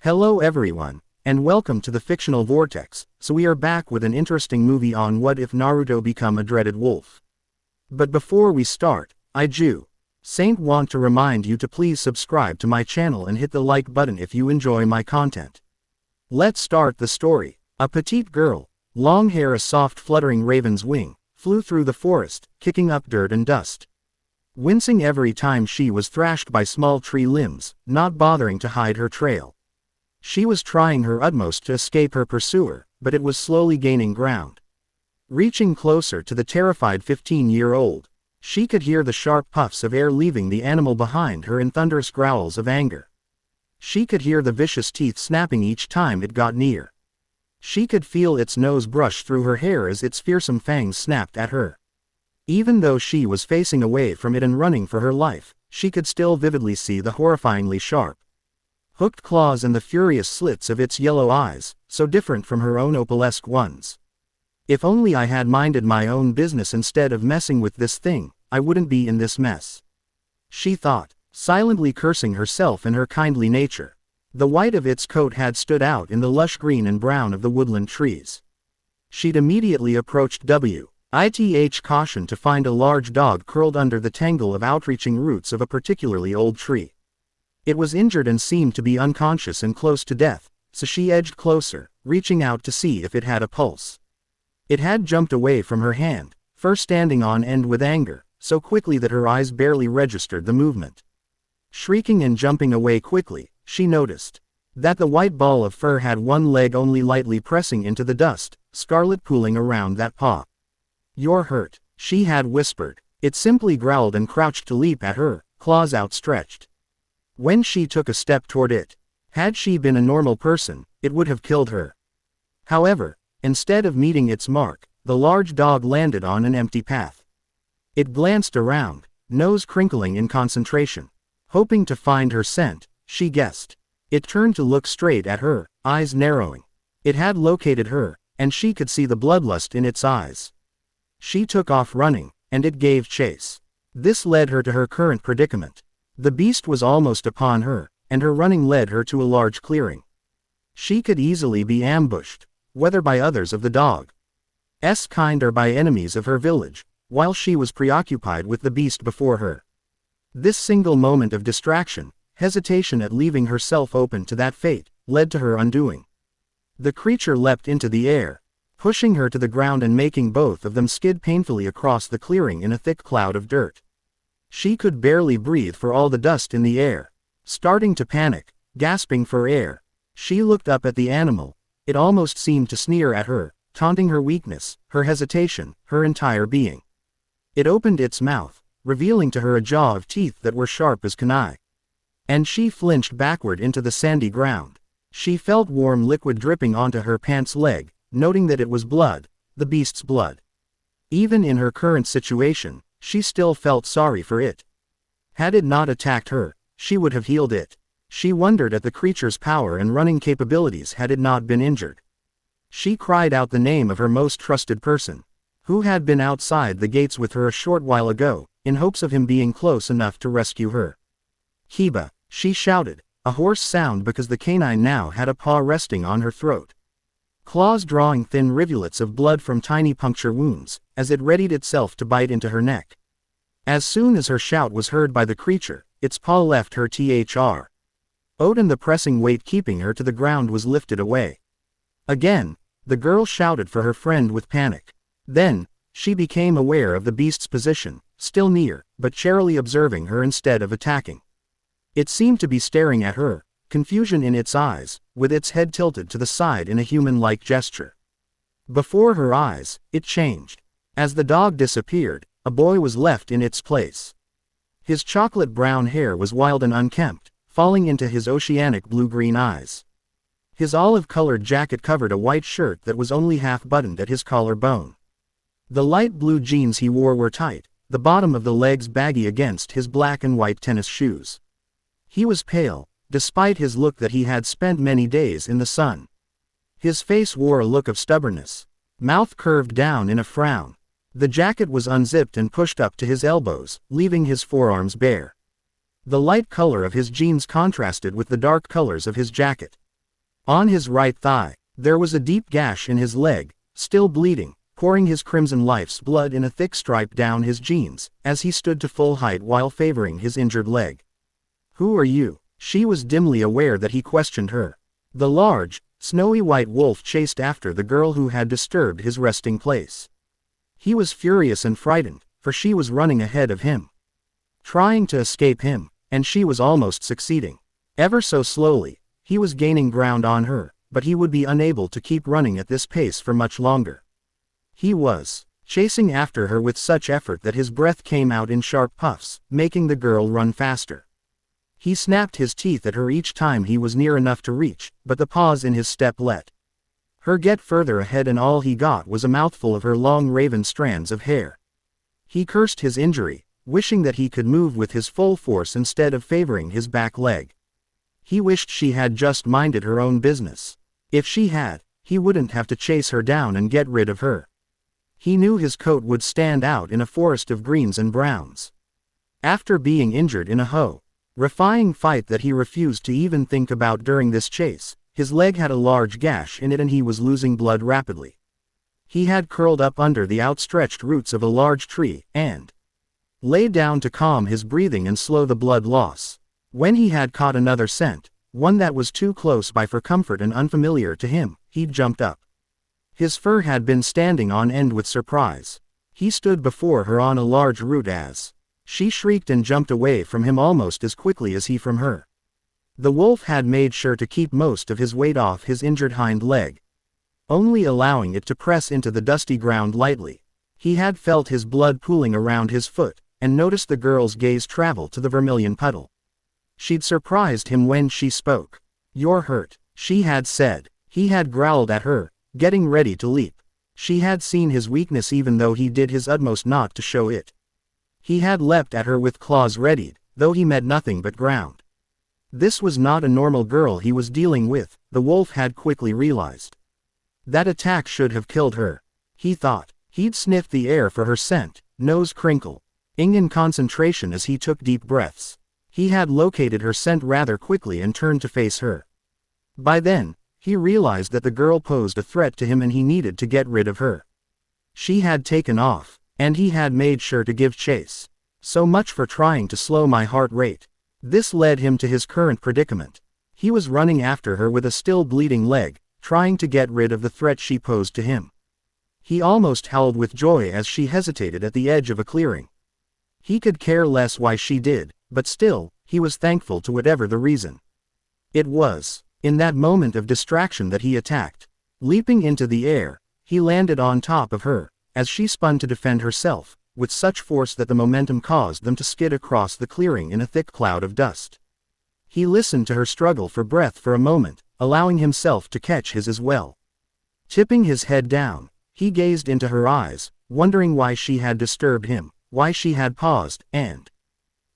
Hello everyone, and welcome to the Fictional Vortex. So we are back with an interesting movie on what if Naruto become a dreaded wolf. But before we start, Saint want to remind you to please subscribe to my channel and hit the like button if you enjoy my content. Let's start the story. A petite girl, long hair a soft fluttering raven's wing, flew through the forest, kicking up dirt and dust. Wincing every time she was thrashed by small tree limbs, not bothering to hide her trail. She was trying her utmost to escape her pursuer, but it was slowly gaining ground. Reaching closer to the terrified 15-year-old, she could hear the sharp puffs of air leaving the animal behind her and thunderous growls of anger. She could hear the vicious teeth snapping each time it got near. She could feel its nose brush through her hair as its fearsome fangs snapped at her. Even though she was facing away from it and running for her life, she could still vividly see the horrifyingly sharp, hooked claws and the furious slits of its yellow eyes, so different from her own opalesque ones. If only I had minded my own business instead of messing with this thing, I wouldn't be in this mess, she thought, silently cursing herself and her kindly nature. The white of its coat had stood out in the lush green and brown of the woodland trees. She'd immediately approached with caution to find a large dog curled under the tangle of outreaching roots of a particularly old tree. It was injured and seemed to be unconscious and close to death, so she edged closer, reaching out to see if it had a pulse. It had jumped away from her hand, fur standing on end with anger, so quickly that her eyes barely registered the movement. Shrieking and jumping away quickly, she noticed that the white ball of fur had one leg only lightly pressing into the dust, scarlet pooling around that paw. "You're hurt," she had whispered. It simply growled and crouched to leap at her, claws outstretched. When she took a step toward it, had she been a normal person, it would have killed her. However, instead of meeting its mark, the large dog landed on an empty path. It glanced around, nose crinkling in concentration. Hoping to find her scent, she guessed. It turned to look straight at her, eyes narrowing. It had located her, and she could see the bloodlust in its eyes. She took off running, and it gave chase. This led her to her current predicament. The beast was almost upon her, and her running led her to a large clearing. She could easily be ambushed, whether by others of the dog's kind or by enemies of her village, while she was preoccupied with the beast before her. This single moment of distraction, hesitation at leaving herself open to that fate, led to her undoing. The creature leapt into the air, pushing her to the ground and making both of them skid painfully across the clearing in a thick cloud of dirt. She could barely breathe for all the dust in the air. Starting to panic, gasping for air, she looked up at the animal. It almost seemed to sneer at her, taunting her weakness, her hesitation, her entire being. It opened its mouth, revealing to her a jaw of teeth that were sharp as kunai. And she flinched backward into the sandy ground. She felt warm liquid dripping onto her pants leg, noting that it was blood, the beast's blood. Even in her current situation, she still felt sorry for it. Had it not attacked her, she would have healed it. She wondered at the creature's power and running capabilities had it not been injured. She cried out the name of her most trusted person, who had been outside the gates with her a short while ago, in hopes of him being close enough to rescue her. "Kiba," she shouted, a hoarse sound because the canine now had a paw resting on her throat. Claws drawing thin rivulets of blood from tiny puncture wounds, as it readied itself to bite into her neck. As soon as her shout was heard by the creature, its paw left her and the pressing weight keeping her to the ground was lifted away. Again, the girl shouted for her friend with panic. Then, she became aware of the beast's position, still near, but charily observing her instead of attacking. It seemed to be staring at her, confusion in its eyes, with its head tilted to the side in a human-like gesture. Before her eyes, it changed. As the dog disappeared, a boy was left in its place. His chocolate brown hair was wild and unkempt, falling into his oceanic blue-green eyes. His olive-colored jacket covered a white shirt that was only half-buttoned at his collarbone. The light blue jeans he wore were tight, the bottom of the legs baggy against his black and white tennis shoes. He was pale, despite his look that he had spent many days in the sun. His face wore a look of stubbornness, mouth curved down in a frown. The jacket was unzipped and pushed up to his elbows, leaving his forearms bare. The light color of his jeans contrasted with the dark colors of his jacket. On his right thigh, there was a deep gash in his leg, still bleeding, pouring his crimson life's blood in a thick stripe down his jeans, as he stood to full height while favoring his injured leg. "Who are you?" She was dimly aware that he questioned her. The large, snowy white wolf chased after the girl who had disturbed his resting place. He was furious and frightened, for she was running ahead of him, trying to escape him, and she was almost succeeding. Ever so slowly, he was gaining ground on her, but he would be unable to keep running at this pace for much longer. He was chasing after her with such effort that his breath came out in sharp puffs, making the girl run faster. He snapped his teeth at her each time he was near enough to reach, but the pause in his step let her get further ahead, and all he got was a mouthful of her long raven strands of hair. He cursed his injury, wishing that he could move with his full force instead of favoring his back leg. He wished she had just minded her own business. If she had, he wouldn't have to chase her down and get rid of her. He knew his coat would stand out in a forest of greens and browns. After being injured in a horrifying fight that he refused to even think about during this chase, his leg had a large gash in it and he was losing blood rapidly. He had curled up under the outstretched roots of a large tree, and lay down to calm his breathing and slow the blood loss. When he had caught another scent, one that was too close by for comfort and unfamiliar to him, he jumped up. His fur had been standing on end with surprise. He stood before her on a large root as she shrieked and jumped away from him almost as quickly as he from her. The wolf had made sure to keep most of his weight off his injured hind leg, only allowing it to press into the dusty ground lightly. He had felt his blood pooling around his foot, and noticed the girl's gaze travel to the vermilion puddle. She'd surprised him when she spoke. "You're hurt," she had said. He had growled at her, getting ready to leap. She had seen his weakness even though he did his utmost not to show it. He had leapt at her with claws readied, though he met nothing but ground. This was not a normal girl he was dealing with, the wolf had quickly realized. That attack should have killed her. He thought. He'd sniffed the air for her scent, nose crinkling in concentration as he took deep breaths. He had located her scent rather quickly and turned to face her. By then, he realized that the girl posed a threat to him and he needed to get rid of her. She had taken off, and he had made sure to give chase. So much for trying to slow my heart rate. This led him to his current predicament. He was running after her with a still bleeding leg, trying to get rid of the threat she posed to him. He almost howled with joy as she hesitated at the edge of a clearing. He could care less why she did, but still, he was thankful to whatever the reason. It was in that moment of distraction that he attacked. Leaping into the air, he landed on top of her, as she spun to defend herself, with such force that the momentum caused them to skid across the clearing in a thick cloud of dust. He listened to her struggle for breath for a moment, allowing himself to catch his as well. Tipping his head down, he gazed into her eyes, wondering why she had disturbed him, why she had paused, and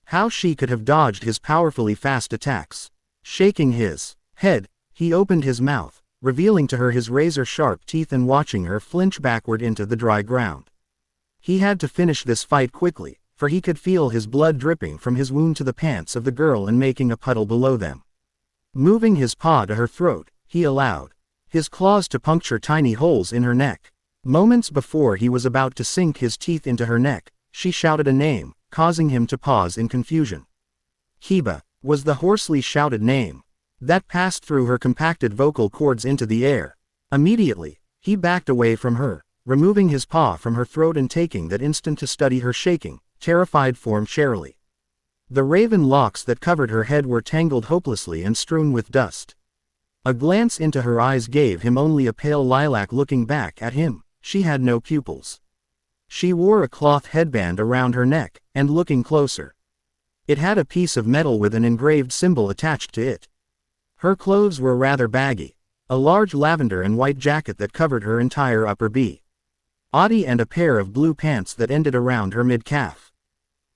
how she could have dodged his powerfully fast attacks. Shaking his head, he opened his mouth, revealing to her his razor-sharp teeth and watching her flinch backward into the dry ground. He had to finish this fight quickly, for he could feel his blood dripping from his wound to the pants of the girl and making a puddle below them. Moving his paw to her throat, he allowed his claws to puncture tiny holes in her neck. Moments before he was about to sink his teeth into her neck, she shouted a name, causing him to pause in confusion. Kiba was the hoarsely shouted name that passed through her compacted vocal cords into the air. Immediately, he backed away from her, removing his paw from her throat and taking that instant to study her shaking, terrified form sharily. The raven locks that covered her head were tangled hopelessly and strewn with dust. A glance into her eyes gave him only a pale lilac. Looking back at him, she had no pupils. She wore a cloth headband around her neck, and looking closer, it had a piece of metal with an engraved symbol attached to it. Her clothes were rather baggy, a large lavender and white jacket that covered her entire upper body and a pair of blue pants that ended around her mid-calf.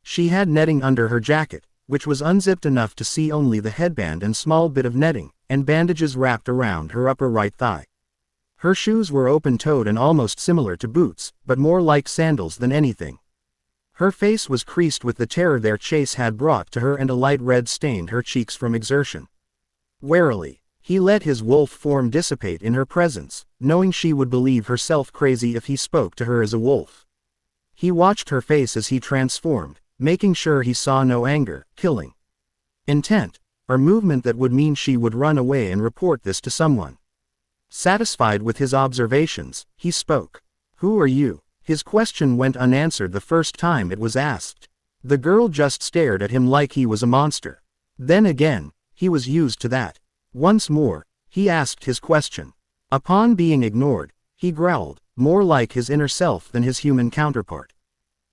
She had netting under her jacket, which was unzipped enough to see only the headband and small bit of netting, and bandages wrapped around her upper right thigh. Her shoes were open-toed and almost similar to boots, but more like sandals than anything. Her face was creased with the terror their chase had brought to her, and a light red stained her cheeks from exertion. Warily, He let his wolf form dissipate in her presence, knowing she would believe herself crazy if he spoke to her as a wolf. He watched her face as he transformed, making sure he saw no anger, killing intent, or movement that would mean she would run away and report this to someone. Satisfied with his observations, he spoke. "Who are you?" His question went unanswered the first time it was asked. The girl just stared at him like he was a monster. Then again, he was used to that. Once more, he asked his question. Upon being ignored, he growled, more like his inner self than his human counterpart.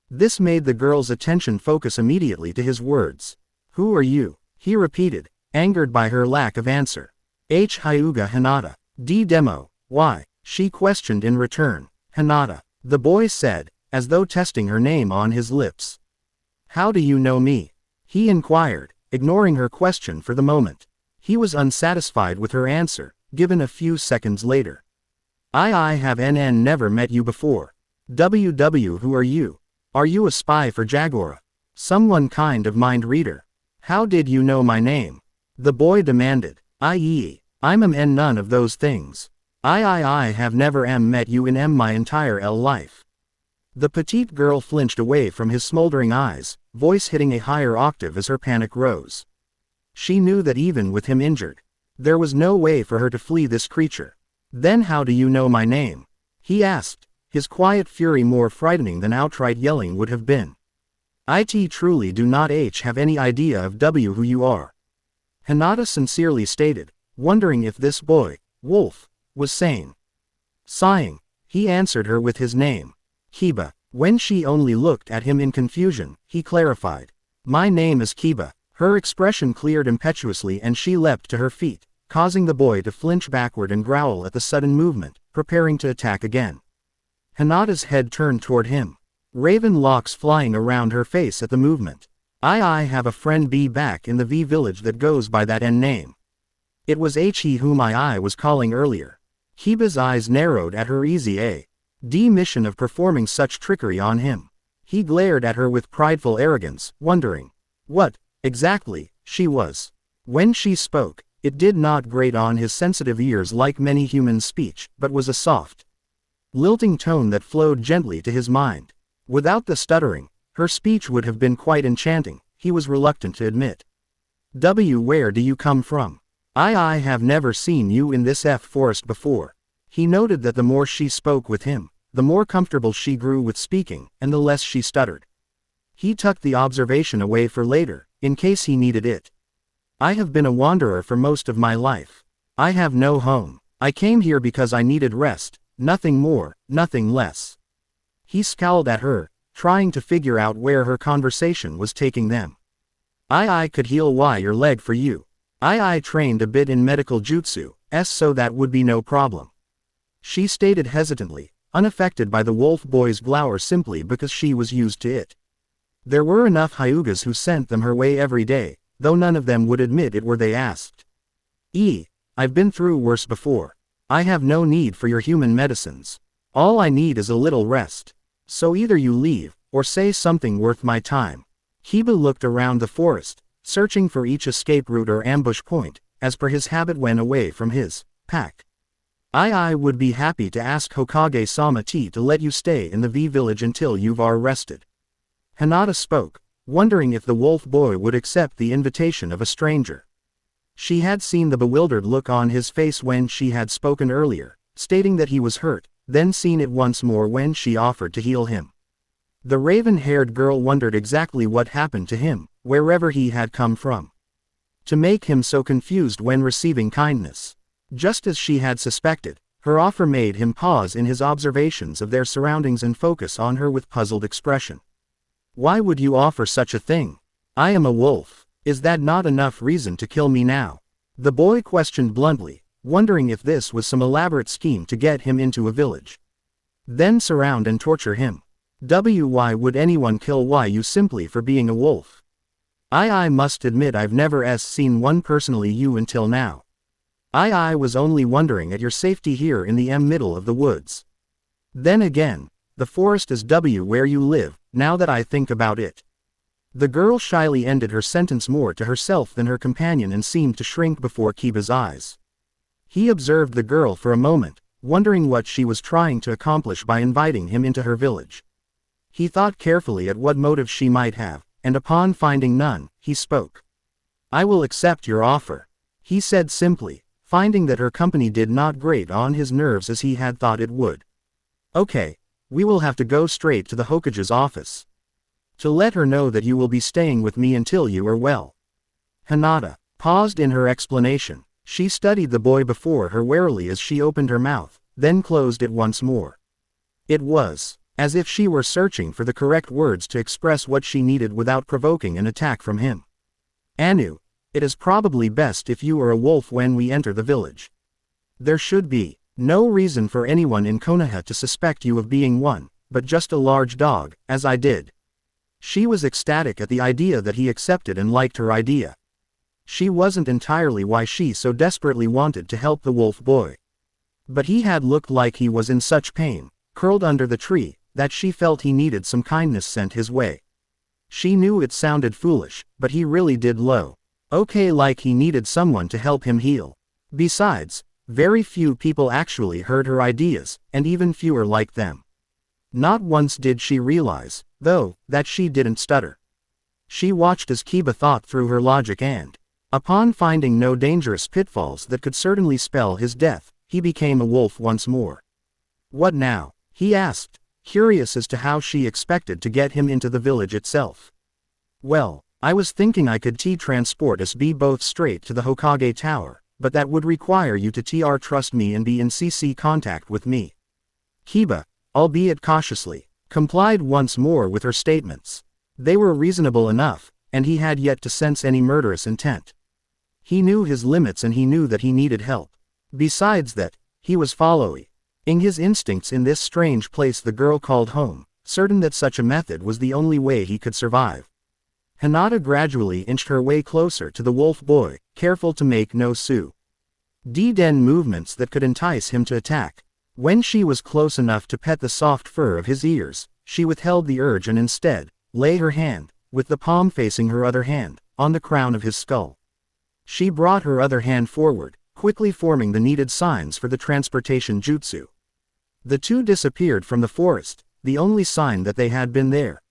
This made the girl's attention focus immediately to his words. "Who are you?" he repeated, angered by her lack of answer. Hyuga Hinata. D demo, why? She questioned in return. Hinata, the boy said, as though testing her name on his lips. "How do you know me?" he inquired, ignoring her question for the moment. He was unsatisfied with her answer, given a few seconds later. I have never met you before. Who are you? Are you a spy for Jagora? Someone kind of mind reader? How did you know my name? The boy demanded. I'm none of those things. I have never met you in my entire life. The petite girl flinched away from his smoldering eyes, voice hitting a higher octave as her panic rose. She knew that even with him injured, there was no way for her to flee this creature. "Then how do you know my name?" he asked, his quiet fury more frightening than outright yelling would have been. "I truly do not have any idea of who you are," Hinata sincerely stated, wondering if this boy, Wolf, was sane. Sighing, he answered her with his name. Kiba. When she only looked at him in confusion, he clarified. "My name is Kiba." Her expression cleared impetuously and she leapt to her feet, causing the boy to flinch backward and growl at the sudden movement, preparing to attack again. Hinata's head turned toward him, raven locks flying around her face at the movement. I have a friend back in the V village that goes by that name. It was he whom I was calling earlier. Kiba's eyes narrowed at her easy mission of performing such trickery on him. He glared at her with prideful arrogance, wondering what, exactly, she was. When she spoke, it did not grate on his sensitive ears like many human speech, but was a soft, lilting tone that flowed gently to his mind. Without the stuttering, her speech would have been quite enchanting, he was reluctant to admit. Where do you come from? I have never seen you in this forest before. He noted that the more she spoke with him, the more comfortable she grew with speaking, and the less she stuttered. He tucked the observation away for later, in case he needed it. I have been a wanderer for most of my life. I have no home. I came here because I needed rest, nothing more, nothing less. He scowled at her, trying to figure out where her conversation was taking them. I could heal your leg for you. I trained a bit in medical jutsu, so that would be no problem. She stated hesitantly, unaffected by the wolf boy's glower simply because she was used to it. There were enough Hyugas who sent them her way every day, though none of them would admit it were they asked. I've been through worse before. I have no need for your human medicines. All I need is a little rest. So either you leave, or say something worth my time. Kiba looked around the forest, searching for each escape route or ambush point, as per his habit when away from his pack. I would be happy to ask Hokage-sama to let you stay in the V village until you've rested. Hinata spoke, wondering if the wolf boy would accept the invitation of a stranger. She had seen the bewildered look on his face when she had spoken earlier, stating that he was hurt, then seen it once more when she offered to heal him. The raven-haired girl wondered exactly what happened to him, wherever he had come from, to make him so confused when receiving kindness. Just as she had suspected, her offer made him pause in his observations of their surroundings and focus on her with puzzled expression. Why would you offer such a thing? I am a wolf. Is that not enough reason to kill me now? The boy questioned bluntly, wondering if this was some elaborate scheme to get him into a village, then surround and torture him. Why would anyone kill you simply for being a wolf? I must admit I've never seen one personally you until now. I was only wondering at your safety here in the middle of the woods. Then again, the forest is where you live, now that I think about it. The girl shyly ended her sentence more to herself than her companion and seemed to shrink before Kiba's eyes. He observed the girl for a moment, wondering what she was trying to accomplish by inviting him into her village. He thought carefully at what motive she might have, and upon finding none, he spoke. "I will accept your offer," he said simply, finding that her company did not grate on his nerves as he had thought it would. "Okay, we will have to go straight to the Hokage's office. To let her know that you will be staying with me until you are well." Hinata paused in her explanation. She studied the boy before her warily as she opened her mouth, then closed it once more. It was as if she were searching for the correct words to express what she needed without provoking an attack from him. "Anu, it is probably best if you are a wolf when we enter the village. There should be no reason for anyone in Konoha to suspect you of being one, but just a large dog, as I did." She was ecstatic at the idea that he accepted and liked her idea. She wasn't entirely why she so desperately wanted to help the wolf boy. But he had looked like he was in such pain, curled under the tree, that she felt he needed some kindness sent his way. She knew it sounded foolish, but he really did okay, like he needed someone to help him heal. Besides, very few people actually heard her ideas, and even fewer liked them. Not once did she realize, though, that she didn't stutter. She watched as Kiba thought through her logic and, upon finding no dangerous pitfalls that could certainly spell his death, he became a wolf once more. "What now?" he asked, curious as to how she expected to get him into the village itself. "Well, I was thinking I could transport us both straight to the Hokage Tower, but that would require you to trust me and be in CC contact with me." Kiba, albeit cautiously, complied once more with her statements. They were reasonable enough, and he had yet to sense any murderous intent. He knew his limits and he knew that he needed help. Besides that, he was following his instincts in this strange place the girl called home, certain that such a method was the only way he could survive. Hinata gradually inched her way closer to the wolf boy, careful to make no sudden movements that could entice him to attack. When she was close enough to pet the soft fur of his ears, she withheld the urge and instead lay her hand, with the palm facing her other hand, on the crown of his skull. She brought her other hand forward, quickly forming the needed signs for the transportation jutsu. The two disappeared from the forest, the only sign that they had been there.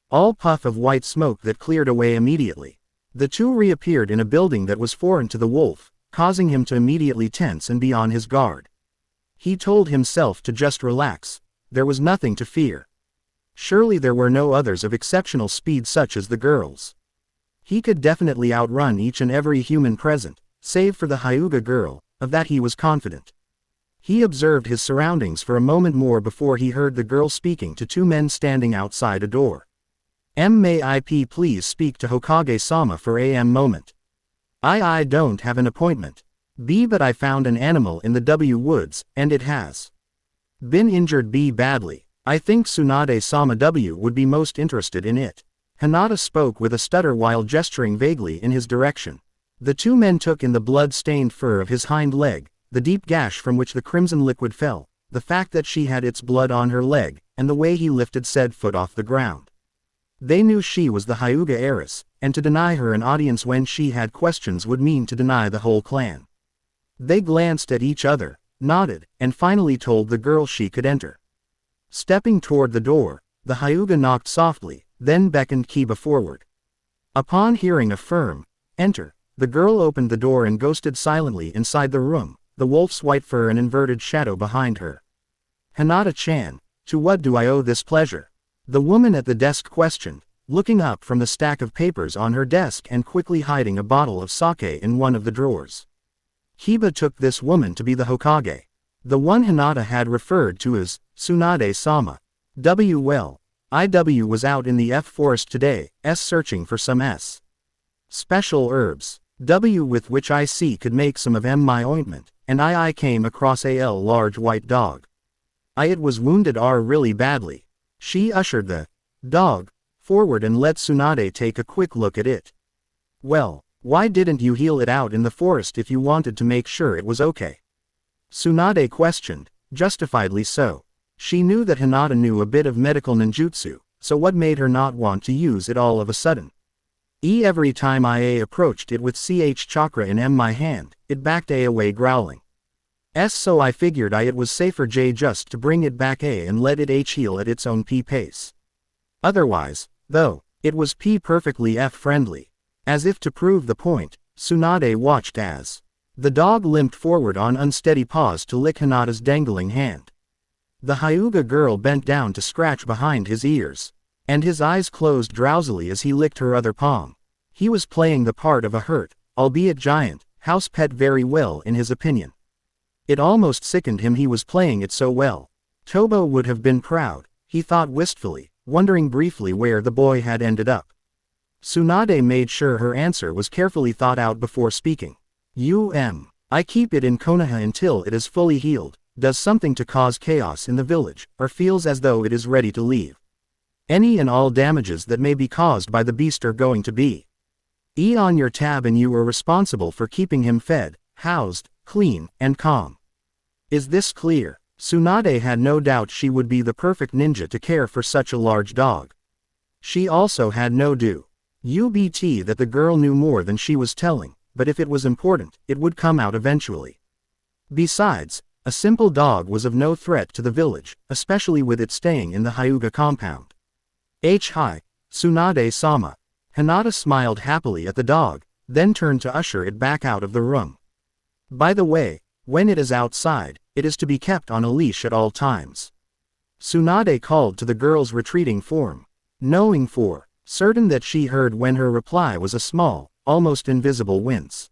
All puff of white smoke that cleared away immediately. The two reappeared in a building that was foreign to the wolf, causing him to immediately tense and be on his guard. He told himself to just relax. There was nothing to fear. Surely there were no others of exceptional speed such as the girls. He could definitely outrun each and every human present, save for the Hyuga girl, of that he was confident. He observed his surroundings for a moment more before he heard the girl speaking to two men standing outside a door. "May I please speak to Hokage-sama for a moment? I don't have an appointment. But I found an animal in the woods, and it has been injured badly. I think Tsunade-sama would be most interested in it." Hinata spoke with a stutter while gesturing vaguely in his direction. The two men took in the blood-stained fur of his hind leg, the deep gash from which the crimson liquid fell, the fact that she had its blood on her leg, and the way he lifted said foot off the ground. They knew she was the Hyuga heiress, and to deny her an audience when she had questions would mean to deny the whole clan. They glanced at each other, nodded, and finally told the girl she could enter. Stepping toward the door, the Hyuga knocked softly, then beckoned Kiba forward. Upon hearing a firm enter, the girl opened the door and ghosted silently inside the room, the wolf's white fur an inverted shadow behind her. "Hinata-chan, to what do I owe this pleasure?" the woman at the desk questioned, looking up from the stack of papers on her desk and quickly hiding a bottle of sake in one of the drawers. Kiba took this woman to be the Hokage. The one Hinata had referred to as Tsunade-sama. Well, IW was out in the forest today, searching for some special herbs. With which I could make some of my ointment, and I came across a large white dog. It was wounded really badly. She ushered the dog forward and let Tsunade take a quick look at it. "Well, why didn't you heal it out in the forest if you wanted to make sure it was okay?" Tsunade questioned, justifiably so. She knew that Hinata knew a bit of medical ninjutsu, so what made her not want to use it all of a sudden? Every time I approached it with ch chakra in my hand, it backed away growling. So I figured it was safer just to bring it back and let it heal at its own pace. Otherwise, though, it was perfectly friendly. As if to prove the point, Tsunade watched as the dog limped forward on unsteady paws to lick Hinata's dangling hand. The Hyuga girl bent down to scratch behind his ears, and his eyes closed drowsily as he licked her other palm. He was playing the part of a hurt, albeit giant, house pet very well in his opinion. It almost sickened him he was playing it so well. Tobo would have been proud, he thought wistfully, wondering briefly where the boy had ended up. Tsunade made sure her answer was carefully thought out before speaking. I keep it in Konoha until it is fully healed, does something to cause chaos in the village, or feels as though it is ready to leave. Any and all damages that may be caused by the beast are going to be on your tab, and you are responsible for keeping him fed, housed, clean, and calm. Is this clear? Tsunade had no doubt she would be the perfect ninja to care for such a large dog. She also had no doubt that the girl knew more than she was telling, but if it was important, it would come out eventually. Besides, a simple dog was of no threat to the village, especially with it staying in the Hyuga compound. Hi, Tsunade-sama. Hinata smiled happily at the dog, then turned to usher it back out of the room. By the way, when it is outside, it is to be kept on a leash at all times. Tsunade called to the girl's retreating form, knowing for certain that she heard when her reply was a small, almost invisible wince.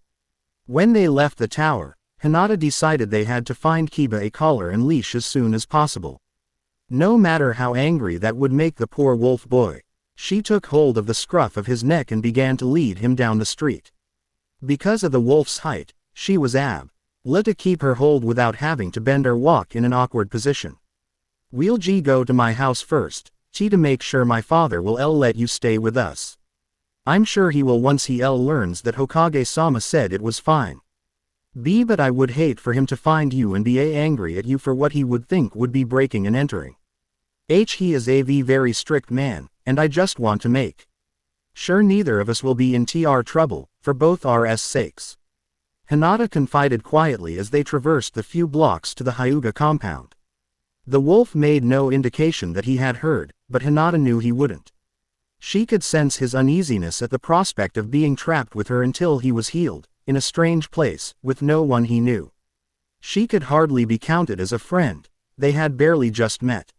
When they left the tower, Hinata decided they had to find Kiba a collar and leash as soon as possible. No matter how angry that would make the poor wolf boy, she took hold of the scruff of his neck and began to lead him down the street. Because of the wolf's height, she was able to keep her hold without having to bend or walk in an awkward position. We'll go to my house first, to make sure my father will let you stay with us. I'm sure he will once he learns that Hokage-sama said it was fine. But I would hate for him to find you and be angry at you for what he would think would be breaking and entering. He is a very strict man, and I just want to make sure neither of us will be in trouble, for both our sakes. Hinata confided quietly as they traversed the few blocks to the Hyuga compound. The wolf made no indication that he had heard, but Hinata knew he wouldn't. She could sense his uneasiness at the prospect of being trapped with her until he was healed, in a strange place, with no one he knew. She could hardly be counted as a friend, they had barely just met.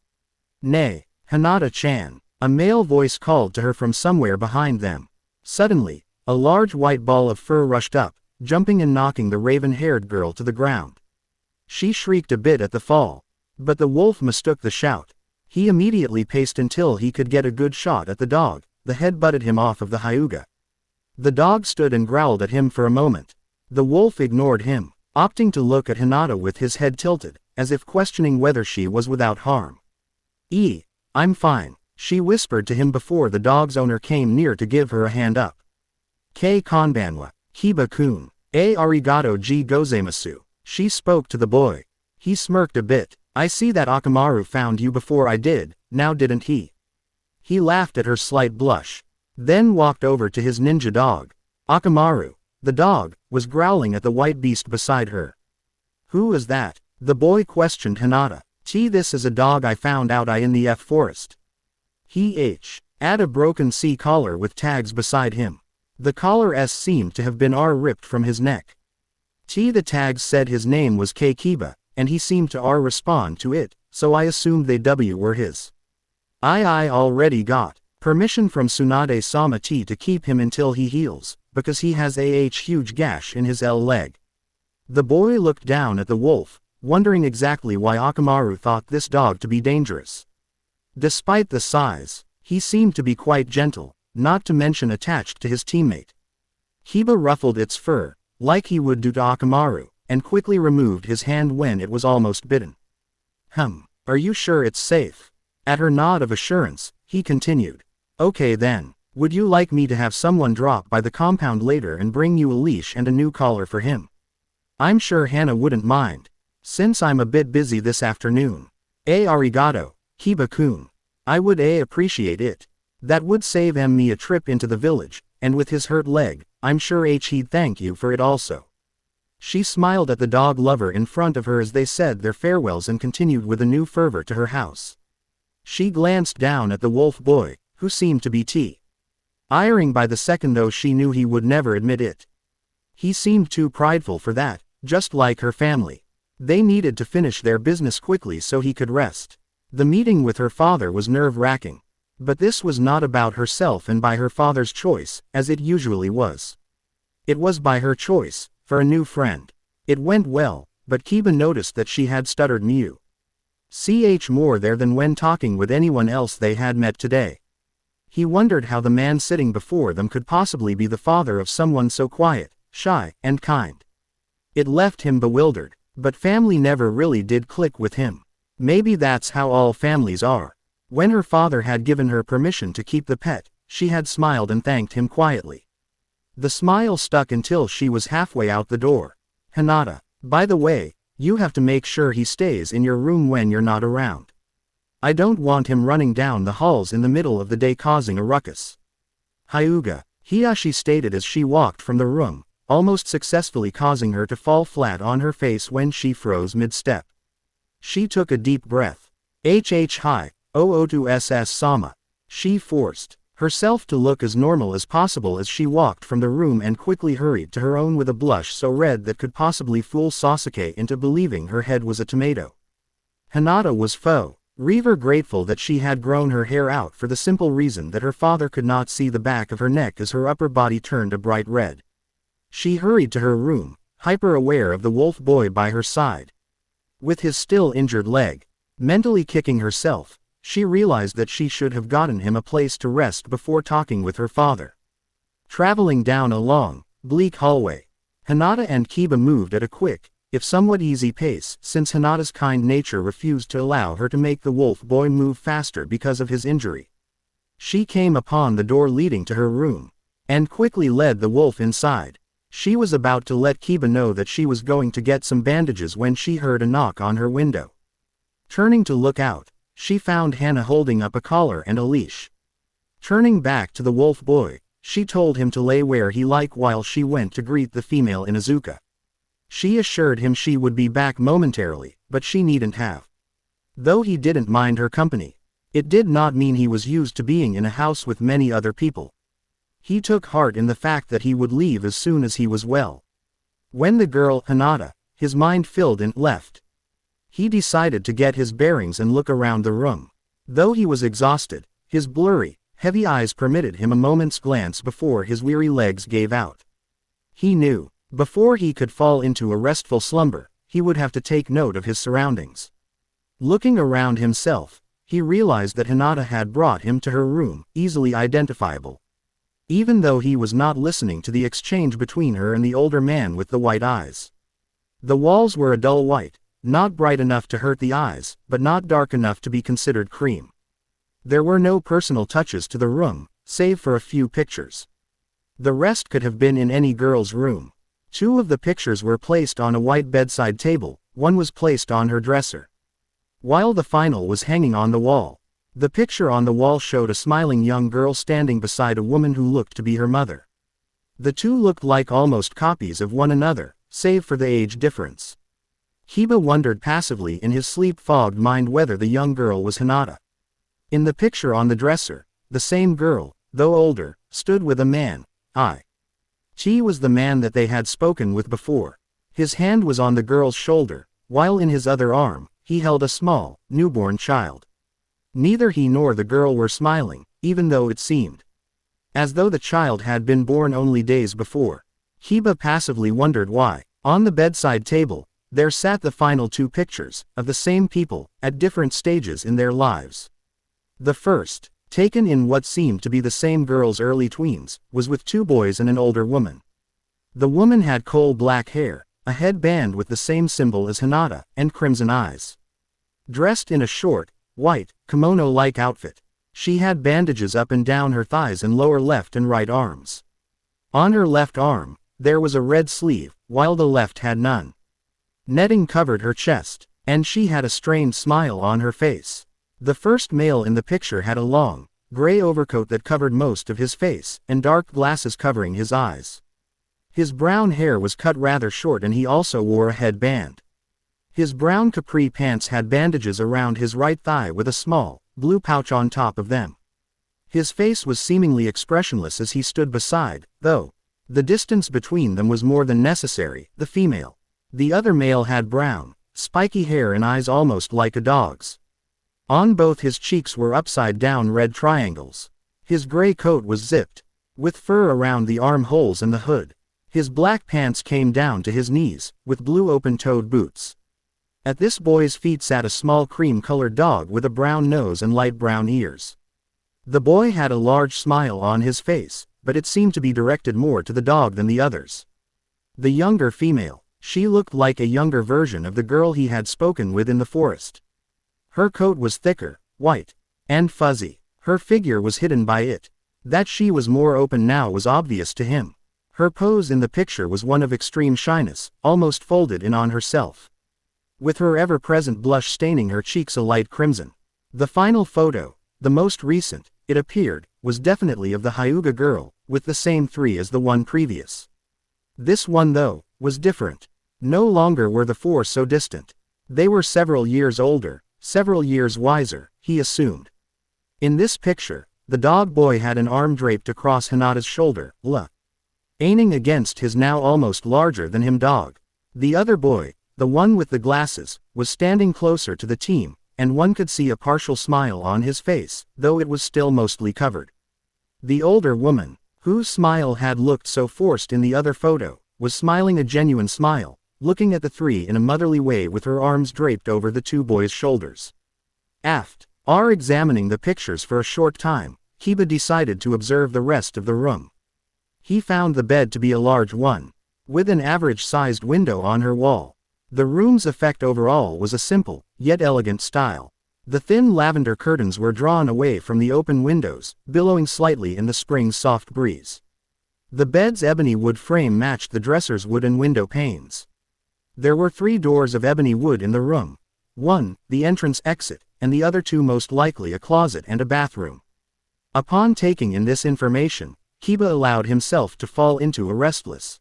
Nay, Hinata-chan, a male voice called to her from somewhere behind them. Suddenly, a large white ball of fur rushed up, jumping and knocking the raven-haired girl to the ground. She shrieked a bit at the fall, but the wolf mistook the shout. He immediately paced until he could get a good shot at the dog. The head butted him off of the Hyuga. The dog stood and growled at him for a moment. The wolf ignored him, opting to look at Hinata with his head tilted, as if questioning whether she was without harm. I'm fine, she whispered to him before the dog's owner came near to give her a hand up. Konbanwa, Kiba-kun, arigato gozaimasu, she spoke to the boy. He smirked a bit. I see that Akamaru found you before I did, now didn't he? He laughed at her slight blush, then walked over to his ninja dog. Akamaru, the dog, was growling at the white beast beside her. Who is that? The boy questioned Hinata. This is a dog I found out in the forest. He had a broken C collar with tags beside him. The collar seemed to have been ripped from his neck. The tags said his name was Kiba, and he seemed to respond to it, so I assumed they were his. I already got permission from Tsunade-sama to keep him until he heals, because he has a huge gash in his leg. The boy looked down at the wolf, wondering exactly why Akamaru thought this dog to be dangerous. Despite the size, he seemed to be quite gentle, not to mention attached to his teammate. Kiba ruffled its fur, like he would do to Akamaru, and quickly removed his hand when it was almost bitten. Are you sure it's safe? At her nod of assurance, he continued. Okay then, would you like me to have someone drop by the compound later and bring you a leash and a new collar for him? I'm sure Hannah wouldn't mind, since I'm a bit busy this afternoon. Arigato, Kiba-kun. I would appreciate it. That would save me a trip into the village, and with his hurt leg, I'm sure he'd thank you for it also. She smiled at the dog lover in front of her as they said their farewells and continued with a new fervor to her house. She glanced down at the wolf boy, who seemed to be tiring by the second, though she knew he would never admit it. He seemed too prideful for that, just like her family. They needed to finish their business quickly so he could rest. The meeting with her father was nerve-wracking. But this was not about herself and by her father's choice, as it usually was. It was by her choice, for a new friend. It went well, but Kiba noticed that she had stuttered more there than when talking with anyone else they had met today. He wondered how the man sitting before them could possibly be the father of someone so quiet, shy, and kind. It left him bewildered, but family never really did click with him. Maybe that's how all families are. When her father had given her permission to keep the pet, she had smiled and thanked him quietly. The smile stuck until she was halfway out the door. Hinata, by the way, you have to make sure he stays in your room when you're not around. I don't want him running down the halls in the middle of the day causing a ruckus. Hyuga, Hiyashi stated as she walked from the room, almost successfully causing her to fall flat on her face when she froze mid-step. She took a deep breath. Hi. OO2SS Sama. She forced herself to look as normal as possible as she walked from the room and quickly hurried to her own with a blush so red that could possibly fool Sasuke into believing her head was a tomato. Hinata was forever grateful that she had grown her hair out for the simple reason that her father could not see the back of her neck as her upper body turned a bright red. She hurried to her room, hyper-aware of the wolf boy by her side. With his still injured leg, mentally kicking herself, she realized that she should have gotten him a place to rest before talking with her father. Traveling down a long, bleak hallway, Hinata and Kiba moved at a quick, if somewhat easy pace since Hinata's kind nature refused to allow her to make the wolf boy move faster because of his injury. She came upon the door leading to her room, and quickly led the wolf inside. She was about to let Kiba know that she was going to get some bandages when she heard a knock on her window. Turning to look out, she found Hana holding up a collar and a leash. Turning back to the wolf boy, she told him to lay where he liked while she went to greet the female Inuzuka. She assured him she would be back momentarily, but she needn't have. Though he didn't mind her company, it did not mean he was used to being in a house with many other people. He took heart in the fact that he would leave as soon as he was well. When the girl, Hinata, his mind filled and left, he decided to get his bearings and look around the room. Though he was exhausted, his blurry, heavy eyes permitted him a moment's glance before his weary legs gave out. He knew, before he could fall into a restful slumber, he would have to take note of his surroundings. Looking around himself, he realized that Hinata had brought him to her room, easily identifiable. Even though he was not listening to the exchange between her and the older man with the white eyes. The walls were a dull white, not bright enough to hurt the eyes, but not dark enough to be considered cream. There were no personal touches to the room, save for a few pictures. The rest could have been in any girl's room. 2 of the pictures were placed on a white bedside table, 1 was placed on her dresser, while the final was hanging on the wall. The picture on the wall showed a smiling young girl standing beside a woman who looked to be her mother. The 2 looked like almost copies of one another, save for the age difference. Kiba wondered passively in his sleep-fogged mind whether the young girl was Hinata. In the picture on the dresser, the same girl, though older, stood with a man. He was the man that they had spoken with before. His hand was on the girl's shoulder, while in his other arm, he held a small, newborn child. Neither he nor the girl were smiling, even though it seemed as though the child had been born only days before. Kiba passively wondered why. On the bedside table, there sat the final 2 pictures, of the same people, at different stages in their lives. The first, taken in what seemed to be the same girl's early tweens, was with 2 boys and an older woman. The woman had coal-black hair, a headband with the same symbol as Hinata, and crimson eyes. Dressed in a short, white, kimono-like outfit, she had bandages up and down her thighs and lower left and right arms. On her left arm, there was a red sleeve, while the left had none. Netting covered her chest, and she had a strained smile on her face. The first male in the picture had a long, gray overcoat that covered most of his face, and dark glasses covering his eyes. His brown hair was cut rather short and he also wore a headband. His brown capri pants had bandages around his right thigh with a small, blue pouch on top of them. His face was seemingly expressionless as he stood beside, though. The distance between them was more than necessary, the female. The other male had brown, spiky hair and eyes almost like a dog's. On both his cheeks were upside-down red triangles. His gray coat was zipped, with fur around the armholes and the hood. His black pants came down to his knees, with blue open-toed boots. At this boy's feet sat a small cream-colored dog with a brown nose and light brown ears. The boy had a large smile on his face, but it seemed to be directed more to the dog than the others. The younger female, she looked like a younger version of the girl he had spoken with in the forest. Her coat was thicker, white, and fuzzy. Her figure was hidden by it. That she was more open now was obvious to him. Her pose in the picture was one of extreme shyness, almost folded in on herself, with her ever-present blush staining her cheeks a light crimson. The final photo, the most recent, it appeared, was definitely of the Hyuga girl, with the same three as the one previous. This one, though, was different. No longer were the four so distant. They were several years older, several years wiser, he assumed. In this picture, the dog boy had an arm draped across Hinata's shoulder, aiming against his now almost larger than him dog. The other boy, the one with the glasses, was standing closer to the team, and one could see a partial smile on his face, though it was still mostly covered. The older woman, whose smile had looked so forced in the other photo, was smiling a genuine smile, looking at the three in a motherly way with her arms draped over the two boys' shoulders. After examining the pictures for a short time, Kiba decided to observe the rest of the room. He found the bed to be a large one, with an average-sized window on her wall. The room's effect overall was a simple, yet elegant style. The thin lavender curtains were drawn away from the open windows, billowing slightly in the spring's soft breeze. The bed's ebony wood frame matched the dresser's wooden window panes. There were 3 doors of ebony wood in the room. One, the entrance exit, and the other 2 most likely a closet and a bathroom. Upon taking in this information, Kiba allowed himself to fall into a restless,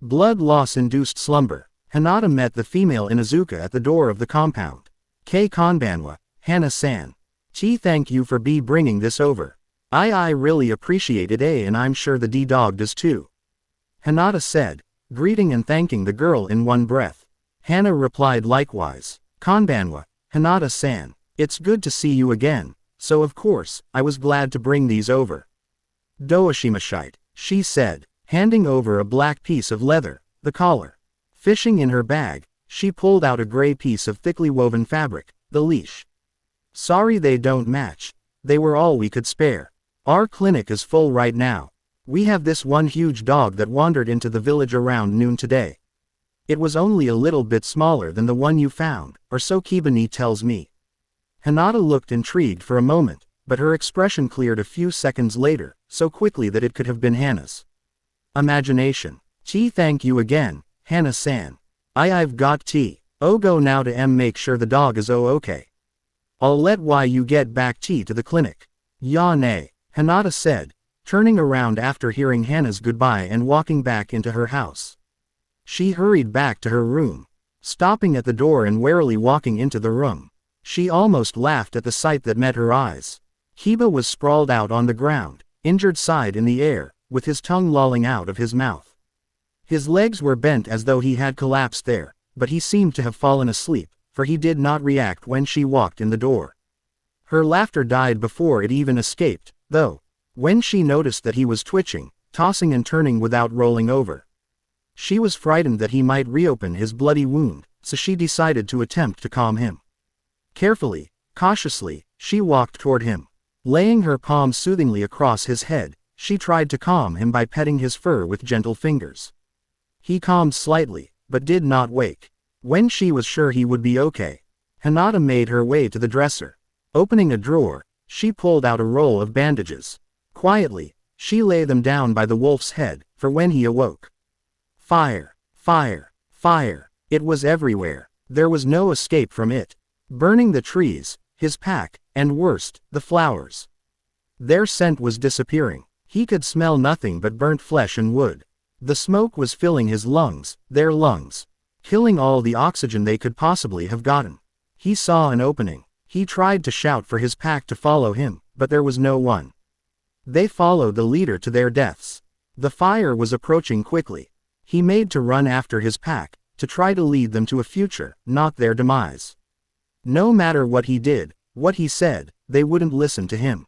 blood loss-induced slumber. Hinata met the female Inuzuka at the door of the compound. Kei konbanwa, Hana-san. Thank you for bringing this over. I really appreciate it and I'm sure the D-dog does too. Hinata said, greeting and thanking the girl in one breath. Hana replied likewise. Konbanwa, Hinata-san. It's good to see you again, so of course, I was glad to bring these over. Doashimashite, she said, handing over a black piece of leather, the collar. Fishing in her bag, she pulled out a gray piece of thickly woven fabric, the leash. Sorry they don't match. They were all we could spare. Our clinic is full right now. We have this one huge dog that wandered into the village around noon today. It was only a little bit smaller than the one you found, or so Kiba tells me. Hinata looked intrigued for a moment, but her expression cleared a few seconds later, so quickly that it could have been Hana's imagination. Thank you again, Hana-san. I've got tea. Go now to make sure the dog is okay. I'll let you get back to the clinic. Ya ne, Hinata said, turning around after hearing Hana's goodbye and walking back into her house. She hurried back to her room, stopping at the door and warily walking into the room. She almost laughed at the sight that met her eyes. Kiba was sprawled out on the ground, injured side in the air, with his tongue lolling out of his mouth. His legs were bent as though he had collapsed there, but he seemed to have fallen asleep, for he did not react when she walked in the door. Her laughter died before it even escaped, though, when she noticed that he was twitching, tossing and turning without rolling over. She was frightened that he might reopen his bloody wound, so she decided to attempt to calm him. Carefully, cautiously, she walked toward him. Laying her palm soothingly across his head, she tried to calm him by petting his fur with gentle fingers. He calmed slightly, but did not wake. When she was sure he would be okay, Hinata made her way to the dresser. Opening a drawer, she pulled out a roll of bandages. Quietly, she lay them down by the wolf's head, for when he awoke. Fire! Fire! Fire! It was everywhere. There was no escape from it. Burning the trees, his pack, and worst, the flowers. Their scent was disappearing. He could smell nothing but burnt flesh and wood. The smoke was filling his lungs, their lungs, killing all the oxygen they could possibly have gotten. He saw an opening. He tried to shout for his pack to follow him, but there was no one. They followed the leader to their deaths. The fire was approaching quickly. He made to run after his pack, to try to lead them to a future, not their demise. No matter what he did, what he said, they wouldn't listen to him.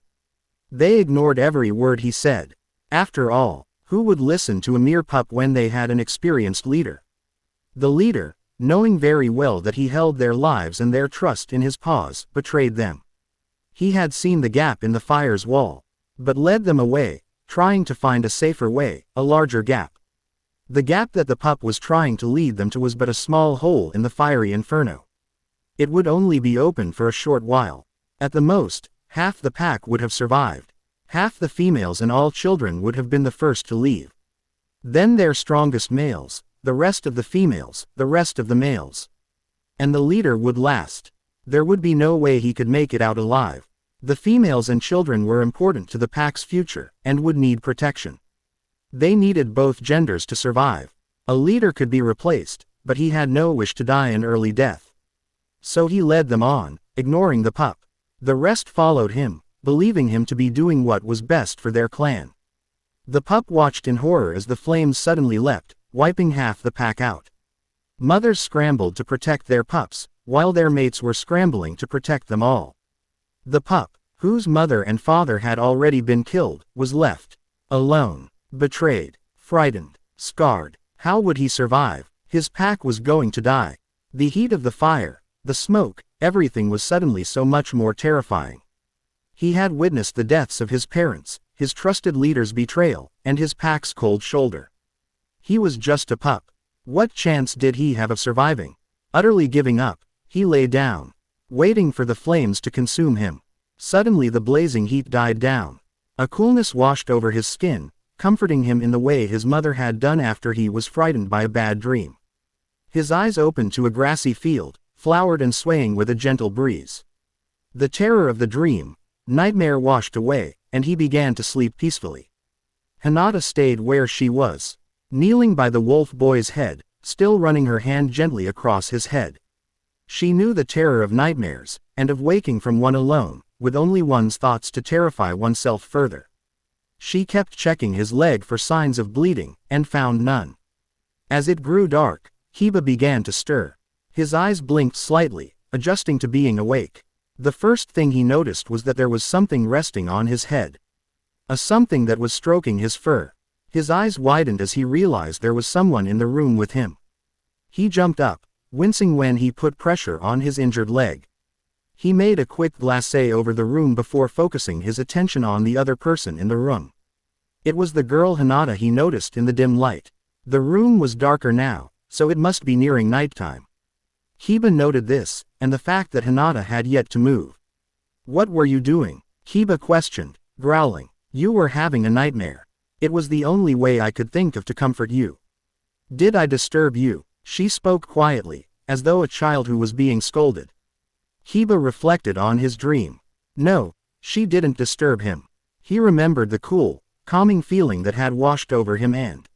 They ignored every word he said. After all, who would listen to a mere pup when they had an experienced leader? The leader, knowing very well that he held their lives and their trust in his paws, betrayed them. He had seen the gap in the fire's wall, but led them away, trying to find a safer way, a larger gap. The gap that the pup was trying to lead them to was but a small hole in the fiery inferno. It would only be open for a short while. At the most, half the pack would have survived. Half the females and all children would have been the first to leave. Then their strongest males, the rest of the females, the rest of the males. And the leader would last. There would be no way he could make it out alive. The females and children were important to the pack's future, and would need protection. They needed both genders to survive. A leader could be replaced, but he had no wish to die an early death. So he led them on, ignoring the pup. The rest followed him, believing him to be doing what was best for their clan. The pup watched in horror as the flames suddenly leapt, wiping half the pack out. Mothers scrambled to protect their pups, while their mates were scrambling to protect them all. The pup, whose mother and father had already been killed, was left alone, betrayed, frightened, scarred. How would he survive? His pack was going to die. The heat of the fire, the smoke, everything was suddenly so much more terrifying. He had witnessed the deaths of his parents, his trusted leader's betrayal, and his pack's cold shoulder. He was just a pup. What chance did he have of surviving? Utterly giving up, he lay down, waiting for the flames to consume him. Suddenly the blazing heat died down. A coolness washed over his skin, comforting him in the way his mother had done after he was frightened by a bad dream. His eyes opened to a grassy field, flowered and swaying with a gentle breeze. The terror of the dream, nightmare washed away, and he began to sleep peacefully. Hinata stayed where she was, kneeling by the wolf boy's head, still running her hand gently across his head. She knew the terror of nightmares, and of waking from one alone, with only one's thoughts to terrify oneself further. She kept checking his leg for signs of bleeding, and found none. As it grew dark, Kiba began to stir. His eyes blinked slightly, adjusting to being awake. The first thing he noticed was that there was something resting on his head. A something that was stroking his fur. His eyes widened as he realized there was someone in the room with him. He jumped up, wincing when he put pressure on his injured leg. He made a quick glacé over the room before focusing his attention on the other person in the room. It was the girl Hinata he noticed in the dim light. The room was darker now, so it must be nearing nighttime. Kiba noted this, and the fact that Hinata had yet to move. "What were you doing?" Kiba questioned, growling. "You were having a nightmare. It was the only way I could think of to comfort you." "Did I disturb you?" She spoke quietly, as though a child who was being scolded. Kiba reflected on his dream. No, she didn't disturb him. He remembered the cool, calming feeling that had washed over him and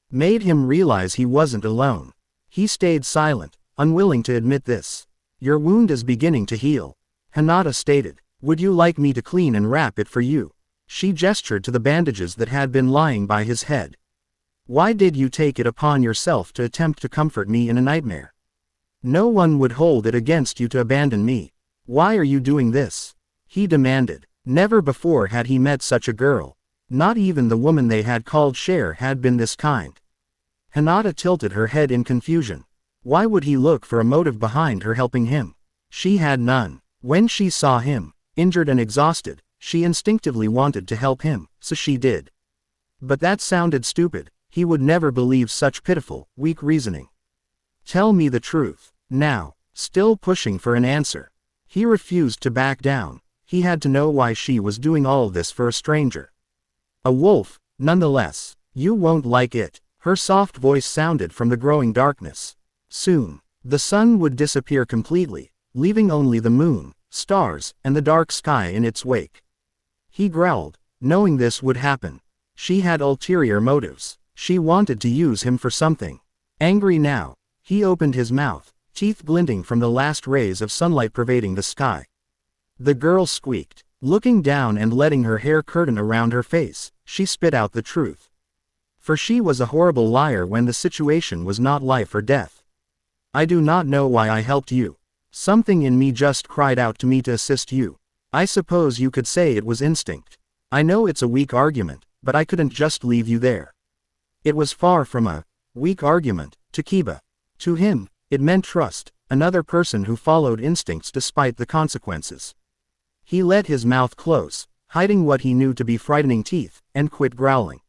made him realize he wasn't alone. He stayed silent, unwilling to admit this. "Your wound is beginning to heal," Hinata stated. "Would you like me to clean and wrap it for you?" She gestured to the bandages that had been lying by his head. "Why did you take it upon yourself to attempt to comfort me in a nightmare? No one would hold it against you to abandon me. Why are you doing this?" he demanded. Never before had he met such a girl. Not even the woman they had called Cher had been this kind. Hinata tilted her head in confusion. Why would he look for a motive behind her helping him? She had none. When she saw him, injured and exhausted, she instinctively wanted to help him, so she did. But that sounded stupid. He would never believe such pitiful, weak reasoning. "Tell me the truth." Now, still pushing for an answer. He refused to back down. He had to know why she was doing all this for a stranger. A wolf, nonetheless. "You won't like it." Her soft voice sounded from the growing darkness. Soon, the sun would disappear completely, leaving only the moon, stars, and the dark sky in its wake. He growled, knowing this would happen. She had ulterior motives. She wanted to use him for something. Angry now, he opened his mouth, teeth glinting from the last rays of sunlight pervading the sky. The girl squeaked. Looking down and letting her hair curtain around her face, she spit out the truth. For she was a horrible liar when the situation was not life or death. I do not know why I helped you. Something in me just cried out to me to assist you. I suppose you could say it was instinct. I know it's a weak argument, but I couldn't just leave you there. It was far from a weak argument to Kiba. To him, it meant trust, another person who followed instincts despite the consequences. He let his mouth close, hiding what he knew to be frightening teeth, and quit growling.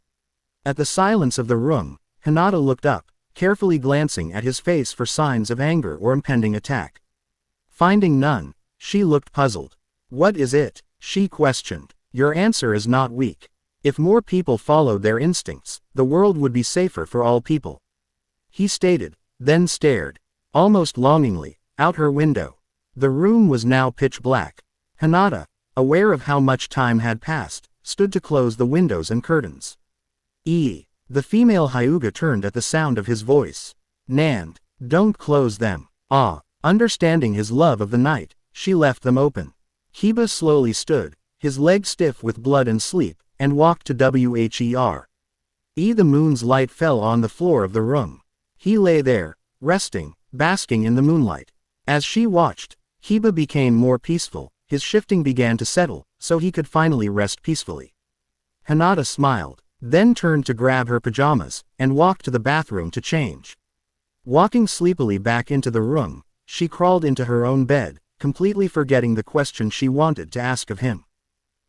At the silence of the room, Hinata looked up, carefully glancing at his face for signs of anger or impending attack. Finding none, she looked puzzled. What is it? She questioned. Your answer is not weak. If more people followed their instincts, the world would be safer for all people. He stated, then stared, almost longingly, out her window. The room was now pitch black. Hinata, aware of how much time had passed, stood to close the windows and curtains. The female Hyuga turned at the sound of his voice. Nand, don't close them. Understanding his love of the night, she left them open. Kiba slowly stood, his legs stiff with blood and sleep, and walked to Wher. The moon's light fell on the floor of the room. He lay there, resting, basking in the moonlight. As she watched, Kiba became more peaceful. His shifting began to settle, so he could finally rest peacefully. Hinata smiled, then turned to grab her pajamas, and walked to the bathroom to change. Walking sleepily back into the room, she crawled into her own bed, completely forgetting the question she wanted to ask of him.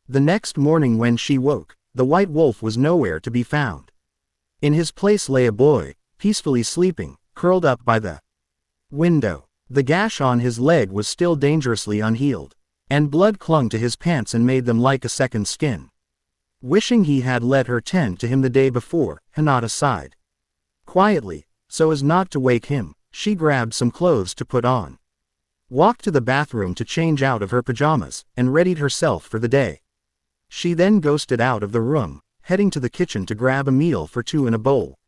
The next morning when she woke, the white wolf was nowhere to be found. In his place lay a boy, peacefully sleeping, curled up by the window. The gash on his leg was still dangerously unhealed, and blood clung to his pants and made them like a second skin. Wishing he had let her tend to him the day before, Hinata sighed. Quietly, so as not to wake him, she grabbed some clothes to put on. Walked to the bathroom to change out of her pajamas, and readied herself for the day. She then ghosted out of the room, heading to the kitchen to grab a meal for two in a bowl.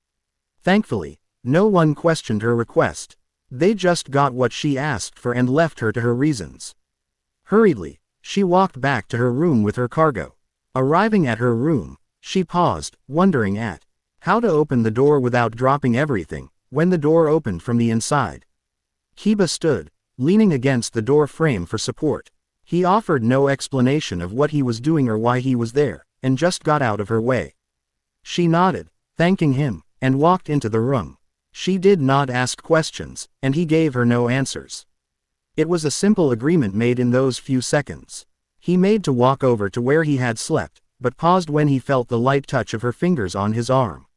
Thankfully, no one questioned her request. They just got what she asked for and left her to her reasons. Hurriedly, she walked back to her room with her cargo. Arriving at her room, she paused, wondering at how to open the door without dropping everything, when the door opened from the inside. Kiba stood, leaning against the door frame for support. He offered no explanation of what he was doing or why he was there, and just got out of her way. She nodded, thanking him, and walked into the room. She did not ask questions, and he gave her no answers. It was a simple agreement made in those few seconds. He made to walk over to where he had slept, but paused when he felt the light touch of her fingers on his arm.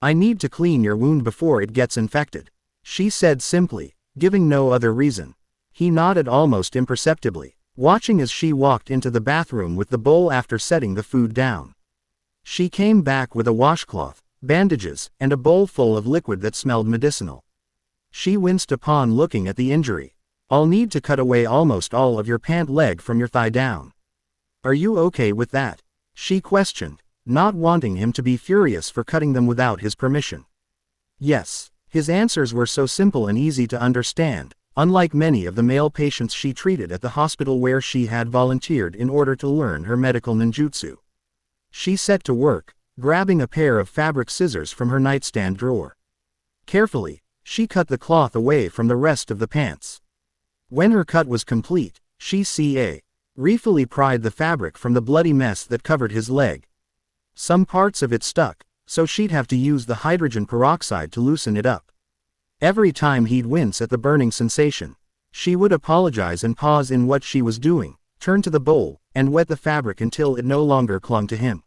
I need to clean your wound before it gets infected, she said simply, giving no other reason. He nodded almost imperceptibly, watching as she walked into the bathroom with the bowl after setting the food down. She came back with a washcloth, bandages, and a bowl full of liquid that smelled medicinal. She winced upon looking at the injury. I'll need to cut away almost all of your pant leg from your thigh down. Are you okay with that? She questioned, not wanting him to be furious for cutting them without his permission. Yes. His answers were so simple and easy to understand, unlike many of the male patients she treated at the hospital where she had volunteered in order to learn her medical ninjutsu. She set to work, grabbing a pair of fabric scissors from her nightstand drawer. Carefully, she cut the cloth away from the rest of the pants. When her cut was complete, she carefully pried the fabric from the bloody mess that covered his leg. Some parts of it stuck, so she'd have to use the hydrogen peroxide to loosen it up. Every time he'd wince at the burning sensation, she would apologize and pause in what she was doing, turn to the bowl, and wet the fabric until it no longer clung to him.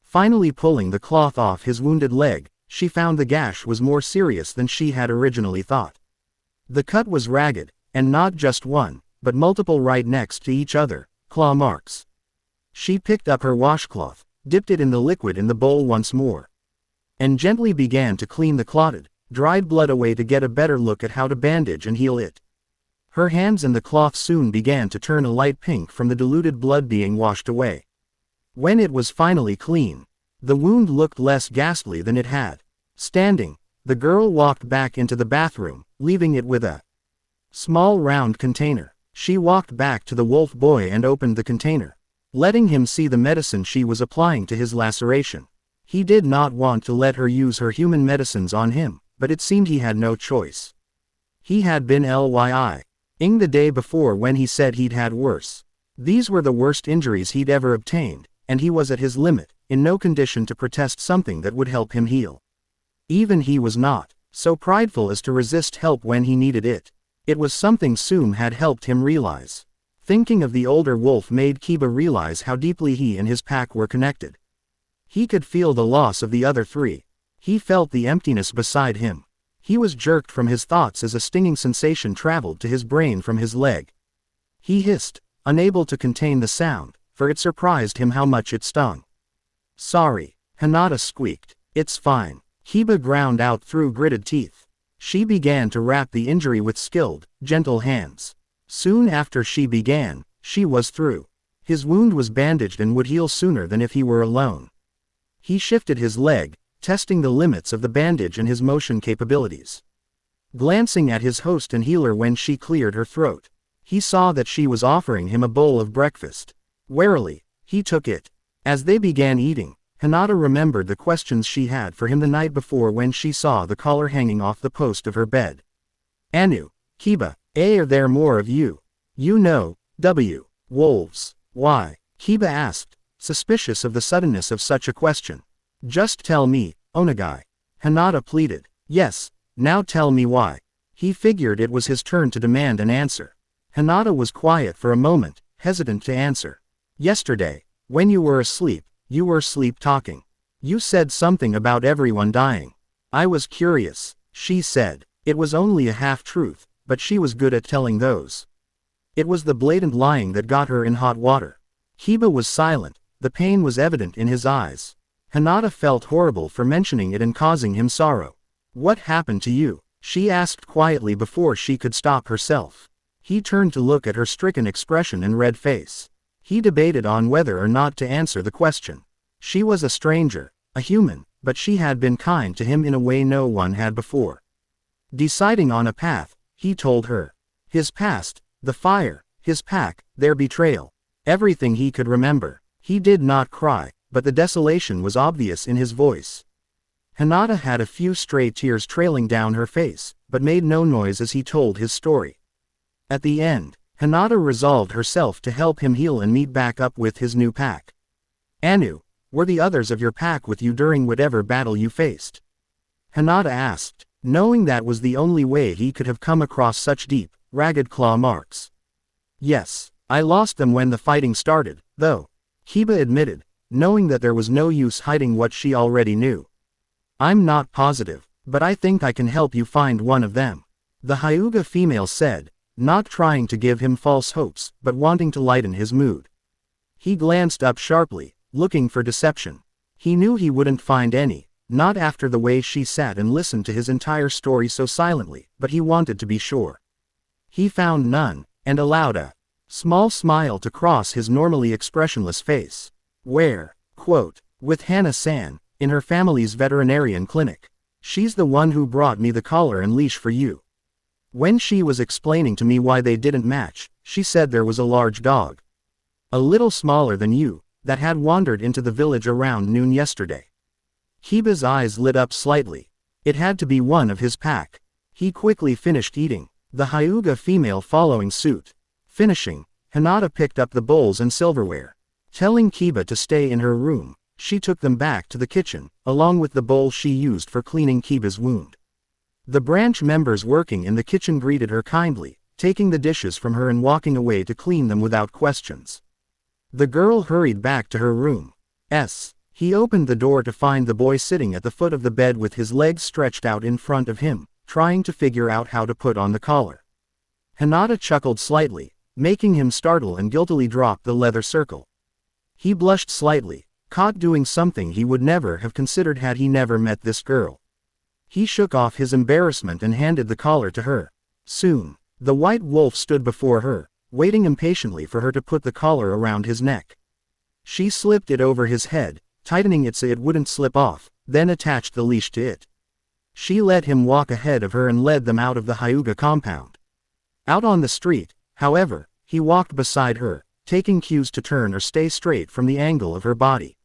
Finally pulling the cloth off his wounded leg, she found the gash was more serious than she had originally thought. The cut was ragged, and not just one, but multiple right next to each other, claw marks. She picked up her washcloth, dipped it in the liquid in the bowl once more, and gently began to clean the clotted, dried blood away to get a better look at how to bandage and heal it. Her hands and the cloth soon began to turn a light pink from the diluted blood being washed away. When it was finally clean, the wound looked less ghastly than it had. Standing, the girl walked back into the bathroom, leaving it with a small round container. She walked back to the wolf boy and opened the container, letting him see the medicine she was applying to his laceration. He did not want to let her use her human medicines on him, but it seemed he had no choice. He had been lying the day before when he said he'd had worse. These were the worst injuries he'd ever obtained, and he was at his limit, in no condition to protest something that would help him heal. Even he was not so prideful as to resist help when he needed it. It was something Sum had helped him realize. Thinking of the older wolf made Kiba realize how deeply he and his pack were connected. He could feel the loss of the other three. He felt the emptiness beside him. He was jerked from his thoughts as a stinging sensation traveled to his brain from his leg. He hissed, unable to contain the sound, for it surprised him how much it stung. "Sorry," Hinata squeaked. "It's fine." Kiba ground out through gritted teeth. She began to wrap the injury with skilled, gentle hands. Soon after she began, she was through. His wound was bandaged and would heal sooner than if he were alone. He shifted his leg, testing the limits of the bandage and his motion capabilities. Glancing at his host and healer when she cleared her throat, he saw that she was offering him a bowl of breakfast. Warily, he took it. As they began eating, Hinata remembered the questions she had for him the night before when she saw the collar hanging off the post of her bed. "Anu, Kiba, are there more of you? You know, wolves. Why?" Kiba asked, suspicious of the suddenness of such a question. "Just tell me, Onagai," Hinata pleaded. "Yes, now tell me why." He figured it was his turn to demand an answer. Hinata was quiet for a moment, hesitant to answer. "Yesterday, when you were asleep, you were sleep-talking. You said something about everyone dying. I was curious," she said. It was only a half-truth, but she was good at telling those. It was the blatant lying that got her in hot water. Kiba was silent, the pain was evident in his eyes. Hinata felt horrible for mentioning it and causing him sorrow. "What happened to you?" she asked quietly before she could stop herself. He turned to look at her stricken expression and red face. He debated on whether or not to answer the question. She was a stranger, a human, but she had been kind to him in a way no one had before. Deciding on a path, he told her. His past, the fire, his pack, their betrayal. Everything he could remember. He did not cry, but the desolation was obvious in his voice. Hinata had a few stray tears trailing down her face, but made no noise as he told his story. At the end, Hinata resolved herself to help him heal and meet back up with his new pack. "Anu, were the others of your pack with you during whatever battle you faced?" Hinata asked, knowing that was the only way he could have come across such deep, ragged claw marks. "Yes, I lost them when the fighting started, though," Kiba admitted, knowing that there was no use hiding what she already knew. "I'm not positive, but I think I can help you find one of them," the Hyuga female said, not trying to give him false hopes, but wanting to lighten his mood. He glanced up sharply, looking for deception. He knew he wouldn't find any, not after the way she sat and listened to his entire story so silently, but he wanted to be sure. He found none, and allowed a small smile to cross his normally expressionless face. "Where?" Quote, "With Hana-san, in her family's veterinarian clinic. She's the one who brought me the collar and leash for you. When she was explaining to me why they didn't match, she said there was a large dog. A little smaller than you, that had wandered into the village around noon yesterday." Kiba's eyes lit up slightly. It had to be one of his pack. He quickly finished eating, the Hyuga female following suit. Finishing, Hinata picked up the bowls and silverware. Telling Kiba to stay in her room, she took them back to the kitchen, along with the bowl she used for cleaning Kiba's wound. The branch members working in the kitchen greeted her kindly, taking the dishes from her and walking away to clean them without questions. The girl hurried back to her room. He opened the door to find the boy sitting at the foot of the bed with his legs stretched out in front of him, trying to figure out how to put on the collar. Hinata chuckled slightly, making him startle and guiltily drop the leather circle. He blushed slightly, caught doing something he would never have considered had he never met this girl. He shook off his embarrassment and handed the collar to her. Soon, the white wolf stood before her, waiting impatiently for her to put the collar around his neck. She slipped it over his head, tightening it so it wouldn't slip off, then attached the leash to it. She let him walk ahead of her and led them out of the Hyuga compound. Out on the street, however, he walked beside her, taking cues to turn or stay straight from the angle of her body.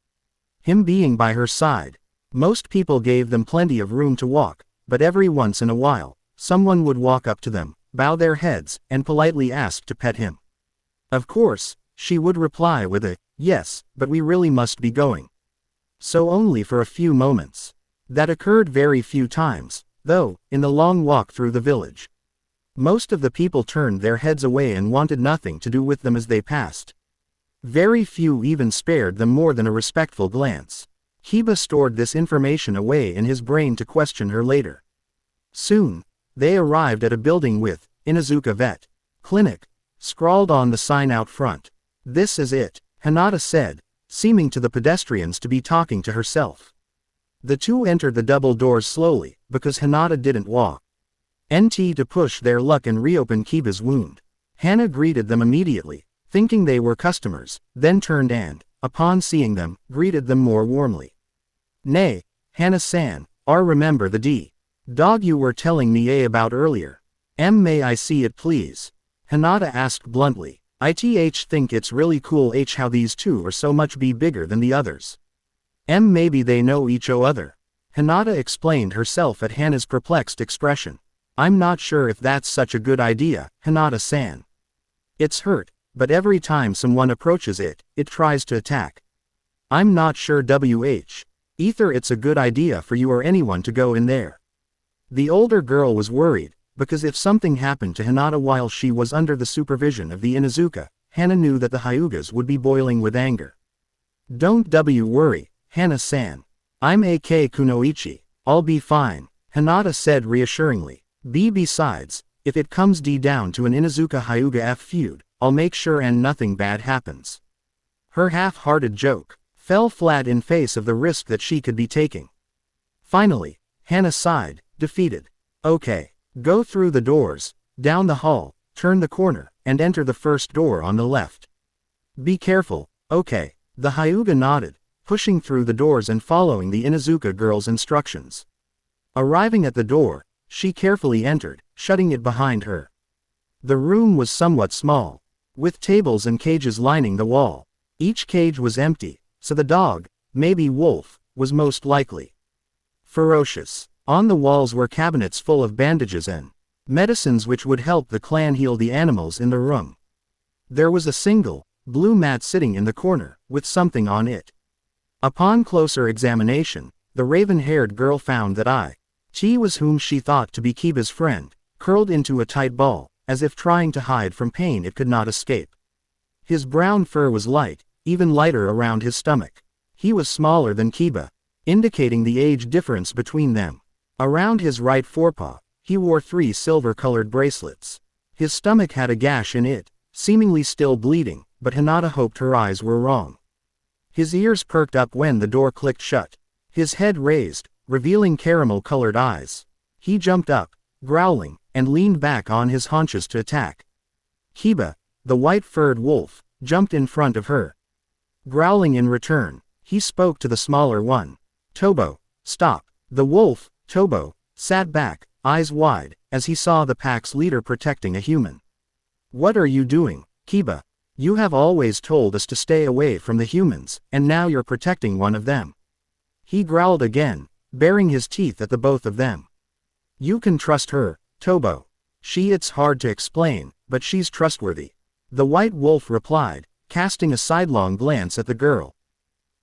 Him being by her side, most people gave them plenty of room to walk, but every once in a while, someone would walk up to them, bow their heads, and politely ask to pet him. Of course, she would reply with a, "Yes, but we really must be going." So only for a few moments. That occurred very few times, though, in the long walk through the village. Most of the people turned their heads away and wanted nothing to do with them as they passed. Very few even spared them more than a respectful glance. Kiba stored this information away in his brain to question her later. Soon, they arrived at a building with, Inuzuka Vet Clinic, scrawled on the sign out front. "This is it," Hinata said, seeming to the pedestrians to be talking to herself. The two entered the double doors slowly, because Hinata didn't walk. To push their luck and reopen Kiba's wound. Hana greeted them immediately, thinking they were customers, then turned and, upon seeing them, greeted them more warmly. "Nay, Hana-san, remember the dog you were telling me about earlier? May I see it please?" Hinata asked bluntly. "I think it's really cool how these two are so much bigger than the others." Maybe they know each other. Hinata explained herself at Hana's perplexed expression. "I'm not sure if that's such a good idea, Hinata-san. It's hurt, but every time someone approaches it, it tries to attack. I'm not sure either it's a good idea for you or anyone to go in there." The older girl was worried, because if something happened to Hinata while she was under the supervision of the Inuzuka, Hana knew that the Hyugas would be boiling with anger. "Don't worry, Hana-san. I'm AK Kunoichi, I'll be fine," Hinata said reassuringly. Besides, if it comes down to an Inuzuka Hyuga F feud, I'll make sure and nothing bad happens." Her half-hearted joke fell flat in face of the risk that she could be taking. Finally, Hana sighed, defeated. "Okay, go through the doors, down the hall, turn the corner, and enter the first door on the left. Be careful." "Okay," the Hyuga nodded, pushing through the doors and following the Inuzuka girl's instructions. Arriving at the door, she carefully entered, shutting it behind her. The room was somewhat small, with tables and cages lining the wall. Each cage was empty, so the dog, maybe wolf, was most likely ferocious. On the walls were cabinets full of bandages and medicines which would help the clan heal the animals in the room. There was a single, blue mat sitting in the corner, with something on it. Upon closer examination, the raven-haired girl found that T was whom she thought to be Kiba's friend, curled into a tight ball, as if trying to hide from pain it could not escape. His brown fur was light, even lighter around his stomach. He was smaller than Kiba, indicating the age difference between them. Around his right forepaw, he wore 3 silver-colored bracelets. His stomach had a gash in it, seemingly still bleeding, but Hinata hoped her eyes were wrong. His ears perked up when the door clicked shut. His head raised, revealing caramel-colored eyes. He jumped up, growling, and leaned back on his haunches to attack. Kiba, the white-furred wolf, jumped in front of her. Growling in return, he spoke to the smaller one. "Tobo, stop." The wolf, Tobo, sat back, eyes wide, as he saw the pack's leader protecting a human. "What are you doing, Kiba? You have always told us to stay away from the humans, and now you're protecting one of them." He growled again, baring his teeth at the both of them. "You can trust her, Tobo. It's hard to explain, but she's trustworthy," the white wolf replied, casting a sidelong glance at the girl.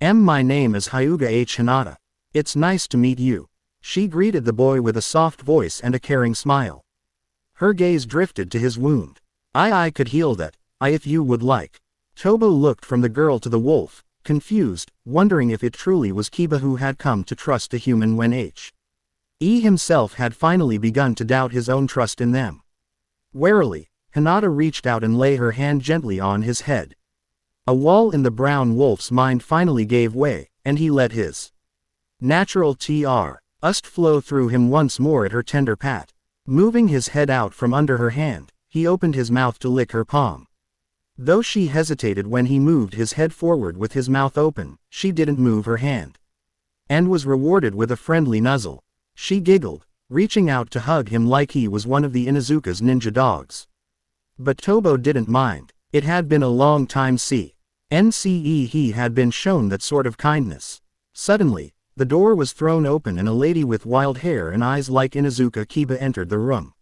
My name is Hyuga Hinata. It's nice to meet you." She greeted the boy with a soft voice and a caring smile. Her gaze drifted to his wound. I could heal that, if you would like." Tobo looked from the girl to the wolf, confused, wondering if it truly was Kiba who had come to trust a human when he himself had finally begun to doubt his own trust in them. Warily, Hinata reached out and lay her hand gently on his head. A wall in the brown wolf's mind finally gave way, and he let his natural trust flow through him once more at her tender pat. Moving his head out from under her hand, he opened his mouth to lick her palm. Though she hesitated when he moved his head forward with his mouth open, she didn't move her hand. And was rewarded with a friendly nuzzle. She giggled, reaching out to hug him like he was one of the Inuzuka's ninja dogs. But Tobo didn't mind. It had been a long time since he had been shown that sort of kindness. Suddenly, the door was thrown open and a lady with wild hair and eyes like Inuzuka Kiba entered the room.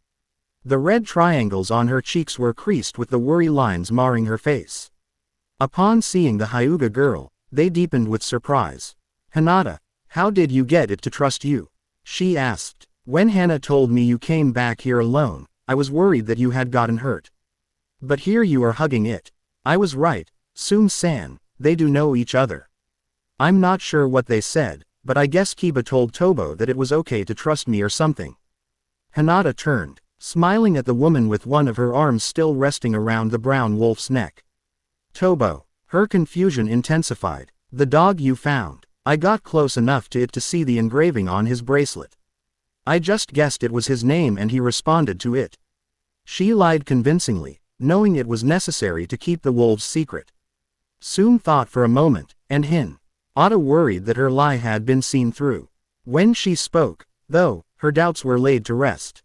The red triangles on her cheeks were creased with the worry lines marring her face. Upon seeing the Hyuga girl, they deepened with surprise. "Hinata, how did you get it to trust you?" she asked. "When Hana told me you came back here alone, I was worried that you had gotten hurt. But here you are hugging it." "I was right, Sum-san, they do know each other." "I'm not sure what they said, but I guess Kiba told Tobo that it was okay to trust me or something." Hinata turned, smiling at the woman with one of her arms still resting around the brown wolf's neck. "Tobo." Her confusion intensified. "The dog you found. I got close enough to it to see the engraving on his bracelet. I just guessed it was his name and he responded to it." She lied convincingly, knowing it was necessary to keep the wolf's secret. Sum thought for a moment, and Hinata worried that her lie had been seen through. When she spoke, though, her doubts were laid to rest.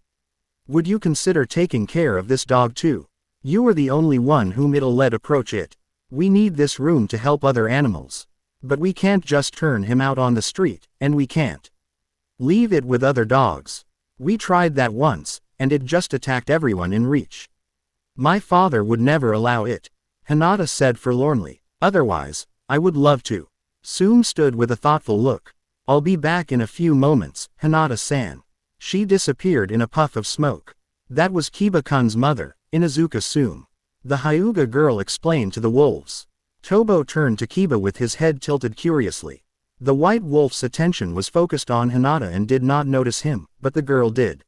"Would you consider taking care of this dog too? You are the only one whom it'll let approach it. We need this room to help other animals. But we can't just turn him out on the street, and we can't leave it with other dogs. We tried that once, and it just attacked everyone in reach. My father would never allow it," Hinata said forlornly. "Otherwise, I would love to." Sum stood with a thoughtful look. "I'll be back in a few moments, Hinata-san." She disappeared in a puff of smoke. That was Kiba-kun's mother, Inuzuka Sum. The Hyuga girl explained to the wolves. Tobo turned to Kiba with his head tilted curiously. The white wolf's attention was focused on Hinata and did not notice him, but the girl did.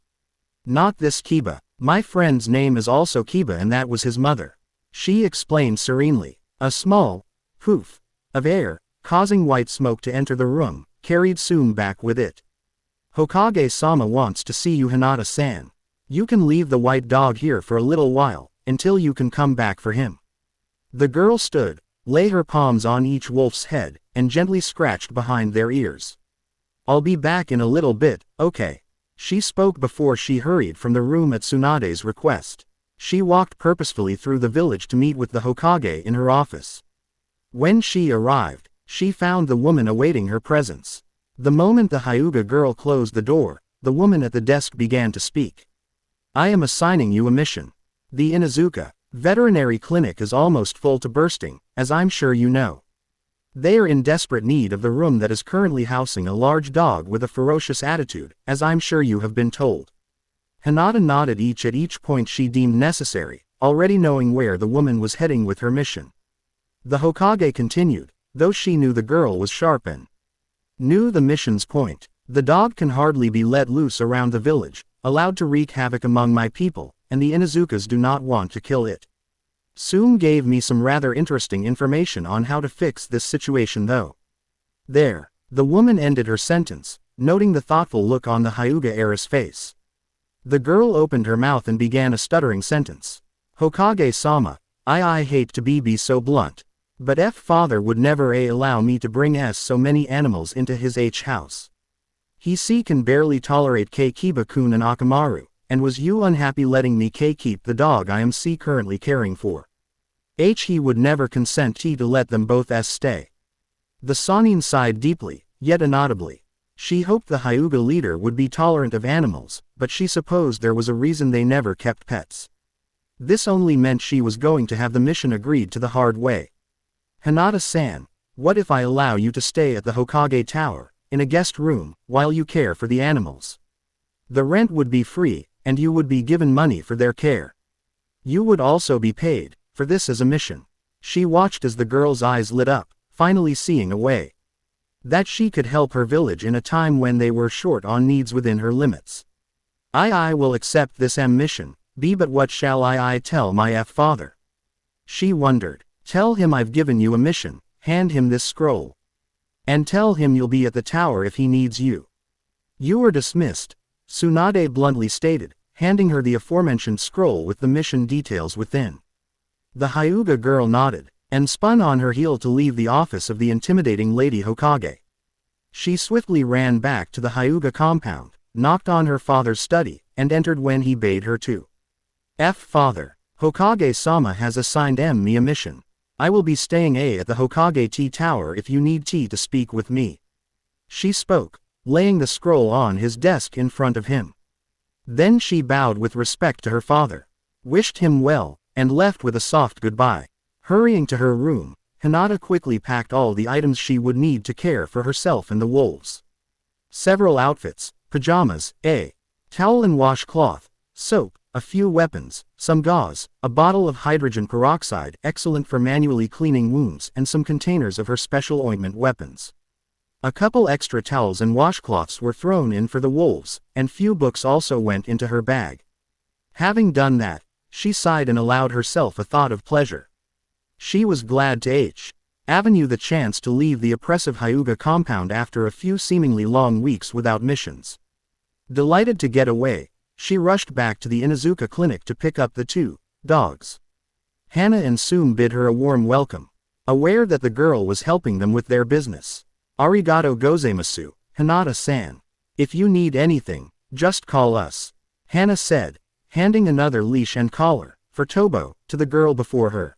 "Not this Kiba. My friend's name is also Kiba and that was his mother," she explained serenely. A small poof of air, causing white smoke to enter the room, carried Sum back with it. "Hokage-sama wants to see you, Hinata-san. You can leave the white dog here for a little while, until you can come back for him." The girl stood, lay her palms on each wolf's head, and gently scratched behind their ears. "I'll be back in a little bit, okay?" She spoke before she hurried from the room at Tsunade's request. She walked purposefully through the village to meet with the Hokage in her office. When she arrived, she found the woman awaiting her presence. The moment the Hyuga girl closed the door, the woman at the desk began to speak. "I am assigning you a mission. The Inuzuka veterinary clinic is almost full to bursting, as I'm sure you know. They are in desperate need of the room that is currently housing a large dog with a ferocious attitude, as I'm sure you have been told." Hinata nodded at each point she deemed necessary, already knowing where the woman was heading with her mission. The Hokage continued, though she knew the girl was sharp and knew the mission's point. "The dog can hardly be let loose around the village, allowed to wreak havoc among my people, and the Inuzukas do not want to kill it. Sum gave me some rather interesting information on how to fix this situation though." There, the woman ended her sentence, noting the thoughtful look on the Hyuga heiress face. The girl opened her mouth and began a stuttering sentence. "Hokage-sama, I hate to be so blunt. But father would never allow me to bring so many animals into his house. He can barely tolerate Kiba-kun and Akamaru, and was you unhappy letting me keep the dog I am currently caring for. He would never consent to let them both stay." The Sanin sighed deeply, yet inaudibly. She hoped the Hyuga leader would be tolerant of animals, but she supposed there was a reason they never kept pets. This only meant she was going to have the mission agreed to the hard way. "Hinata-san, what if I allow you to stay at the Hokage Tower, in a guest room, while you care for the animals? The rent would be free, and you would be given money for their care. You would also be paid, for this as a mission." She watched as the girl's eyes lit up, finally seeing a way that she could help her village in a time when they were short on needs within her limits. I will accept this mission, but what shall I tell my father?" She wondered. "Tell him I've given you a mission, hand him this scroll. And tell him you'll be at the tower if he needs you. You are dismissed," Tsunade bluntly stated, handing her the aforementioned scroll with the mission details within. The Hyuga girl nodded, and spun on her heel to leave the office of the intimidating Lady Hokage. She swiftly ran back to the Hyuga compound, knocked on her father's study, and entered when he bade her to. Father, Hokage-sama has assigned me a mission. I will be staying at the Hokage tea tower if you need tea to speak with me. She spoke, laying the scroll on his desk in front of him. Then she bowed with respect to her father, wished him well, and left with a soft goodbye. Hurrying to her room, Hinata quickly packed all the items she would need to care for herself and the wolves. Several outfits, pajamas, a towel and washcloth, soap, a few weapons, some gauze, a bottle of hydrogen peroxide excellent for manually cleaning wounds, and some containers of her special ointment weapons. A couple extra towels and washcloths were thrown in for the wolves, and few books also went into her bag. Having done that, she sighed and allowed herself a thought of pleasure. She was glad to Avenue the chance to leave the oppressive Hyuga compound after a few seemingly long weeks without missions. Delighted to get away, she rushed back to the Inuzuka clinic to pick up the two dogs. Hana and Sum bid her a warm welcome, aware that the girl was helping them with their business. Arigato gozaimasu, Hinata-san. If you need anything, just call us, Hana said, handing another leash and collar, for Tobo, to the girl before her.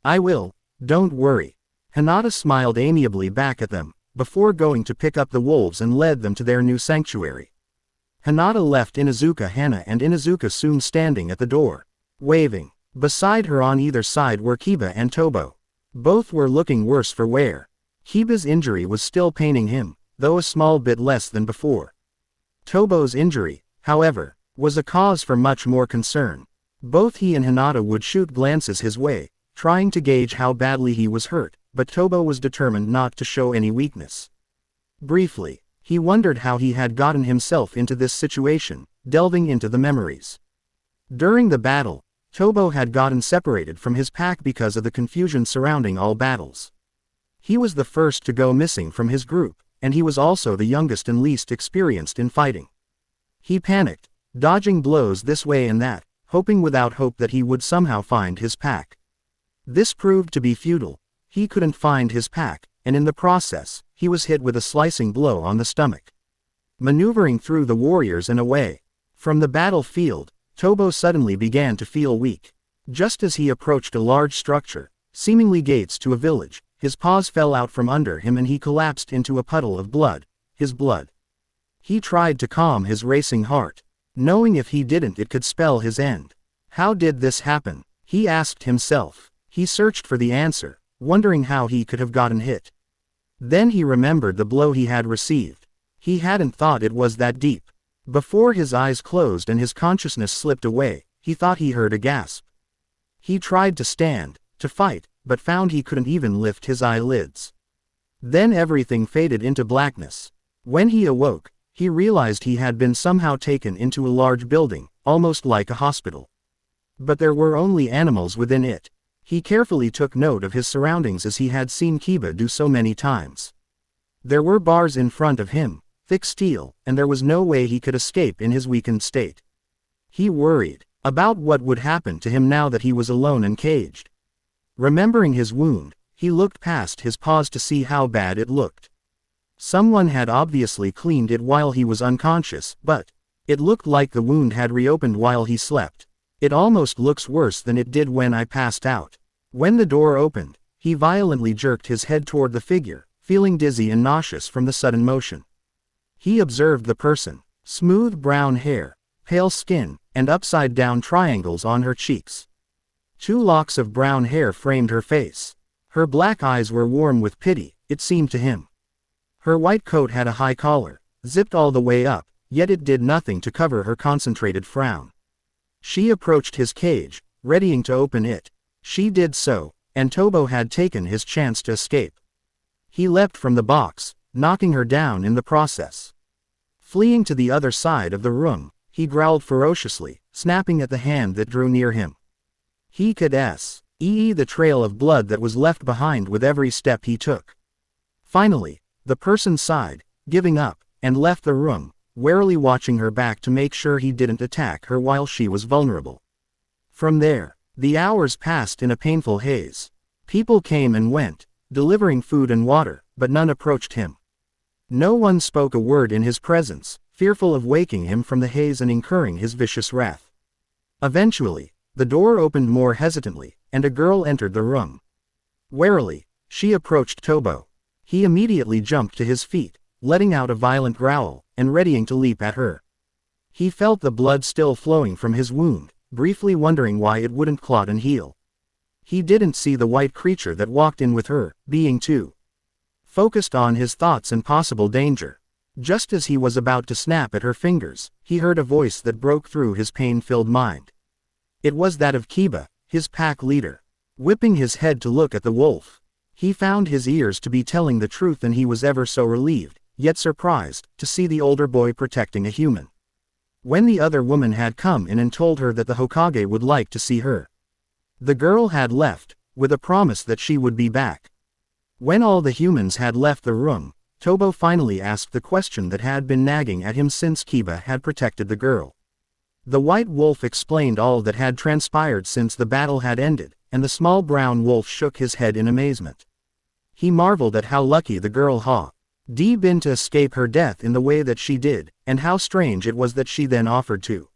I will, don't worry. Hinata smiled amiably back at them, before going to pick up the wolves and led them to their new sanctuary. Hinata left Inuzuka Hana and Inuzuka Sum standing at the door, waving. Beside her on either side were Kiba and Tobo. Both were looking worse for wear. Kiba's injury was still paining him, though a small bit less than before. Tobo's injury, however, was a cause for much more concern. Both he and Hinata would shoot glances his way, trying to gauge how badly he was hurt, but Tobo was determined not to show any weakness. Briefly, he wondered how he had gotten himself into this situation, delving into the memories. During the battle, Tobo had gotten separated from his pack because of the confusion surrounding all battles. He was the first to go missing from his group, and he was also the youngest and least experienced in fighting. He panicked, dodging blows this way and that, hoping without hope that he would somehow find his pack. This proved to be futile. He couldn't find his pack, and in the process, he was hit with a slicing blow on the stomach. Maneuvering through the warriors and away from the battlefield, Tobo suddenly began to feel weak. Just as he approached a large structure, seemingly gates to a village, his paws fell out from under him and he collapsed into a puddle of blood, his blood. He tried to calm his racing heart, knowing if he didn't it could spell his end. How did this happen? He asked himself. He searched for the answer, wondering how he could have gotten hit. Then he remembered the blow he had received. He hadn't thought it was that deep. Before his eyes closed and his consciousness slipped away, he thought he heard a gasp. He tried to stand, to fight, but found he couldn't even lift his eyelids. Then everything faded into blackness. When he awoke, he realized he had been somehow taken into a large building, almost like a hospital. But there were only animals within it. He carefully took note of his surroundings as he had seen Kiba do so many times. There were bars in front of him, thick steel, and there was no way he could escape in his weakened state. He worried about what would happen to him now that he was alone and caged. Remembering his wound, he looked past his paws to see how bad it looked. Someone had obviously cleaned it while he was unconscious, but it looked like the wound had reopened while he slept. It almost looks worse than it did when I passed out. When the door opened, he violently jerked his head toward the figure, feeling dizzy and nauseous from the sudden motion. He observed the person, smooth brown hair, pale skin, and upside-down triangles on her cheeks. 2 locks of brown hair framed her face. Her black eyes were warm with pity, it seemed to him. Her white coat had a high collar, zipped all the way up, yet it did nothing to cover her concentrated frown. She approached his cage, readying to open it. She did so, and Tobo had taken his chance to escape. He leapt from the box, knocking her down in the process. Fleeing to the other side of the room, he growled ferociously, snapping at the hand that drew near him. He could see the trail of blood that was left behind with every step he took. Finally, the person sighed, giving up, and left the room, warily watching her back to make sure he didn't attack her while she was vulnerable. From there, The hours passed in a painful haze. People came and went, delivering food and water, but none approached him. No one spoke a word in his presence, fearful of waking him from the haze and incurring his vicious wrath. Eventually, the door opened more hesitantly, and a girl entered the room. Warily, she approached Tobo. He immediately jumped to his feet, letting out a violent growl, and readying to leap at her. He felt the blood still flowing from his wound, briefly wondering why it wouldn't clot and heal. He didn't see the white creature that walked in with her, being too focused on his thoughts and possible danger. Just as he was about to snap at her fingers, he heard a voice that broke through his pain-filled mind. It was that of Kiba, his pack leader. Whipping his head to look at the wolf, he found his ears to be telling the truth, and he was ever so relieved, yet surprised, to see the older boy protecting a human. When the other woman had come in and told her that the Hokage would like to see her, the girl had left, with a promise that she would be back. When all the humans had left the room, Tobo finally asked the question that had been nagging at him since Kiba had protected the girl. The white wolf explained all that had transpired since the battle had ended, and the small brown wolf shook his head in amazement. He marveled at how lucky the girl had been to escape her death in the way that she did, and how strange it was that she then offered to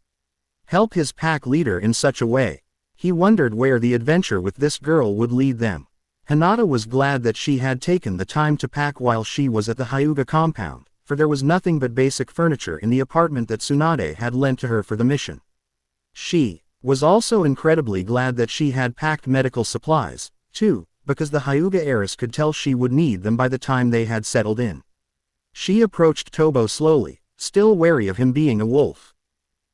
help his pack leader in such a way. He wondered where the adventure with this girl would lead them. Hinata was glad that she had taken the time to pack while she was at the Hyuga compound, for there was nothing but basic furniture in the apartment that Tsunade had lent to her for the mission. She was also incredibly glad that she had packed medical supplies, too, because the Hyuga heiress could tell she would need them by the time they had settled in. She approached Tobo slowly, still wary of him being a wolf,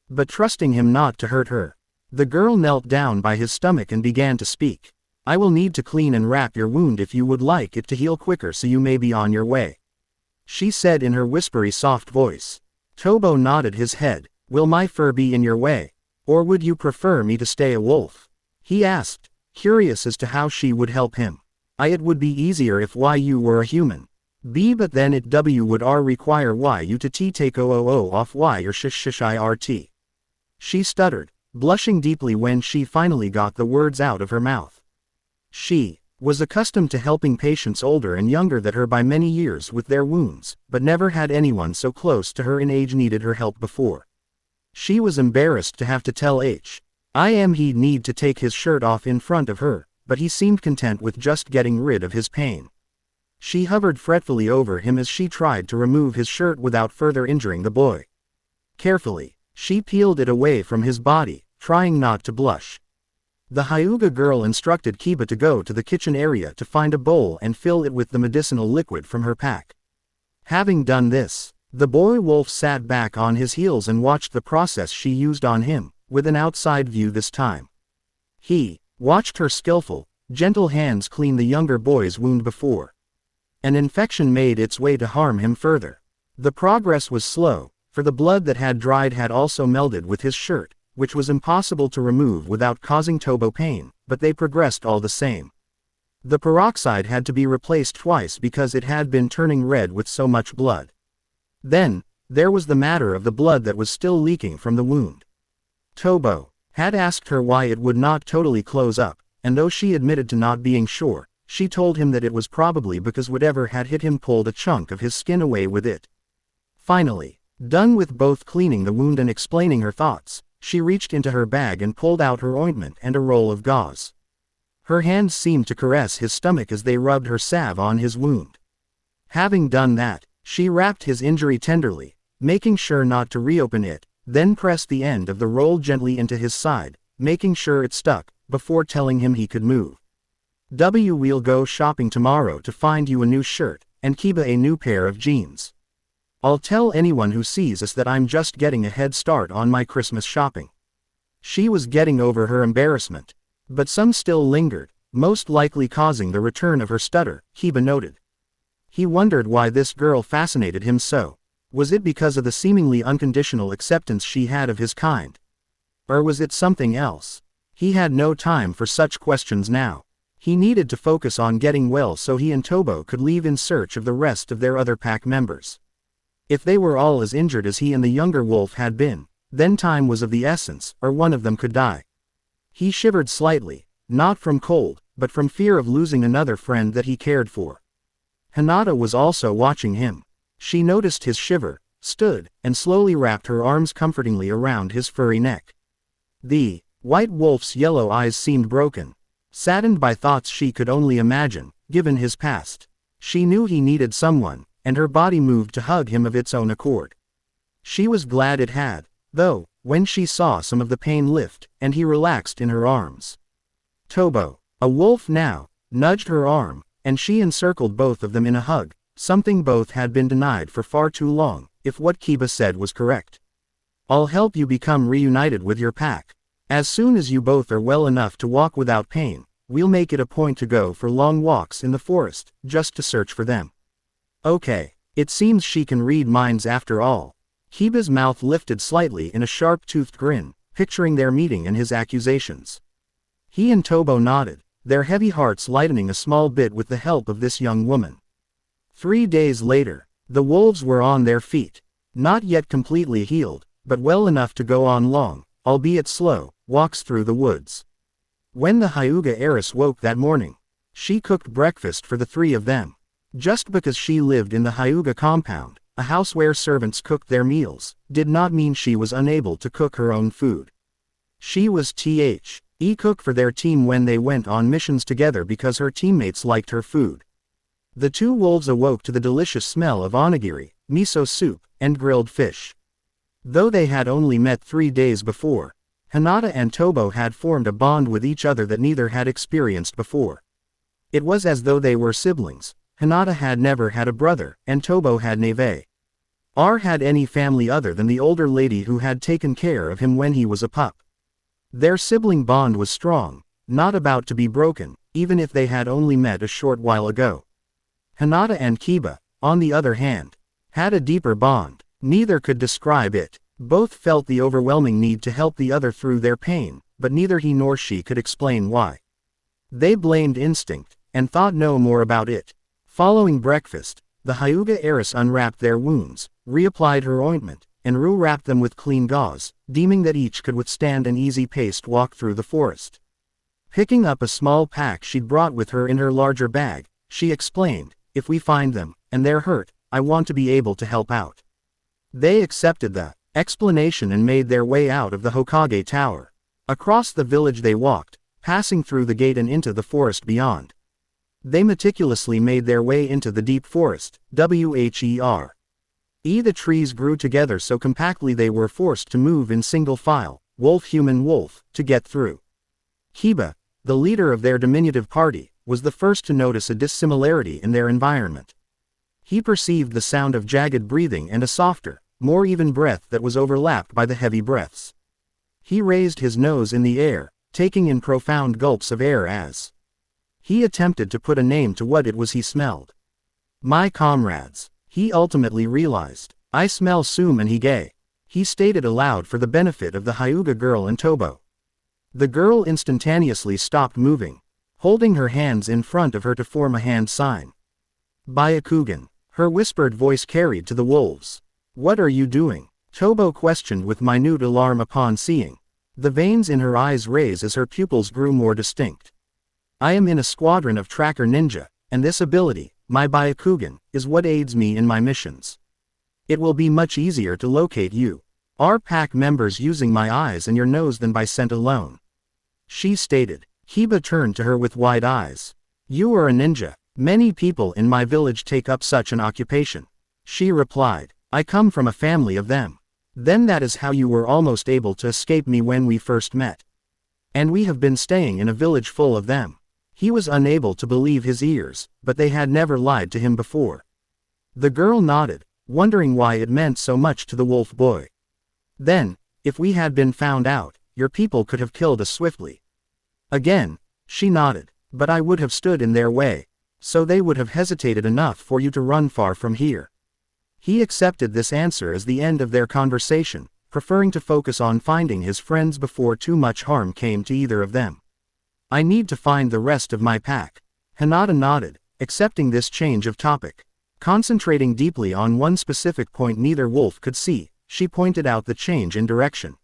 but trusting him not to hurt her. The girl knelt down by his stomach and began to speak. "I will need to clean and wrap your wound if you would like it to heal quicker, so you may be on your way," she said in her whispery soft voice. Tobo nodded his head. "Will my fur be in your way? Or would you prefer me to stay a wolf?" he asked, curious as to how she would help him. It would be easier if you were a human. But then it would require you to take off or shirt. She stuttered, blushing deeply when she finally got the words out of her mouth. She was accustomed to helping patients older and younger than her by many years with their wounds, but never had anyone so close to her in age needed her help before. She was embarrassed to have to tell he'd need to take his shirt off in front of her, but he seemed content with just getting rid of his pain. She hovered fretfully over him as she tried to remove his shirt without further injuring the boy. Carefully, she peeled it away from his body, trying not to blush. The Hyuga girl instructed Kiba to go to the kitchen area to find a bowl and fill it with the medicinal liquid from her pack. Having done this, the boy wolf sat back on his heels and watched the process she used on him, with an outside view this time. He watched her skillful, gentle hands clean the younger boy's wound before an infection made its way to harm him further. The progress was slow, for the blood that had dried had also melded with his shirt, which was impossible to remove without causing Tobo pain, but they progressed all the same. The peroxide had to be replaced twice because it had been turning red with so much blood. Then, there was the matter of the blood that was still leaking from the wound. Tobo had asked her why it would not totally close up, and though she admitted to not being sure, she told him that it was probably because whatever had hit him pulled a chunk of his skin away with it. Finally, done with both cleaning the wound and explaining her thoughts, she reached into her bag and pulled out her ointment and a roll of gauze. Her hands seemed to caress his stomach as they rubbed her salve on his wound. Having done that, she wrapped his injury tenderly, making sure not to reopen it, then pressed the end of the roll gently into his side, making sure it stuck, before telling him he could move. We'll go shopping tomorrow to find you a new shirt, and Kiba a new pair of jeans. I'll tell anyone who sees us that I'm just getting a head start on my Christmas shopping. She was getting over her embarrassment, but some still lingered, most likely causing the return of her stutter, Kiba noted. He wondered why this girl fascinated him so. Was it because of the seemingly unconditional acceptance she had of his kind? Or was it something else? He had no time for such questions now. He needed to focus on getting well so he and Tobo could leave in search of the rest of their other pack members. If they were all as injured as he and the younger wolf had been, then time was of the essence, or one of them could die. He shivered slightly, not from cold, but from fear of losing another friend that he cared for. Hinata was also watching him. She noticed his shiver, stood, and slowly wrapped her arms comfortingly around his furry neck. The white wolf's yellow eyes seemed broken, saddened by thoughts she could only imagine, given his past. She knew he needed someone, and her body moved to hug him of its own accord. She was glad it had, though, when she saw some of the pain lift, and he relaxed in her arms. Tobo, a wolf now, nudged her arm, and she encircled both of them in a hug, something both had been denied for far too long, if what Kiba said was correct. I'll help you become reunited with your pack. As soon as you both are well enough to walk without pain, we'll make it a point to go for long walks in the forest, just to search for them. Okay, it seems she can read minds after all. Kiba's mouth lifted slightly in a sharp-toothed grin, picturing their meeting and his accusations. He and Tobo nodded, their heavy hearts lightening a small bit with the help of this young woman. 3 days later, the wolves were on their feet, not yet completely healed, but well enough to go on long, albeit slow, walks through the woods. When the Hyuga heiress woke that morning, she cooked breakfast for the 3 of them. Just because she lived in the Hyuga compound, a house where servants cooked their meals, did not mean she was unable to cook her own food. She was the cook for their team when they went on missions together because her teammates liked her food. The 2 wolves awoke to the delicious smell of onigiri, miso soup, and grilled fish. Though they had only met 3 days before, Hinata and Tobo had formed a bond with each other that neither had experienced before. It was as though they were siblings. Hinata had never had a brother, and Tobo had never had any family other than the older lady who had taken care of him when he was a pup. Their sibling bond was strong, not about to be broken, even if they had only met a short while ago. Hinata and Kiba, on the other hand, had a deeper bond. Neither could describe it. Both felt the overwhelming need to help the other through their pain, but neither he nor she could explain why. They blamed instinct, and thought no more about it. Following breakfast, the Hyuga heiress unwrapped their wounds, reapplied her ointment, and wrapped them with clean gauze, deeming that each could withstand an easy-paced walk through the forest. Picking up a small pack she'd brought with her in her larger bag, she explained, "If we find them, and they're hurt, I want to be able to help out." They accepted the explanation and made their way out of the Hokage tower. Across the village they walked, passing through the gate and into the forest beyond. They meticulously made their way into the deep forest, The trees grew together so compactly they were forced to move in single file, wolf-human-wolf, to get through. Kiba, the leader of their diminutive party, was the first to notice a dissimilarity in their environment. He perceived the sound of jagged breathing and a softer, more even breath that was overlapped by the heavy breaths. He raised his nose in the air, taking in profound gulps of air as he attempted to put a name to what it was he smelled. "My comrades," he ultimately realized, "I smell Sum and Hige," he stated aloud for the benefit of the Hyuga girl and Tobo. The girl instantaneously stopped moving, holding her hands in front of her to form a hand sign. "Byakugan," her whispered voice carried to the wolves. "What are you doing?" Tobo questioned with minute alarm upon seeing the veins in her eyes raise as her pupils grew more distinct. "I am in a squadron of tracker ninja, and this ability, my Byakugan, is what aids me in my missions. It will be much easier to locate you, our pack members using my eyes and your nose than by scent alone," she stated. Kiba turned to her with wide eyes. "You are a ninja. Many people in my village take up such an occupation," she replied. "I come from a family of them." "Then that is how you were almost able to escape me when we first met." "And we have been staying in a village full of them." He was unable to believe his ears, but they had never lied to him before. The girl nodded, wondering why it meant so much to the wolf boy. "Then, if we had been found out, your people could have killed us swiftly." Again, she nodded. "But I would have stood in their way, so they would have hesitated enough for you to run far from here." He accepted this answer as the end of their conversation, preferring to focus on finding his friends before too much harm came to either of them. "I need to find the rest of my pack." Hinata nodded, accepting this change of topic. Concentrating deeply on one specific point neither wolf could see, she pointed out the change in direction.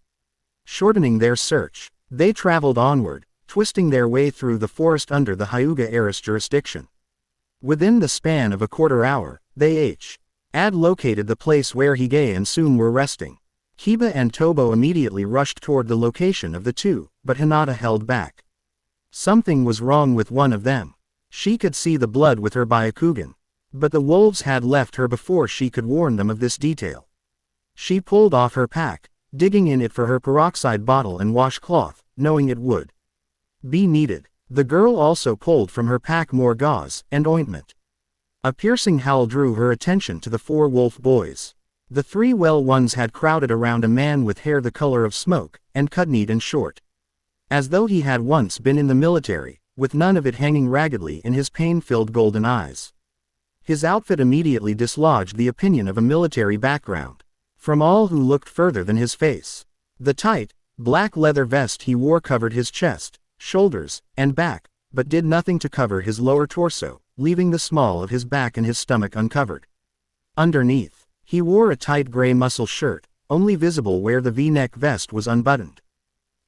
Shortening their search, They traveled onward, twisting their way through the forest under the Hyuga heiress jurisdiction. Within the span of a quarter hour, they had located the place where Hige and Tsun were resting. Kiba and Tobo immediately rushed toward the location of the two, but Hinata held back. Something was wrong with one of them. She could see the blood with her Byakugan. But the wolves had left her before she could warn them of this detail. She pulled off her pack, digging in it for her peroxide bottle and washcloth, knowing it would be needed. The girl also pulled from her pack more gauze and ointment. A piercing howl drew her attention to the four wolf boys. The three well ones had crowded around a man with hair the color of smoke, and cut neat and short. As though he had once been in the military, with none of it hanging raggedly in his pain-filled golden eyes. His outfit immediately dislodged the opinion of a military background from all who looked further than his face. The tight, black leather vest he wore covered his chest, shoulders, and back, but did nothing to cover his lower torso, leaving the small of his back and his stomach uncovered. Underneath, he wore a tight gray muscle shirt, only visible where the V-neck vest was unbuttoned.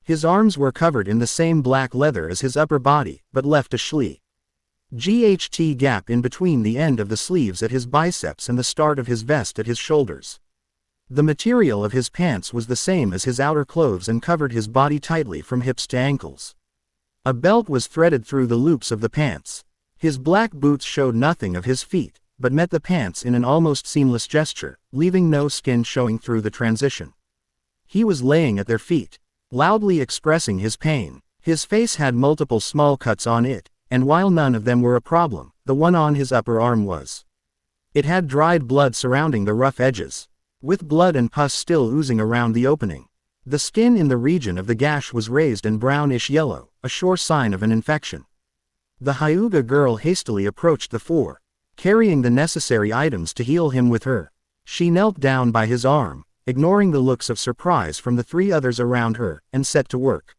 His arms were covered in the same black leather as his upper body, but left a GHT gap in between the end of the sleeves at his biceps and the start of his vest at his shoulders. The material of his pants was the same as his outer clothes and covered his body tightly from hips to ankles. A belt was threaded through the loops of the pants. His black boots showed nothing of his feet, but met the pants in an almost seamless gesture, leaving no skin showing through the transition. He was laying at their feet, loudly expressing his pain. His face had multiple small cuts on it, and while none of them were a problem, the one on his upper arm was. It had dried blood surrounding the rough edges, with blood and pus still oozing around the opening. The skin in the region of the gash was raised and brownish yellow, a sure sign of an infection. The Hyuga girl hastily approached the four, carrying the necessary items to heal him with her. She knelt down by his arm, ignoring the looks of surprise from the three others around her, and set to work.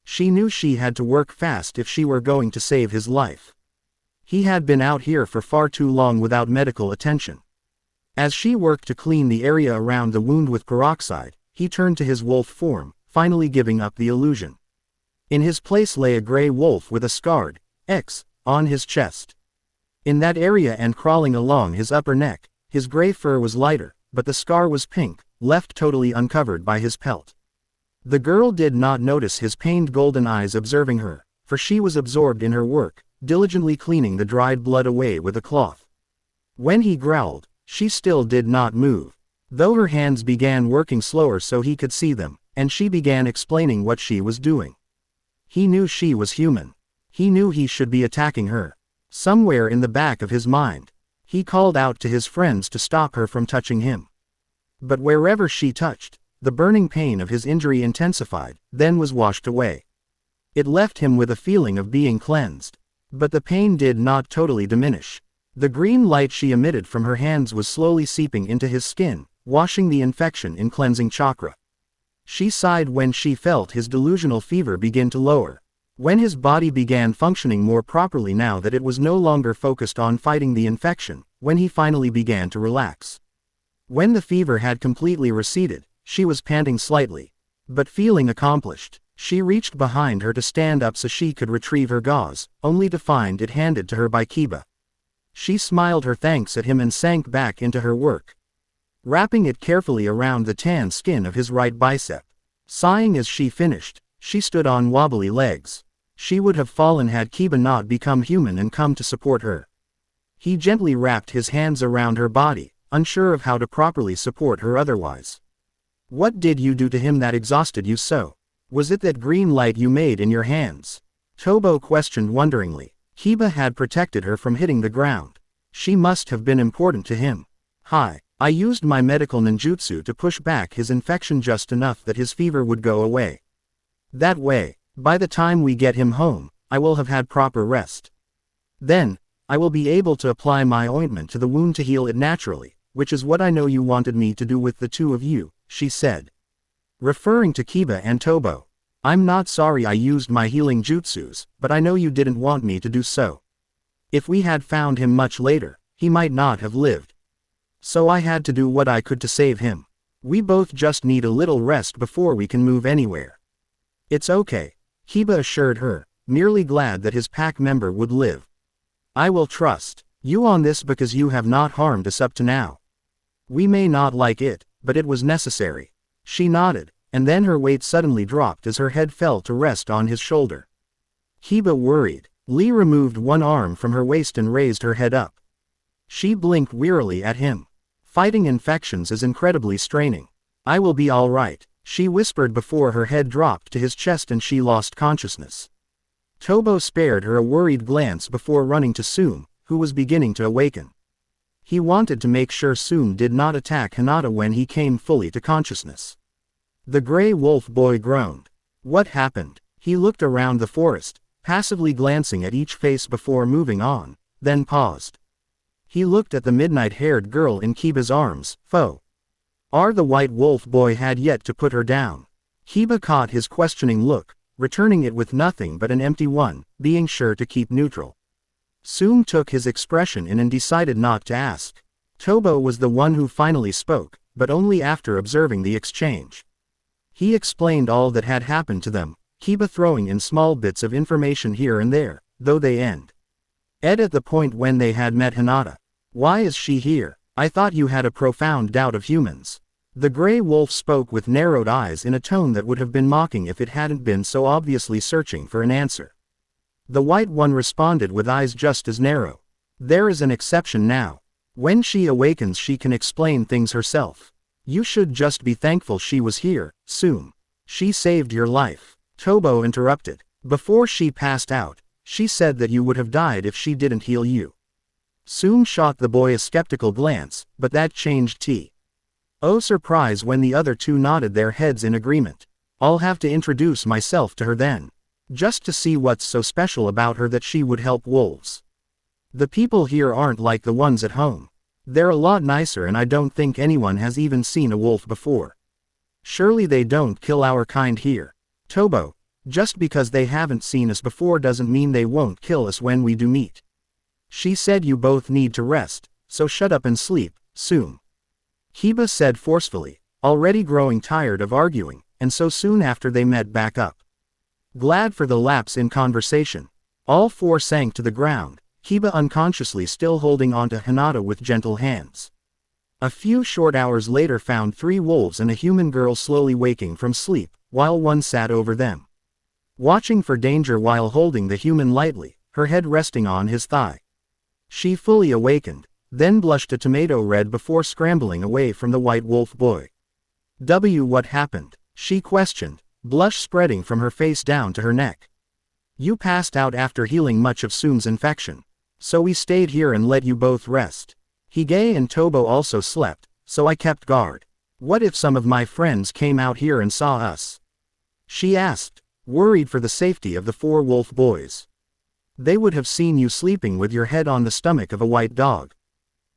She knew she had to work fast if she were going to save his life. He had been out here for far too long without medical attention. As she worked to clean the area around the wound with peroxide, he turned to his wolf form, finally giving up the illusion. In his place lay a gray wolf with a scarred X on his chest. In that area and crawling along his upper neck, his gray fur was lighter, but the scar was pink, left totally uncovered by his pelt. The girl did not notice his pained golden eyes observing her, for she was absorbed in her work, diligently cleaning the dried blood away with a cloth. When he growled, she still did not move, though her hands began working slower so he could see them, and she began explaining what she was doing. He knew she was human. He knew he should be attacking her. Somewhere in the back of his mind, he called out to his friends to stop her from touching him. But wherever she touched, the burning pain of his injury intensified, then was washed away. It left him with a feeling of being cleansed. But the pain did not totally diminish. The green light she emitted from her hands was slowly seeping into his skin, washing the infection in cleansing chakra. She sighed when she felt his delusional fever begin to lower. When his body began functioning more properly now that it was no longer focused on fighting the infection, when he finally began to relax. When the fever had completely receded, she was panting slightly, but feeling accomplished. She reached behind her to stand up so she could retrieve her gauze, only to find it handed to her by Kiba. She smiled her thanks at him and sank back into her work, wrapping it carefully around the tan skin of his right bicep. Sighing as she finished, she stood on wobbly legs. She would have fallen had Kiba not become human and come to support her. He gently wrapped his hands around her body, unsure of how to properly support her otherwise. "What did you do to him that exhausted you so? Was it that green light you made in your hands?" Tobo questioned wonderingly. Kiba had protected her from hitting the ground. She must have been important to him. I used my medical ninjutsu to push back his infection just enough that his fever would go away. That way, by the time we get him home, I will have had proper rest. Then, I will be able to apply my ointment to the wound to heal it naturally, which is what I know you wanted me to do with the two of you," she said. Referring to Kiba and Tobo, "I'm not sorry I used my healing jutsus, but I know you didn't want me to do so. If we had found him much later, he might not have lived. So I had to do what I could to save him. We both just need a little rest before we can move anywhere." It's okay, Kiba assured her, merely glad that his pack member would live. I will trust you on this because you have not harmed us up to now. We may not like it, but it was necessary. She nodded, and then her weight suddenly dropped as her head fell to rest on his shoulder. Kiba worried. Lee removed one arm from her waist and raised her head up. She blinked wearily at him. Fighting infections is incredibly straining. I will be all right, she whispered before her head dropped to his chest and she lost consciousness. Tobo spared her a worried glance before running to Tsunade, who was beginning to awaken. He wanted to make sure Tsunade did not attack Hinata when he came fully to consciousness. The gray wolf boy groaned. What happened? He looked around the forest, passively glancing at each face before moving on, then paused. He looked at the midnight-haired girl in Kiba's arms. Foe. The white wolf boy had yet to put her down. Kiba caught his questioning look, returning it with nothing but an empty one, being sure to keep neutral. Tsunade took his expression in and decided not to ask. Tobo was the one who finally spoke, but only after observing the exchange. He explained all that had happened to them, Kiba throwing in small bits of information here and there, though they ended at the point when they had met Hinata. Why is she here? I thought you had a profound doubt of humans. The gray wolf spoke with narrowed eyes in a tone that would have been mocking if it hadn't been so obviously searching for an answer. The white one responded with eyes just as narrow. There is an exception now. When she awakens she can explain things herself. You should just be thankful she was here, Tsunade. She saved your life. Tobo interrupted. Before she passed out, she said that you would have died if she didn't heal you. Tsunade shot the boy a skeptical glance, but that changed surprise when the other two nodded their heads in agreement. I'll have to introduce myself to her then. Just to see what's so special about her that she would help wolves. The people here aren't like the ones at home. They're a lot nicer and I don't think anyone has even seen a wolf before. Surely they don't kill our kind here. Tobo, just because they haven't seen us before doesn't mean they won't kill us when we do meet. She said you both need to rest, so shut up and sleep, Tsunade. Kiba said forcefully, already growing tired of arguing, and so soon after they met back up. Glad for the lapse in conversation. All four sank to the ground, Kiba unconsciously still holding onto Hinata with gentle hands. A few short hours later found 3 wolves and a human girl slowly waking from sleep, while one sat over them. Watching for danger while holding the human lightly, her head resting on his thigh. She fully awakened, then blushed a tomato red before scrambling away from the white wolf boy. What happened? She questioned, blush spreading from her face down to her neck. You passed out after healing much of Tsunade's infection. So we stayed here and let you both rest. Hokage and Tobo also slept, so I kept guard. What if some of my friends came out here and saw us? She asked, worried for the safety of the 4 wolf boys. They would have seen you sleeping with your head on the stomach of a white dog.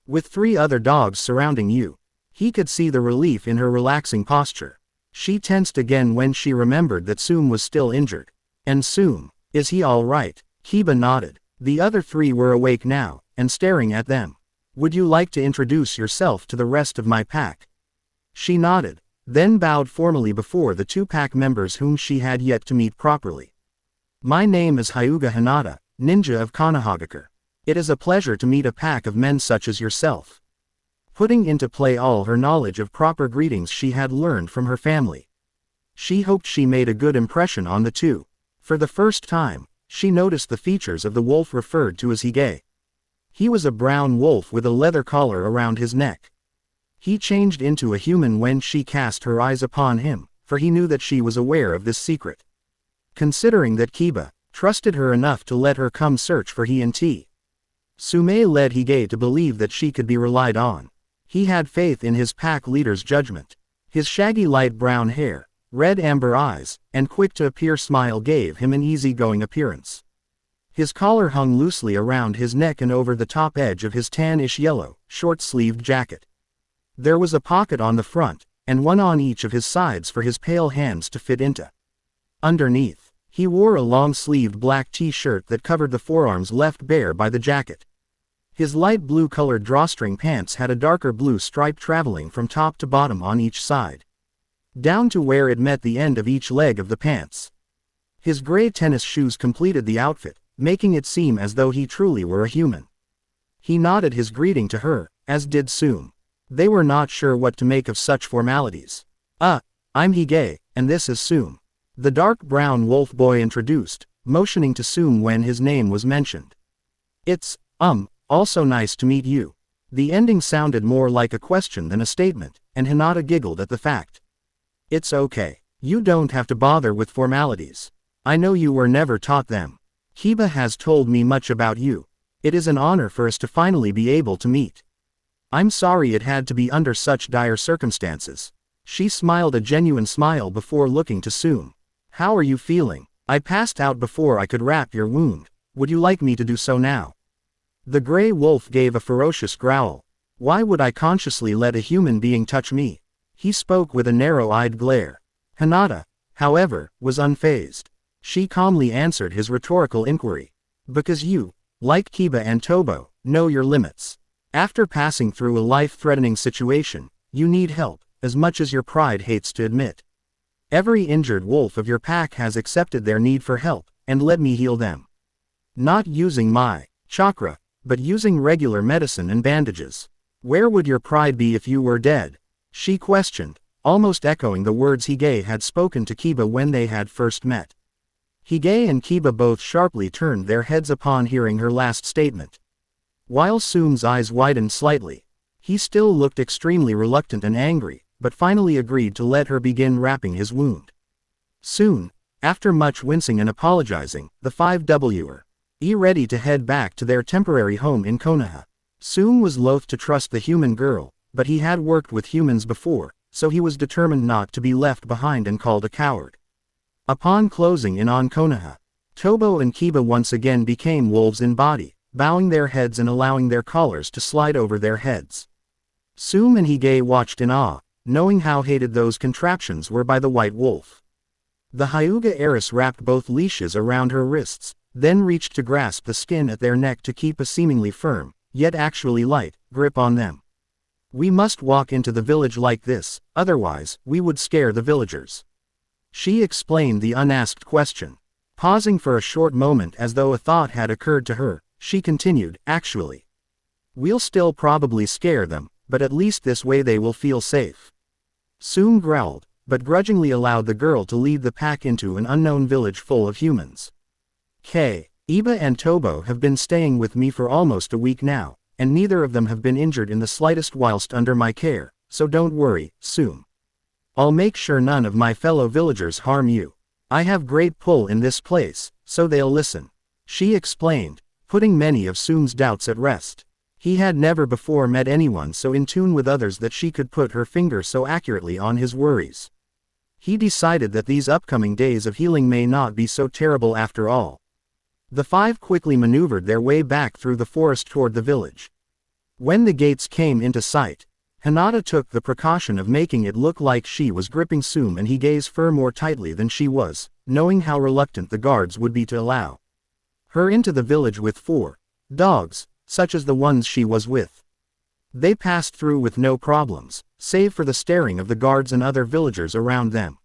With 3 other dogs surrounding you. He could see the relief in her relaxing posture. She tensed again when she remembered that Tsunade was still injured. And Tsunade, is he all right? Kiba nodded. The other 3 were awake now, and staring at them. Would you like to introduce yourself to the rest of my pack? She nodded, then bowed formally before the 2 pack members whom she had yet to meet properly. My name is Hyuga Hinata, ninja of Konohagakure. It is a pleasure to meet a pack of men such as yourself. Putting into play all her knowledge of proper greetings she had learned from her family. She hoped she made a good impression on the 2. For the first time, she noticed the features of the wolf referred to as Hokage. He was a brown wolf with a leather collar around his neck. He changed into a human when she cast her eyes upon him, for he knew that she was aware of this secret. Considering that Kiba trusted her enough to let her come search for he and Tsunade led Hokage to believe that she could be relied on. He had faith in his pack leader's judgment. His shaggy light brown hair, red amber eyes, and quick-to-appear smile gave him an easygoing appearance. His collar hung loosely around his neck and over the top edge of his tannish yellow, short-sleeved jacket. There was a pocket on the front, and one on each of his sides for his pale hands to fit into. Underneath, he wore a long-sleeved black t-shirt that covered the forearms left bare by the jacket. His light blue-colored drawstring pants had a darker blue stripe traveling from top to bottom on each side, down to where it met the end of each leg of the pants. His gray tennis shoes completed the outfit, making it seem as though he truly were a human. He nodded his greeting to her, as did Tsunade. They were not sure what to make of such formalities. I'm Hokage, and this is Tsunade. The dark brown wolf boy introduced, motioning to Tsunade when his name was mentioned. It's, also nice to meet you. The ending sounded more like a question than a statement, and Hinata giggled at the fact. It's okay. You don't have to bother with formalities. I know you were never taught them. Kiba has told me much about you. It is an honor for us to finally be able to meet. I'm sorry it had to be under such dire circumstances. She smiled a genuine smile before looking to Tsunade. How are you feeling? I passed out before I could wrap your wound. Would you like me to do so now? The gray wolf gave a ferocious growl. Why would I consciously let a human being touch me? He spoke with a narrow-eyed glare. Hinata, however, was unfazed. She calmly answered his rhetorical inquiry. Because you, like Kiba and Tobo, know your limits. After passing through a life-threatening situation, you need help, as much as your pride hates to admit. Every injured wolf of your pack has accepted their need for help, and let me heal them. Not using my chakra, but using regular medicine and bandages. Where would your pride be if you were dead? She questioned, almost echoing the words Hokage had spoken to Kiba when they had first met. Hokage and Kiba both sharply turned their heads upon hearing her last statement. While Tsunade's eyes widened slightly, he still looked extremely reluctant and angry, but finally agreed to let her begin wrapping his wound. Soon, after much wincing and apologizing, the 5 were ready to head back to their temporary home in Konoha. Tsunade was loath to trust the human girl, but he had worked with humans before, so he was determined not to be left behind and called a coward. Upon closing in on Konoha, Tobo and Kiba once again became wolves in body, bowing their heads and allowing their collars to slide over their heads. Tsunade and Hokage watched in awe, knowing how hated those contraptions were by the white wolf. The Hyuga heiress wrapped both leashes around her wrists, then reached to grasp the skin at their neck to keep a seemingly firm, yet actually light, grip on them. We must walk into the village like this, otherwise, we would scare the villagers. She explained the unasked question. Pausing for a short moment as though a thought had occurred to her, she continued, actually. We'll still probably scare them, but at least this way they will feel safe. Tsunade growled, but grudgingly allowed the girl to lead the pack into an unknown village full of humans. Kiba and Tobo have been staying with me for almost a week now, and neither of them have been injured in the slightest whilst under my care, so don't worry, Tsunade. I'll make sure none of my fellow villagers harm you. I have great pull in this place, so they'll listen. She explained, putting many of Tsunade's doubts at rest. He had never before met anyone so in tune with others that she could put her finger so accurately on his worries. He decided that these upcoming days of healing may not be so terrible after all. The 5 quickly maneuvered their way back through the forest toward the village. When the gates came into sight, Hinata took the precaution of making it look like she was gripping Tsunade and Hokage's fur more tightly than she was, knowing how reluctant the guards would be to allow her into the village with 4 dogs, such as the ones she was with. They passed through with no problems, save for the staring of the guards and other villagers around them.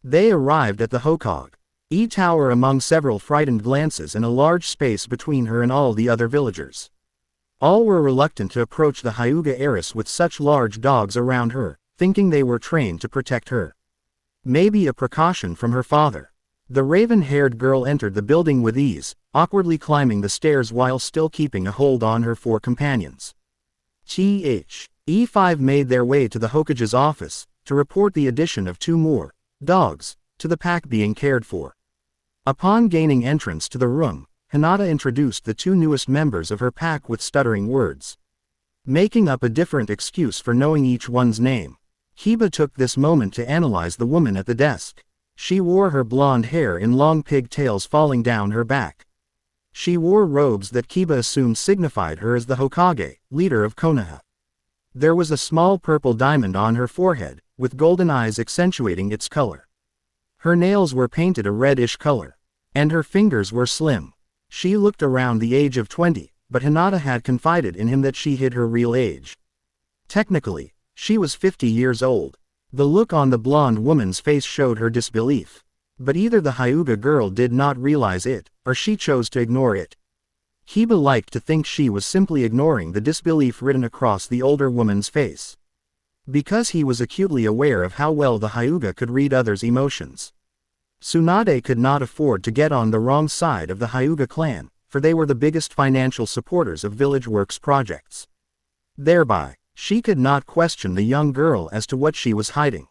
They arrived at the Hokage tower among several frightened glances and a large space between her and all the other villagers. All were reluctant to approach the Hyuga heiress with such large dogs around her, thinking they were trained to protect her. Maybe a precaution from her father. The raven-haired girl entered the building with ease, awkwardly climbing the stairs while still keeping a hold on her 4 companions. E5 made their way to the Hokage's office, to report the addition of 2 more dogs to the pack being cared for. Upon gaining entrance to the room, Hinata introduced the 2 newest members of her pack with stuttering words, making up a different excuse for knowing each one's name. Kiba took this moment to analyze the woman at the desk. She wore her blonde hair in long pigtails falling down her back. She wore robes that Kiba assumed signified her as the Hokage, leader of Konoha. There was a small purple diamond on her forehead, with golden eyes accentuating its color. Her nails were painted a reddish color, and her fingers were slim. She looked around the age of 20, but Hinata had confided in him that she hid her real age. Technically, she was 50 years old. The look on the blonde woman's face showed her disbelief. But either the Hyuga girl did not realize it, or she chose to ignore it. Kiba liked to think she was simply ignoring the disbelief written across the older woman's face. Because he was acutely aware of how well the Hyuga could read others' emotions. Tsunade could not afford to get on the wrong side of the Hyuga clan, for they were the biggest financial supporters of Village Works projects. Thereby, she could not question the young girl as to what she was hiding.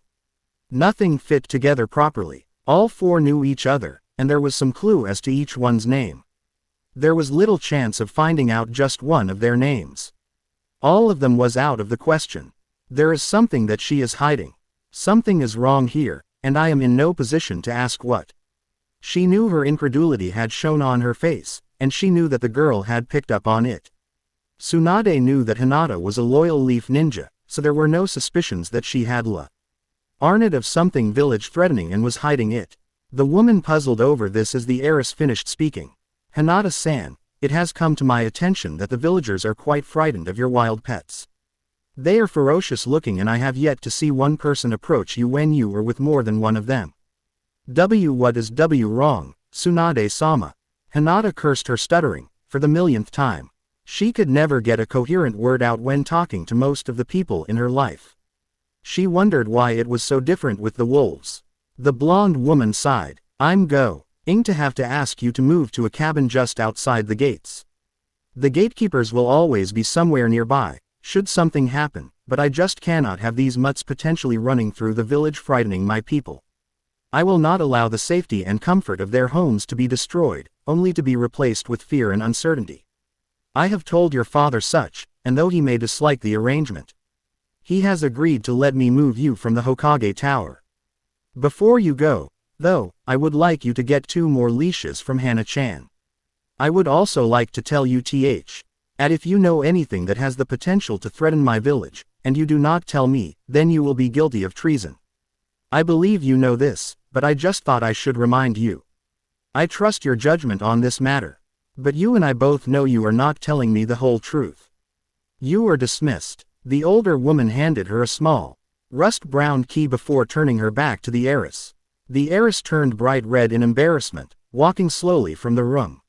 Nothing fit together properly. All four knew each other, and there was some clue as to each one's name. There was little chance of finding out just one of their names. All of them was out of the question. There is something that she is hiding. Something is wrong here, and I am in no position to ask what. She knew her incredulity had shown on her face, and she knew that the girl had picked up on it. Tsunade knew that Hinata was a loyal leaf ninja, so there were no suspicions that she had learned of something village threatening and was hiding it. The woman puzzled over this as the heiress finished speaking. Hinata-san, it has come to my attention that the villagers are quite frightened of your wild pets. They are ferocious looking and I have yet to see one person approach you when you were with more than one of them. What is wrong, Tsunade-sama? Hinata cursed her stuttering, for the millionth time. She could never get a coherent word out when talking to most of the people in her life. She wondered why it was so different with the wolves. The blonde woman sighed. I'm going to have to ask you to move to a cabin just outside the gates. The gatekeepers will always be somewhere nearby, should something happen, but I just cannot have these mutts potentially running through the village frightening my people. I will not allow the safety and comfort of their homes to be destroyed, only to be replaced with fear and uncertainty. I have told your father such, and though he may dislike the arrangement, he has agreed to let me move you from the Hokage tower. Before you go, though, I would like you to get 2 more leashes from Hana-chan. I would also like to tell you that if you know anything that has the potential to threaten my village, and you do not tell me, then you will be guilty of treason. I believe you know this, but I just thought I should remind you. I trust your judgment on this matter. But you and I both know you are not telling me the whole truth. You are dismissed. The older woman handed her a small, rust-brown key before turning her back to the heiress. The heiress turned bright red in embarrassment, walking slowly from the room.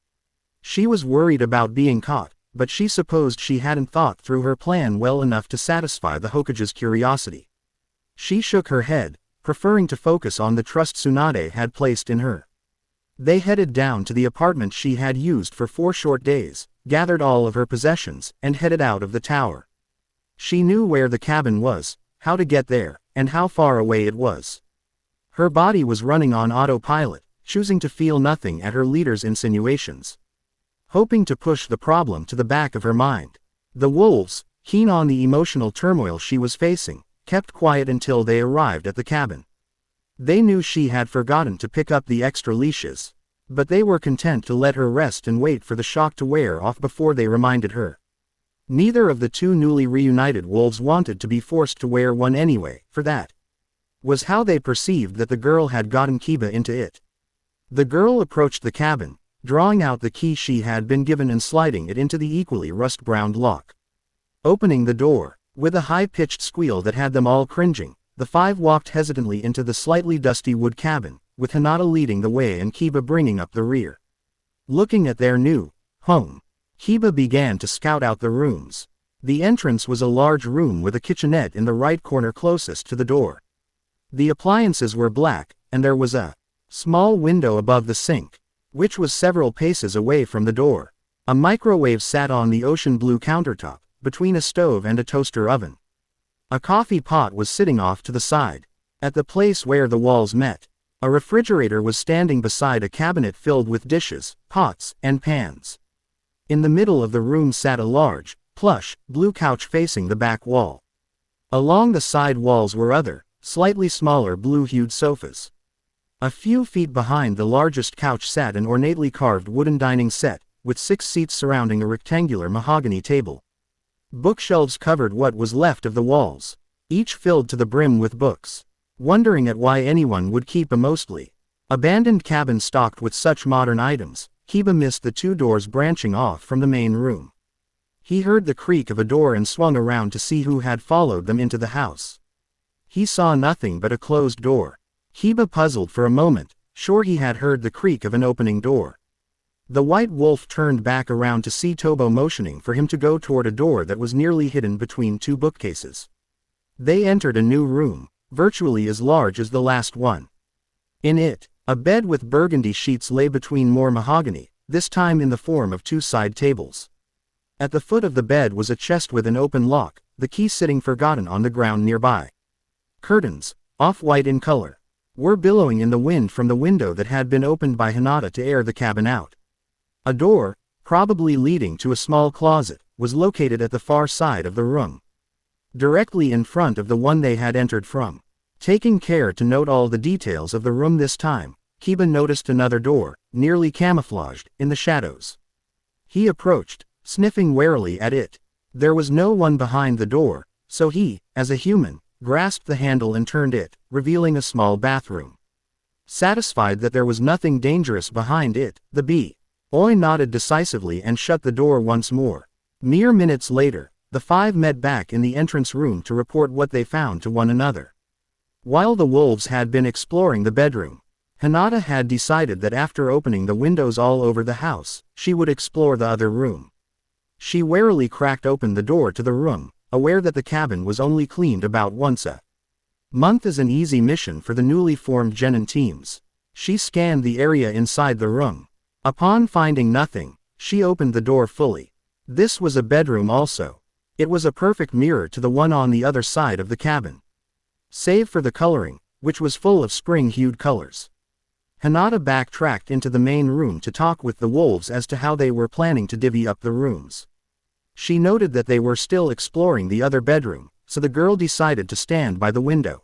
She was worried about being caught, but she supposed she hadn't thought through her plan well enough to satisfy the Hokage's curiosity. She shook her head, preferring to focus on the trust Tsunade had placed in her. They headed down to the apartment she had used for 4 short days, gathered all of her possessions, and headed out of the tower. She knew where the cabin was, how to get there, and how far away it was. Her body was running on autopilot, choosing to feel nothing at her leader's insinuations. Hoping to push the problem to the back of her mind. The wolves, keen on the emotional turmoil she was facing, kept quiet until they arrived at the cabin. They knew she had forgotten to pick up the extra leashes, but they were content to let her rest and wait for the shock to wear off before they reminded her. Neither of the 2 newly reunited wolves wanted to be forced to wear one anyway, for that was how they perceived that the girl had gotten Kiba into it. The girl approached the cabin, drawing out the key she had been given and sliding it into the equally rust-browned lock. Opening the door, with a high-pitched squeal that had them all cringing, the 5 walked hesitantly into the slightly dusty wood cabin, with Hinata leading the way and Kiba bringing up the rear. Looking at their new home, Kiba began to scout out the rooms. The entrance was a large room with a kitchenette in the right corner closest to the door. The appliances were black, and there was a small window above the sink, which was several paces away from the door. A microwave sat on the ocean blue countertop, between a stove and a toaster oven. A coffee pot was sitting off to the side. At the place where the walls met, a refrigerator was standing beside a cabinet filled with dishes, pots, and pans. In the middle of the room sat a large, plush, blue couch facing the back wall. Along the side walls were other, slightly smaller blue-hued sofas. A few feet behind the largest couch sat an ornately carved wooden dining set, with 6 seats surrounding a rectangular mahogany table. Bookshelves covered what was left of the walls, each filled to the brim with books. Wondering at why anyone would keep a mostly abandoned cabin stocked with such modern items, Kiba missed the 2 doors branching off from the main room. He heard the creak of a door and swung around to see who had followed them into the house. He saw nothing but a closed door. Kiba puzzled for a moment, sure he had heard the creak of an opening door. The white wolf turned back around to see Tobo motioning for him to go toward a door that was nearly hidden between two bookcases. They entered a new room, virtually as large as the last one. In it, a bed with burgundy sheets lay between more mahogany, this time in the form of two side tables. At the foot of the bed was a chest with an open lock, the key sitting forgotten on the ground nearby. Curtains, off-white in color, were billowing in the wind from the window that had been opened by Hinata to air the cabin out. A door, probably leading to a small closet, was located at the far side of the room, directly in front of the one they had entered from. Taking care to note all the details of the room this time, Kiba noticed another door, nearly camouflaged, in the shadows. He approached, sniffing warily at it. There was no one behind the door, so he, as a human, grasped the handle and turned it, revealing a small bathroom. Satisfied that there was nothing dangerous behind it, the boy nodded decisively and shut the door once more. Mere minutes later, the five met back in the entrance room to report what they found to one another. While the wolves had been exploring the bedroom, Hinata had decided that after opening the windows all over the house, she would explore the other room. She warily cracked open the door to the room, aware that the cabin was only cleaned about once a month as an easy mission for the newly formed genin teams. She scanned the area inside the room. Upon finding nothing, she opened the door fully. This was a bedroom also. It was a perfect mirror to the one on the other side of the cabin, save for the coloring, which was full of spring-hued colors. Hinata backtracked into the main room to talk with the wolves as to how they were planning to divvy up the rooms. She noted that they were still exploring the other bedroom, so the girl decided to stand by the window.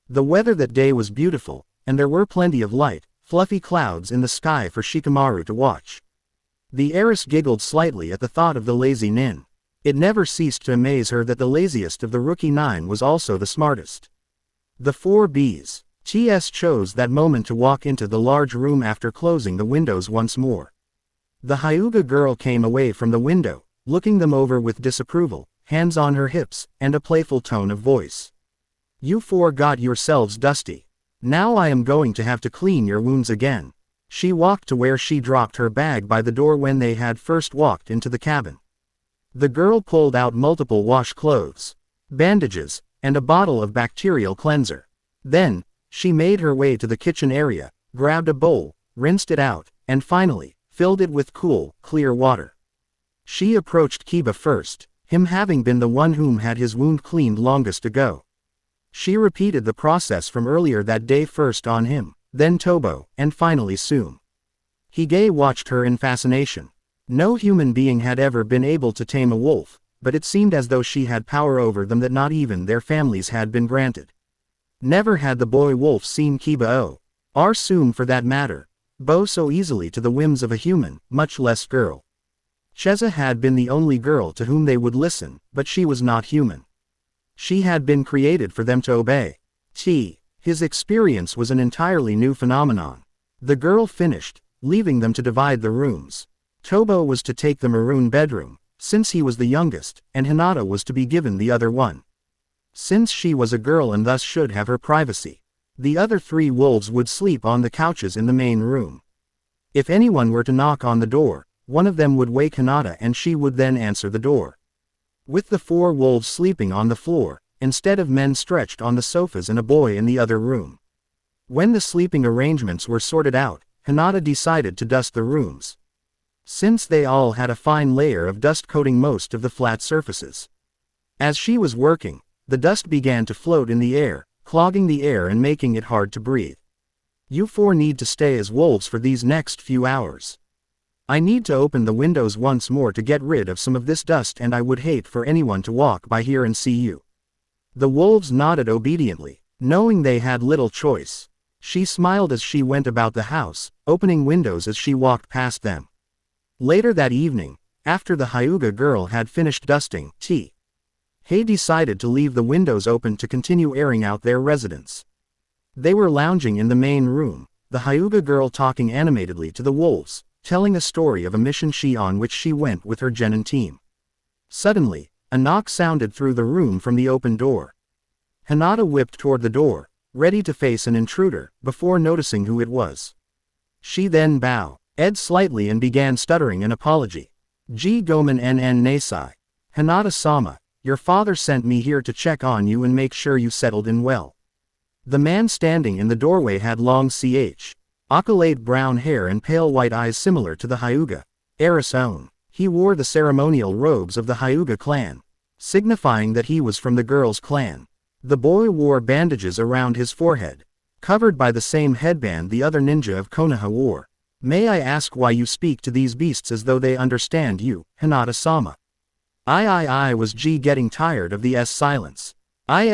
The weather that day was beautiful, and there were plenty of light, fluffy clouds in the sky for Shikamaru to watch. The heiress giggled slightly at the thought of the lazy nin. It never ceased to amaze her that the laziest of the rookie 9 was also the smartest. The four Bs. TS chose that moment to walk into the large room after closing the windows once more. The Hyuga girl came away from the window, looking them over with disapproval, hands on her hips, and a playful tone of voice. "You four got yourselves dusty. Now I am going to have to clean your wounds again." She walked to where she dropped her bag by the door when they had first walked into the cabin. The girl pulled out multiple washcloths, bandages, and a bottle of bacterial cleanser. Then, she made her way to the kitchen area, grabbed a bowl, rinsed it out, and finally, filled it with cool, clear water. She approached Kiba first, him having been the one whom had his wound cleaned longest ago. She repeated the process from earlier that day, first on him, then Tobo, and finally Sum. Hige watched her in fascination. No human being had ever been able to tame a wolf, but it seemed as though she had power over them that not even their families had been granted. Never had the boy wolf seen Kiba or Sum for that matter, bow so easily to the whims of a human, much less girl. Cheza had been the only girl to whom they would listen, but she was not human. She had been created for them to obey. His experience was an entirely new phenomenon. The girl finished, leaving them to divide the rooms. Tobo was to take the maroon bedroom, since he was the youngest, and Hinata was to be given the other one, since she was a girl and thus should have her privacy. The other three wolves would sleep on the couches in the main room. If anyone were to knock on the door, one of them would wake Hinata and she would then answer the door. With the four wolves sleeping on the floor, instead of men stretched on the sofas and a boy in the other room. When the sleeping arrangements were sorted out, Hinata decided to dust the rooms, since they all had a fine layer of dust coating most of the flat surfaces. As she was working, the dust began to float in the air, clogging the air and making it hard to breathe. "You four need to stay as wolves for these next few hours. I need to open the windows once more to get rid of some of this dust, and I would hate for anyone to walk by here and see you." The wolves nodded obediently, knowing they had little choice. She smiled as she went about the house, opening windows as she walked past them. Later that evening, after the Hyuga girl had finished dusting, He decided to leave the windows open to continue airing out their residence. They were lounging in the main room, the Hyuga girl talking animatedly to the wolves, telling a story of a mission on which she went with her genin team. Suddenly, a knock sounded through the room from the open door. Hinata whipped toward the door, ready to face an intruder, before noticing who it was. She then bowed slightly and began stuttering an apology. Ji Gomen NN Nasai. Hinata-sama, your father sent me here to check on you and make sure you settled in well. The man standing in the doorway had long accolade brown hair and pale white eyes similar to the Hyuga heiress own. He wore the ceremonial robes of the Hyuga clan, signifying that he was from the girl's clan. The boy wore bandages around his forehead, covered by the same headband the other ninja of Konoha wore. May I ask why you speak to these beasts as though they understand you, Hinata-sama? I was getting tired of the silence.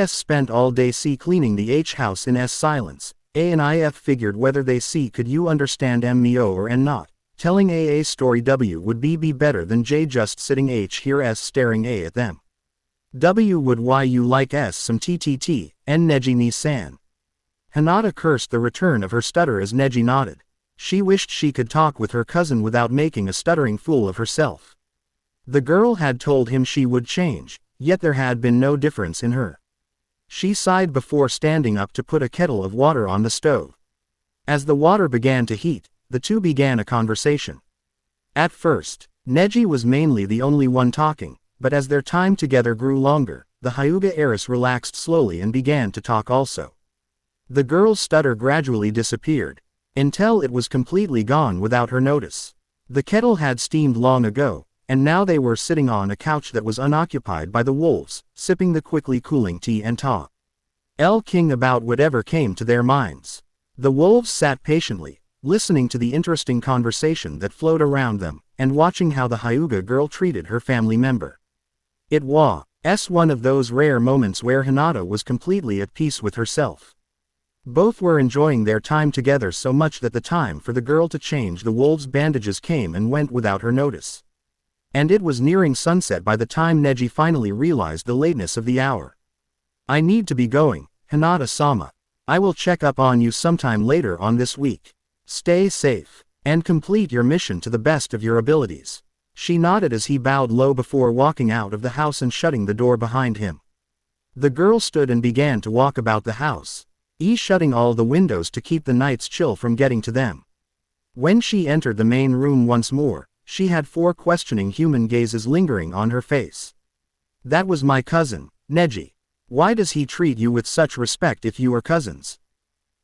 Spent all day cleaning the house in silence. And figured whether they could you understand MMO or not. Telling story W would be better than J just sitting here staring at them. W would why you like some TTT, and Neji ni san. Hinata cursed the return of her stutter as Neji nodded. She wished she could talk with her cousin without making a stuttering fool of herself. The girl had told him she would change, yet there had been no difference in her. She sighed before standing up to put a kettle of water on the stove. As the water began to heat, the two began a conversation. At first, Neji was mainly the only one talking, but as their time together grew longer, the Hyuga heiress relaxed slowly and began to talk also. The girl's stutter gradually disappeared, until it was completely gone without her notice. The kettle had steamed long ago, and now they were sitting on a couch that was unoccupied by the wolves, sipping the quickly cooling tea and talk. King about whatever came to their minds. The wolves sat patiently, listening to the interesting conversation that flowed around them, and watching how the Hyuga girl treated her family member. It was one of those rare moments where Hinata was completely at peace with herself. Both were enjoying their time together so much that the time for the girl to change the wolves' bandages came and went without her notice. And it was nearing sunset by the time Neji finally realized the lateness of the hour. I need to be going, Hinata-sama. I will check up on you sometime later on this week. Stay safe, and complete your mission to the best of your abilities. She nodded as he bowed low before walking out of the house and shutting the door behind him. The girl stood and began to walk about the house, shutting all the windows to keep the night's chill from getting to them. When she entered the main room once more, she had 4 questioning human gazes lingering on her face. That was my cousin, Neji. Why does he treat you with such respect if you are cousins?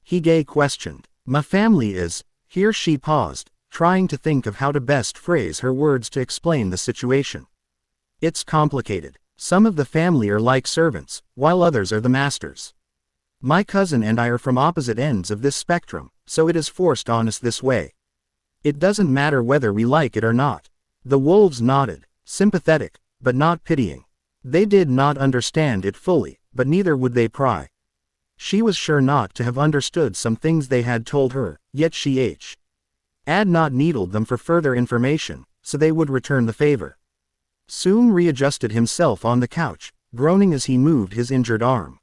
Hige questioned. My family is, here she paused, trying to think of how to best phrase her words to explain the situation. It's complicated. Some of the family are like servants, while others are the masters. My cousin and I are from opposite ends of this spectrum, so it is forced on us this way. It doesn't matter whether we like it or not. The wolves nodded, sympathetic, but not pitying. They did not understand it fully, but neither would they pry. She was sure not to have understood some things they had told her, yet she had not needled them for further information, so they would return the favor. Soon readjusted himself on the couch, groaning as he moved his injured arm.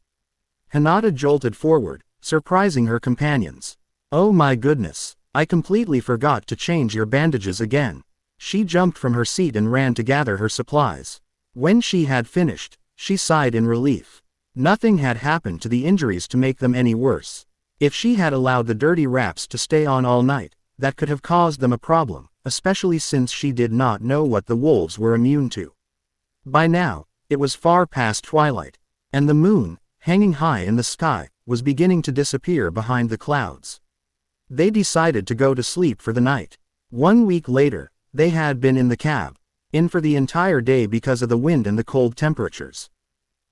Hinata jolted forward, surprising her companions. Oh my goodness, I completely forgot to change your bandages again. She jumped from her seat and ran to gather her supplies. When she had finished, she sighed in relief. Nothing had happened to the injuries to make them any worse. If she had allowed the dirty wraps to stay on all night, that could have caused them a problem, especially since she did not know what the wolves were immune to. By now, it was far past twilight, and the moon, hanging high in the sky, was beginning to disappear behind the clouds. They decided to go to sleep for the night. 1 week later, they had been in the cab, in for the entire day because of the wind and the cold temperatures.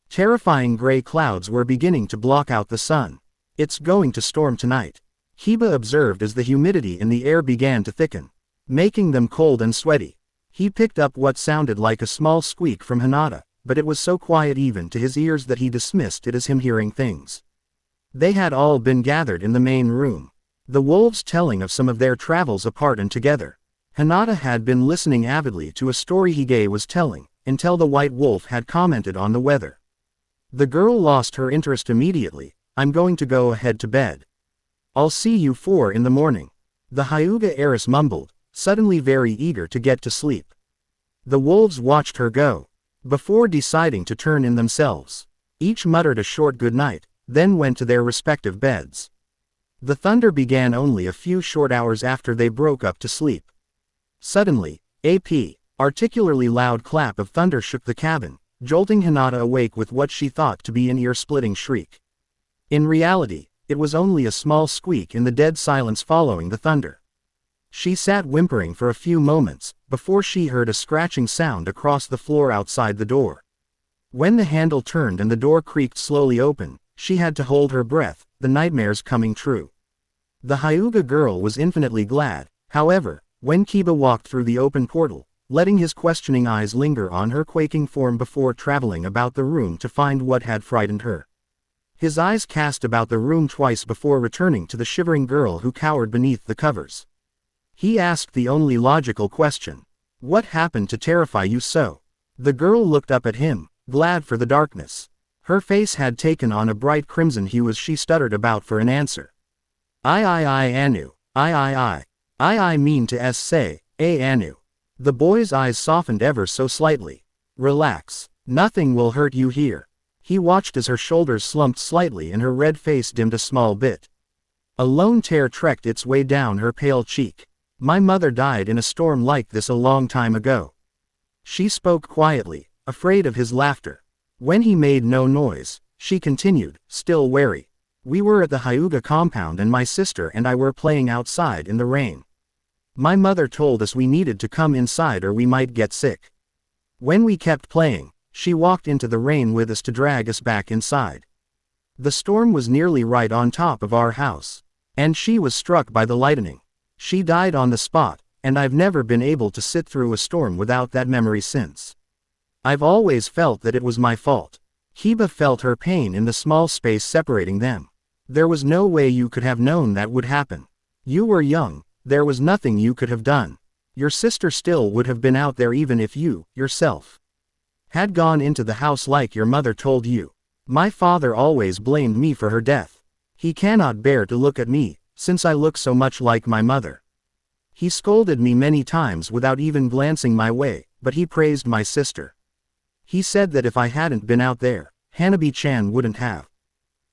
Terrifying gray clouds were beginning to block out the sun. It's going to storm tonight, Kiba observed as the humidity in the air began to thicken, making them cold and sweaty. He picked up what sounded like a small squeak from Hinata, but it was so quiet even to his ears that he dismissed it as him hearing things. They had all been gathered in the main room, the wolves telling of some of their travels apart and together. Hinata had been listening avidly to a story Hige was telling, until the white wolf had commented on the weather. The girl lost her interest immediately. I'm going to go ahead to bed. I'll see you 4 in the morning. The Hyuga heiress mumbled, suddenly very eager to get to sleep. The wolves watched her go, before deciding to turn in themselves. Each muttered a short goodnight, then went to their respective beds. The thunder began only a few short hours after they broke up to sleep. Suddenly, a particularly loud clap of thunder shook the cabin, jolting Hinata awake with what she thought to be an ear-splitting shriek. In reality, it was only a small squeak in the dead silence following the thunder. She sat whimpering for a few moments, before she heard a scratching sound across the floor outside the door. When the handle turned and the door creaked slowly open, she had to hold her breath, the nightmares coming true. The Hyuga girl was infinitely glad, however, when Kiba walked through the open portal, letting his questioning eyes linger on her quaking form before traveling about the room to find what had frightened her. His eyes cast about the room twice before returning to the shivering girl who cowered beneath the covers. He asked the only logical question. What happened to terrify you so? The girl looked up at him, glad for the darkness. Her face had taken on a bright crimson hue as she stuttered about for an answer. Anu. I mean to say, Anu. The boy's eyes softened ever so slightly. Relax. Nothing will hurt you here. He watched as her shoulders slumped slightly and her red face dimmed a small bit. A lone tear trekked its way down her pale cheek. My mother died in a storm like this a long time ago. She spoke quietly, afraid of his laughter. When he made no noise, she continued, still wary. We were at the Hyuga compound and my sister and I were playing outside in the rain. My mother told us we needed to come inside or we might get sick. When we kept playing, she walked into the rain with us to drag us back inside. The storm was nearly right on top of our house. And she was struck by the lightning. She died on the spot, and I've never been able to sit through a storm without that memory since. I've always felt that it was my fault. Kiba felt her pain in the small space separating them. There was no way you could have known that would happen. You were young, there was nothing you could have done. Your sister still would have been out there even if you, yourself, had gone into the house like your mother told you. My father always blamed me for her death. He cannot bear to look at me, since I look so much like my mother. He scolded me many times without even glancing my way, but he praised my sister. He said that if I hadn't been out there, Hanabi-chan wouldn't have.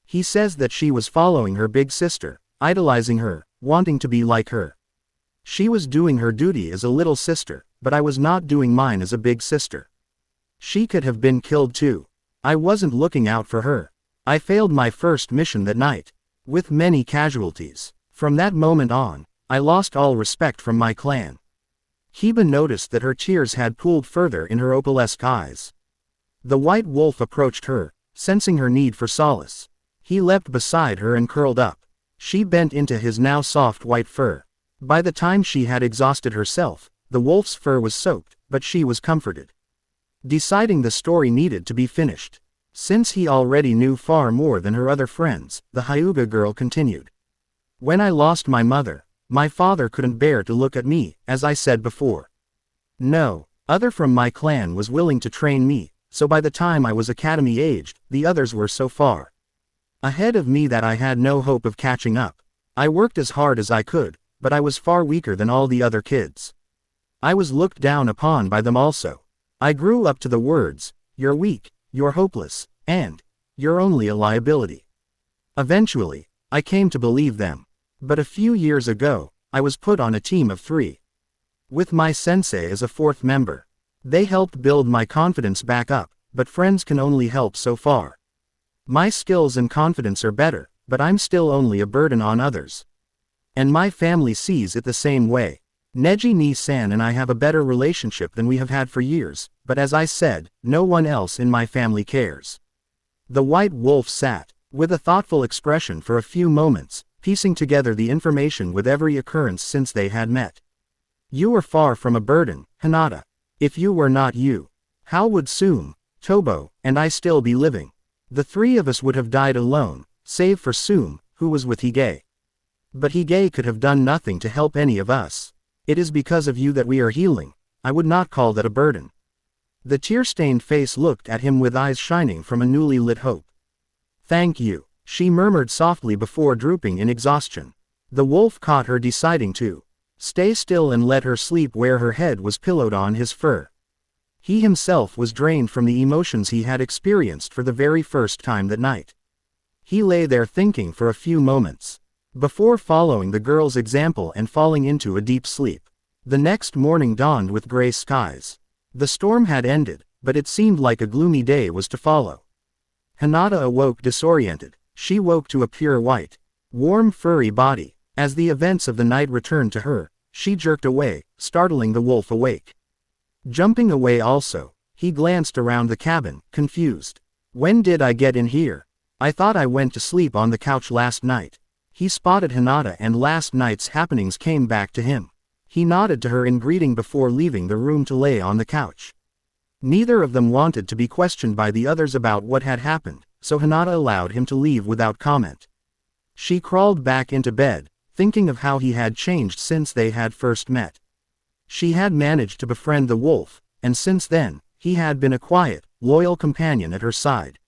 He says that she was following her big sister, idolizing her, wanting to be like her. She was doing her duty as a little sister, but I was not doing mine as a big sister. She could have been killed too. I wasn't looking out for her. I failed my first mission that night, with many casualties. From that moment on, I lost all respect from my clan. Kiba noticed that her tears had pooled further in her opalesque eyes. The white wolf approached her, sensing her need for solace. He leapt beside her and curled up. She bent into his now soft white fur. By the time she had exhausted herself, the wolf's fur was soaked, but she was comforted. Deciding the story needed to be finished. Since he already knew far more than her other friends, the Hyuga girl continued. When I lost my mother, my father couldn't bear to look at me, as I said before. No other from my clan was willing to train me, so by the time I was academy aged, the others were so far ahead of me that I had no hope of catching up. I worked as hard as I could, but I was far weaker than all the other kids. I was looked down upon by them also. I grew up to the words, "You're weak, you're hopeless, and you're only a liability." Eventually, I came to believe them. But a few years ago, I was put on a team of 3. With my sensei as a 4th member. They helped build my confidence back up, but friends can only help so far. My skills and confidence are better, but I'm still only a burden on others. And my family sees it the same way. Neji Ni-san and I have a better relationship than we have had for years, but as I said, no one else in my family cares. The white wolf sat, with a thoughtful expression for a few moments, piecing together the information with every occurrence since they had met. You are far from a burden, Hinata. If you were not you, how would Tsunade, Tobo, and I still be living? The 3 of us would have died alone, save for Tsunade, who was with Hokage. But Hokage could have done nothing to help any of us. It is because of you that we are healing. I would not call that a burden. The tear-stained face looked at him with eyes shining from a newly lit hope. Thank you, she murmured softly before drooping in exhaustion. The wolf caught her deciding to stay still and let her sleep where her head was pillowed on his fur. He himself was drained from the emotions he had experienced for the very first time that night. He lay there thinking for a few moments, before following the girl's example and falling into a deep sleep. The next morning dawned with gray skies. The storm had ended, but it seemed like a gloomy day was to follow. Hinata awoke disoriented. She woke to a pure white, warm furry body. As the events of the night returned to her, she jerked away, startling the wolf awake. Jumping away also, he glanced around the cabin, confused. When did I get in here? I thought I went to sleep on the couch last night. He spotted Hinata and last night's happenings came back to him. He nodded to her in greeting before leaving the room to lay on the couch. Neither of them wanted to be questioned by the others about what had happened, so Hinata allowed him to leave without comment. She crawled back into bed, thinking of how he had changed since they had first met. She had managed to befriend the wolf, and since then, he had been a quiet, loyal companion at her side.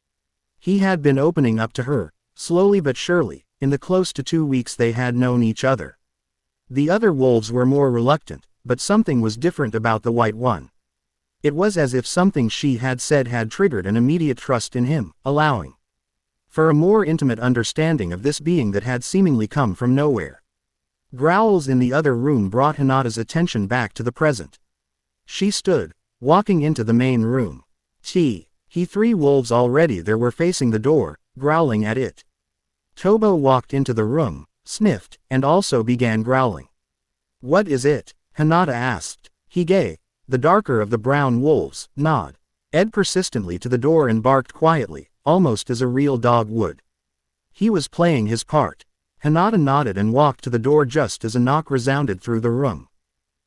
He had been opening up to her, slowly but surely, in the close to 2 weeks they had known each other. The other wolves were more reluctant, but something was different about the white one. It was as if something she had said had triggered an immediate trust in him, allowing for a more intimate understanding of this being that had seemingly come from nowhere. Growls in the other room brought Hinata's attention back to the present. She stood, walking into the main room. He 3 wolves already there were facing the door, growling at it. Tobo walked into the room, sniffed, and also began growling. What is it? Hinata asked. Hokage, the darker of the brown wolves, nodded. Ed persistently to the door and barked quietly, almost as a real dog would. He was playing his part. Hinata nodded and walked to the door just as a knock resounded through the room.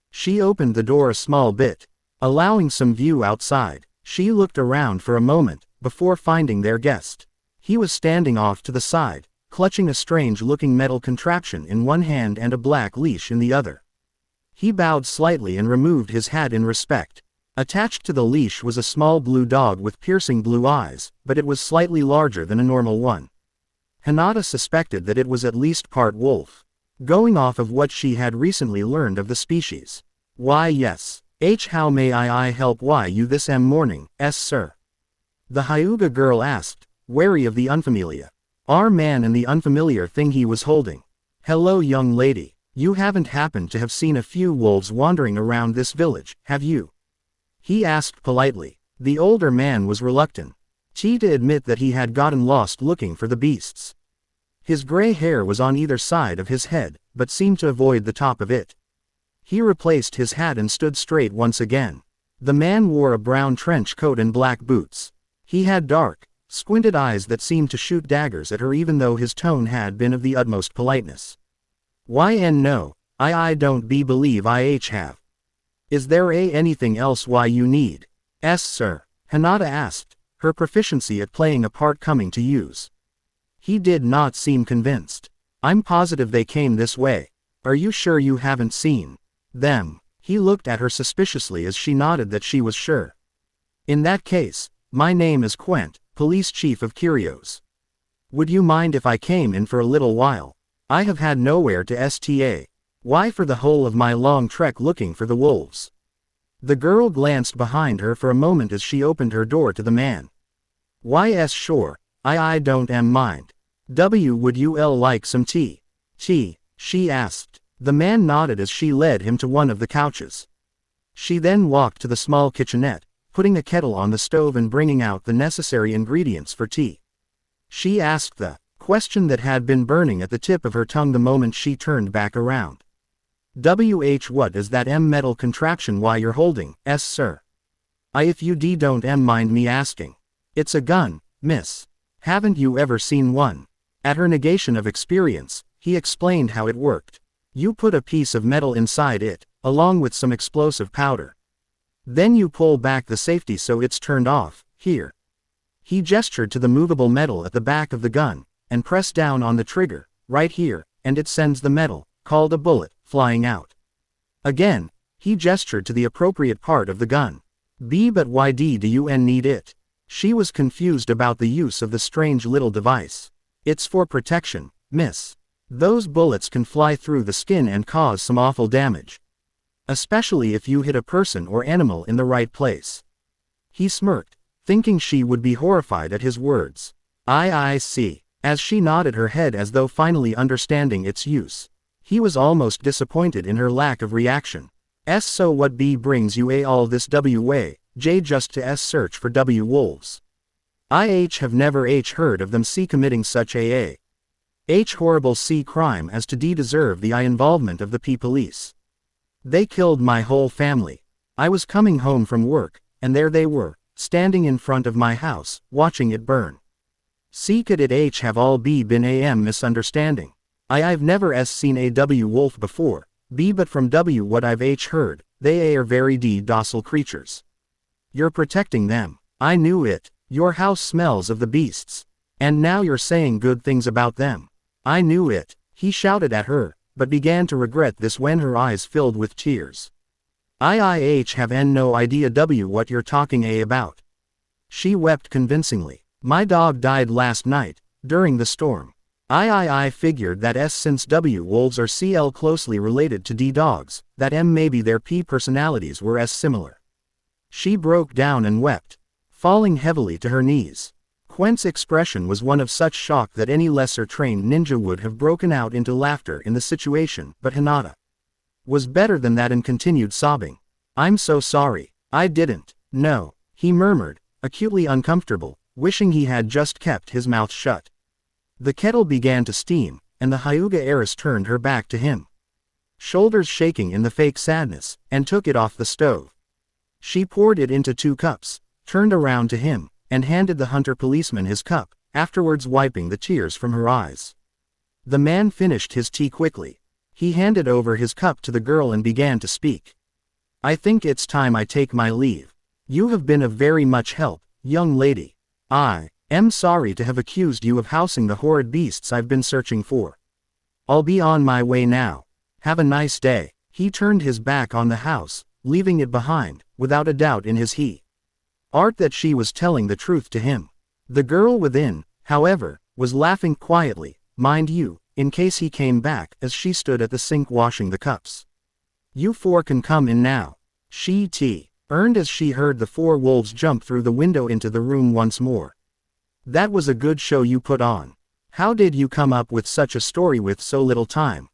She opened the door a small bit, allowing some view outside. She looked around for a moment, before finding their guest. He was standing off to the side, clutching a strange-looking metal contraption in one hand and a black leash in the other. He bowed slightly and removed his hat in respect. Attached to the leash was a small blue dog with piercing blue eyes, but it was slightly larger than a normal one. Hinata suspected that it was at least part wolf, going off of what she had recently learned of the species. Why yes. How may I help you this morning, sir? The Hyuga girl asked, wary of the unfamiliar. Our man and the unfamiliar thing he was holding. Hello young lady, you haven't happened to have seen a few wolves wandering around this village, have you? He asked politely. The older man was reluctant to admit that he had gotten lost looking for the beasts. His gray hair was on either side of his head, but seemed to avoid the top of it. He replaced his hat and stood straight once again. The man wore a brown trench coat and black boots. He had dark, squinted eyes that seemed to shoot daggers at her even though his tone had been of the utmost politeness. No, I don't believe I have. Is there anything else you need? Sir, Hinata asked, her proficiency at playing a part coming to use. He did not seem convinced. I'm positive they came this way. Are you sure you haven't seen them? He looked at her suspiciously as she nodded that she was sure. In that case, my name is Quent, police chief of Curios. Would you mind if I came in for a little while? I have had nowhere to stay. Why for the whole of my long trek looking for the wolves? The girl glanced behind her for a moment as she opened her door to the man. Sure, I don't mind. Would you like some tea? Tea, she asked. The man nodded as she led him to one of the couches. She then walked to the small kitchenette, putting a kettle on the stove and bringing out the necessary ingredients for tea. She asked the question that had been burning at the tip of her tongue the moment she turned back around. What is that metal contraption you're holding, sir? If you don't mind me asking. It's a gun, miss. Haven't you ever seen one? At her negation of experience, he explained how it worked. You put a piece of metal inside it, along with some explosive powder. Then you pull back the safety so it's turned off, here. He gestured to the movable metal at the back of the gun, and pressed down on the trigger, right here, and it sends the metal, called a bullet, flying out. Again, he gestured to the appropriate part of the gun. But why do you need it? She was confused about the use of the strange little device. It's for protection, miss. Those bullets can fly through the skin and cause some awful damage. Especially if you hit a person or animal in the right place. He smirked, thinking she would be horrified at his words. I see. as she nodded her head as though finally understanding its use. He was almost disappointed in her lack of reaction. So what B brings you all this way, J just to search for wolves. I have never heard of them C committing such horrible C crime as to deserve the involvement of the police. They killed my whole family. I was coming home from work, and there they were, standing in front of my house, watching it burn. C could it have all been misunderstanding. I've never seen a wolf before, B but from what I've heard, they are very docile creatures. You're protecting them. I knew it. Your house smells of the beasts. And now you're saying good things about them. I knew it. He shouted at her, but began to regret this when her eyes filled with tears. I have no idea what you're talking about. She wept convincingly. My dog died last night, during the storm. I figured that since wolves are CL closely related to dogs, that maybe their personalities were similar. She broke down and wept, falling heavily to her knees. Quent's expression was one of such shock that any lesser-trained ninja would have broken out into laughter in the situation, but Hinata was better than that and continued sobbing. I'm so sorry. I didn't. No, he murmured, acutely uncomfortable, wishing he had just kept his mouth shut. The kettle began to steam, and the Hyuga heiress turned her back to him, shoulders shaking in the fake sadness, and took it off the stove. She poured it into 2 cups, turned around to him, and handed the hunter policeman his cup, afterwards wiping the tears from her eyes. The man finished his tea quickly. He handed over his cup to the girl and began to speak. I think it's time I take my leave. You have been of very much help, young lady. I am sorry to have accused you of housing the horrid beasts I've been searching for. I'll be on my way now. Have a nice day. He turned his back on the house, leaving it behind, without a doubt in his heart that she was telling the truth to him. The girl within, however, was laughing quietly, mind you, in case he came back, as she stood at the sink washing the cups. You 4 can come in now. She earned as she heard the 4 wolves jump through the window into the room once more. That was a good show you put on. How did you come up with such a story with so little time?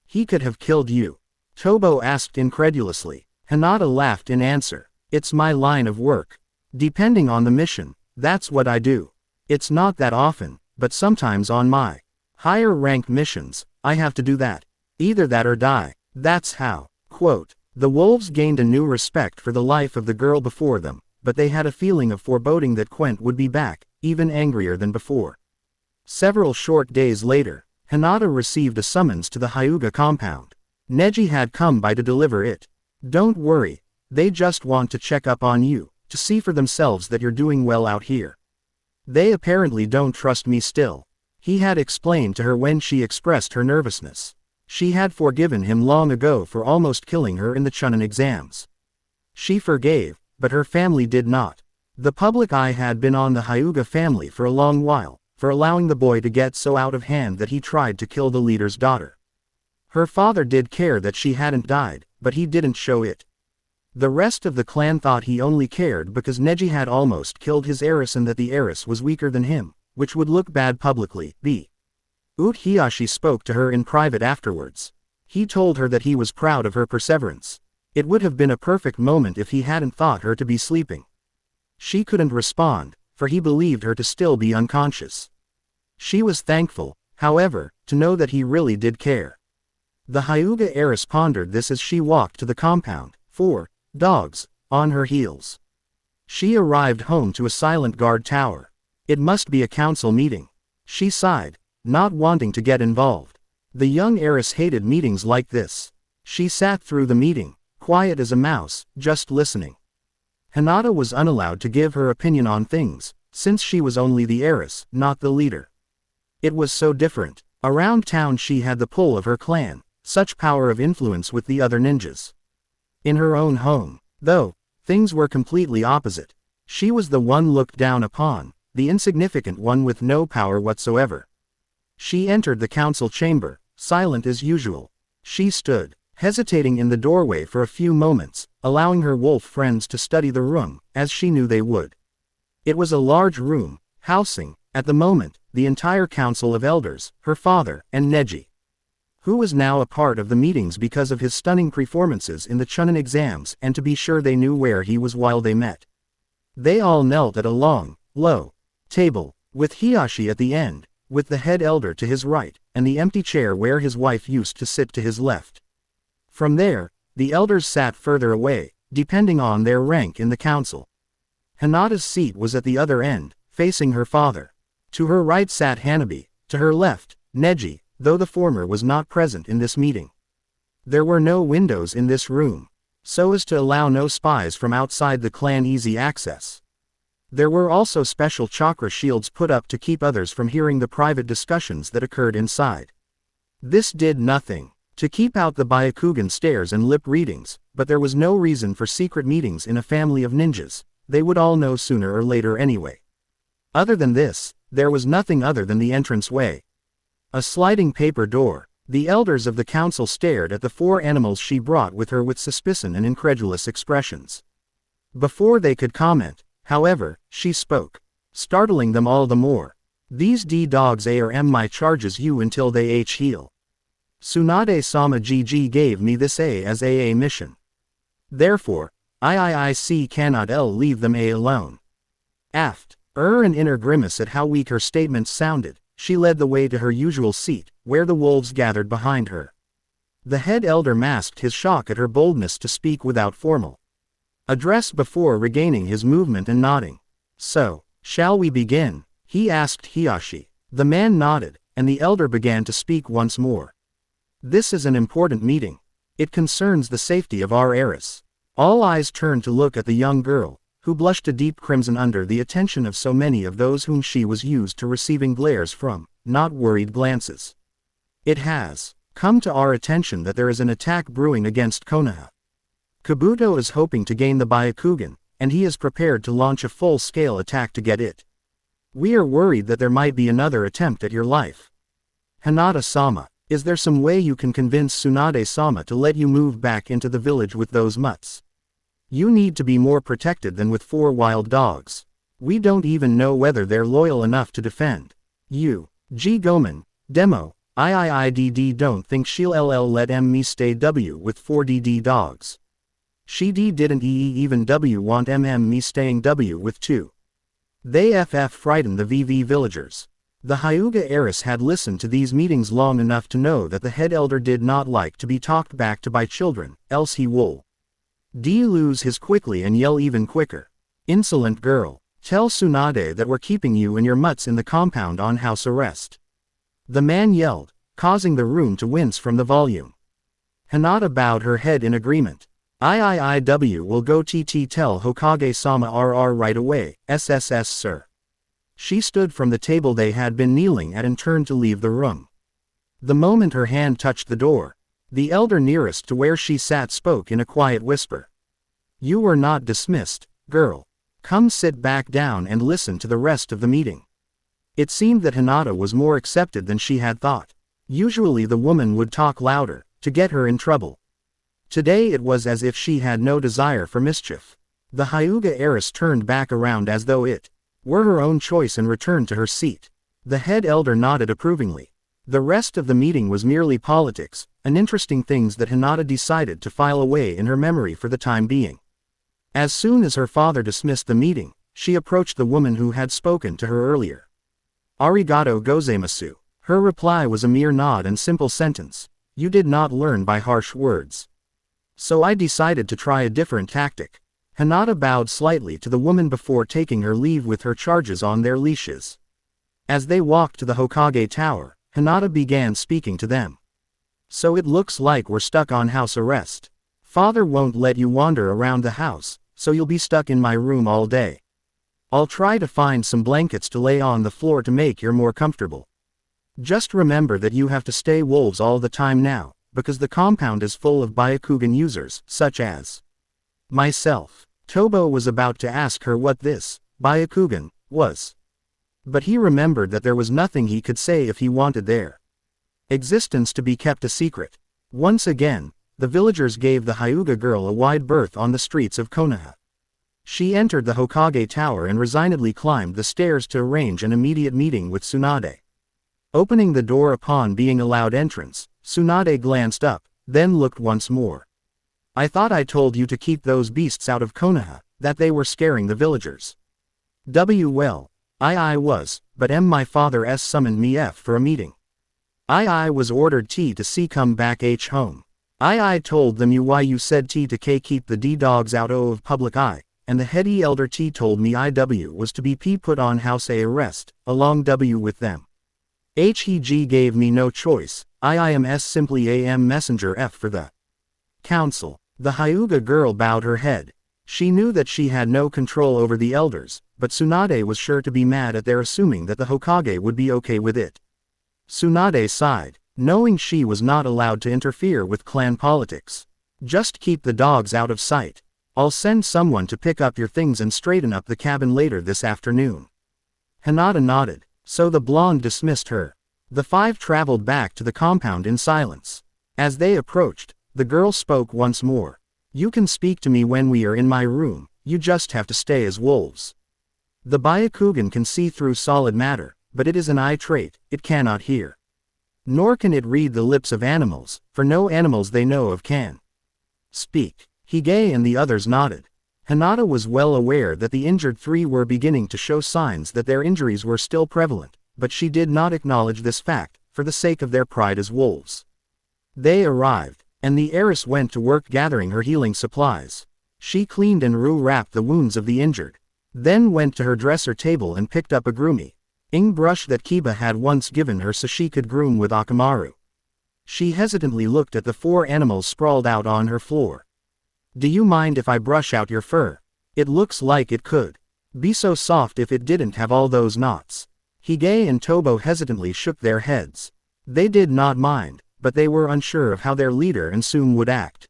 He could have killed you. Tobo asked incredulously. Hinata laughed in answer. It's my line of work. Depending on the mission, that's what I do. It's not that often, but sometimes on my higher ranked missions, I have to do that. Either that or die. That's how. Quote, the wolves gained a new respect for the life of the girl before them, but they had a feeling of foreboding that Quent would be back, even angrier than before. Several short days later, Hinata received a summons to the Hyuga compound. Neji had come by to deliver it. Don't worry, they just want to check up on you, to see for themselves that you're doing well out here. They apparently don't trust me still. He had explained to her when she expressed her nervousness. She had forgiven him long ago for almost killing her in the Chunin exams. She forgave, but her family did not. The public eye had been on the Hyuga family for a long while, for allowing the boy to get so out of hand that he tried to kill the leader's daughter. Her father did care that she hadn't died, but he didn't show it. The rest of the clan thought he only cared because Neji had almost killed his heiress and that the heiress was weaker than him, which would look bad publicly. Uchihashi spoke to her in private afterwards. He told her that he was proud of her perseverance. It would have been a perfect moment if he hadn't thought her to be sleeping. She couldn't respond, for he believed her to still be unconscious. She was thankful, however, to know that he really did care. The Hyuga heiress pondered this as she walked to the compound, 4 dogs on her heels. She arrived home to a silent guard tower. It must be a council meeting. She sighed, not wanting to get involved. The young heiress hated meetings like this. She sat through the meeting, quiet as a mouse, just listening. Hinata was unallowed to give her opinion on things, since she was only the heiress, not the leader. It was so different. Around town she had the pull of her clan, such power of influence with the other ninjas. In her own home, though, things were completely opposite. She was the one looked down upon, the insignificant one with no power whatsoever. She entered the council chamber, silent as usual. She stood, hesitating in the doorway for a few moments, allowing her wolf friends to study the room, as she knew they would. It was a large room, housing, at the moment, the entire council of elders, her father, and Neji, who was now a part of the meetings because of his stunning performances in the Chunin exams, and to be sure they knew where he was while they met. They all knelt at a long, low table, with Hiyashi at the end, with the head elder to his right, and the empty chair where his wife used to sit to his left. From there, the elders sat further away, depending on their rank in the council. Hinata's seat was at the other end, facing her father. To her right sat Hanabi, to her left, Neji, though the former was not present in this meeting. There were no windows in this room, so as to allow no spies from outside the clan easy access. There were also special chakra shields put up to keep others from hearing the private discussions that occurred inside. This did nothing to keep out the Byakugan stares and lip readings, but there was no reason for secret meetings in a family of ninjas. They would all know sooner or later anyway. Other than this, there was nothing other than the entrance way. A sliding paper door. The elders of the council stared at the 4 animals she brought with her with suspicion and incredulous expressions. Before they could comment, however, she spoke, startling them all the more. These dogs are my charges you until they heal. Tsunade-sama GG gave me this as a mission. Therefore, IIIC cannot leave them alone. Aft, an inner grimace at how weak her statements sounded, she led the way to her usual seat, where the wolves gathered behind her. The head elder masked his shock at her boldness to speak without formal address before regaining his movement and nodding. So, shall we begin? He asked Hiyashi. The man nodded, and the elder began to speak once more. This is an important meeting. It concerns the safety of our heiress. All eyes turned to look at the young girl, who blushed a deep crimson under the attention of so many of those whom she was used to receiving glares from, not worried glances. It has come to our attention that there is an attack brewing against Konoha. Kabuto is hoping to gain the Byakugan, and he is prepared to launch a full-scale attack to get it. We are worried that there might be another attempt at your life. Hinata-sama, is there some way you can convince Tsunade-sama to let you move back into the village with those mutts? You need to be more protected than with 4 wild dogs. We don't even know whether they're loyal enough to defend you. G. Gomen, Demo, IIIDD don't think she'll let me stay W with 4 DD dogs. She didn't even W want me staying W with 2. They frightened the VV villagers. The Hyuga heiress had listened to these meetings long enough to know that the head elder did not like to be talked back to by children, else he will lose his quickly and yell even quicker. Insolent girl, tell Tsunade that we're keeping you and your mutts in the compound on house arrest. The man yelled, causing the room to wince from the volume. Hinata bowed her head in agreement. IIIW will go tell Hokage-sama RR right away, SSS sir. She stood from the table they had been kneeling at and turned to leave the room. The moment her hand touched the door, the elder nearest to where she sat spoke in a quiet whisper. You were not dismissed, girl. Come sit back down and listen to the rest of the meeting. It seemed that Hinata was more accepted than she had thought. Usually the woman would talk louder, to get her in trouble. Today it was as if she had no desire for mischief. The Hyuga heiress turned back around as though it were her own choice and returned to her seat. The head elder nodded approvingly. The rest of the meeting was merely politics, and interesting things that Hinata decided to file away in her memory for the time being. As soon as her father dismissed the meeting, she approached the woman who had spoken to her earlier. Arigato gozaimasu. Her reply was a mere nod and simple sentence. You did not learn by harsh words. So I decided to try a different tactic. Hinata bowed slightly to the woman before taking her leave with her charges on their leashes. As they walked to the Hokage tower, Hinata began speaking to them. So it looks like we're stuck on house arrest. Father won't let you wander around the house, so you'll be stuck in my room all day. I'll try to find some blankets to lay on the floor to make you more comfortable. Just remember that you have to stay wolves all the time now, because the compound is full of Byakugan users, such as myself. Tobo was about to ask her what this Byakugan was. But he remembered that there was nothing he could say if he wanted their existence to be kept a secret. Once again, the villagers gave the Hyuga girl a wide berth on the streets of Konoha. She entered the Hokage tower and resignedly climbed the stairs to arrange an immediate meeting with Tsunade. Opening the door upon being allowed entrance, Tsunade glanced up, then looked once more. I thought I told you to keep those beasts out of Konoha, that they were scaring the villagers. Well, I was, but my father summoned me for a meeting. I was ordered to see come back home. I told them why you said to K keep the dogs out of public eye, and the head elder told me was to be put on house arrest, along with them. He gave me no choice, I am simply messenger for the council. The Hyuga girl bowed her head. She knew that she had no control over the elders, but Tsunade was sure to be mad at their assuming that the Hokage would be okay with it. Tsunade sighed, knowing she was not allowed to interfere with clan politics. Just keep the dogs out of sight. I'll send someone to pick up your things and straighten up the cabin later this afternoon. Hinata nodded, so the blonde dismissed her. The five traveled back to the compound in silence. As they approached, the girl spoke once more. You can speak to me when we are in my room, you just have to stay as wolves. The Byakugan can see through solid matter, but it is an eye trait, it cannot hear. Nor can it read the lips of animals, for no animals they know of can speak. Hige and the others nodded. Hinata was well aware that the injured three were beginning to show signs that their injuries were still prevalent, but she did not acknowledge this fact, for the sake of their pride as wolves. They arrived, and the heiress went to work gathering her healing supplies. She cleaned and wrapped the wounds of the injured, then went to her dresser table and picked up a grooming brush that Kiba had once given her so she could groom with Akamaru. She hesitantly looked at the four animals sprawled out on her floor. Do you mind if I brush out your fur? It looks like it could be so soft if it didn't have all those knots. Hige and Tobo hesitantly shook their heads. They did not mind, but they were unsure of how their leader and Sum would act.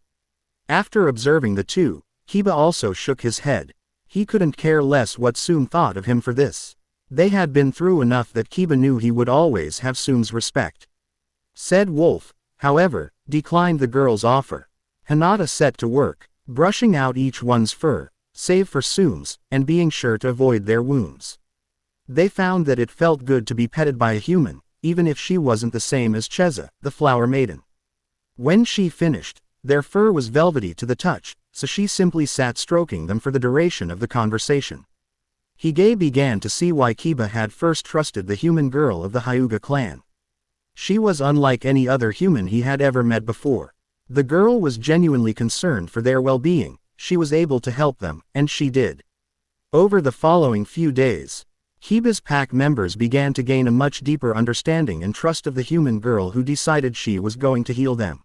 After observing the two, Kiba also shook his head. He couldn't care less what Sum thought of him for this. They had been through enough that Kiba knew he would always have Sum's respect. Said Wolf, however, declined the girl's offer. Hinata set to work, brushing out each one's fur, save for Sum's, and being sure to avoid their wounds. They found that it felt good to be petted by a human, even if she wasn't the same as Cheza, the flower maiden. When she finished, their fur was velvety to the touch, so she simply sat stroking them for the duration of the conversation. Hige began to see why Kiba had first trusted the human girl of the Hyuga clan. She was unlike any other human he had ever met before. The girl was genuinely concerned for their well-being, she was able to help them, and she did. Over the following few days, Kiba's pack members began to gain a much deeper understanding and trust of the human girl who decided she was going to heal them.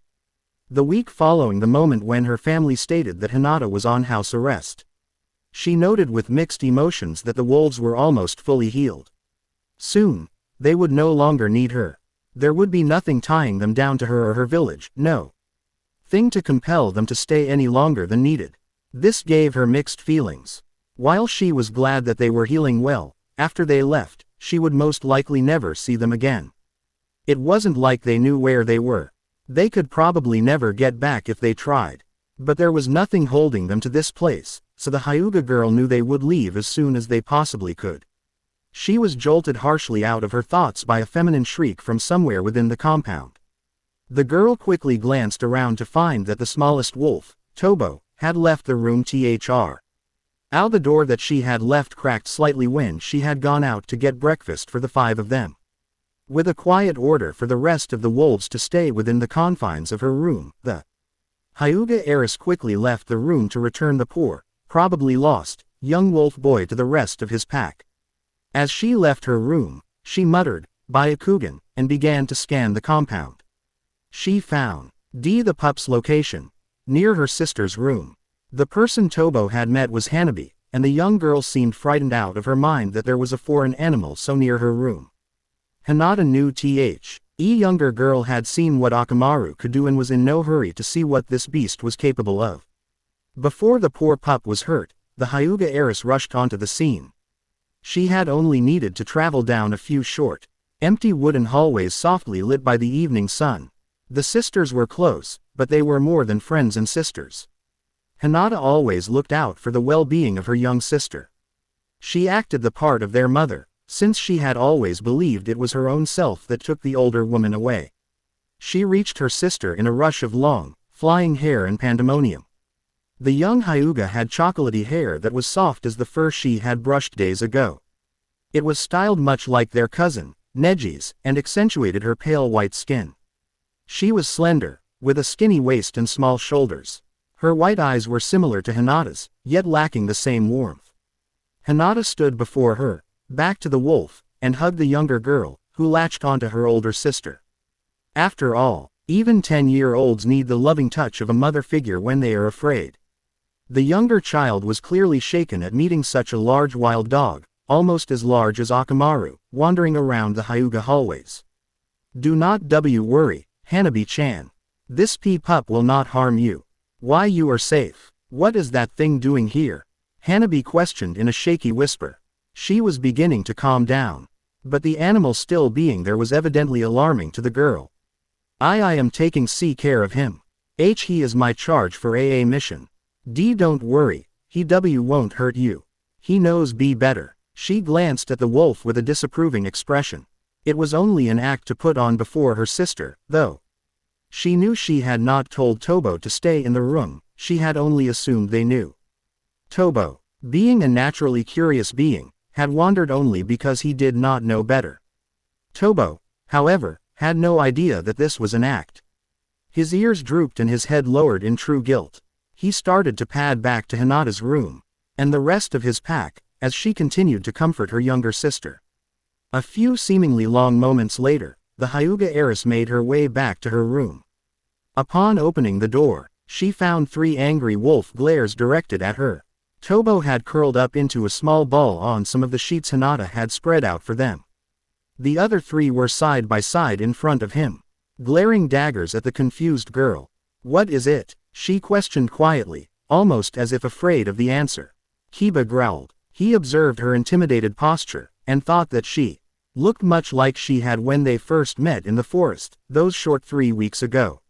The week following the moment when her family stated that Hinata was on house arrest, she noted with mixed emotions that the wolves were almost fully healed. Soon, they would no longer need her. There would be nothing tying them down to her or her village, no thing to compel them to stay any longer than needed. This gave her mixed feelings. While she was glad that they were healing well, after they left, she would most likely never see them again. It wasn't like they knew where they were. They could probably never get back if they tried. But there was nothing holding them to this place, so the Hyuga girl knew they would leave as soon as they possibly could. She was jolted harshly out of her thoughts by a feminine shriek from somewhere within the compound. The girl quickly glanced around to find that the smallest wolf, Tobo, had left the room. The door that she had left cracked slightly when she had gone out to get breakfast for the five of them. With a quiet order for the rest of the wolves to stay within the confines of her room, the Hyuga heiress quickly left the room to return the poor, probably lost, young wolf boy to the rest of his pack. As she left her room, she muttered, Byakugan, and began to scan the compound. She found the pup's location, near her sister's room. The person Tobo had met was Hanabi, and the young girl seemed frightened out of her mind that there was a foreign animal so near her room. Hinata knew younger girl had seen what Akamaru could do and was in no hurry to see what this beast was capable of. Before the poor pup was hurt, the Hyuga heiress rushed onto the scene. She had only needed to travel down a few short, empty wooden hallways softly lit by the evening sun. The sisters were close, but they were more than friends and sisters. Hinata always looked out for the well-being of her young sister. She acted the part of their mother, since she had always believed it was her own self that took the older woman away. She reached her sister in a rush of long, flying hair and pandemonium. The young Hyuga had chocolatey hair that was soft as the fur she had brushed days ago. It was styled much like their cousin, Neji's, and accentuated her pale white skin. She was slender, with a skinny waist and small shoulders. Her white eyes were similar to Hinata's, yet lacking the same warmth. Hinata stood before her, back to the wolf, and hugged the younger girl, who latched onto her older sister. After all, even 10-year-olds need the loving touch of a mother figure when they are afraid. The younger child was clearly shaken at meeting such a large wild dog, almost as large as Akamaru, wandering around the Hyuga hallways. Do not worry, Hanabi-chan. This pup will not harm you. Why, you are safe. What is that thing doing here? Hanabi questioned in a shaky whisper. She was beginning to calm down. But the animal still being there was evidently alarming to the girl. I am taking care of him. He is my charge for AA mission. Don't worry, he won't hurt you. He knows better. She glanced at the wolf with a disapproving expression. It was only an act to put on before her sister, though. She knew she had not told Tobo to stay in the room, she had only assumed they knew. Tobo, being a naturally curious being, had wandered only because he did not know better. Tobo, however, had no idea that this was an act. His ears drooped and his head lowered in true guilt. He started to pad back to Hinata's room, and the rest of his pack, as she continued to comfort her younger sister. A few seemingly long moments later, the Hyuga heiress made her way back to her room. Upon opening the door, she found 3 angry wolf glares directed at her. Tobo had curled up into a small ball on some of the sheets Hinata had spread out for them. The other 3 were side by side in front of him, glaring daggers at the confused girl. What is it? She questioned quietly, almost as if afraid of the answer. Kiba growled. He observed her intimidated posture, and thought that she looked much like she had when they first met in the forest, those short 3 weeks ago.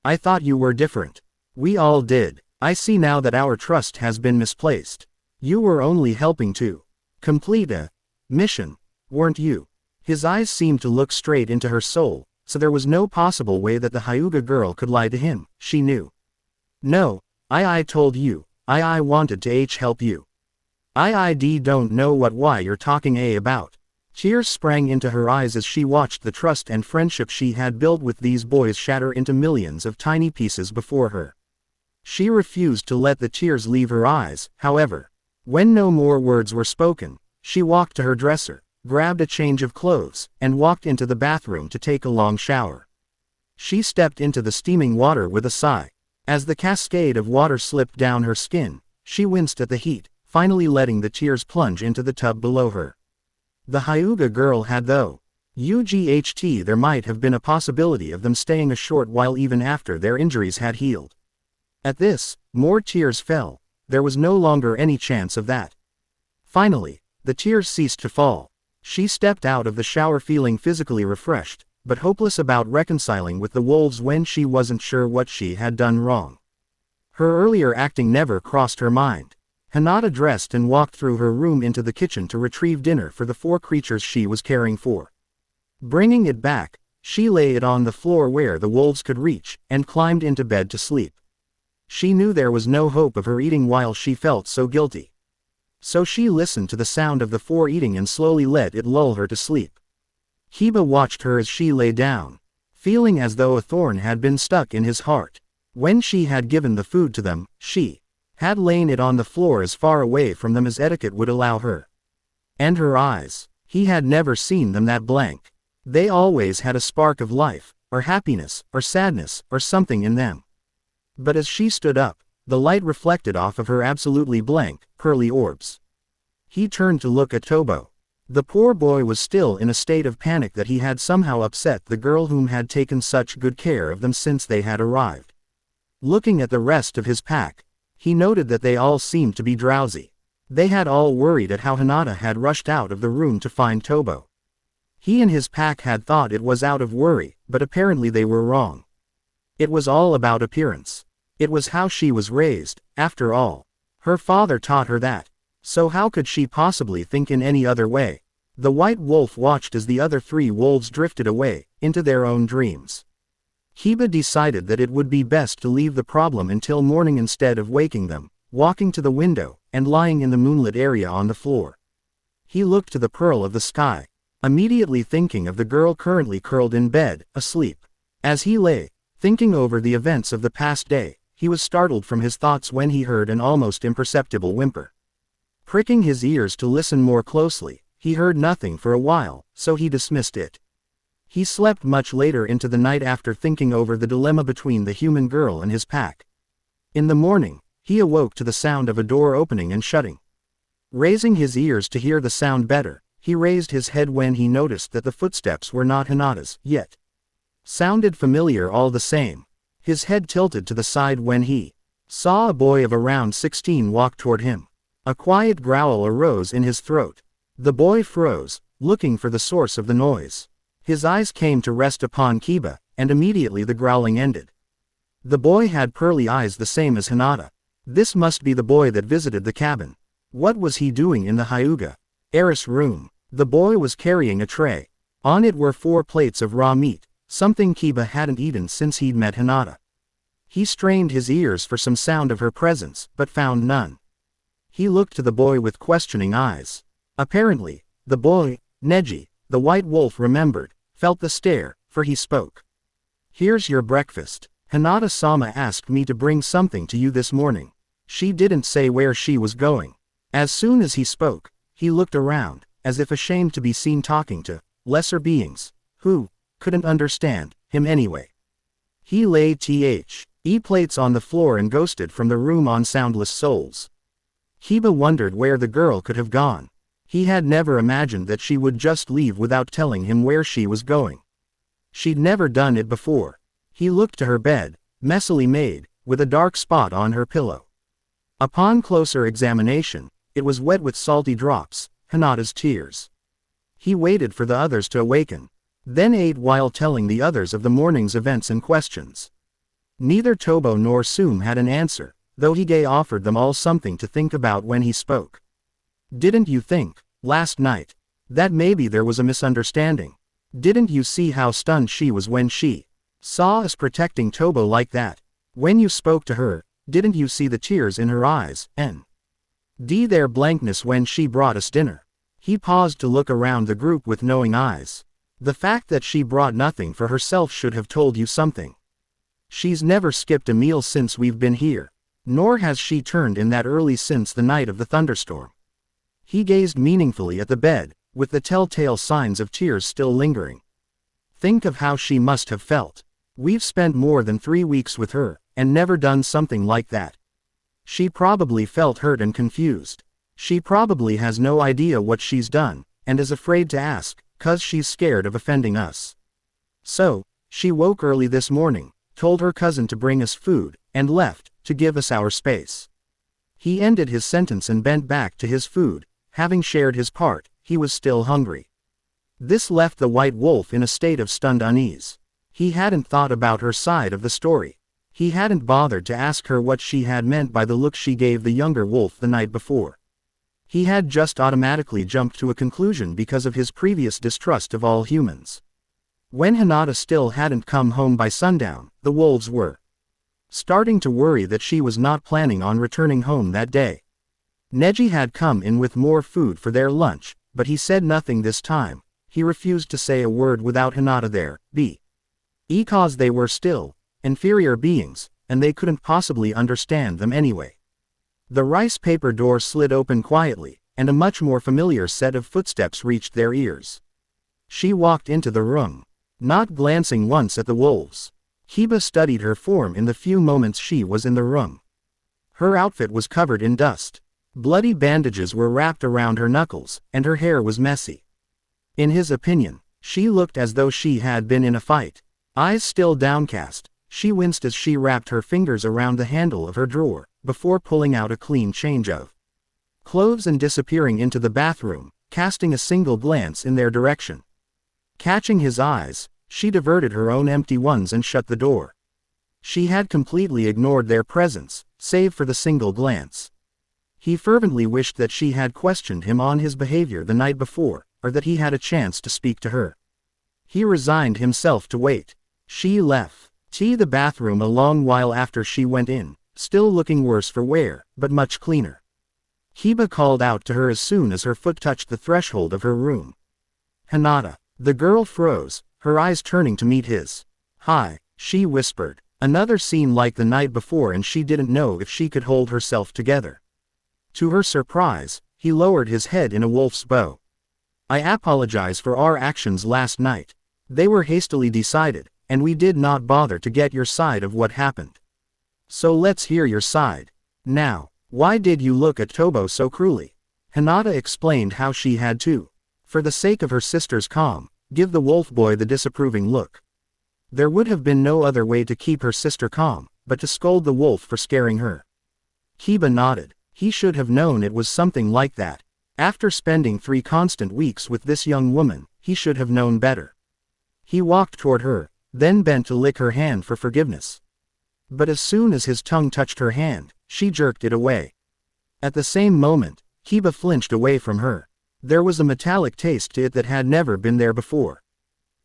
I thought you were different. We all did. I see now that our trust has been misplaced. You were only helping to complete a mission, weren't you? His eyes seemed to look straight into her soul, so there was no possible way that the Hyuga girl could lie to him, she knew. No, I told you, I wanted to help you. I don't know why you're talking about. Tears sprang into her eyes as she watched the trust and friendship she had built with these boys shatter into millions of tiny pieces before her. She refused to let the tears leave her eyes, however. When no more words were spoken, she walked to her dresser, grabbed a change of clothes, and walked into the bathroom to take a long shower. She stepped into the steaming water with a sigh. As the cascade of water slipped down her skin, she winced at the heat, finally letting the tears plunge into the tub below her. The Hyuga girl had though. There might have been a possibility of them staying a short while even after their injuries had healed. At this, more tears fell. There was no longer any chance of that. Finally, the tears ceased to fall. She stepped out of the shower feeling physically refreshed, but hopeless about reconciling with the wolves when she wasn't sure what she had done wrong. Her earlier acting never crossed her mind. Hinata dressed and walked through her room into the kitchen to retrieve dinner for the 4 creatures she was caring for. Bringing it back, she lay it on the floor where the wolves could reach, and climbed into bed to sleep. She knew there was no hope of her eating while she felt so guilty. So she listened to the sound of the 4 eating and slowly let it lull her to sleep. Kiba watched her as she lay down, feeling as though a thorn had been stuck in his heart. When she had given the food to them, she had lain it on the floor as far away from them as etiquette would allow her. And her eyes, he had never seen them that blank. They always had a spark of life, or happiness, or sadness, or something in them. But as she stood up, the light reflected off of her absolutely blank, pearly orbs. He turned to look at Tobo. The poor boy was still in a state of panic that he had somehow upset the girl whom had taken such good care of them since they had arrived. Looking at the rest of his pack, he noted that they all seemed to be drowsy. They had all worried at how Hinata had rushed out of the room to find Tobo. He and his pack had thought it was out of worry, but apparently they were wrong. It was all about appearance. It was how she was raised, after all. Her father taught her that. So how could she possibly think in any other way? The white wolf watched as the other 3 wolves drifted away, into their own dreams. Kiba decided that it would be best to leave the problem until morning instead of waking them, walking to the window, and lying in the moonlit area on the floor. He looked to the pearl of the sky, immediately thinking of the girl currently curled in bed, asleep. As he lay, thinking over the events of the past day, he was startled from his thoughts when he heard an almost imperceptible whimper. Pricking his ears to listen more closely, he heard nothing for a while, so he dismissed it. He slept much later into the night after thinking over the dilemma between the human girl and his pack. In the morning, he awoke to the sound of a door opening and shutting. Raising his ears to hear the sound better, he raised his head when he noticed that the footsteps were not Hinata's, yet sounded familiar all the same. His head tilted to the side when he saw a boy of around 16 walk toward him. A quiet growl arose in his throat. The boy froze, looking for the source of the noise. His eyes came to rest upon Kiba, and immediately the growling ended. The boy had pearly eyes the same as Hinata. This must be the boy that visited the cabin. What was he doing in the Hyuga heiress room? The boy was carrying a tray. On it were 4 plates of raw meat, something Kiba hadn't eaten since he'd met Hinata. He strained his ears for some sound of her presence, but found none. He looked to the boy with questioning eyes. Apparently, the boy, Neji, the white wolf remembered, felt the stare, for he spoke. "Here's your breakfast. Hinata-sama asked me to bring something to you this morning. She didn't say where she was going." As soon as he spoke, he looked around, as if ashamed to be seen talking to lesser beings, who couldn't understand him anyway. He laid plates on the floor and ghosted from the room on soundless souls. Kiba wondered where the girl could have gone. He had never imagined that she would just leave without telling him where she was going. She'd never done it before. He looked to her bed, messily made, with a dark spot on her pillow. Upon closer examination, it was wet with salty drops, Hinata's tears. He waited for the others to awaken, then ate while telling the others of the morning's events and questions. Neither Tobo nor Sum had an answer, though Hige offered them all something to think about when he spoke. "Didn't you think, last night, that maybe there was a misunderstanding? Didn't you see how stunned she was when she saw us protecting Tobo like that? When you spoke to her, didn't you see the tears in her eyes, and their blankness when she brought us dinner?" He paused to look around the group with knowing eyes. "The fact that she brought nothing for herself should have told you something. She's never skipped a meal since we've been here, nor has she turned in that early since the night of the thunderstorm." He gazed meaningfully at the bed, with the telltale signs of tears still lingering. "Think of how she must have felt. We've spent more than 3 weeks with her, and never done something like that. She probably felt hurt and confused. She probably has no idea what she's done, and is afraid to ask, 'cause she's scared of offending us. So, she woke early this morning, told her cousin to bring us food, and left, to give us our space." He ended his sentence and bent back to his food. Having shared his part, he was still hungry. This left the white wolf in a state of stunned unease. He hadn't thought about her side of the story. He hadn't bothered to ask her what she had meant by the look she gave the younger wolf the night before. He had just automatically jumped to a conclusion because of his previous distrust of all humans. When Hinata still hadn't come home by sundown, the wolves were starting to worry that she was not planning on returning home that day. Neji had come in with more food for their lunch, but he said nothing this time. He refused to say a word without Hinata there, because they were still inferior beings, and they couldn't possibly understand them anyway. The rice paper door slid open quietly, and a much more familiar set of footsteps reached their ears. She walked into the room, not glancing once at the wolves. Kiba studied her form in the few moments she was in the room. Her outfit was covered in dust. Bloody bandages were wrapped around her knuckles, and her hair was messy. In his opinion, she looked as though she had been in a fight. Eyes still downcast, she winced as she wrapped her fingers around the handle of her drawer, before pulling out a clean change of clothes and disappearing into the bathroom, casting a single glance in their direction. Catching his eyes, she diverted her own empty ones and shut the door. She had completely ignored their presence, save for the single glance. He fervently wished that she had questioned him on his behavior the night before, or that he had a chance to speak to her. He resigned himself to wait. She left the bathroom a long while after she went in, still looking worse for wear, but much cleaner. Kiba called out to her as soon as her foot touched the threshold of her room. "Hinata." The girl froze, her eyes turning to meet his. "Hi," she whispered. Another scene like the night before, and she didn't know if she could hold herself together. To her surprise, he lowered his head in a wolf's bow. "I apologize for our actions last night. They were hastily decided, and we did not bother to get your side of what happened. So let's hear your side. Now, why did you look at Tobo so cruelly?" Hinata explained how she had to, for the sake of her sister's calm, give the wolf boy the disapproving look. There would have been no other way to keep her sister calm, but to scold the wolf for scaring her. Kiba nodded. He should have known it was something like that. After spending 3 constant weeks with this young woman, he should have known better. He walked toward her, then bent to lick her hand for forgiveness. But as soon as his tongue touched her hand, she jerked it away. At the same moment, Kiba flinched away from her. There was a metallic taste to it that had never been there before.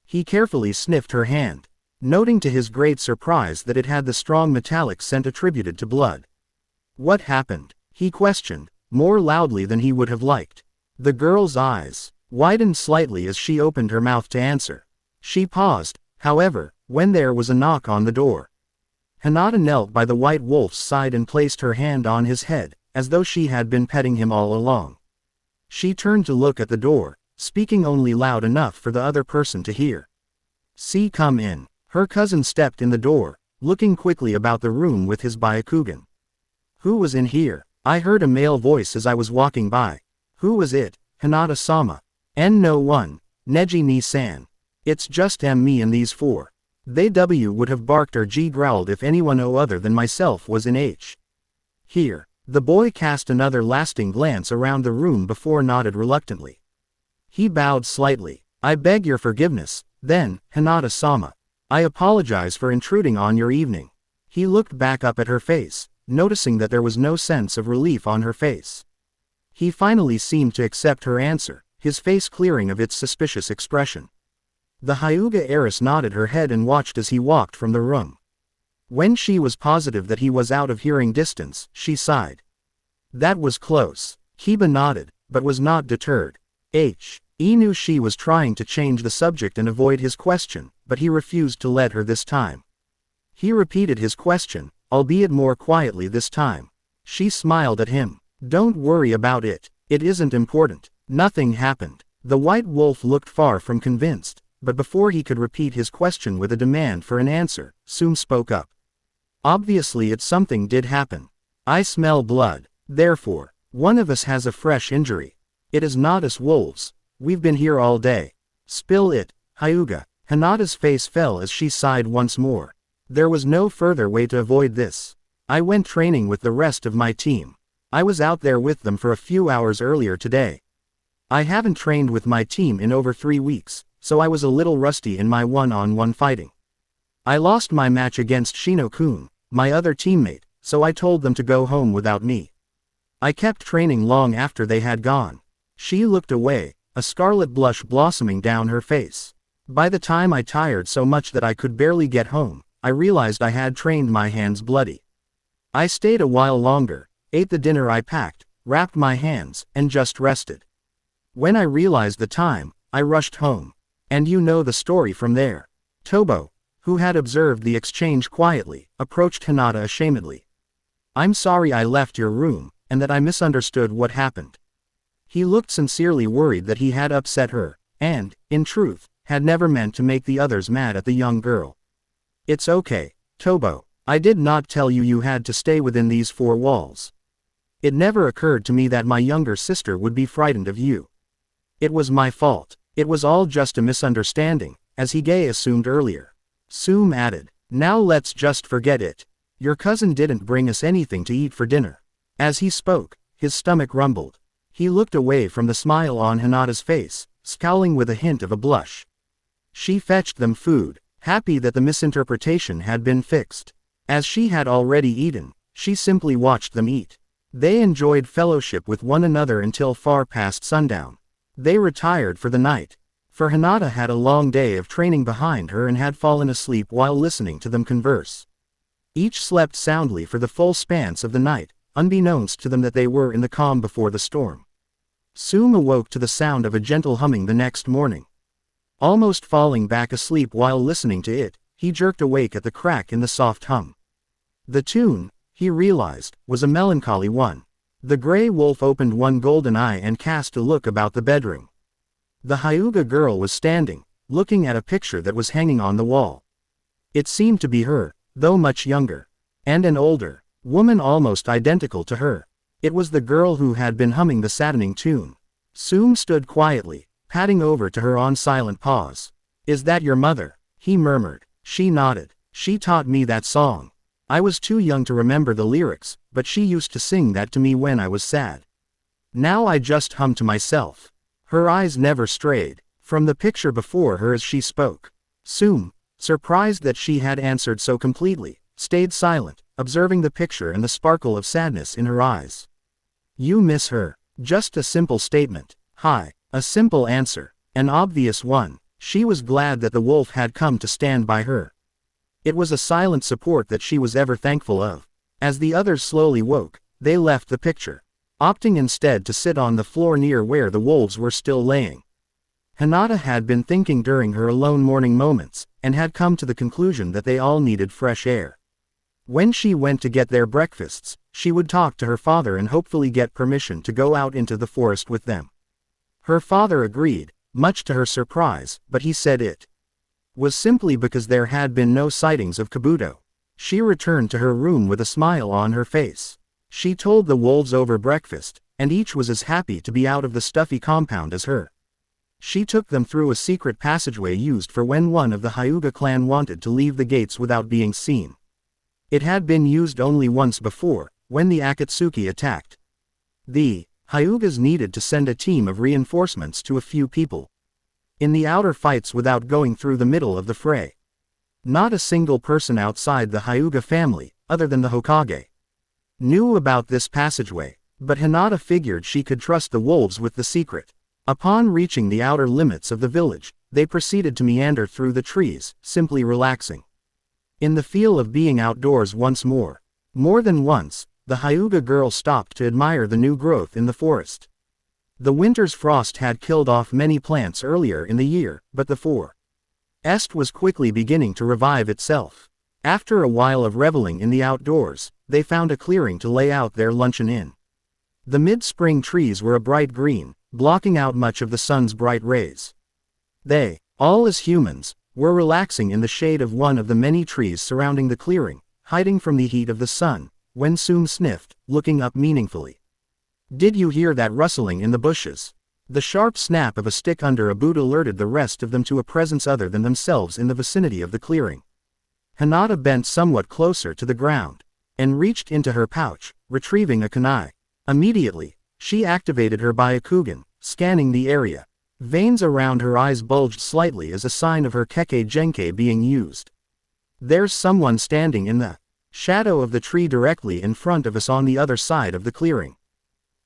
He carefully sniffed her hand, noting to his great surprise that it had the strong metallic scent attributed to blood. "What happened?" he questioned, more loudly than he would have liked. The girl's eyes widened slightly as she opened her mouth to answer. She paused, however, when there was a knock on the door. Hinata knelt by the white wolf's side and placed her hand on his head, as though she had been petting him all along. She turned to look at the door, speaking only loud enough for the other person to hear. "See, come in." Her cousin stepped in the door, looking quickly about the room with his Byakugan. "Who was in here?" I heard a male voice as I was walking by. "Who was it, Hinata-sama?" "No one, Neji ni-san. It's just me and these 4. They would have barked or growled if anyone other than myself was in H. Here." The boy cast another lasting glance around the room before nodded reluctantly. He bowed slightly. "I beg your forgiveness, then, Hinata-sama. I apologize for intruding on your evening." He looked back up at her face, noticing that there was no sense of relief on her face. He finally seemed to accept her answer, his face clearing of its suspicious expression. The Hyuga heiress nodded her head and watched as he walked from the room. When she was positive that he was out of hearing distance, she sighed. "That was close." Kiba nodded, but was not deterred. He knew she was trying to change the subject and avoid his question, but he refused to let her this time. He repeated his question, albeit more quietly this time. She smiled at him. "Don't worry about it. It isn't important. Nothing happened." The white wolf looked far from convinced, but before he could repeat his question with a demand for an answer, Sum spoke up. "Obviously something did happen. I smell blood. Therefore, one of us has a fresh injury. It is not us wolves. We've been here all day. Spill it, Hyuga." Hinata's face fell as she sighed once more. There was no further way to avoid this. "I went training with the rest of my team. I was out there with them for a few hours earlier today. I haven't trained with my team in over 3 weeks, so I was a little rusty in my one-on-one fighting. I lost my match against Shino-kun, my other teammate, so I told them to go home without me. I kept training long after they had gone." She looked away, a scarlet blush blossoming down her face. "By the time I tired so much that I could barely get home, I realized I had trained my hands bloody. I stayed a while longer, ate the dinner I packed, wrapped my hands, and just rested. When I realized the time, I rushed home. And you know the story from there." Tobo, who had observed the exchange quietly, approached Hinata ashamedly. "I'm sorry I left your room, and that I misunderstood what happened." He looked sincerely worried that he had upset her, and, in truth, had never meant to make the others mad at the young girl. "It's okay, Tobo. I did not tell you you had to stay within these 4 walls. It never occurred to me that my younger sister would be frightened of you. It was my fault. It was all just a misunderstanding, as Hige assumed earlier." Sum added, "Now let's just forget it. Your cousin didn't bring us anything to eat for dinner." As he spoke, his stomach rumbled. He looked away from the smile on Hinata's face, scowling with a hint of a blush. She fetched them food, happy that the misinterpretation had been fixed. As she had already eaten, she simply watched them eat. They enjoyed fellowship with one another until far past sundown. They retired for the night. For Hinata had a long day of training behind her and had fallen asleep while listening to them converse. Each slept soundly for the full span of the night, unbeknownst to them that they were in the calm before the storm. Tsunade awoke to the sound of a gentle humming the next morning. Almost falling back asleep while listening to it, he jerked awake at the crack in the soft hum. The tune, he realized, was a melancholy one. The gray wolf opened one golden eye and cast a look about the bedroom. The Hyuga girl was standing, looking at a picture that was hanging on the wall. It seemed to be her, though much younger. And an older woman almost identical to her. It was the girl who had been humming the saddening tune. Tsunade stood quietly, patting over to her on silent paws. "Is that your mother?" he murmured. She nodded. "She taught me that song. I was too young to remember the lyrics, but she used to sing that to me when I was sad. Now I just hum to myself." Her eyes never strayed from the picture before her as she spoke. Tsunade, surprised that she had answered so completely, stayed silent, observing the picture and the sparkle of sadness in her eyes. "You miss her." Just a simple statement. Hi. A simple answer. An obvious one. She was glad that the wolf had come to stand by her. It was a silent support that she was ever thankful of. As the others slowly woke, they left the picture, opting instead to sit on the floor near where the wolves were still laying. Hinata had been thinking during her alone morning moments, and had come to the conclusion that they all needed fresh air. When she went to get their breakfasts, she would talk to her father and hopefully get permission to go out into the forest with them. Her father agreed, much to her surprise, but he said it was simply because there had been no sightings of Kabuto. She returned to her room with a smile on her face. She told the wolves over breakfast, and each was as happy to be out of the stuffy compound as her. She took them through a secret passageway used for when one of the Hyuga clan wanted to leave the gates without being seen. It had been used only once before, when the Akatsuki attacked. The Hyugas needed to send a team of reinforcements to a few people in the outer fights without going through the middle of the fray. Not a single person outside the Hyuga family, other than the Hokage, knew about this passageway, but Hinata figured she could trust the wolves with the secret. Upon reaching the outer limits of the village, they proceeded to meander through the trees, simply relaxing in the feel of being outdoors once more. More than once, the Hyuga girl stopped to admire the new growth in the forest. The winter's frost had killed off many plants earlier in the year, but the forest was quickly beginning to revive itself. After a while of reveling in the outdoors, they found a clearing to lay out their luncheon in. The mid-spring trees were a bright green, blocking out much of the sun's bright rays. They, all as humans, were relaxing in the shade of one of the many trees surrounding the clearing, hiding from the heat of the sun, when Tsunade sniffed, looking up meaningfully. "Did you hear that rustling in the bushes?" The sharp snap of a stick under a boot alerted the rest of them to a presence other than themselves in the vicinity of the clearing. Hinata bent somewhat closer to the ground, and reached into her pouch, retrieving a kunai. Immediately, she activated her Byakugan, scanning the area. Veins around her eyes bulged slightly as a sign of her Kekkei Genkei being used. "There's someone standing in the shadow of the tree directly in front of us on the other side of the clearing,"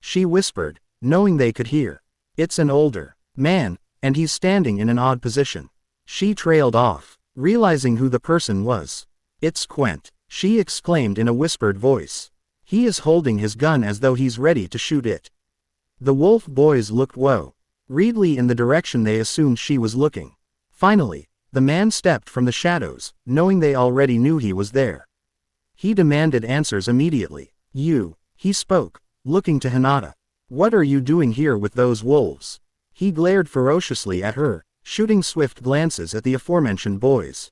she whispered, knowing they could hear. "It's an older man, and he's standing in an odd position." She trailed off, realizing who the person was. "It's Quent," she exclaimed in a whispered voice. "He is holding his gun as though he's ready to shoot it." The wolf boys looked worriedly in the direction they assumed she was looking. Finally, the man stepped from the shadows, knowing they already knew he was there. He demanded answers immediately. "You," he spoke, looking to Hinata. "What are you doing here with those wolves?" He glared ferociously at her, shooting swift glances at the aforementioned boys.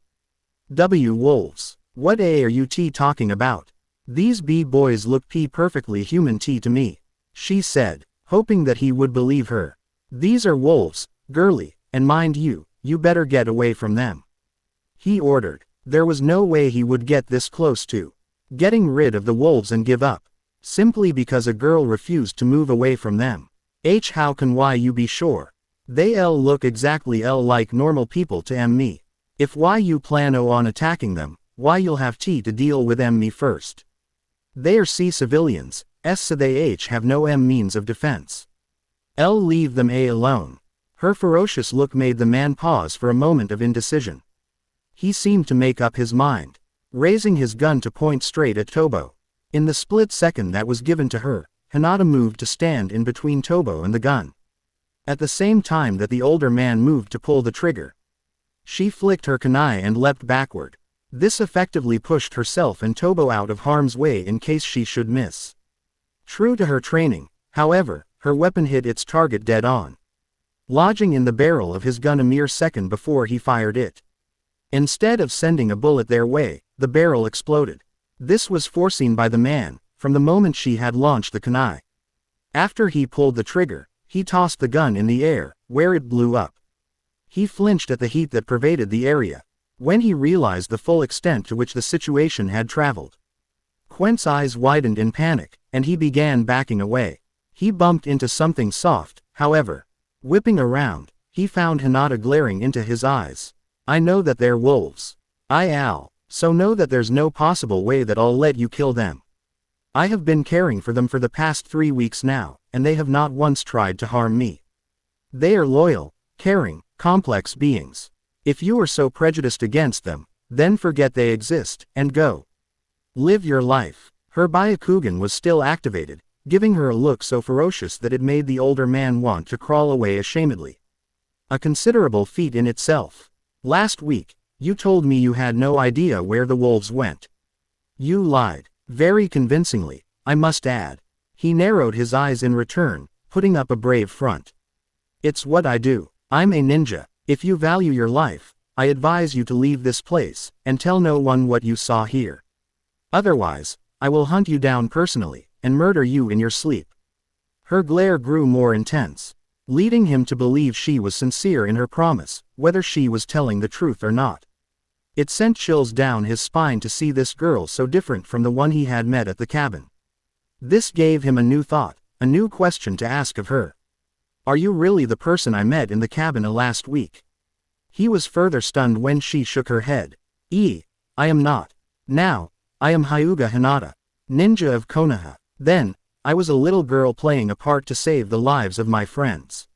Wolves. What are you talking about? These boys look perfectly human to me," she said, hoping that he would believe her. "These are wolves, girlie, and mind you, you better get away from them," he ordered. There was no way he would get this close to getting rid of the wolves and give up, simply because a girl refused to move away from them. How can you be sure? They look exactly like normal people to me. If you plan on attacking them, why you'll have to deal with me first. They're civilians, so they have no means of defense. Leave them alone. Her ferocious look made the man pause for a moment of indecision. He seemed to make up his mind, raising his gun to point straight at Tobo. In the split second that was given to her, Hinata moved to stand in between Tobo and the gun. At the same time that the older man moved to pull the trigger, she flicked her kunai and leapt backward. This effectively pushed herself and Tobo out of harm's way in case she should miss. True to her training, however, her weapon hit its target dead on, lodging in the barrel of his gun a mere second before he fired it. Instead of sending a bullet their way, the barrel exploded. This was foreseen by the man, from the moment she had launched the kunai. After he pulled the trigger, he tossed the gun in the air, where it blew up. He flinched at the heat that pervaded the area, when he realized the full extent to which the situation had traveled. Quent's eyes widened in panic, and he began backing away. He bumped into something soft, however. Whipping around, he found Hinata glaring into his eyes. I know that they're wolves. So know that there's no possible way that I'll let you kill them. I have been caring for them for the past 3 weeks now, and they have not once tried to harm me. They are loyal, caring, complex beings. If you are so prejudiced against them, then forget they exist, and go. Live your life. Her Byakugan was still activated, giving her a look so ferocious that it made the older man want to crawl away ashamedly. A considerable feat in itself. Last week, you told me you had no idea where the wolves went. You lied, very convincingly, I must add. He narrowed his eyes in return, putting up a brave front. It's what I do. I'm a ninja. If you value your life, I advise you to leave this place, and tell no one what you saw here. Otherwise, I will hunt you down personally, and murder you in your sleep. Her glare grew more intense, leading him to believe she was sincere in her promise, whether she was telling the truth or not. It sent chills down his spine to see this girl so different from the one he had met at the cabin. This gave him a new thought, a new question to ask of her. Are you really the person I met in the cabin last week? He was further stunned when she shook her head. I am not. Now, I am Hyuga Hinata, ninja of Konoha. Then, I was a little girl playing a part to save the lives of my friends.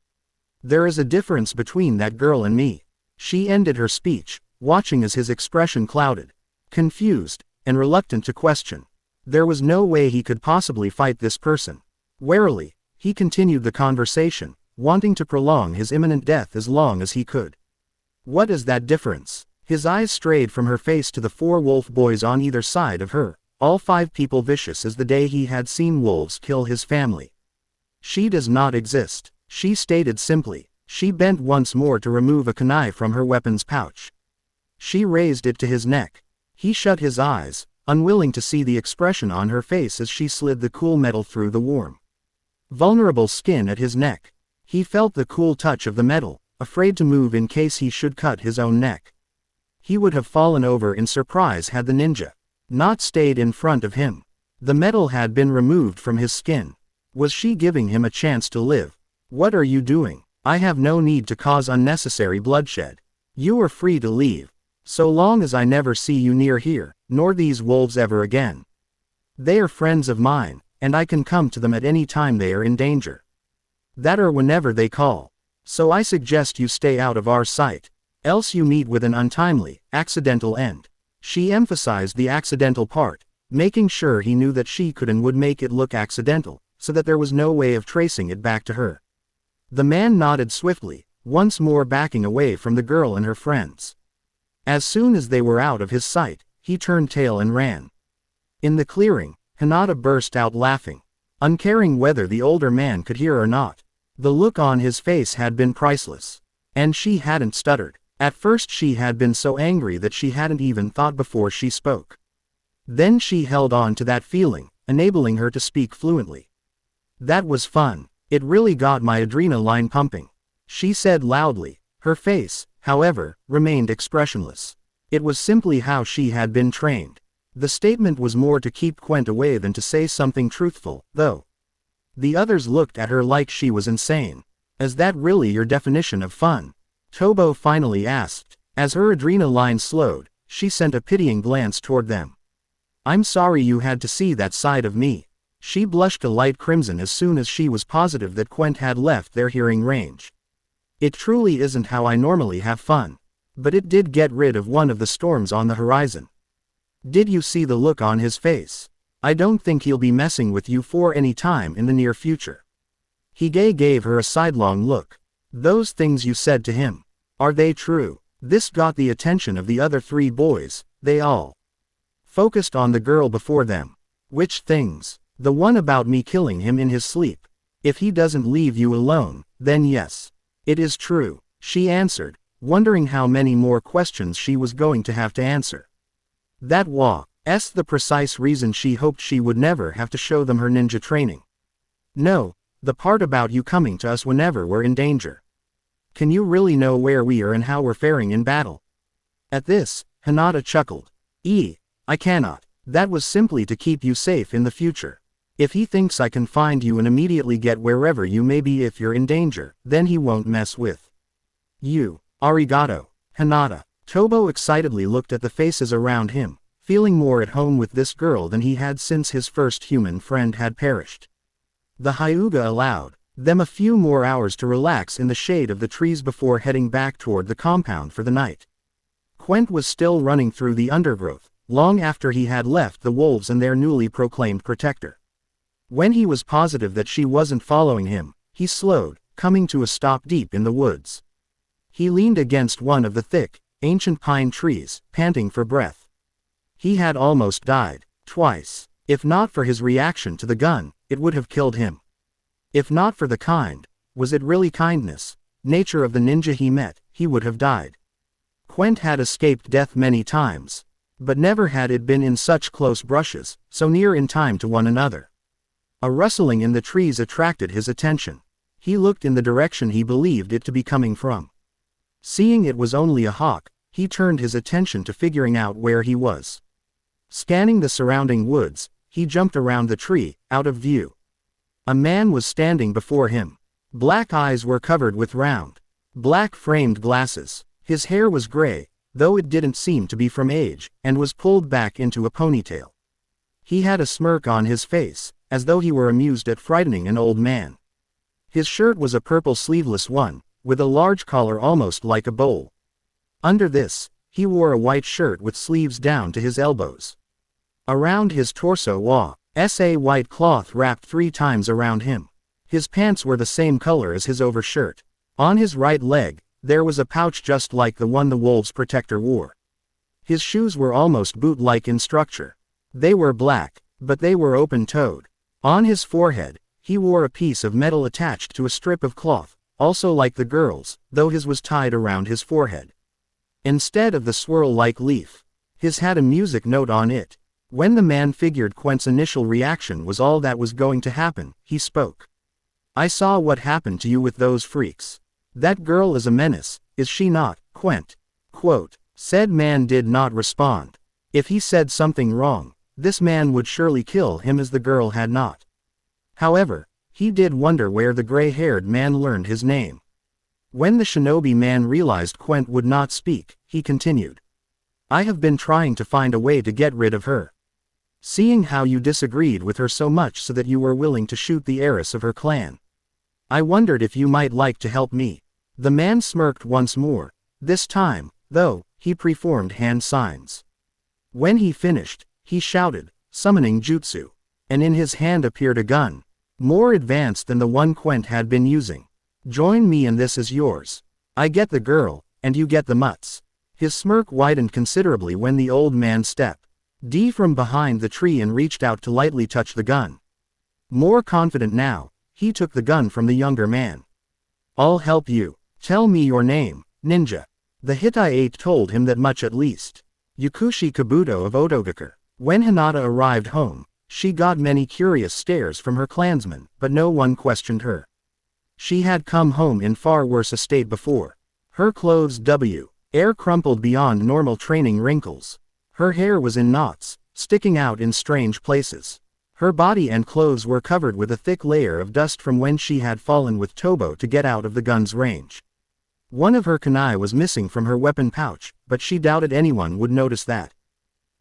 There is a difference between that girl and me. She ended her speech, watching as his expression clouded, confused, and reluctant to question. There was no way he could possibly fight this person. Warily, he continued the conversation, wanting to prolong his imminent death as long as he could. What is that difference? His eyes strayed from her face to the 4 wolf boys on either side of her, all 5 people vicious as the day he had seen wolves kill his family. She does not exist, she stated simply. She bent once more to remove a kunai from her weapon's pouch. She raised it to his neck. He shut his eyes, unwilling to see the expression on her face as she slid the cool metal through the warm, vulnerable skin at his neck. He felt the cool touch of the metal, afraid to move in case he should cut his own neck. He would have fallen over in surprise had the ninja not stayed in front of him. The metal had been removed from his skin. Was she giving him a chance to live? What are you doing? I have no need to cause unnecessary bloodshed. You are free to leave. So long as I never see you near here, nor these wolves ever again. They are friends of mine, and I can come to them at any time they are in danger. That or whenever they call. So I suggest you stay out of our sight. Else you meet with an untimely, accidental end. She emphasized the accidental part, making sure he knew that she could and would make it look accidental, so that there was no way of tracing it back to her. The man nodded swiftly, once more backing away from the girl and her friends. As soon as they were out of his sight, he turned tail and ran. In the clearing, Hinata burst out laughing, uncaring whether the older man could hear or not. The look on his face had been priceless. And she hadn't stuttered. At first she had been so angry that she hadn't even thought before she spoke. Then she held on to that feeling, enabling her to speak fluently. That was fun. It really got my adrenaline pumping, she said loudly. Her face, however, remained expressionless. It was simply how she had been trained. The statement was more to keep Quent away than to say something truthful, though. The others looked at her like she was insane. Is that really your definition of fun? Tobo finally asked. As her adrenaline slowed, she sent a pitying glance toward them. I'm sorry you had to see that side of me. She blushed a light crimson as soon as she was positive that Quent had left their hearing range. It truly isn't how I normally have fun. But it did get rid of one of the storms on the horizon. Did you see the look on his face? I don't think he'll be messing with you for any time in the near future. Hige gave her a sidelong look. Those things you said to him. Are they true? This got the attention of the other three boys. They all focused on the girl before them. Which things? The one about me killing him in his sleep. If he doesn't leave you alone, then yes. It is true, she answered, wondering how many more questions she was going to have to answer. That was the precise reason she hoped she would never have to show them her ninja training. No, the part about you coming to us whenever we're in danger. Can you really know where we are and how we're faring in battle? At this, Hinata chuckled. I cannot. That was simply to keep you safe in the future. If he thinks I can find you and immediately get wherever you may be if you're in danger, then he won't mess with you. Arigato, Hinata. Tobo excitedly looked at the faces around him, feeling more at home with this girl than he had since his first human friend had perished. The Hyuga allowed them a few more hours to relax in the shade of the trees before heading back toward the compound for the night. Quent was still running through the undergrowth, long after he had left the wolves and their newly proclaimed protector. When he was positive that she wasn't following him, he slowed, coming to a stop deep in the woods. He leaned against one of the thick, ancient pine trees, panting for breath. He had almost died, twice. If not for his reaction to the gun, it would have killed him. If not for the was it really kindness, nature of the ninja he met, he would have died. Quent had escaped death many times, but never had it been in such close brushes, so near in time to one another. A rustling in the trees attracted his attention. He looked in the direction he believed it to be coming from. Seeing it was only a hawk, he turned his attention to figuring out where he was. Scanning the surrounding woods, he jumped around the tree, out of view. A man was standing before him. Black eyes were covered with round, black framed glasses. His hair was gray, though it didn't seem to be from age, and was pulled back into a ponytail. He had a smirk on his face, as though he were amused at frightening an old man. His shirt was a purple sleeveless one, with a large collar almost like a bowl. Under this, he wore a white shirt with sleeves down to his elbows. Around his torso was a white cloth wrapped 3 times around him. His pants were the same color as his overshirt. On his right leg, there was a pouch just like the one the wolves' protector wore. His shoes were almost boot-like in structure. They were black, but they were open-toed. On his forehead, he wore a piece of metal attached to a strip of cloth, also like the girl's, though his was tied around his forehead. Instead of the swirl-like leaf, his had a music note on it. When the man figured Quent's initial reaction was all that was going to happen, he spoke. I saw what happened to you with those freaks. That girl is a menace, is she not, Quent? Quote. Said man did not respond. If he said something wrong, this man would surely kill him as the girl had not. However, he did wonder where the gray-haired man learned his name. When the shinobi man realized Quent would not speak, he continued. I have been trying to find a way to get rid of her. Seeing how you disagreed with her so much so that you were willing to shoot the heiress of her clan. I wondered if you might like to help me. The man smirked once more. This time, though, he performed hand signs. When he finished, he shouted, summoning jutsu. And in his hand appeared a gun, more advanced than the one Quent had been using. Join me and this is yours. I get the girl, and you get the mutts. His smirk widened considerably when the old man stepped from behind the tree and reached out to lightly touch the gun. More confident now, he took the gun from the younger man. I'll help you. Tell me your name, ninja. The Hittite told him that much at least. Yukushi Kabuto of Otogakure. When Hinata arrived home, she got many curious stares from her clansmen, but no one questioned her. She had come home in far worse a state before. Her clothes air crumpled beyond normal training wrinkles. Her hair was in knots, sticking out in strange places. Her body and clothes were covered with a thick layer of dust from when she had fallen with Tobo to get out of the gun's range. One of her kunai was missing from her weapon pouch, but she doubted anyone would notice that.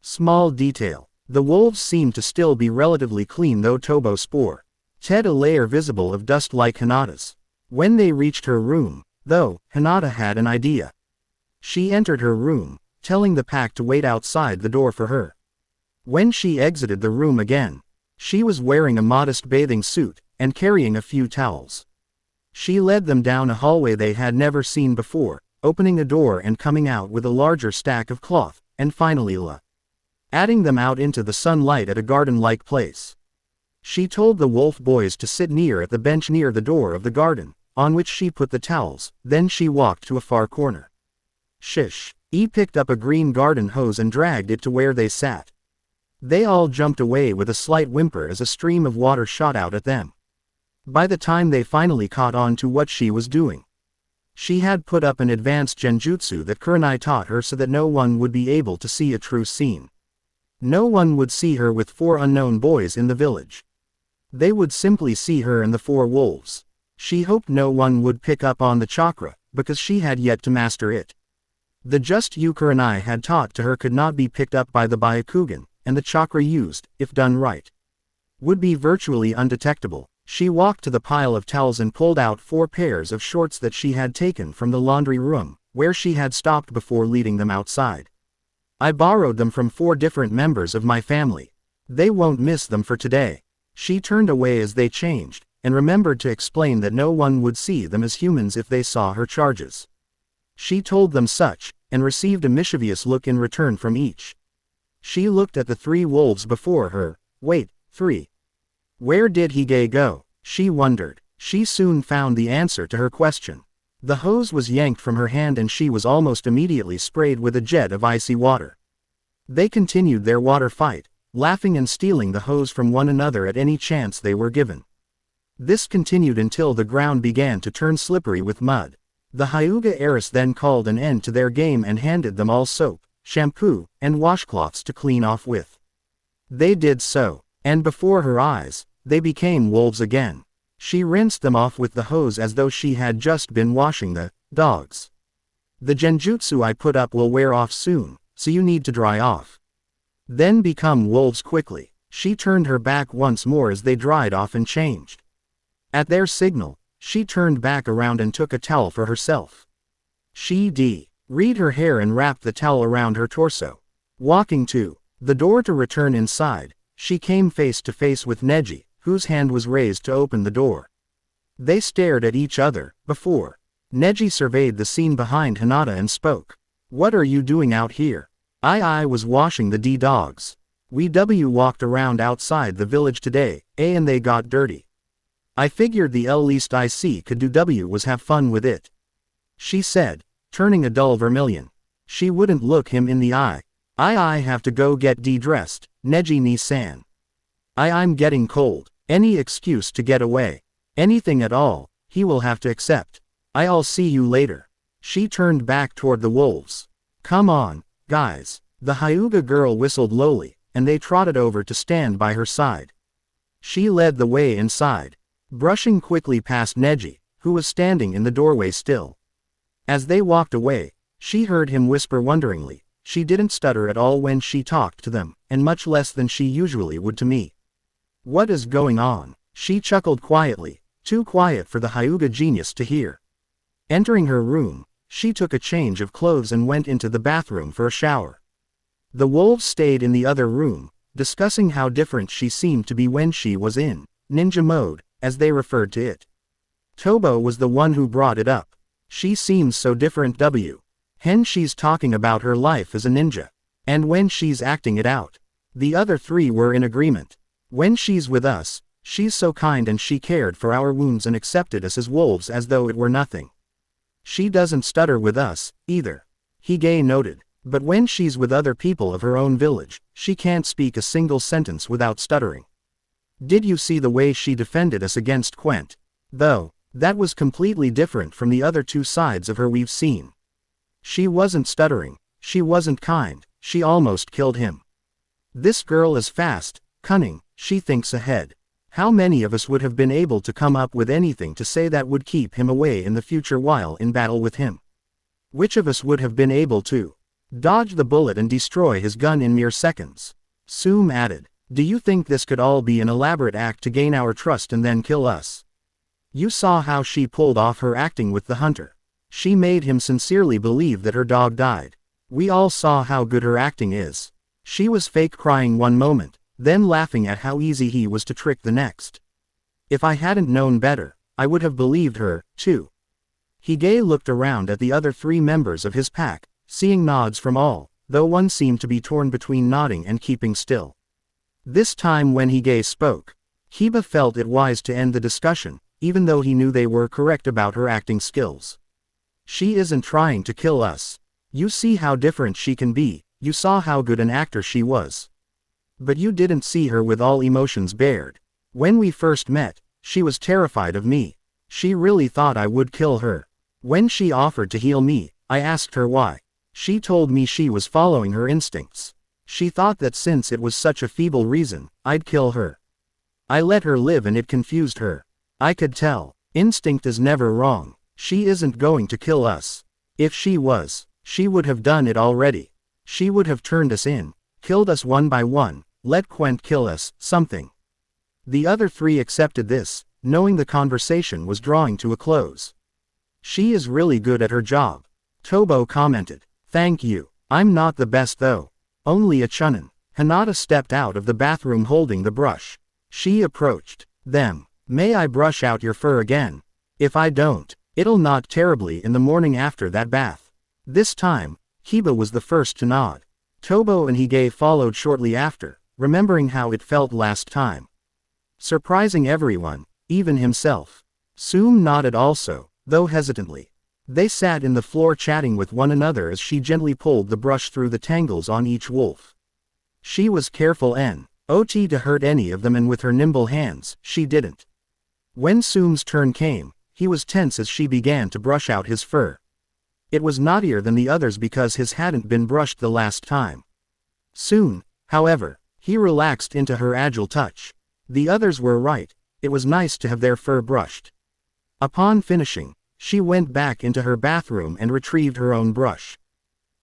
Small detail. The wolves seemed to still be relatively clean though Tobo spore a layer visible of dust like Hinata's. When they reached her room, though, Hinata had an idea. She entered her room, telling the pack to wait outside the door for her. When she exited the room again, she was wearing a modest bathing suit, and carrying a few towels. She led them down a hallway they had never seen before, opening a door and coming out with a larger stack of cloth, and finally adding them out into the sunlight at a garden-like place. She told the wolf boys to sit near at the bench near the door of the garden, on which she put the towels, then she walked to a far corner. Shish. He picked up a green garden hose and dragged it to where they sat. They all jumped away with a slight whimper as a stream of water shot out at them. By the time they finally caught on to what she was doing, she had put up an advanced genjutsu that Kurenai taught her so that no one would be able to see a true scene. No one would see her with 4 unknown boys in the village. They would simply see her and the 4 wolves. She hoped no one would pick up on the chakra, because she had yet to master it. The just yu Kurenai had taught to her could not be picked up by the Byakugan, and the chakra used, if done right, would be virtually undetectable. She walked to the pile of towels and pulled out 4 pairs of shorts that she had taken from the laundry room, where she had stopped before leading them outside. I borrowed them from 4 different members of my family. They won't miss them for today. She turned away as they changed, and remembered to explain that no one would see them as humans if they saw her charges. She told them such, and received a mischievous look in return from each. She looked at the 3 wolves before her. Wait, 3. Where did Hige go? She wondered. She soon found the answer to her question. The hose was yanked from her hand and she was almost immediately sprayed with a jet of icy water. They continued their water fight, laughing and stealing the hose from one another at any chance they were given. This continued until the ground began to turn slippery with mud. The Hyuga heiress then called an end to their game and handed them all soap, shampoo, and washcloths to clean off with. They did so, and before her eyes, they became wolves again. She rinsed them off with the hose as though she had just been washing the dogs. The genjutsu I put up will wear off soon, so you need to dry off. Then become wolves quickly. She turned her back once more as they dried off and changed. At their signal, she turned back around and took a towel for herself. She read her hair and wrapped the towel around her torso. Walking to the door to return inside, she came face to face with Neji, whose hand was raised to open the door. They stared at each other, before Neji surveyed the scene behind Hinata and spoke. What are you doing out here? I was washing the dogs. We walked around outside the village today, and they got dirty. I figured the least I could do was have fun with it. She said, turning a dull vermilion. She wouldn't look him in the eye. I have to go get dressed, Neji ni-san. I'm getting cold. Any excuse to get away. Anything at all, he will have to accept. I'll see you later. She turned back toward the wolves. Come on, guys. The Hyuga girl whistled lowly, and they trotted over to stand by her side. She led the way inside, brushing quickly past Neji, who was standing in the doorway still. As they walked away, she heard him whisper wonderingly. She didn't stutter at all when she talked to them, and much less than she usually would to me. What is going on? She chuckled quietly, too quiet for the Hyuga genius to hear. Entering her room, she took a change of clothes and went into the bathroom for a shower. The wolves stayed in the other room, discussing how different she seemed to be when she was in ninja mode, as they referred to it. Tobo was the one who brought it up. She seems so different she's talking about her life as a ninja. And when she's acting it out. The other 3 were in agreement. When she's with us, she's so kind and she cared for our wounds and accepted us as wolves as though it were nothing. She doesn't stutter with us, either. Hige noted. But when she's with other people of her own village, she can't speak a single sentence without stuttering. Did you see the way she defended us against Quent? Though, that was completely different from the other 2 sides of her we've seen. She wasn't stuttering, she wasn't kind, she almost killed him. This girl is fast, cunning, she thinks ahead. How many of us would have been able to come up with anything to say that would keep him away in the future while in battle with him? Which of us would have been able to dodge the bullet and destroy his gun in mere seconds? Tsunade added. Do you think this could all be an elaborate act to gain our trust and then kill us? You saw how she pulled off her acting with the hunter. She made him sincerely believe that her dog died. We all saw how good her acting is. She was fake crying one moment, then laughing at how easy he was to trick the next. If I hadn't known better, I would have believed her, too. Hokage looked around at the other 3 members of his pack, seeing nods from all, though one seemed to be torn between nodding and keeping still. This time when Hokage spoke, Kiba felt it wise to end the discussion, even though he knew they were correct about her acting skills. She isn't trying to kill us. You see how different she can be, you saw how good an actor she was. But you didn't see her with all emotions bared. When we first met, she was terrified of me. She really thought I would kill her. When she offered to heal me, I asked her why. She told me she was following her instincts. She thought that since it was such a feeble reason, I'd kill her. I let her live and it confused her. I could tell. Instinct is never wrong. She isn't going to kill us. If she was, she would have done it already. She would have turned us in, killed us one by one, let Quent kill us, something. The other 3 accepted this, knowing the conversation was drawing to a close. She is really good at her job. Tobo commented. Thank you. I'm not the best though. Only a chunin. Hinata stepped out of the bathroom holding the brush. She approached them. May I brush out your fur again? If I don't, it'll knot terribly in the morning after that bath. This time, Kiba was the first to nod. Tobo and Hokage followed shortly after, remembering how it felt last time. Surprising everyone, even himself. Tsunade nodded also, though hesitantly. They sat in the floor chatting with one another as she gently pulled the brush through the tangles on each wolf. She was careful not to hurt any of them, and with her nimble hands, she didn't. When Tsunade's turn came, he was tense as she began to brush out his fur. It was knottier than the others because his hadn't been brushed the last time. Soon, however, he relaxed into her agile touch. The others were right, it was nice to have their fur brushed. Upon finishing, she went back into her bathroom and retrieved her own brush.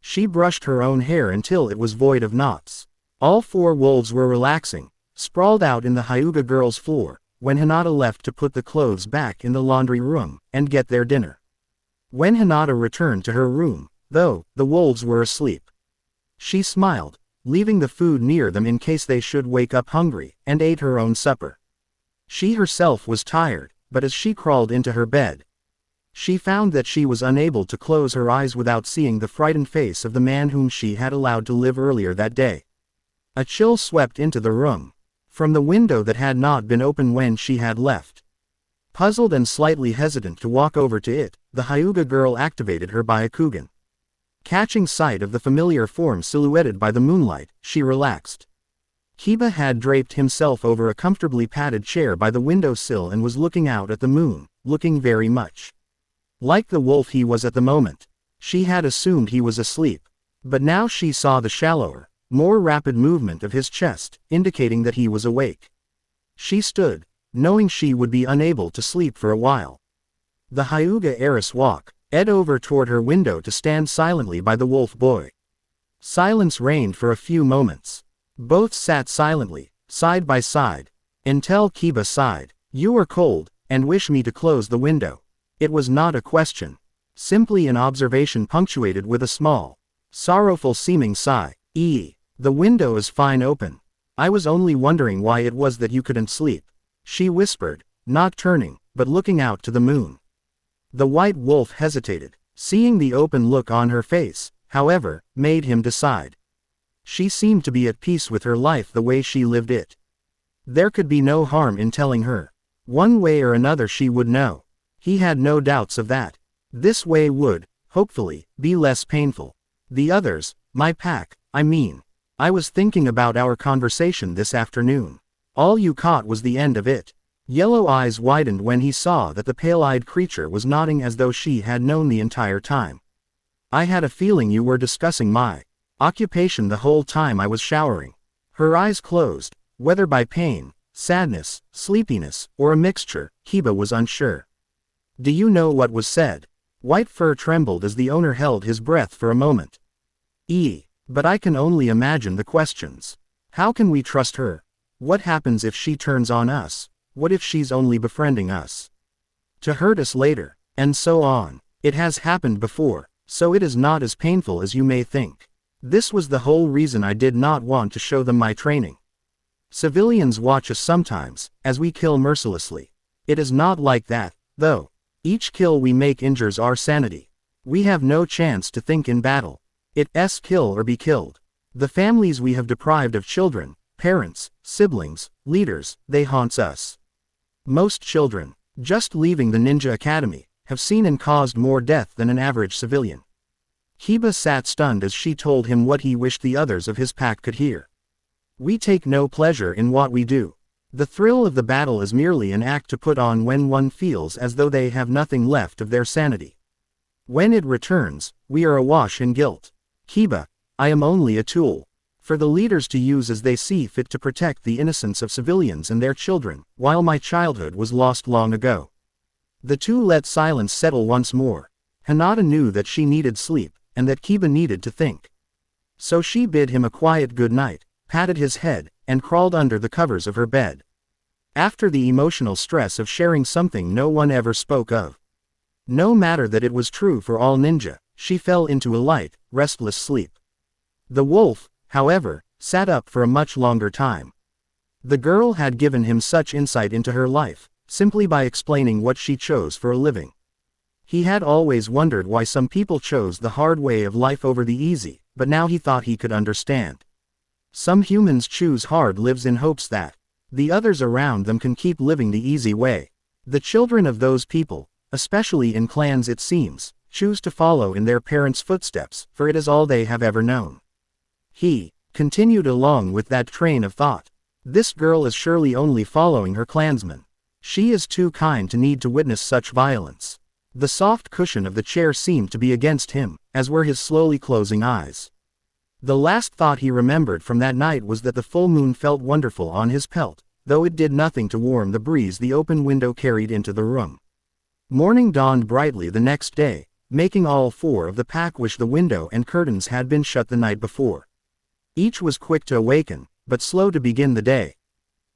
She brushed her own hair until it was void of knots. All 4 wolves were relaxing, sprawled out in the Hyuga girls' floor, when Hinata left to put the clothes back in the laundry room and get their dinner. When Hinata returned to her room, though, the wolves were asleep. She smiled, leaving the food near them in case they should wake up hungry, and ate her own supper. She herself was tired, but as she crawled into her bed, she found that she was unable to close her eyes without seeing the frightened face of the man whom she had allowed to live earlier that day. A chill swept into the room, from the window that had not been open when she had left. Puzzled and slightly hesitant to walk over to it, the Hyuga girl activated her Byakugan. Catching sight of the familiar form silhouetted by the moonlight, she relaxed. Kiba had draped himself over a comfortably padded chair by the windowsill and was looking out at the moon, looking very much like the wolf he was at the moment. She had assumed he was asleep, but now she saw the shallower, more rapid movement of his chest, indicating that he was awake. She stood, knowing she would be unable to sleep for a while. The Hyuga heiress walked over toward her window to stand silently by the wolf boy. Silence reigned for a few moments. Both sat silently, side by side, until Kiba sighed. You are cold, and wish me to close the window. It was not a question, simply an observation punctuated with a small, sorrowful-seeming sigh. The window is fine open. I was only wondering why it was that you couldn't sleep, she whispered, not turning, but looking out to the moon. The white wolf hesitated. Seeing the open look on her face, however, made him decide. She seemed to be at peace with her life the way she lived it. There could be no harm in telling her. One way or another she would know. He had no doubts of that. This way would, hopefully, be less painful. The others, my pack, I mean. I was thinking about our conversation this afternoon. All you caught was the end of it. Yellow eyes widened when he saw that the pale-eyed creature was nodding as though she had known the entire time. I had a feeling you were discussing my occupation the whole time I was showering. Her eyes closed, whether by pain, sadness, sleepiness, or a mixture, Kiba was unsure. Do you know what was said? White Fur trembled as the owner held his breath for a moment. But I can only imagine the questions. How can we trust her? What happens if she turns on us? What if she's only befriending us to hurt us later? And so on. It has happened before, so it is not as painful as you may think. This was the whole reason I did not want to show them my training. Civilians watch us sometimes, as we kill mercilessly. It is not like that, though. Each kill we make injures our sanity. We have no chance to think in battle. It's kill or be killed. The families we have deprived of children, parents, siblings, leaders, they haunts us. Most children, just leaving the ninja academy, have seen and caused more death than an average civilian. Kiba sat stunned as she told him what he wished the others of his pack could hear. We take no pleasure in what we do. The thrill of the battle is merely an act to put on when one feels as though they have nothing left of their sanity. When it returns, we are awash in guilt. Kiba, I am only a tool for the leaders to use as they see fit to protect the innocence of civilians and their children, while my childhood was lost long ago. The two let silence settle once more. Hinata knew that she needed sleep, and that Kiba needed to think. So she bid him a quiet good night, patted his head, and crawled under the covers of her bed. After the emotional stress of sharing something no one ever spoke of, no matter that it was true for all ninja, she fell into a light, restless sleep. The wolf, however, sat up for a much longer time. The girl had given him such insight into her life, simply by explaining what she chose for a living. He had always wondered why some people chose the hard way of life over the easy, but now he thought he could understand. Some humans choose hard lives in hopes that the others around them can keep living the easy way. The children of those people, especially in clans it seems, choose to follow in their parents' footsteps, for it is all they have ever known. He continued along with that train of thought. This girl is surely only following her clansmen. She is too kind to need to witness such violence. The soft cushion of the chair seemed to be against him, as were his slowly closing eyes. The last thought he remembered from that night was that the full moon felt wonderful on his pelt, though it did nothing to warm the breeze the open window carried into the room. Morning dawned brightly the next day, making all four of the pack wish the window and curtains had been shut the night before. Each was quick to awaken, but slow to begin the day.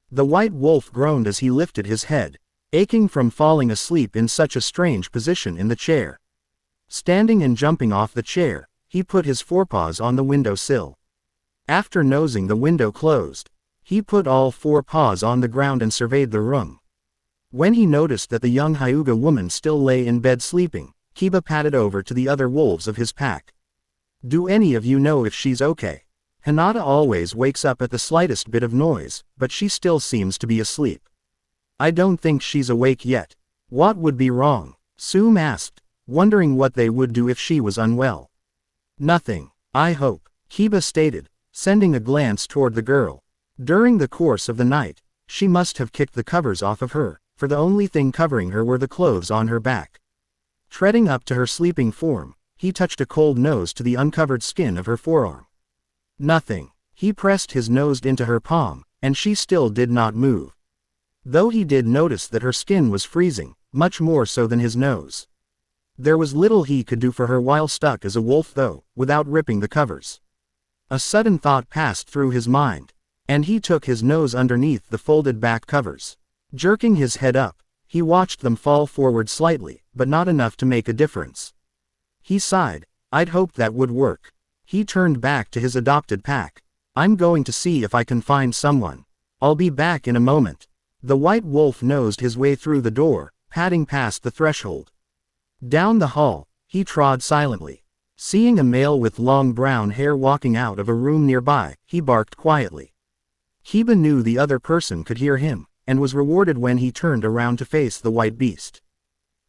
The white wolf groaned as he lifted his head, aching from falling asleep in such a strange position in the chair. Standing and jumping off the chair, he put his forepaws on the window sill. After nosing the window closed, he put all four paws on the ground and surveyed the room. When he noticed that the young Hyuga woman still lay in bed sleeping, Kiba padded over to the other wolves of his pack. Do any of you know if she's okay? Hinata always wakes up at the slightest bit of noise, but she still seems to be asleep. I don't think she's awake yet. What would be wrong? Soom asked, wondering what they would do if she was unwell. Nothing, I hope, Kiba stated, sending a glance toward the girl. During the course of the night, she must have kicked the covers off of her, for the only thing covering her were the clothes on her back. Treading up to her sleeping form, he touched a cold nose to the uncovered skin of her forearm. Nothing. He pressed his nose into her palm, and she still did not move. Though he did notice that her skin was freezing, much more so than his nose. There was little he could do for her while stuck as a wolf though, without ripping the covers. A sudden thought passed through his mind, and he took his nose underneath the folded back covers. Jerking his head up, he watched them fall forward slightly, but not enough to make a difference. He sighed, I'd hoped that would work. He turned back to his adopted pack. I'm going to see if I can find someone. I'll be back in a moment. The white wolf nosed his way through the door, padding past the threshold. Down the hall, he trod silently. Seeing a male with long brown hair walking out of a room nearby, he barked quietly. Kiba knew the other person could hear him, and was rewarded when he turned around to face the white beast.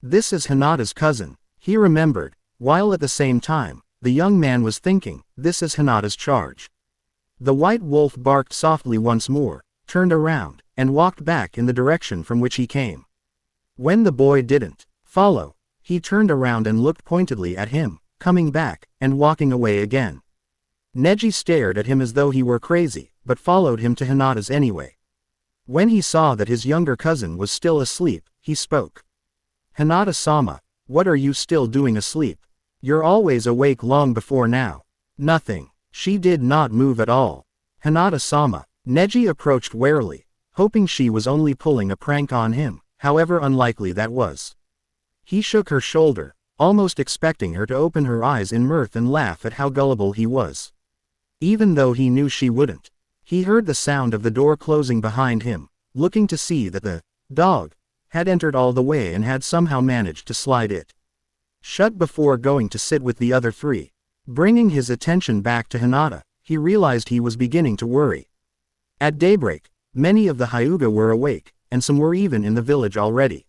This is Hinata's cousin, he remembered, while at the same time, the young man was thinking, this is Hinata's charge. The white wolf barked softly once more, turned around, and walked back in the direction from which he came. When the boy didn't follow, he turned around and looked pointedly at him, coming back, and walking away again. Neji stared at him as though he were crazy, but followed him to Hinata's anyway. When he saw that his younger cousin was still asleep, he spoke. Hinata-sama, What are you still doing asleep? You're always awake long before now. Nothing. She did not move at all. Hinata-sama. Neji approached warily, hoping she was only pulling a prank on him, however unlikely that was. He shook her shoulder, almost expecting her to open her eyes in mirth and laugh at how gullible he was. Even though he knew she wouldn't. He heard the sound of the door closing behind him, looking to see that the dog had entered all the way and had somehow managed to slide it shut before going to sit with the other three. Bringing his attention back to Hinata, he realized he was beginning to worry. At daybreak, many of the Hyuga were awake, and some were even in the village already.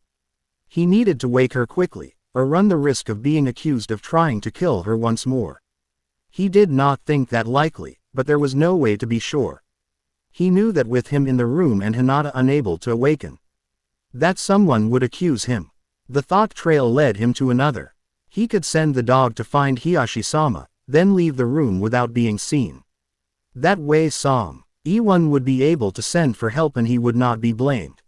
He needed to wake her quickly, or run the risk of being accused of trying to kill her once more. He did not think that likely, but there was no way to be sure. He knew that with him in the room and Hinata unable to awaken, that someone would accuse him. The thought trail led him to another. He could send the dog to find Hiyashi-sama, then leave the room without being seen. That way someone would be able to send for help and he would not be blamed.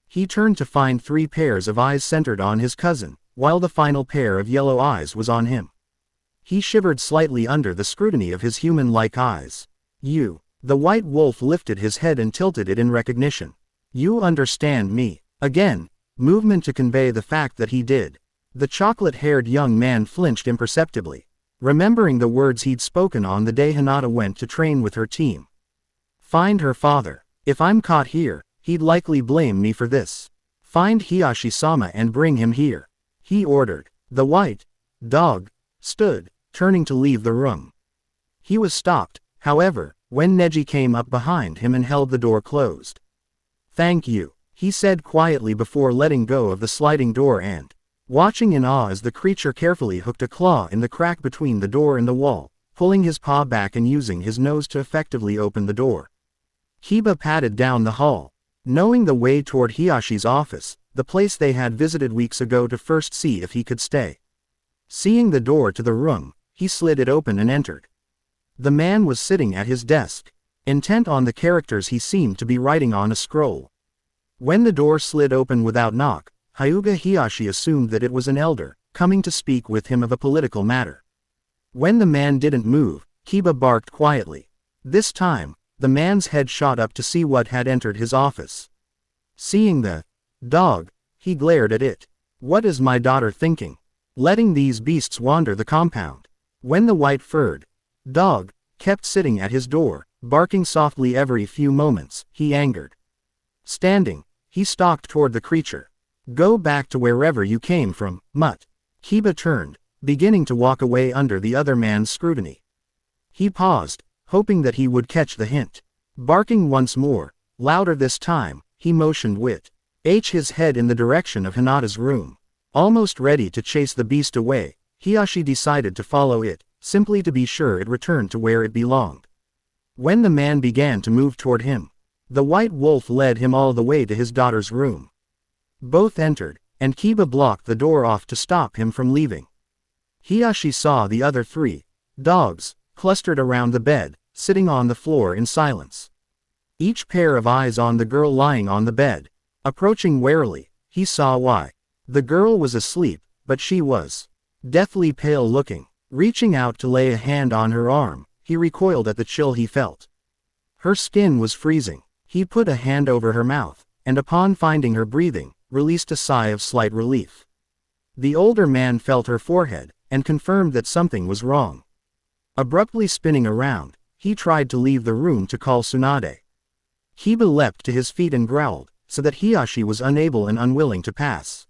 He turned to find 3 pairs of eyes centered on his cousin, while the final pair of yellow eyes was on him. He shivered slightly under the scrutiny of his human-like eyes. You. The white wolf lifted his head and tilted it in recognition. You understand me. Again, movement to convey the fact that he did. The chocolate-haired young man flinched imperceptibly, remembering the words he'd spoken on the day Hinata went to train with her team. Find her father. If I'm caught here, he'd likely blame me for this. Find Hiyashi-sama and bring him here, he ordered. The white dog stood, turning to leave the room. He was stopped, however, when Neji came up behind him and held the door closed. Thank you, he said quietly before letting go of the sliding door and watching in awe as the creature carefully hooked a claw in the crack between the door and the wall, pulling his paw back and using his nose to effectively open the door. Kiba padded down the hall, knowing the way toward Hiyashi's office, the place they had visited weeks ago to first see if he could stay. Seeing the door to the room, he slid it open and entered. The man was sitting at his desk, intent on the characters he seemed to be writing on a scroll. When the door slid open without knock, Hyuga Hiyashi assumed that it was an elder, coming to speak with him of a political matter. When the man didn't move, Kiba barked quietly. This time, the man's head shot up to see what had entered his office. Seeing the dog, he glared at it. What is my daughter thinking? Letting these beasts wander the compound. When the white-furred dog kept sitting at his door, barking softly every few moments, he angered. Standing, he stalked toward the creature. Go back to wherever you came from, mutt. Kiba turned, beginning to walk away under the other man's scrutiny. He paused, hoping that he would catch the hint. Barking once more, louder this time, he motioned with his head in the direction of Hinata's room. Almost ready to chase the beast away, Hiyashi decided to follow it, simply to be sure it returned to where it belonged. When the man began to move toward him, the white wolf led him all the way to his daughter's room. Both entered, and Kiba blocked the door off to stop him from leaving. Hiyashi saw the other 3 dogs clustered around the bed, sitting on the floor in silence. Each pair of eyes on the girl lying on the bed. Approaching warily, he saw why. The girl was asleep, but she was deathly pale looking. Reaching out to lay a hand on her arm, he recoiled at the chill he felt. Her skin was freezing. He put a hand over her mouth, and upon finding her breathing, released a sigh of slight relief. The older man felt her forehead, and confirmed that something was wrong. Abruptly spinning around, he tried to leave the room to call Tsunade. Kiba leapt to his feet and growled, so that Hiyashi was unable and unwilling to pass.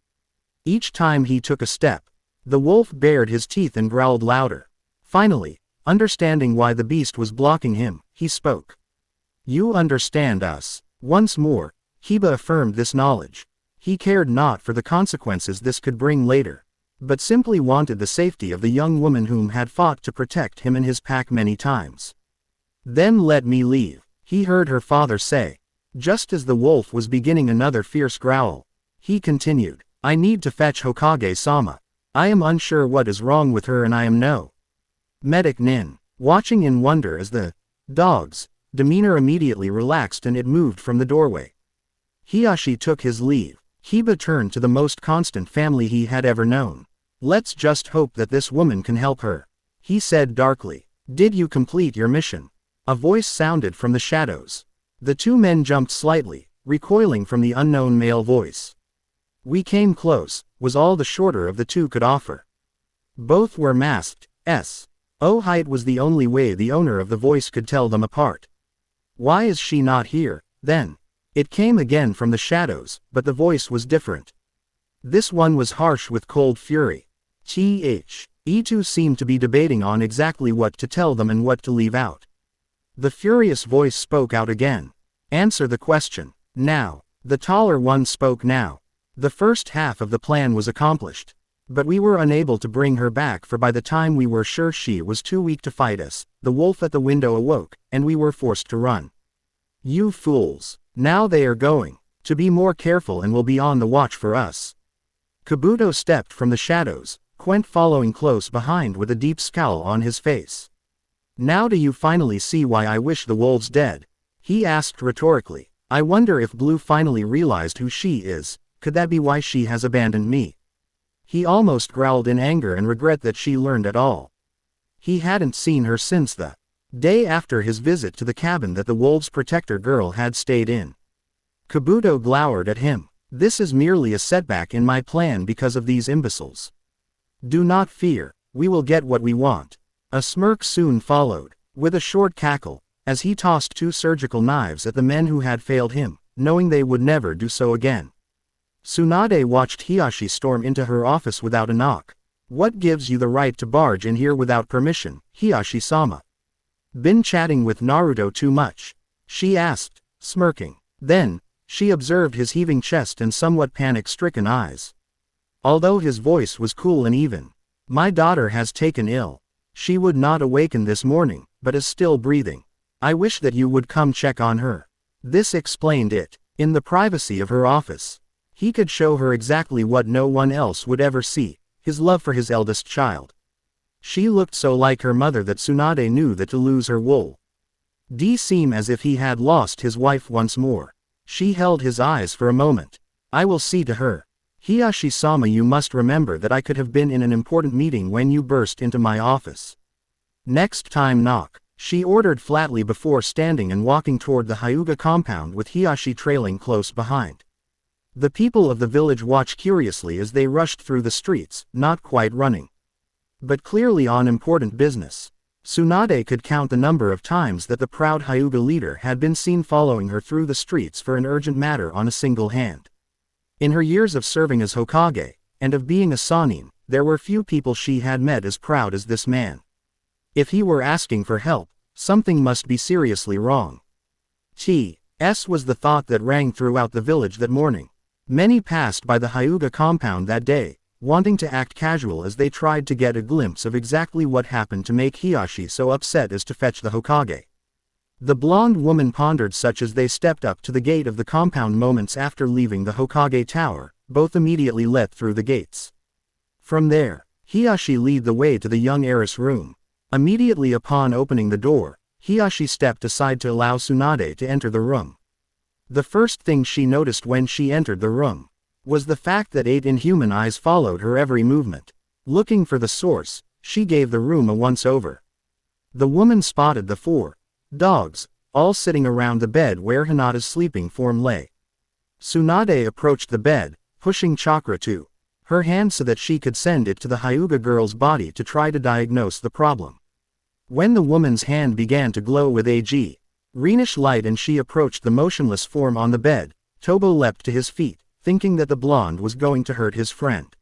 Each time he took a step, the wolf bared his teeth and growled louder. Finally, understanding why the beast was blocking him, he spoke. You understand us. Once more, Kiba affirmed this knowledge. He cared not for the consequences this could bring later, but simply wanted the safety of the young woman whom had fought to protect him and his pack many times. Then let me leave, he heard her father say. Just as the wolf was beginning another fierce growl, he continued, I need to fetch Hokage-sama. I am unsure what is wrong with her and I am no medic nin. Watching in wonder as the dog's demeanor immediately relaxed and it moved from the doorway. Hiyashi took his leave. Kiba turned to the most constant family he had ever known. Let's just hope that this woman can help her. He said darkly. Did you complete your mission? A voice sounded from the shadows. The two men jumped slightly, recoiling from the unknown male voice. We came close, was all the shorter of the two could offer. Both were masked. Height was the only way the owner of the voice could tell them apart. Why is she not here, then? It came again from the shadows, but the voice was different. This one was harsh with cold fury. E2 seemed to be debating on exactly what to tell them and what to leave out. The furious voice spoke out again. Answer the question. Now. The taller one spoke now. The first half of the plan was accomplished. But we were unable to bring her back, for by the time we were sure she was too weak to fight us, the wolf at the window awoke, and we were forced to run. You fools. Now they are going to be more careful and will be on the watch for us. Kabuto stepped from the shadows, Quent following close behind with a deep scowl on his face. Now do you finally see why I wish the wolves dead? He asked rhetorically. I wonder if Blue finally realized who she is. Could that be why she has abandoned me? He almost growled in anger and regret that she learned at all. He hadn't seen her since the day after his visit to the cabin that the wolves' protector girl had stayed in. Kabuto glowered at him. This is merely a setback in my plan because of these imbeciles. Do not fear, we will get what we want. A smirk soon followed, with a short cackle, as he tossed 2 surgical knives at the men who had failed him, knowing they would never do so again. Tsunade watched Hiashi storm into her office without a knock. What gives you the right to barge in here without permission, Hiashi-sama? Been chatting with Naruto too much? She asked, smirking. Then, she observed his heaving chest and somewhat panic-stricken eyes. Although his voice was cool and even. My daughter has taken ill. She would not awaken this morning, but is still breathing. I wish that you would come check on her. This explained it. In the privacy of her office, he could show her exactly what no one else would ever see, his love for his eldest child. She looked so like her mother that Tsunade knew that to lose her would seem as if he had lost his wife once more. She held his eyes for a moment. I will see to her. Hiashi-sama, you must remember that I could have been in an important meeting when you burst into my office. Next time knock, she ordered flatly before standing and walking toward the Hyuga compound with Hiashi trailing close behind. The people of the village watched curiously as they rushed through the streets, not quite running, but clearly on important business. Tsunade could count the number of times that the proud Hyuga leader had been seen following her through the streets for an urgent matter on a single hand. In her years of serving as Hokage, and of being a Sannin, there were few people she had met as proud as this man. If he were asking for help, something must be seriously wrong. Was the thought that rang throughout the village that morning. Many passed by the Hyuga compound that day, wanting to act casual as they tried to get a glimpse of exactly what happened to make Hiashi so upset as to fetch the Hokage. The blonde woman pondered such as they stepped up to the gate of the compound moments after leaving the Hokage tower, both immediately let through the gates. From there, Hiashi led the way to the young heiress room. Immediately upon opening the door, Hiashi stepped aside to allow Tsunade to enter the room. The first thing she noticed when she entered the room was the fact that 8 inhuman eyes followed her every movement. Looking for the source, she gave the room a once-over. The woman spotted the 4 dogs, all sitting around the bed where Hinata's sleeping form lay. Tsunade approached the bed, pushing chakra to her hand so that she could send it to the Hyuga girl's body to try to diagnose the problem. When the woman's hand began to glow with a greenish light and she approached the motionless form on the bed, Tobo leapt to his feet, thinking that the blonde was going to hurt his friend.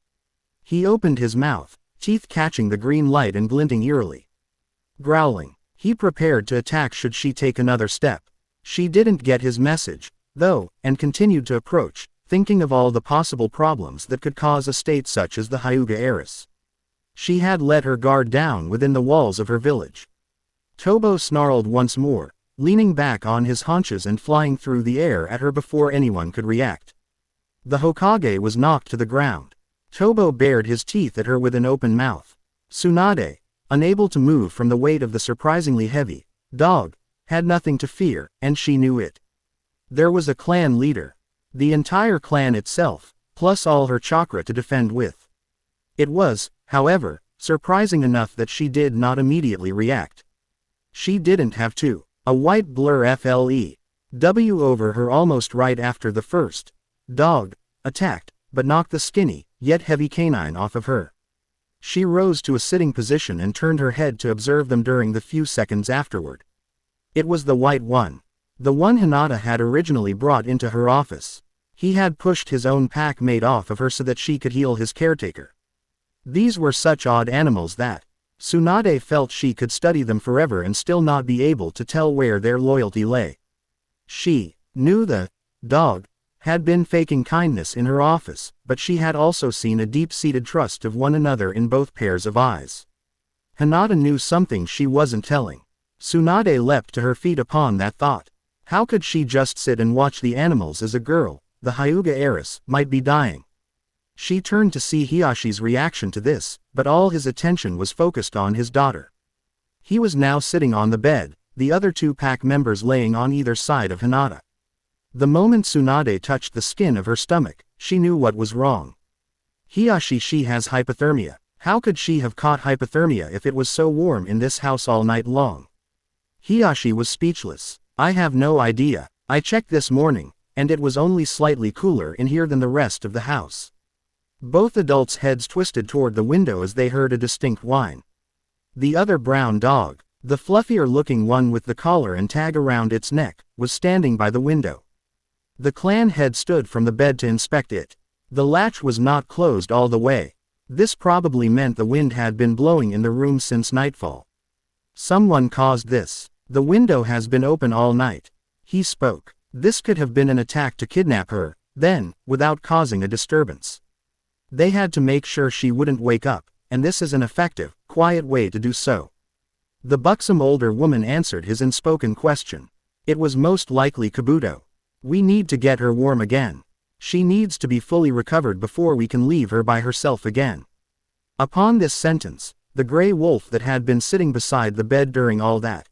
He opened his mouth, teeth catching the green light and glinting eerily. Growling, he prepared to attack should she take another step. She didn't get his message, though, and continued to approach, thinking of all the possible problems that could cause a state such as the Hyuga heiress. She had let her guard down within the walls of her village. Tobo snarled once more, leaning back on his haunches and flying through the air at her before anyone could react. The Hokage was knocked to the ground. Tobo bared his teeth at her with an open mouth. Tsunade, unable to move from the weight of the surprisingly heavy dog, had nothing to fear, and she knew it. There was a clan leader. The entire clan itself, plus all her chakra to defend with. It was, however, surprising enough that she did not immediately react. She didn't have to. A white blur flew over her almost right after the first dog attacked, but knocked the skinny, yet heavy canine off of her. She rose to a sitting position and turned her head to observe them during the few seconds afterward. It was the white one. The one Hinata had originally brought into her office. He had pushed his own pack mate off of her so that she could heal his caretaker. These were such odd animals that Tsunade felt she could study them forever and still not be able to tell where their loyalty lay. She knew the dog had been faking kindness in her office, but she had also seen a deep-seated trust of one another in both pairs of eyes. Hinata knew something she wasn't telling. Tsunade leapt to her feet upon that thought. How could she just sit and watch the animals as a girl, the Hyuga heiress, might be dying? She turned to see Hiyashi's reaction to this, but all his attention was focused on his daughter. He was now sitting on the bed, the other two pack members laying on either side of Hinata. The moment Tsunade touched the skin of her stomach, she knew what was wrong. Hiyashi, she has hypothermia. How could she have caught hypothermia if it was so warm in this house all night long? Hiyashi was speechless. I have no idea. I checked this morning, and it was only slightly cooler in here than the rest of the house. Both adults' heads twisted toward the window as they heard a distinct whine. The other brown dog, the fluffier-looking one with the collar and tag around its neck, was standing by the window. The clan head stood from the bed to inspect it. The latch was not closed all the way. This probably meant the wind had been blowing in the room since nightfall. Someone caused this. The window has been open all night. He spoke. This could have been an attack to kidnap her, then, without causing a disturbance. They had to make sure she wouldn't wake up, and this is an effective, quiet way to do so. The buxom older woman answered his unspoken question. It was most likely Kabuto. We need to get her warm again. She needs to be fully recovered before we can leave her by herself again. Upon this sentence, the gray wolf that had been sitting beside the bed during all that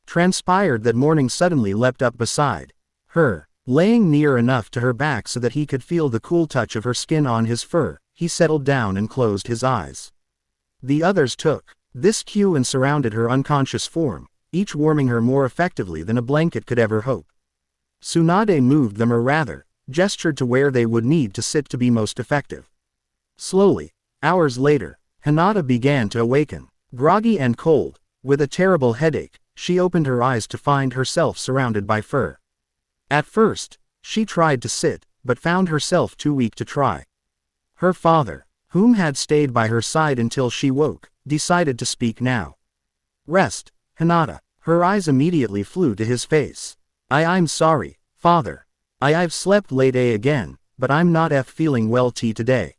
transpired that morning suddenly leapt up beside her, laying near enough to her back so that he could feel the cool touch of her skin on his fur. He settled down and closed his eyes. The others took this cue and surrounded her unconscious form, each warming her more effectively than a blanket could ever hope. Tsunade moved them, or rather, gestured to where they would need to sit to be most effective. Slowly, hours later, Hinata began to awaken. Groggy and cold, with a terrible headache, she opened her eyes to find herself surrounded by fur. At first, she tried to sit, but found herself too weak to try. Her father, whom had stayed by her side until she woke, decided to speak now. Rest, Hinata. Her eyes immediately flew to his face. I'm sorry, father. I've slept late again, but I'm not feeling well today.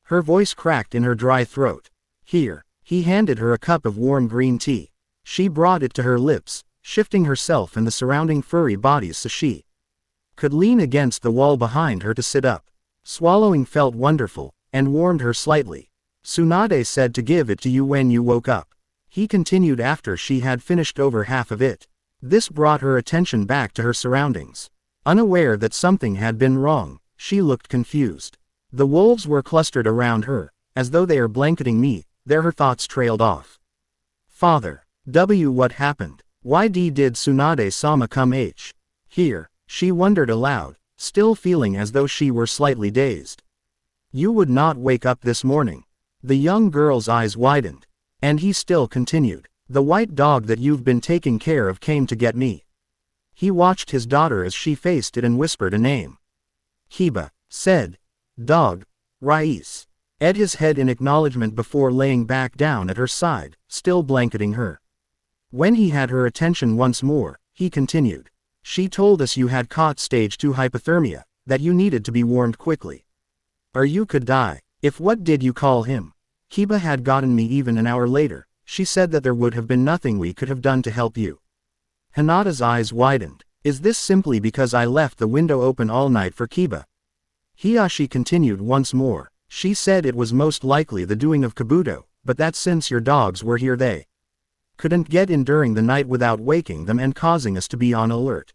Her voice cracked in her dry throat. Here, he handed her a cup of warm green tea. She brought it to her lips, shifting herself and the surrounding furry bodies so she could lean against the wall behind her to sit up. Swallowing felt wonderful, and warmed her slightly. Tsunade said to give it to you when you woke up. He continued after she had finished over half of it. This brought her attention back to her surroundings. Unaware that something had been wrong, she looked confused. The wolves were clustered around her, as though they are blanketing me. There her thoughts trailed off. Father. What happened? Why did Tsunade-sama come here? She wondered aloud, still feeling as though she were slightly dazed. You would not wake up this morning. The young girl's eyes widened. And he still continued. The white dog that you've been taking care of came to get me. He watched his daughter as she faced it and whispered a name. Kiba, said. Dog. Rais. Ed his head in acknowledgement before laying back down at her side, still blanketing her. When he had her attention once more, he continued. She told us you had caught stage 2 hypothermia, that you needed to be warmed quickly. Or you could die. If what did you call him? Kiba had gotten me even an hour later. She said that there would have been nothing we could have done to help you. Hinata's eyes widened. Is this simply because I left the window open all night for Kiba? Hiyashi continued once more. She said it was most likely the doing of Kabuto, but that since your dogs were here they couldn't get in during the night without waking them and causing us to be on alert.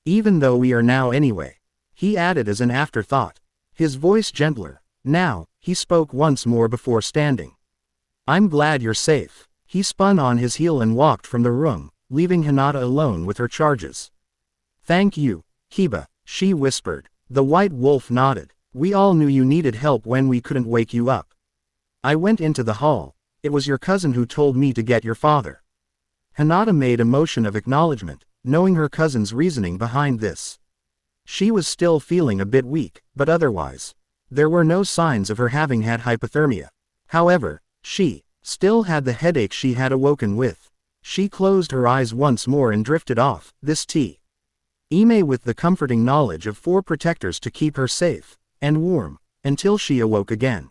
Even though we are now anyway. He added as an afterthought. His voice gentler. Now, he spoke once more before standing. I'm glad you're safe. He spun on his heel and walked from the room, leaving Hinata alone with her charges. Thank you, Kiba, she whispered. The white wolf nodded. We all knew you needed help when we couldn't wake you up. I went into the hall. It was your cousin who told me to get your father. Hinata made a motion of acknowledgement, knowing her cousin's reasoning behind this. She was still feeling a bit weak, but otherwise, there were no signs of her having had hypothermia. However, she still had the headache she had awoken with. She closed her eyes once more and drifted off, this Ime with the comforting knowledge of 4 protectors to keep her safe and warm until she awoke again.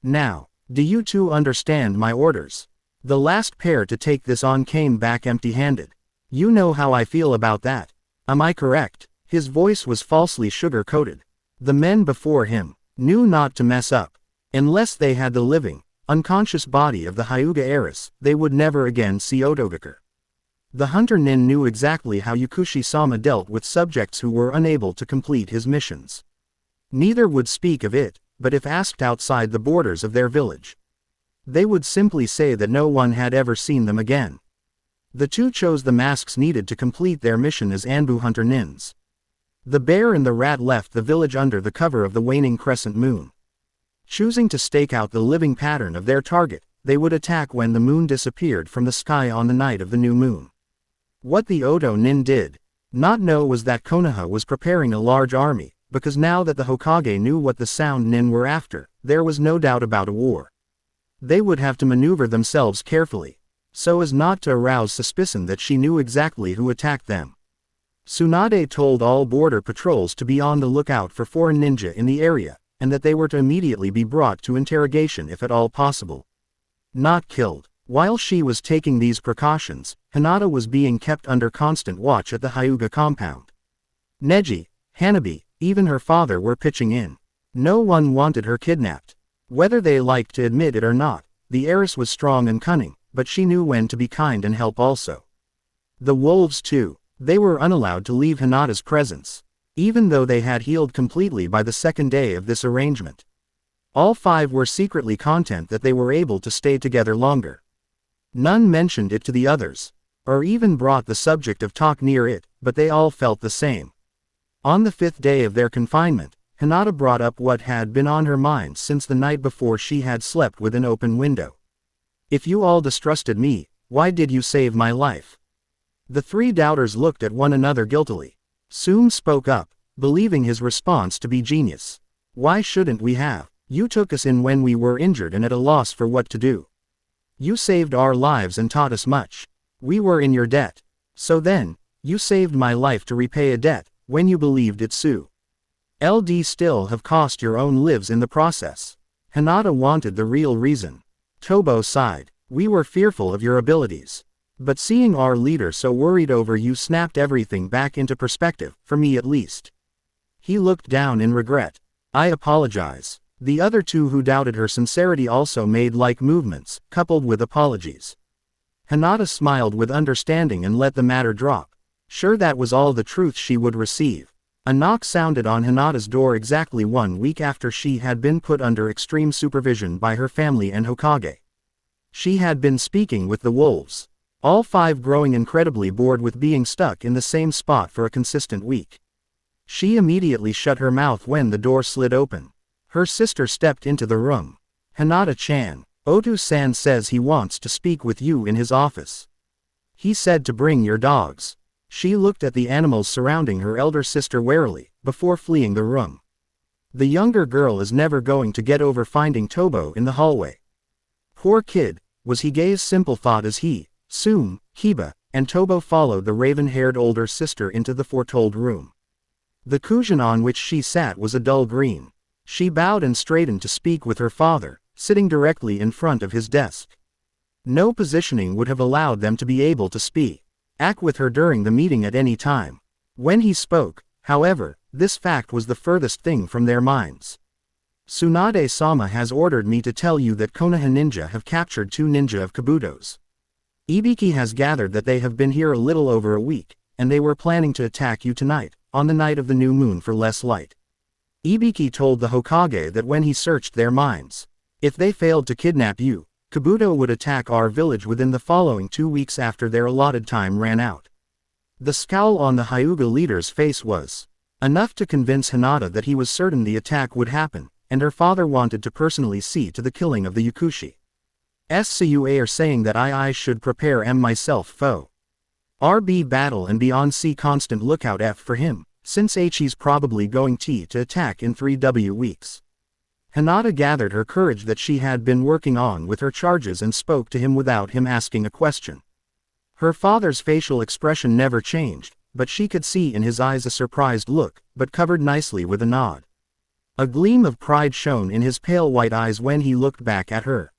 Now, do you two understand my orders? The last pair to take this on came back empty-handed. You know how I feel about that. Am I correct? His voice was falsely sugar-coated. The men before him knew not to mess up. Unless they had the living, unconscious body of the Hyuga heiress, they would never again see Otogaku. The hunter nin knew exactly how Yakushi-sama dealt with subjects who were unable to complete his missions. Neither would speak of it, but if asked outside the borders of their village, they would simply say that no one had ever seen them again. The two chose the masks needed to complete their mission as Anbu hunter nins. The bear and the rat left the village under the cover of the waning crescent moon. Choosing to stake out the living pattern of their target, they would attack when the moon disappeared from the sky on the night of the new moon. What the Oto nin did not know was that Konoha was preparing a large army, because now that the Hokage knew what the sound nin were after, there was no doubt about a war. They would have to maneuver themselves carefully, so as not to arouse suspicion that she knew exactly who attacked them. Tsunade told all border patrols to be on the lookout for foreign ninja in the area, and that they were to immediately be brought to interrogation if at all possible. Not killed. While she was taking these precautions, Hinata was being kept under constant watch at the Hyuga compound. Neji, Hanabi, even her father were pitching in. No one wanted her kidnapped. Whether they liked to admit it or not, the heiress was strong and cunning, but she knew when to be kind and help also. The wolves too. They were unallowed to leave Hinata's presence, even though they had healed completely by the second day of this arrangement. All 5 were secretly content that they were able to stay together longer. None mentioned it to the others, or even brought the subject of talk near it, but they all felt the same. On the 5th day of their confinement, Hinata brought up what had been on her mind since the night before she had slept with an open window. If you all distrusted me, why did you save my life? The 3 doubters looked at one another guiltily. Soom spoke up, believing his response to be genius. Why shouldn't we have? You took us in when we were injured and at a loss for what to do. You saved our lives and taught us much. We were in your debt. So then, you saved my life to repay a debt, when you believed it LD still have cost your own lives in the process. Hinata wanted the real reason. Tobo sighed. We were fearful of your abilities. But seeing our leader so worried over you snapped everything back into perspective, for me at least. He looked down in regret. I apologize. The other 2 who doubted her sincerity also made like movements, coupled with apologies. Hinata smiled with understanding and let the matter drop. Sure, that was all the truth she would receive. A knock sounded on Hinata's door exactly 1 week after she had been put under extreme supervision by her family and Hokage. She had been speaking with the wolves. All 5 growing incredibly bored with being stuck in the same spot for a consistent week. She immediately shut her mouth when the door slid open. Her sister stepped into the room. Hinata-chan, Otu-san says he wants to speak with you in his office. He said to bring your dogs. She looked at the animals surrounding her elder sister warily, before fleeing the room. The younger girl is never going to get over finding Tobo in the hallway. Poor kid, was Hige's simple thought as he, Soom, Kiba, and Tobo followed the raven-haired older sister into the foretold room. The cushion on which she sat was a dull green. She bowed and straightened to speak with her father, sitting directly in front of his desk. No positioning would have allowed them to be able to speak with her during the meeting at any time. When he spoke, however, this fact was the furthest thing from their minds. Tsunade-sama has ordered me to tell you that Konoha ninja have captured 2 ninja of Kabuto's. Ibiki has gathered that they have been here a little over a week, and they were planning to attack you tonight, on the night of the new moon for less light. Ibiki told the Hokage that when he searched their minds, if they failed to kidnap you, Kabuto would attack our village within the following 2 weeks after their allotted time ran out. The scowl on the Hyuga leader's face was enough to convince Hinata that he was certain the attack would happen, and her father wanted to personally see to the killing of the Yakushi. SCUA are saying that I should prepare myself foe. RB battle and be on C constant lookout F for him, since he's probably going to attack in 3 weeks. Hinata gathered her courage that she had been working on with her charges and spoke to him without him asking a question. Her father's facial expression never changed, but she could see in his eyes a surprised look, but covered nicely with a nod. A gleam of pride shone in his pale white eyes when he looked back at her.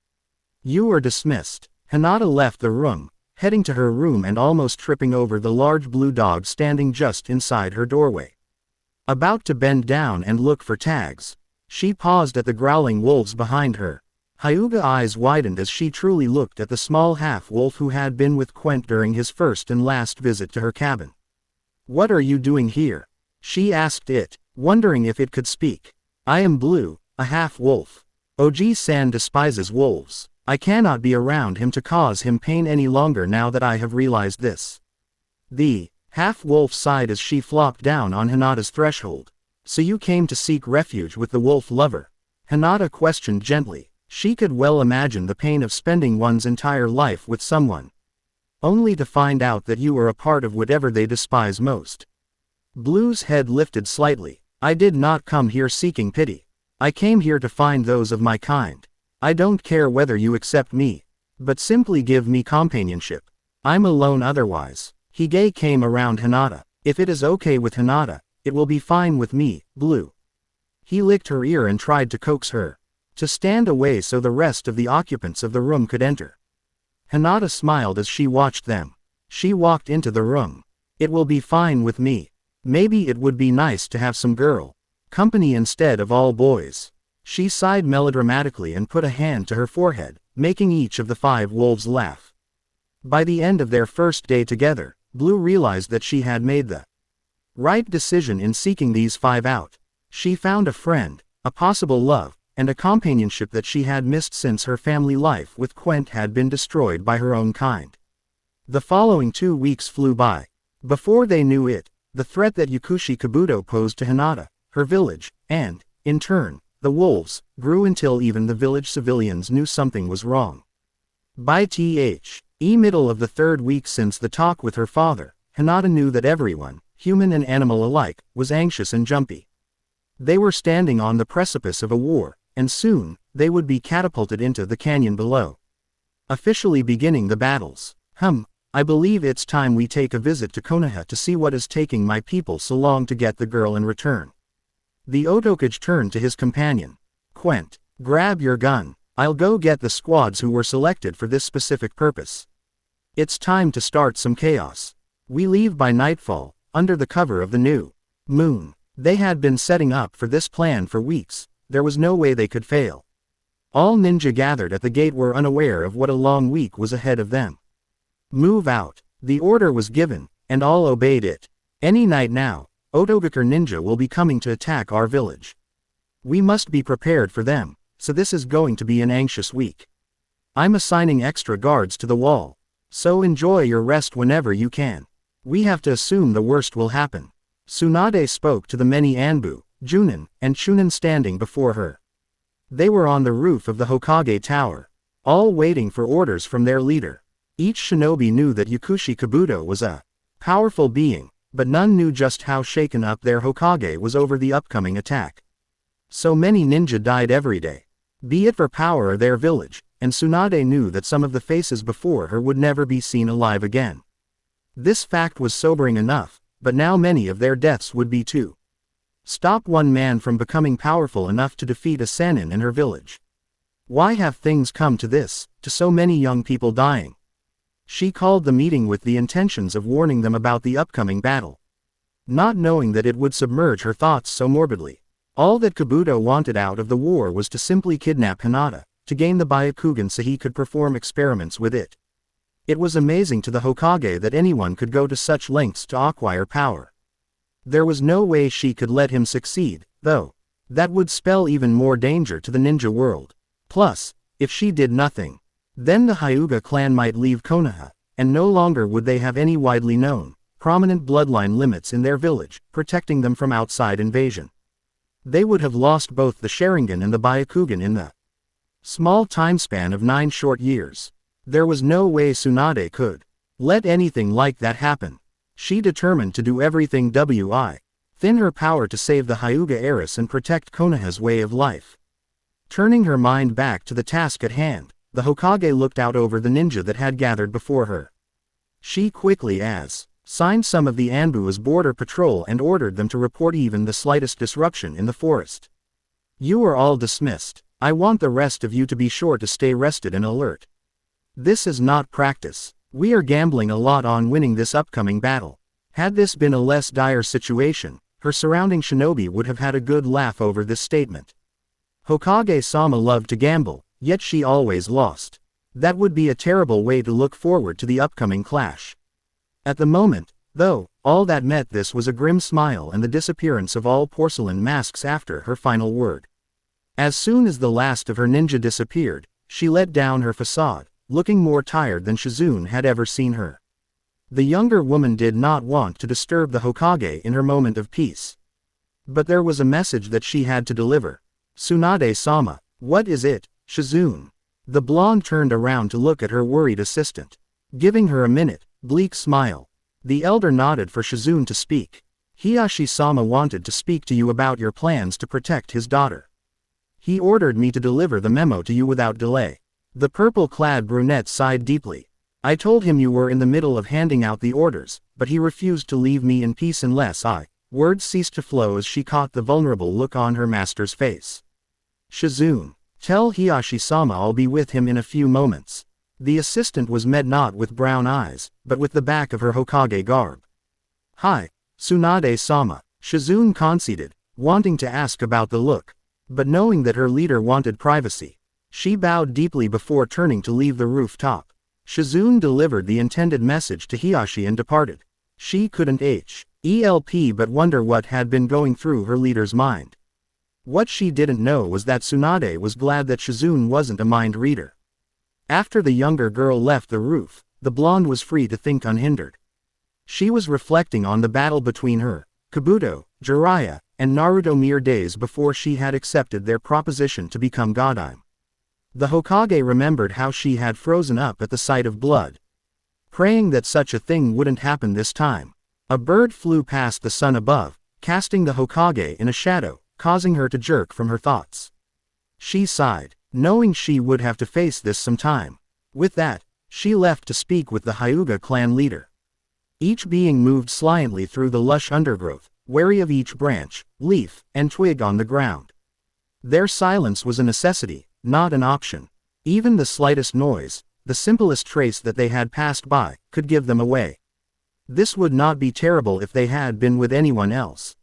You are dismissed. Hinata left the room, heading to her room and almost tripping over the large blue dog standing just inside her doorway. About to bend down and look for tags, she paused at the growling wolves behind her. Hyuga's eyes widened as she truly looked at the small half-wolf who had been with Quent during his first and last visit to her cabin. What are you doing here? She asked it, wondering if it could speak. I am Blue, a half-wolf. Oji-san despises wolves. I cannot be around him to cause him pain any longer now that I have realized this. The half-wolf sighed as she flopped down on Hinata's threshold. So you came to seek refuge with the wolf lover? Hinata questioned gently. She could well imagine the pain of spending one's entire life with someone, only to find out that you are a part of whatever they despise most. Blue's head lifted slightly. I did not come here seeking pity. I came here to find those of my kind. I don't care whether you accept me, but simply give me companionship. I'm alone otherwise. Hige came around Hinata. If it is okay with Hinata, it will be fine with me, Blue. He licked her ear and tried to coax her to stand away so the rest of the occupants of the room could enter. Hinata smiled as she watched them. She walked into the room. It will be fine with me. Maybe it would be nice to have some girl company instead of all boys. She sighed melodramatically and put a hand to her forehead, making each of the 5 wolves laugh. By the end of their first day together, Blue realized that she had made the right decision in seeking these 5 out. She found a friend, a possible love, and a companionship that she had missed since her family life with Quent had been destroyed by her own kind. The following 2 weeks flew by. Before they knew it, the threat that Yakushi Kabuto posed to Hinata, her village, and, in turn, the wolves, grew until even the village civilians knew something was wrong. By middle of the 3rd week since the talk with her father, Hinata knew that everyone, human and animal alike, was anxious and jumpy. They were standing on the precipice of a war, and soon, they would be catapulted into the canyon below, officially beginning the battles. I believe it's time we take a visit to Konoha to see what is taking my people so long to get the girl in return. The Hokage turned to his companion. Quent, grab your gun. I'll go get the squads who were selected for this specific purpose. It's time to start some chaos. We leave by nightfall, under the cover of the new moon. They had been setting up for this plan for weeks. There was no way they could fail. All ninja gathered at the gate were unaware of what a long week was ahead of them. Move out. The order was given, and all obeyed it. Any night now, Otogaker ninja will be coming to attack our village. We must be prepared for them, so this is going to be an anxious week. I'm assigning extra guards to the wall, so enjoy your rest whenever you can. We have to assume the worst will happen. Tsunade spoke to the many Anbu, Junin, and Chunin standing before her. They were on the roof of the Hokage Tower, all waiting for orders from their leader. Each shinobi knew that Yakushi Kabuto was a powerful being, but none knew just how shaken up their Hokage was over the upcoming attack. So many ninja died every day, be it for power or their village, and Tsunade knew that some of the faces before her would never be seen alive again. This fact was sobering enough, but now many of their deaths would be too. Stop one man from becoming powerful enough to defeat a Sannin in her village. Why have things come to this, to so many young people dying? She called the meeting with the intentions of warning them about the upcoming battle, not knowing that it would submerge her thoughts so morbidly. All that Kabuto wanted out of the war was to simply kidnap Hinata, to gain the Byakugan so he could perform experiments with it. It was amazing to the Hokage that anyone could go to such lengths to acquire power. There was no way she could let him succeed, though. That would spell even more danger to the ninja world. Plus, if she did nothing, then the Hyuga clan might leave Konoha, and no longer would they have any widely known, prominent bloodline limits in their village, protecting them from outside invasion. They would have lost both the Sharingan and the Byakugan in the small time span of 9 short years. There was no way Tsunade could let anything like that happen. She determined to do everything within her power to save the Hyuga heiress and protect Konoha's way of life. Turning her mind back to the task at hand, the Hokage looked out over the ninja that had gathered before her. She quickly assigned some of the Anbu as border patrol and ordered them to report even the slightest disruption in the forest. You are all dismissed. I want the rest of you to be sure to stay rested and alert. This is not practice. We are gambling a lot on winning this upcoming battle. Had this been a less dire situation, her surrounding shinobi would have had a good laugh over this statement. Hokage-sama loved to gamble, yet she always lost. That would be a terrible way to look forward to the upcoming clash. At the moment, though, all that met this was a grim smile and the disappearance of all porcelain masks after her final word. As soon as the last of her ninja disappeared, she let down her facade, looking more tired than Shizune had ever seen her. The younger woman did not want to disturb the Hokage in her moment of peace. But there was a message that she had to deliver. Tsunade-sama, what is it, Shizune? The blonde turned around to look at her worried assistant. Giving her a minute, bleak smile. The elder nodded for Shizune to speak. Hiashi-sama wanted to speak to you about your plans to protect his daughter. He ordered me to deliver the memo to you without delay. The purple-clad brunette sighed deeply. I told him you were in the middle of handing out the orders, but he refused to leave me in peace unless Words ceased to flow as she caught the vulnerable look on her master's face. Shizune, tell Hiashi-sama I'll be with him in a few moments. The assistant was met not with brown eyes, but with the back of her Hokage garb. Hi, Tsunade-sama, Shizune conceded, wanting to ask about the look. But knowing that her leader wanted privacy, she bowed deeply before turning to leave the rooftop. Shizune delivered the intended message to Hiashi and departed. She couldn't help but wonder what had been going through her leader's mind. What she didn't know was that Tsunade was glad that Shizune wasn't a mind reader. After the younger girl left the roof, the blonde was free to think unhindered. She was reflecting on the battle between her, Kabuto, Jiraiya, and Naruto mere days before she had accepted their proposition to become Godime. The Hokage remembered how she had frozen up at the sight of blood. Praying that such a thing wouldn't happen this time. A bird flew past the sun above, casting the Hokage in a shadow, causing her to jerk from her thoughts. She sighed, knowing she would have to face this sometime. With that, she left to speak with the Hyuga clan leader. Each being moved silently through the lush undergrowth, wary of each branch, leaf, and twig on the ground. Their silence was a necessity, not an option. Even the slightest noise, the simplest trace that they had passed by, could give them away. This would not be terrible if they had been with anyone else.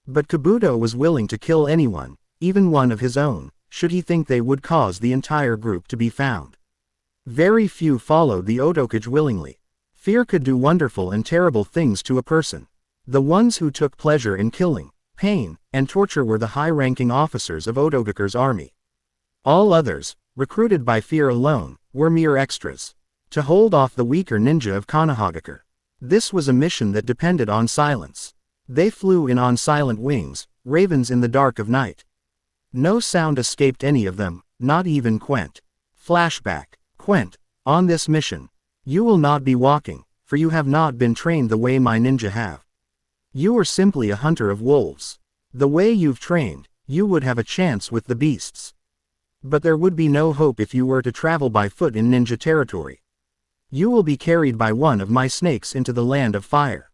But Kabuto was willing to kill anyone, even one of his own, should he think they would cause the entire group to be found. Very few followed the Hokage willingly. Fear could do wonderful and terrible things to a person. The ones who took pleasure in killing, pain, and torture were the high-ranking officers of Otogaku's army. All others, recruited by fear alone, were mere extras. To hold off the weaker ninja of Konohagakure. This was a mission that depended on silence. They flew in on silent wings, ravens in the dark of night. No sound escaped any of them, not even Quent. Flashback. Quent, on this mission, you will not be walking, for you have not been trained the way my ninja have. You are simply a hunter of wolves. The way you've trained, you would have a chance with the beasts. But there would be no hope if you were to travel by foot in ninja territory. You will be carried by one of my snakes into the land of fire.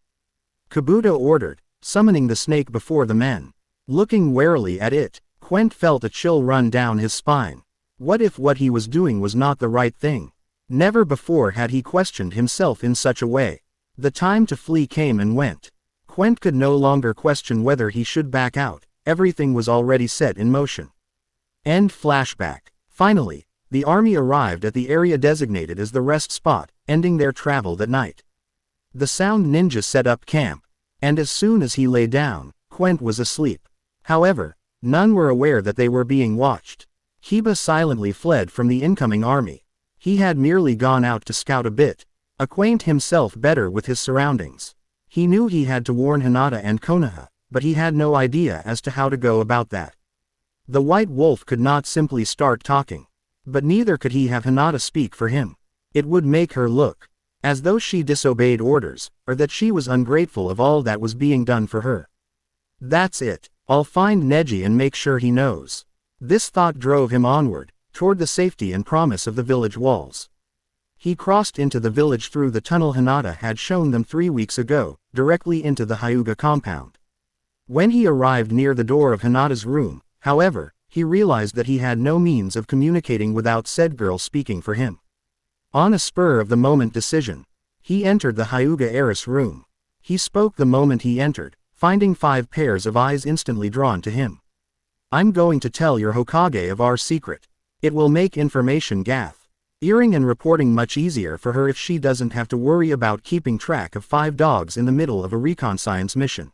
Kabuto ordered, summoning the snake before the men. Looking warily at it, Quent felt a chill run down his spine. What if what he was doing was not the right thing? Never before had he questioned himself in such a way. The time to flee came and went. Quent could no longer question whether he should back out, everything was already set in motion. End flashback. Finally, the army arrived at the area designated as the rest spot, ending their travel that night. The sound ninja set up camp, and as soon as he lay down, Quent was asleep. However, None were aware that they were being watched. Kiba silently fled from the incoming army. He had merely gone out to scout a bit, acquaint himself better with his surroundings. He knew he had to warn Hinata and Konoha, but he had no idea as to how to go about that. The White Wolf could not simply start talking. But neither could he have Hinata speak for him. It would make her look as though she disobeyed orders, or that she was ungrateful of all that was being done for her. That's it. I'll find Neji and make sure he knows. This thought drove him onward, toward the safety and promise of the village walls. He crossed into the village through the tunnel Hinata had shown them 3 weeks ago, directly into the Hyuga compound. When he arrived near the door of Hinata's room, however, he realized that he had no means of communicating without said girl speaking for him. On a spur-of-the-moment decision, he entered the Hyuga heiress room. He spoke the moment he entered, finding 5 pairs of eyes instantly drawn to him. I'm going to tell your Hokage of our secret. It will make information gathering and reporting much easier for her if she doesn't have to worry about keeping track of 5 dogs in the middle of a reconnaissance mission.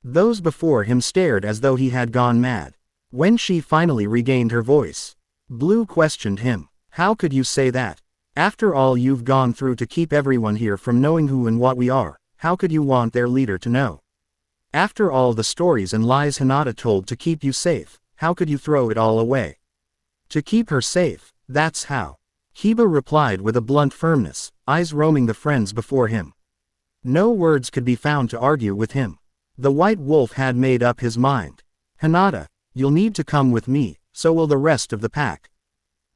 Those before him stared as though he had gone mad. When she finally regained her voice, Blue questioned him. How could you say that? After all you've gone through to keep everyone here from knowing who and what we are, how could you want their leader to know? After all the stories and lies Hinata told to keep you safe, how could you throw it all away? To keep her safe, that's how. Kiba replied with a blunt firmness, eyes roaming the friends before him. No words could be found to argue with him. The White Wolf had made up his mind. Hinata, you'll need to come with me, so will the rest of the pack.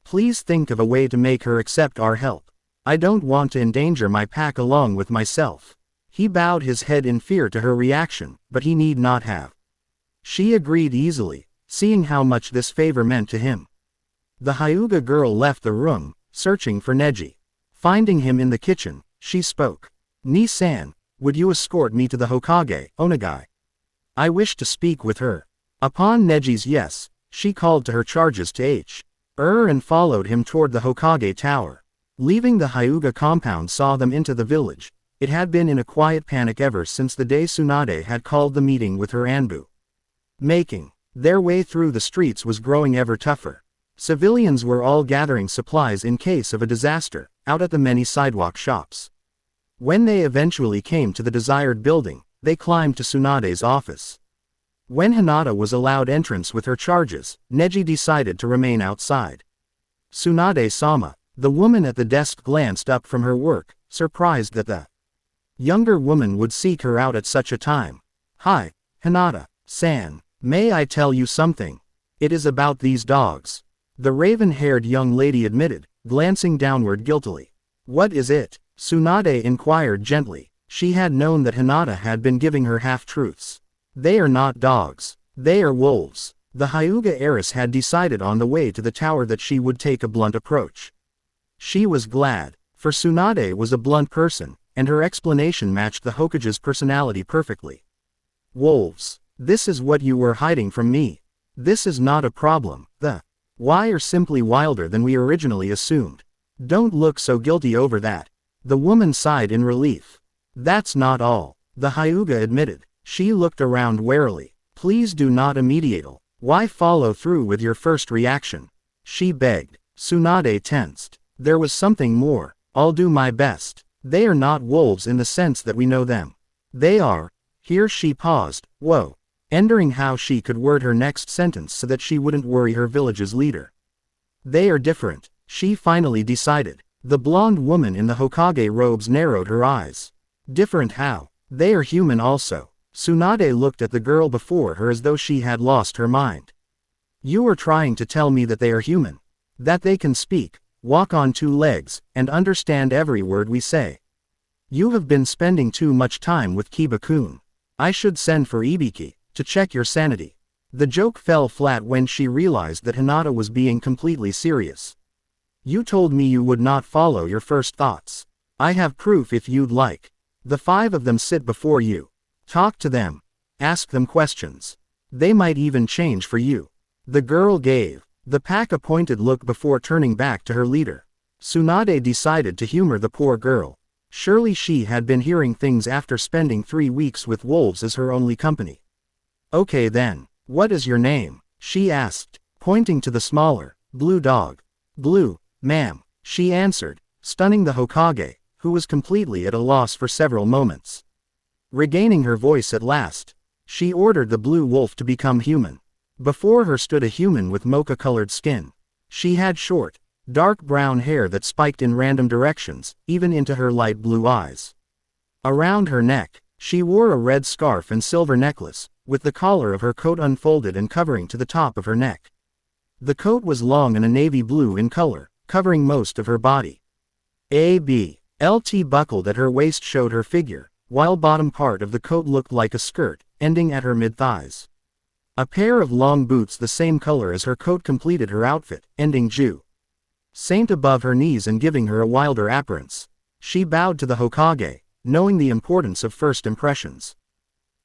Please think of a way to make her accept our help. I don't want to endanger my pack along with myself. He bowed his head in fear to her reaction, but he need not have. She agreed easily, seeing how much this favor meant to him. The Hyuga girl left the room, searching for Neji. Finding him in the kitchen, she spoke. Ni-san, would you escort me to the Hokage, Onagai? I wish to speak with her. Upon Neji's yes, she called to her charges to and followed him toward the Hokage tower. Leaving the Hyuga compound saw them into the village. It had been in a quiet panic ever since the day Tsunade had called the meeting with her Anbu. Making their way through the streets was growing ever tougher. Civilians were all gathering supplies in case of a disaster, out at the many sidewalk shops. When they eventually came to the desired building, they climbed to Tsunade's office. When Hinata was allowed entrance with her charges, Neji decided to remain outside. Tsunade-sama, the woman at the desk glanced up from her work, surprised that the younger woman would seek her out at such a time. Hi, Hinata-san, may I tell you something? It is about these dogs. The raven-haired young lady admitted, glancing downward guiltily. What is it? Tsunade inquired gently. She had known that Hinata had been giving her half-truths. They are not dogs. They are wolves. The Hyuga heiress had decided on the way to the tower that she would take a blunt approach. She was glad, for Tsunade was a blunt person, and her explanation matched the Hokage's personality perfectly. Wolves. This is what you were hiding from me. This is not a problem. The why are simply wilder than we originally assumed. Don't look so guilty over that. The woman sighed in relief. That's not all, the Hyuga admitted. She looked around warily. Please do not immediate. Why follow through with your first reaction? She begged. Tsunade tensed. There was something more. I'll do my best. They are not wolves in the sense that we know them. They are. Here she paused, wondering how she could word her next sentence so that she wouldn't worry her village's leader. They are different, she finally decided. The blonde woman in the Hokage robes narrowed her eyes. Different how? They are human also. Tsunade looked at the girl before her as though she had lost her mind. You are trying to tell me that they are human? That they can speak, walk on 2 legs, and understand every word we say? You have been spending too much time with Kiba-kun. I should send for Ibiki, to check your sanity. The joke fell flat when she realized that Hinata was being completely serious. You told me you would not follow your first thoughts. I have proof if you'd like. The 5 of them sit before you. Talk to them. Ask them questions. They might even change for you. The girl gave the pack-appointed look before turning back to her leader. Tsunade decided to humor the poor girl. Surely she had been hearing things after spending 3 weeks with wolves as her only company. Okay then, What is your name? She asked, pointing to the smaller, blue dog. Blue, ma'am, she answered, stunning the Hokage, who was completely at a loss for several moments. Regaining her voice at last, she ordered the blue wolf to become human. Before her stood a human with mocha-colored skin. She had short, dark brown hair that spiked in random directions, even into her light blue eyes. Around her neck, she wore a red scarf and silver necklace, with the collar of her coat unfolded and covering to the top of her neck. The coat was long and a navy blue in color, covering most of her body. A belt buckled at her waist showed her figure, while bottom part of the coat looked like a skirt, ending at her mid-thighs. A pair of long boots the same color as her coat completed her outfit, ending Saint above her knees and giving her a wilder appearance. She bowed to the Hokage, knowing the importance of first impressions.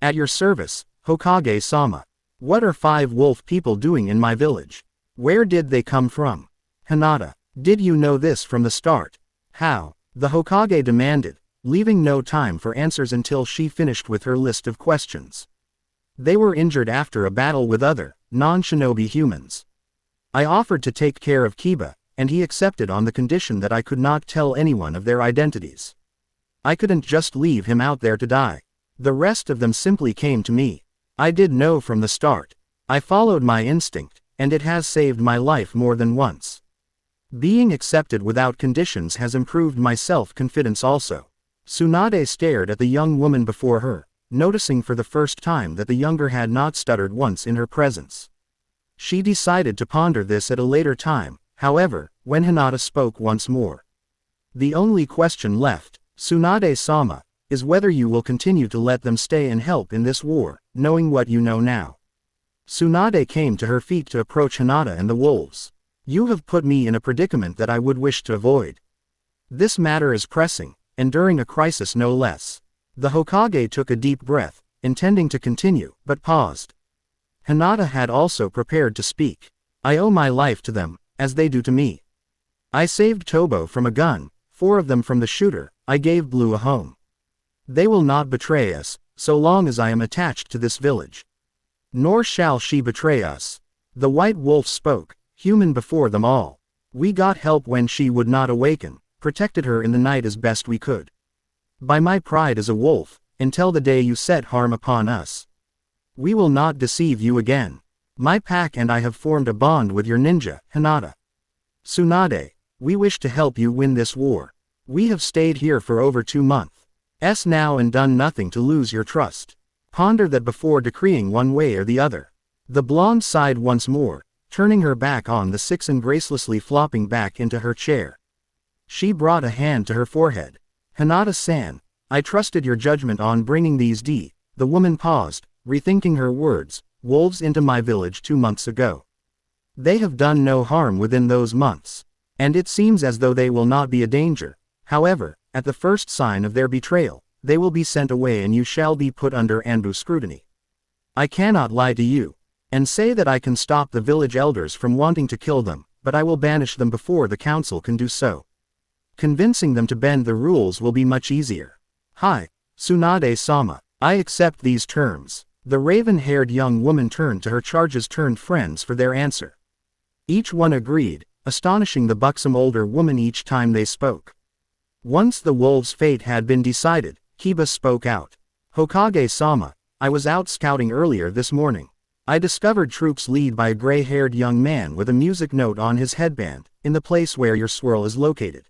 At your service, Hokage-sama. What are 5 wolf people doing in my village? Where did they come from? Hinata, did you know this from the start? How? The Hokage demanded, leaving no time for answers until she finished with her list of questions. They were injured after a battle with other, non-shinobi humans. I offered to take care of Kiba, and he accepted on the condition that I could not tell anyone of their identities. I couldn't just leave him out there to die. The rest of them simply came to me. I did know from the start. I followed my instinct, and it has saved my life more than once. Being accepted without conditions has improved my self-confidence also. Tsunade stared at the young woman before her, noticing for the first time that the younger had not stuttered once in her presence. She decided to ponder this at a later time, however, when Hinata spoke once more. The only question left, Tsunade-sama, is whether you will continue to let them stay and help in this war, knowing what you know now. Tsunade came to her feet to approach Hinata and the wolves. You have put me in a predicament that I would wish to avoid. This matter is pressing, and during a crisis no less. The Hokage took a deep breath, intending to continue, but paused. Hinata had also prepared to speak. I owe my life to them, as they do to me. I saved Tobo from a gun, 4 of them from the shooter, I gave Blue a home. They will not betray us, so long as I am attached to this village. Nor shall she betray us. The white wolf spoke, human before them all. We got help when she would not awaken, protected her in the night as best we could. By my pride as a wolf, until the day you set harm upon us. We will not deceive you again. My pack and I have formed a bond with your ninja, Hinata. Tsunade, we wish to help you win this war. We have stayed here for over 2 months now and done nothing to lose your trust. Ponder that before decreeing one way or the other. The blonde sighed once more, turning her back on the 6 and gracelessly flopping back into her chair. She brought a hand to her forehead. Hinata-san, I trusted your judgment on bringing these the woman paused, rethinking her words, wolves into my village 2 months ago. They have done no harm within those months. And it seems as though they will not be a danger. However, at the first sign of their betrayal, they will be sent away and you shall be put under Anbu scrutiny. I cannot lie to you, and say that I can stop the village elders from wanting to kill them, but I will banish them before the council can do so. Convincing them to bend the rules will be much easier. Hi, Tsunade-sama, I accept these terms. The raven-haired young woman turned to her charges-turned friends for their answer. Each one agreed, astonishing the buxom older woman each time they spoke. Once the wolves' fate had been decided, Kiba spoke out. Hokage-sama, I was out scouting earlier this morning. I discovered troops led by a gray-haired young man with a music note on his headband, in the place where your swirl is located.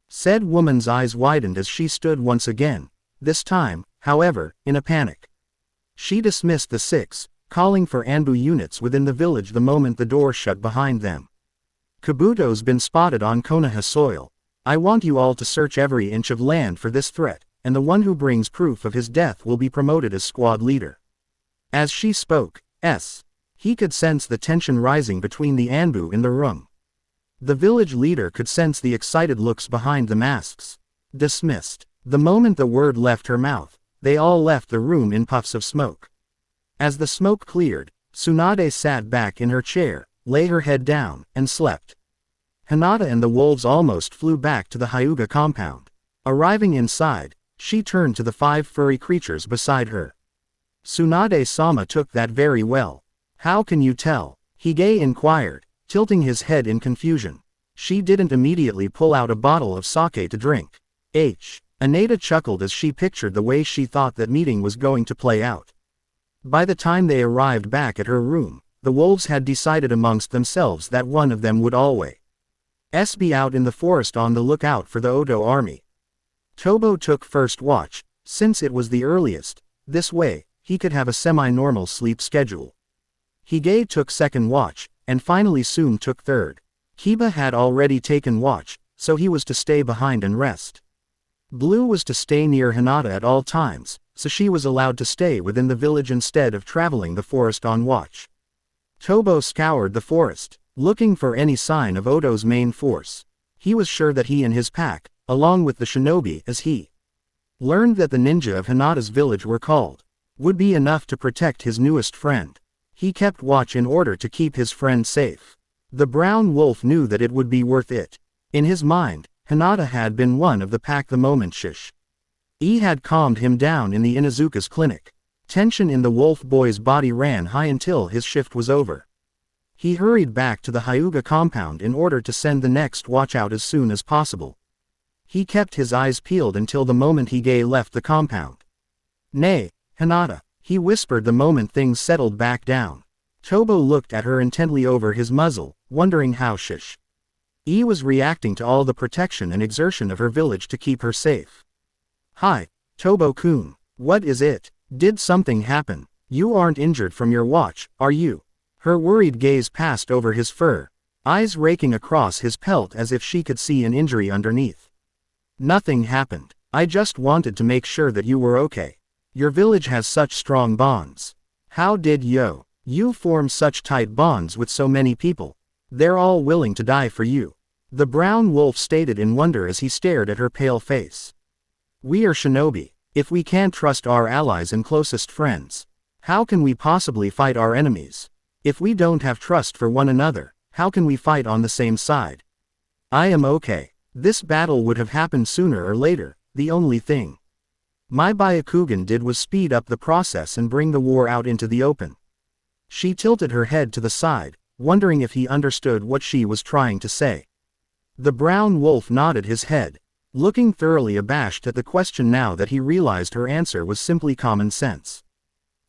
Said woman's eyes widened as she stood once again, this time, however, in a panic. She dismissed the 6, calling for Anbu units within the village the moment the door shut behind them. Kabuto's been spotted on Konoha soil. I want you all to search every inch of land for this threat, and the one who brings proof of his death will be promoted as squad leader. As she spoke, he could sense the tension rising between the Anbu in the room. The village leader could sense the excited looks behind the masks. Dismissed. The moment the word left her mouth, they all left the room in puffs of smoke. As the smoke cleared, Tsunade sat back in her chair, lay her head down, and slept. Hinata and the wolves almost flew back to the Hyuga compound. Arriving inside, she turned to the 5 furry creatures beside her. Tsunade-sama took that very well. How can you tell? Hige inquired, tilting his head in confusion. She didn't immediately pull out a bottle of sake to drink. Hinata chuckled as she pictured the way she thought that meeting was going to play out. By the time they arrived back at her room, the wolves had decided amongst themselves that one of them would always be out in the forest on the lookout for the Odo army. Tobo took first watch, since it was the earliest. This way, he could have a semi-normal sleep schedule. Hige took second watch, and finally Sum took third. Kiba had already taken watch, so he was to stay behind and rest. Blue was to stay near Hinata at all times, so she was allowed to stay within the village instead of traveling the forest on watch. Tobo scoured the forest, looking for any sign of Odo's main force. He was sure that he and his pack, along with the shinobi as he learned that the ninja of Hinata's village were called, would be enough to protect his newest friend. He kept watch in order to keep his friend safe. The brown wolf knew that it would be worth it. In his mind, Hinata had been one of the pack the moment he had calmed him down in the Inuzuka's clinic. Tension in the wolf boy's body ran high until his shift was over. He hurried back to the Hyuga compound in order to send the next watch out as soon as possible. He kept his eyes peeled until the moment Hige left the compound. "Nay, Hinata," he whispered the moment things settled back down. Tobo looked at her intently over his muzzle, wondering how he was reacting to all the protection and exertion of her village to keep her safe. "Hi, Tobo-kun, what is it? Did something happen? You aren't injured from your watch, are you?" Her worried gaze passed over his fur, eyes raking across his pelt as if she could see an injury underneath. "Nothing happened. I just wanted to make sure that you were okay. Your village has such strong bonds. How did you form such tight bonds with so many people? They're all willing to die for you," the brown wolf stated in wonder as he stared at her pale face. "We are shinobi. If we can't trust our allies and closest friends, how can we possibly fight our enemies? If we don't have trust for one another, how can we fight on the same side? I am okay. This battle would have happened sooner or later. The only thing my Byakugan did was speed up the process and bring the war out into the open." She tilted her head to the side, wondering if he understood what she was trying to say. The brown wolf nodded his head, looking thoroughly abashed at the question now that he realized her answer was simply common sense.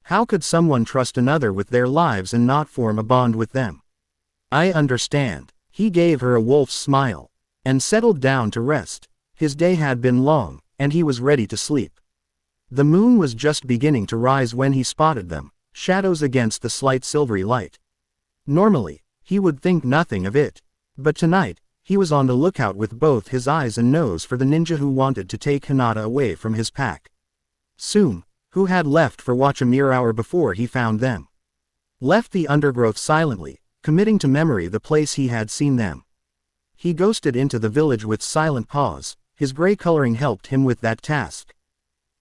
How could someone trust another with their lives and not form a bond with them? "I understand." He gave her a wolf's smile, and settled down to rest. His day had been long, and he was ready to sleep. The moon was just beginning to rise when he spotted them, shadows against the slight silvery light. Normally, he would think nothing of it, but tonight, he was on the lookout with both his eyes and nose for the ninja who wanted to take Hinata away from his pack. Sum, who had left for watch a mere hour before he found them, left the undergrowth silently, committing to memory the place he had seen them. He ghosted into the village with silent paws. His gray coloring helped him with that task.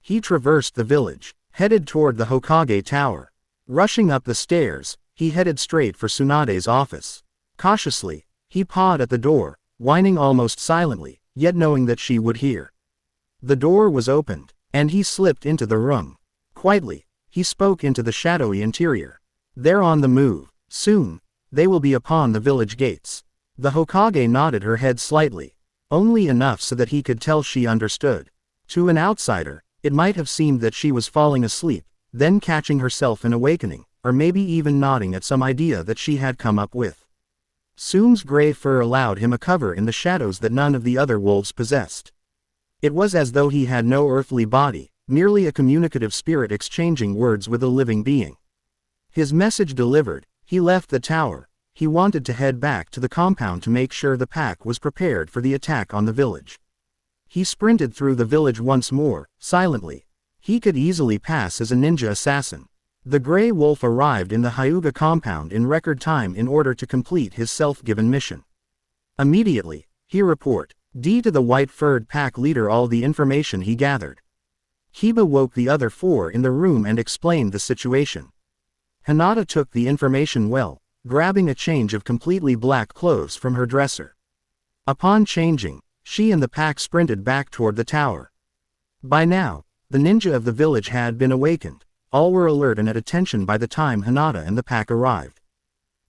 He traversed the village, headed toward the Hokage tower. Rushing up the stairs, he headed straight for Tsunade's office. Cautiously, he pawed at the door, whining almost silently, yet knowing that she would hear. The door was opened, and he slipped into the room. Quietly, he spoke into the shadowy interior. "They're on the move. Soon, they will be upon the village gates." The Hokage nodded her head slightly, only enough so that he could tell she understood. To an outsider, it might have seemed that she was falling asleep, then catching herself and awakening, or maybe even nodding at some idea that she had come up with. Sum's gray fur allowed him a cover in the shadows that none of the other wolves possessed. It was as though he had no earthly body, merely a communicative spirit exchanging words with a living being. His message delivered, he left the tower. He wanted to head back to the compound to make sure the pack was prepared for the attack on the village. He sprinted through the village once more, silently. He could easily pass as a ninja assassin. The gray wolf arrived in the Hyuga compound in record time in order to complete his self-given mission. Immediately, he reported to the white-furred pack leader all the information he gathered. Kiba woke the other four in the room and explained the situation. Hinata took the information well, grabbing a change of completely black clothes from her dresser. Upon changing, she and the pack sprinted back toward the tower. By now, the ninja of the village had been awakened. all were alert and at attention by the time Hinata and the pack arrived.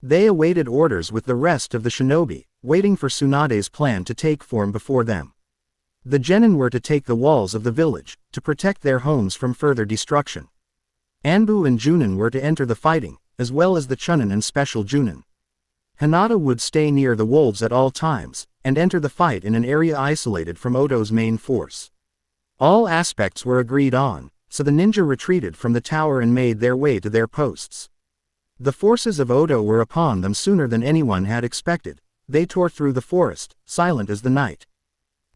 They awaited orders with the rest of the shinobi, waiting for Tsunade's plan to take form before them. The genin were to take the walls of the village, to protect their homes from further destruction. Anbu and Junin were to enter the fighting, as well as the Chunin and Special Junin. Hinata would stay near the wolves at all times, and enter the fight in an area isolated from Oto's main force. All aspects were agreed on, so the ninja retreated from the tower and made their way to their posts. The forces of Oto were upon them sooner than anyone had expected. They tore through the forest, silent as the night.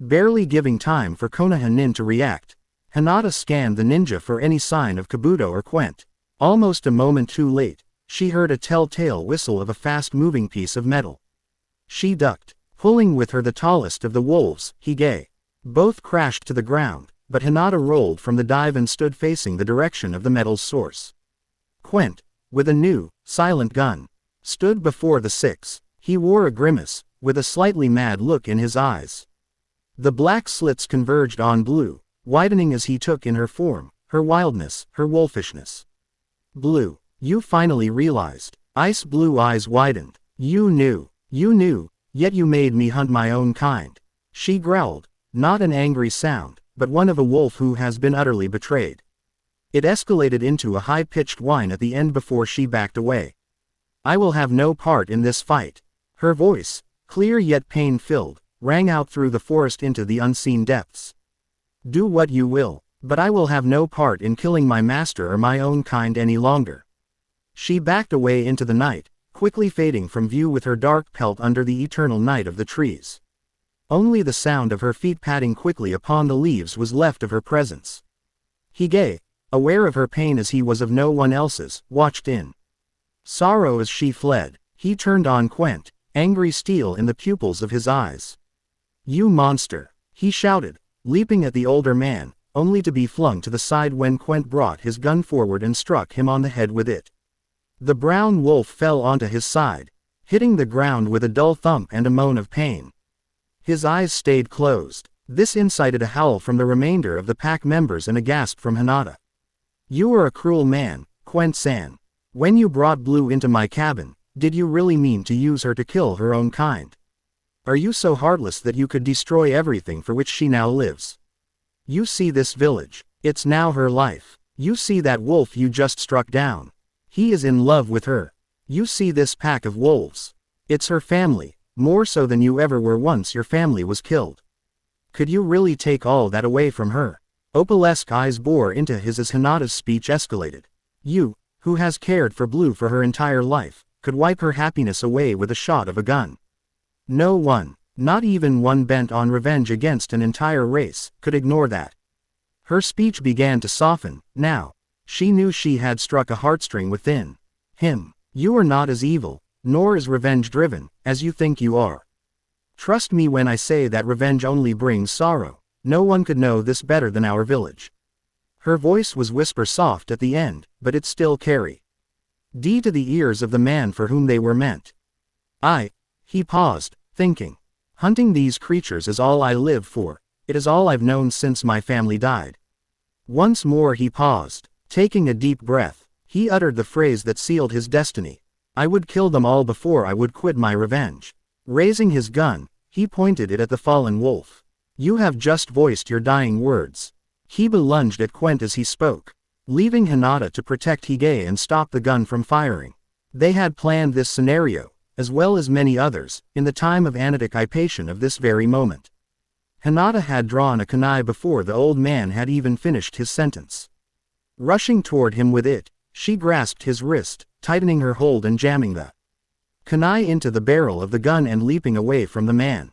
Barely giving time for Konoha-nin to react, Hinata scanned the ninja for any sign of Kabuto or Quent. Almost a moment too late, she heard a telltale whistle of a fast-moving piece of metal. She ducked, pulling with her the tallest of the wolves, Hige. Both crashed to the ground, but Hinata rolled from the dive and stood facing the direction of the metal's source. Quent, with a new, silent gun, stood before the six. He wore a grimace, with a slightly mad look in his eyes. The black slits converged on blue, widening as he took in her form, her wildness, her wolfishness. Blue, you finally realized. Ice blue eyes widened. You knew, yet you made me hunt my own kind. She growled, not an angry sound, but one of a wolf who has been utterly betrayed. It escalated into a high-pitched whine at the end before she backed away. I will have no part in this fight. Her voice, clear yet pain-filled, rang out through the forest into the unseen depths. Do what you will, but I will have no part in killing my master or my own kind any longer. She backed away into the night, quickly fading from view with her dark pelt under the eternal night of the trees. Only the sound of her feet padding quickly upon the leaves was left of her presence. Hige, aware of her pain as he was of no one else's, watched in sorrow as she fled. He turned on Quent, angry steel in the pupils of his eyes. You monster, he shouted, leaping at the older man, only to be flung to the side when Quent brought his gun forward and struck him on the head with it. The brown wolf fell onto his side, hitting the ground with a dull thump and a moan of pain. His eyes stayed closed. This incited a howl from the remainder of the pack members and a gasp from Hinata. You are a cruel man, Quent-san. When you brought Blue into my cabin, did you really mean to use her to kill her own kind? Are you so heartless that you could destroy everything for which she now lives? You see this village, it's now her life. You see that wolf you just struck down. He is in love with her. You see this pack of wolves. It's her family, more so than you ever were once your family was killed. Could you really take all that away from her? Opalesque eyes bore into his as Hinata's speech escalated. You, who has cared for Blue for her entire life, could wipe her happiness away with a shot of a gun. No one, not even one bent on revenge against an entire race, could ignore that. Her speech began to soften, now. She knew she had struck a heartstring within him. You are not as evil, nor as revenge-driven, as you think you are. Trust me when I say that revenge only brings sorrow. No one could know this better than our village. Her voice was whisper-soft at the end, but it still carried to the ears of the man for whom they were meant. He paused, thinking. Hunting these creatures is all I live for. It is all I've known since my family died. Once more he paused, taking a deep breath. He uttered the phrase that sealed his destiny. I would kill them all before I would quit my revenge. Raising his gun, he pointed it at the fallen wolf. You have just voiced your dying words. Kiba lunged at Quent as he spoke, leaving Hinata to protect Hige and stop the gun from firing. They had planned this scenario, as well as many others, in the time of anticipation of this very moment. Hinata had drawn a kunai before the old man had even finished his sentence. Rushing toward him with it, she grasped his wrist, tightening her hold and jamming the kunai into the barrel of the gun and leaping away from the man.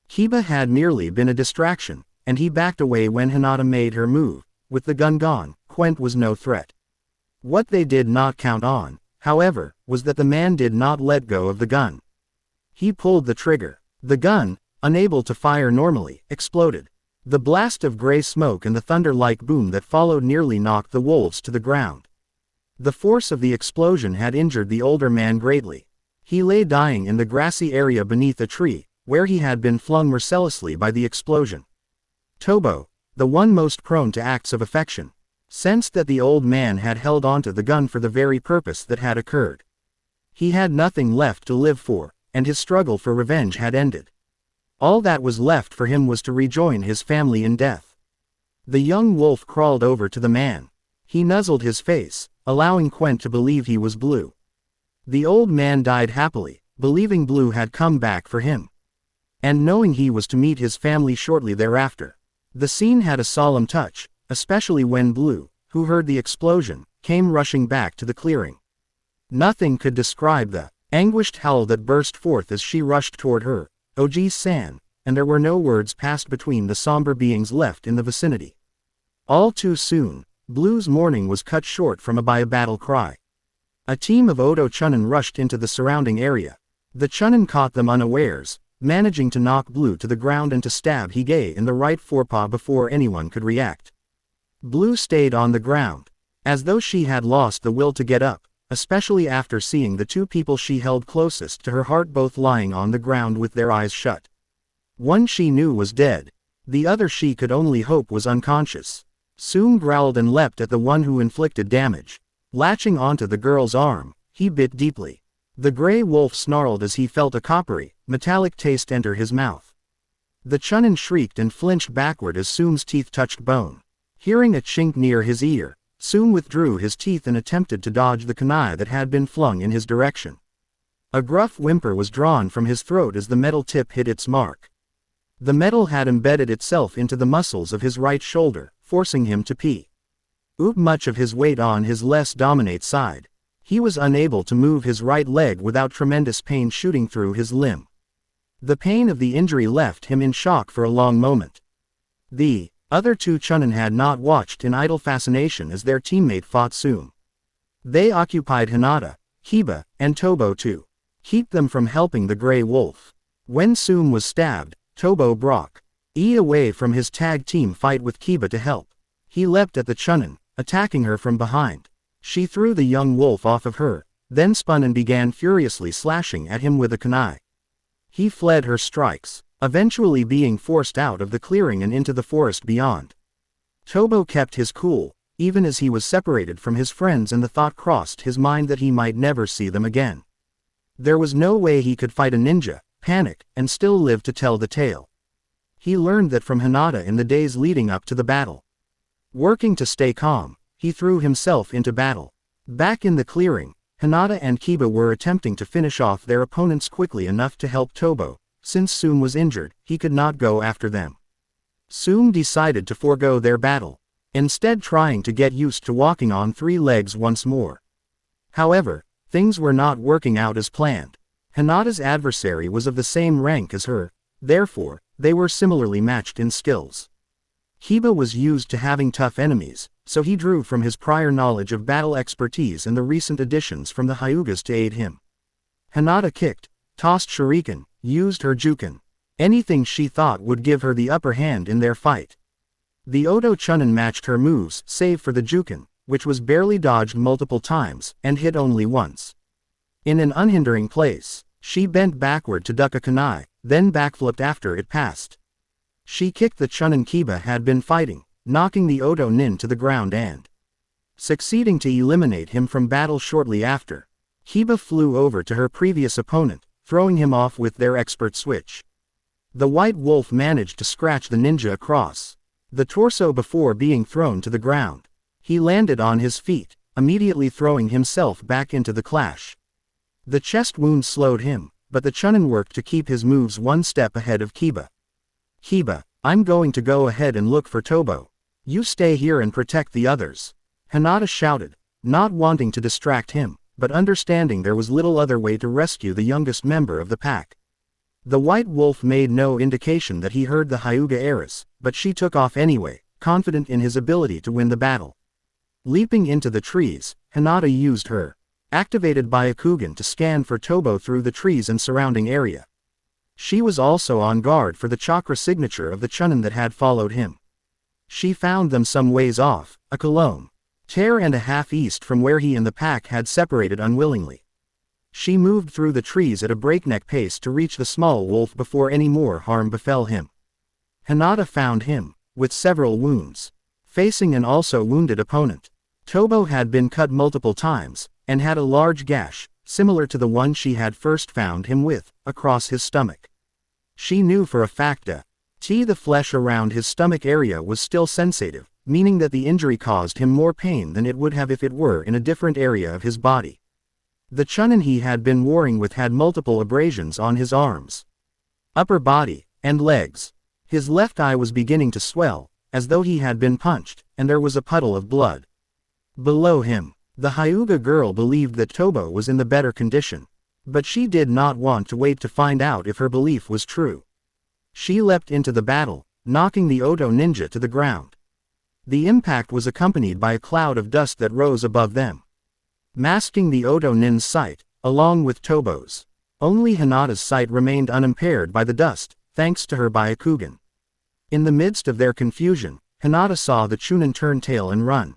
Kiba had merely been a distraction, and he backed away when Hinata made her move. With the gun gone, Quent was no threat. What they did not count on, however, was that the man did not let go of the gun. He pulled the trigger. The gun, unable to fire normally, exploded. The blast of gray smoke and the thunder-like boom that followed nearly knocked the wolves to the ground. The force of the explosion had injured the older man greatly. He lay dying in the grassy area beneath a tree, where he had been flung mercilessly by the explosion. Tobo, the one most prone to acts of affection, sensed that the old man had held onto the gun for the very purpose that had occurred. He had nothing left to live for, and his struggle for revenge had ended. All that was left for him was to rejoin his family in death. The young wolf crawled over to the man. He nuzzled his face, allowing Quent to believe he was Blue. The old man died happily, believing Blue had come back for him, and knowing he was to meet his family shortly thereafter. The scene had a solemn touch, especially when Blue, who heard the explosion, came rushing back to the clearing. Nothing could describe the anguished howl that burst forth as she rushed toward her, Oji-san, and there were no words passed between the somber beings left in the vicinity. All too soon, Blue's mourning was cut short by a battle cry. A team of Odo Chunin rushed into the surrounding area. The Chunin caught them unawares, managing to knock Blue to the ground and to stab Hige in the right forepaw before anyone could react. Blue stayed on the ground, as though she had lost the will to get up, especially after seeing the two people she held closest to her heart both lying on the ground with their eyes shut. One she knew was dead. The other she could only hope was unconscious. Soom growled and leapt at the one who inflicted damage. Latching onto the girl's arm, he bit deeply. The gray wolf snarled as he felt a coppery, metallic taste enter his mouth. The Chunin shrieked and flinched backward as Soom's teeth touched bone. Hearing a chink near his ear, Soom withdrew his teeth and attempted to dodge the kunai that had been flung in his direction. A gruff whimper was drawn from his throat as the metal tip hit its mark. The metal had embedded itself into the muscles of his right shoulder, forcing him to pee. Much of his weight on his less dominant side. He was unable to move his right leg without tremendous pain shooting through his limb. The pain of the injury left him in shock for a long moment. The other two Chunin had not watched in idle fascination as their teammate fought Soom. They occupied Hinata, Kiba, and Tobo to keep them from helping the gray wolf. When Soom was stabbed, Tobo broke away from his tag team fight with Kiba to help. He leapt at the Chunin, attacking her from behind. She threw the young wolf off of her, then spun and began furiously slashing at him with a kunai. He fled her strikes, eventually being forced out of the clearing and into the forest beyond. Tobo kept his cool, even as he was separated from his friends, and the thought crossed his mind that he might never see them again. There was no way he could fight a ninja, panic, and still live to tell the tale. He learned that from Hinata in the days leading up to the battle. Working to stay calm, he threw himself into battle. Back in the clearing, Hinata and Kiba were attempting to finish off their opponents quickly enough to help Tobo. Since Soom was injured, he could not go after them. Soom decided to forego their battle, instead trying to get used to walking on three legs once more. However, things were not working out as planned. Hinata's adversary was of the same rank as her, therefore, they were similarly matched in skills. Kiba was used to having tough enemies, so he drew from his prior knowledge of battle expertise and the recent additions from the Hyugas to aid him. Hinata kicked, tossed shuriken, used her juken. Anything she thought would give her the upper hand in their fight. The Odo Chunin matched her moves, save for the juken, which was barely dodged multiple times, and hit only once. In an unhindering place, she bent backward to duck a kunai, then backflipped after it passed. She kicked the Chunin Kiba had been fighting, knocking the Odo Nin to the ground and succeeding to eliminate him from battle shortly after. Kiba flew over to her previous opponent, throwing him off with their expert switch. The white wolf managed to scratch the ninja across the torso before being thrown to the ground. He landed on his feet, immediately throwing himself back into the clash. The chest wound slowed him, but the Chunin worked to keep his moves one step ahead of Kiba. Kiba, I'm going to go ahead and look for Tobo. You stay here and protect the others. Hinata shouted, not wanting to distract him, but understanding there was little other way to rescue the youngest member of the pack. The white wolf made no indication that he heard the Hyuga heiress, but she took off anyway, confident in his ability to win the battle. Leaping into the trees, Hinata used her activated Byakugan to scan for Tobo through the trees and surrounding area. She was also on guard for the chakra signature of the Chunin that had followed him. She found them some ways off, a kilome and a half east from where he and the pack had separated unwillingly. She moved through the trees at a breakneck pace to reach the small wolf before any more harm befell him. Hinata found him, with several wounds. facing an also wounded opponent. Tobo had been cut multiple times, and had a large gash, similar to the one she had first found him with, across his stomach. She knew for a fact that the flesh around his stomach area was still sensitive, meaning that the injury caused him more pain than it would have if it were in a different area of his body. The Chunin he had been warring with had multiple abrasions on his arms, upper body, and legs. His left eye was beginning to swell, as though he had been punched, and there was a puddle of blood. Below him, the Hyuga girl believed that Tobo was in the better condition. But she did not want to wait to find out if her belief was true. She leapt into the battle, knocking the Oto ninja to the ground. The impact was accompanied by a cloud of dust that rose above them, masking the Oto nin's sight, along with Tobo's. Only Hinata's sight remained unimpaired by the dust, thanks to her Byakugan. In the midst of their confusion, Hinata saw the Chunin turn tail and run.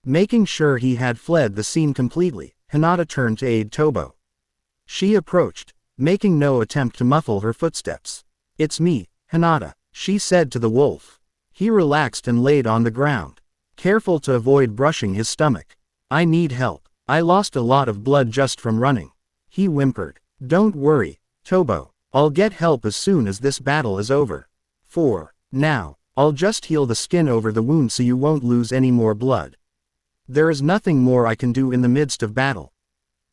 Making sure he had fled the scene completely, Hinata turned to aid Tobo. She approached, making no attempt to muffle her footsteps. "It's me, Hinata," she said to the wolf. He relaxed and laid on the ground, careful to avoid brushing his stomach. "I need help. I lost a lot of blood just from running," he whimpered. "Don't worry, Tobo. I'll get help as soon as this battle is over. For now, I'll just heal the skin over the wound so you won't lose any more blood. There is nothing more I can do in the midst of battle."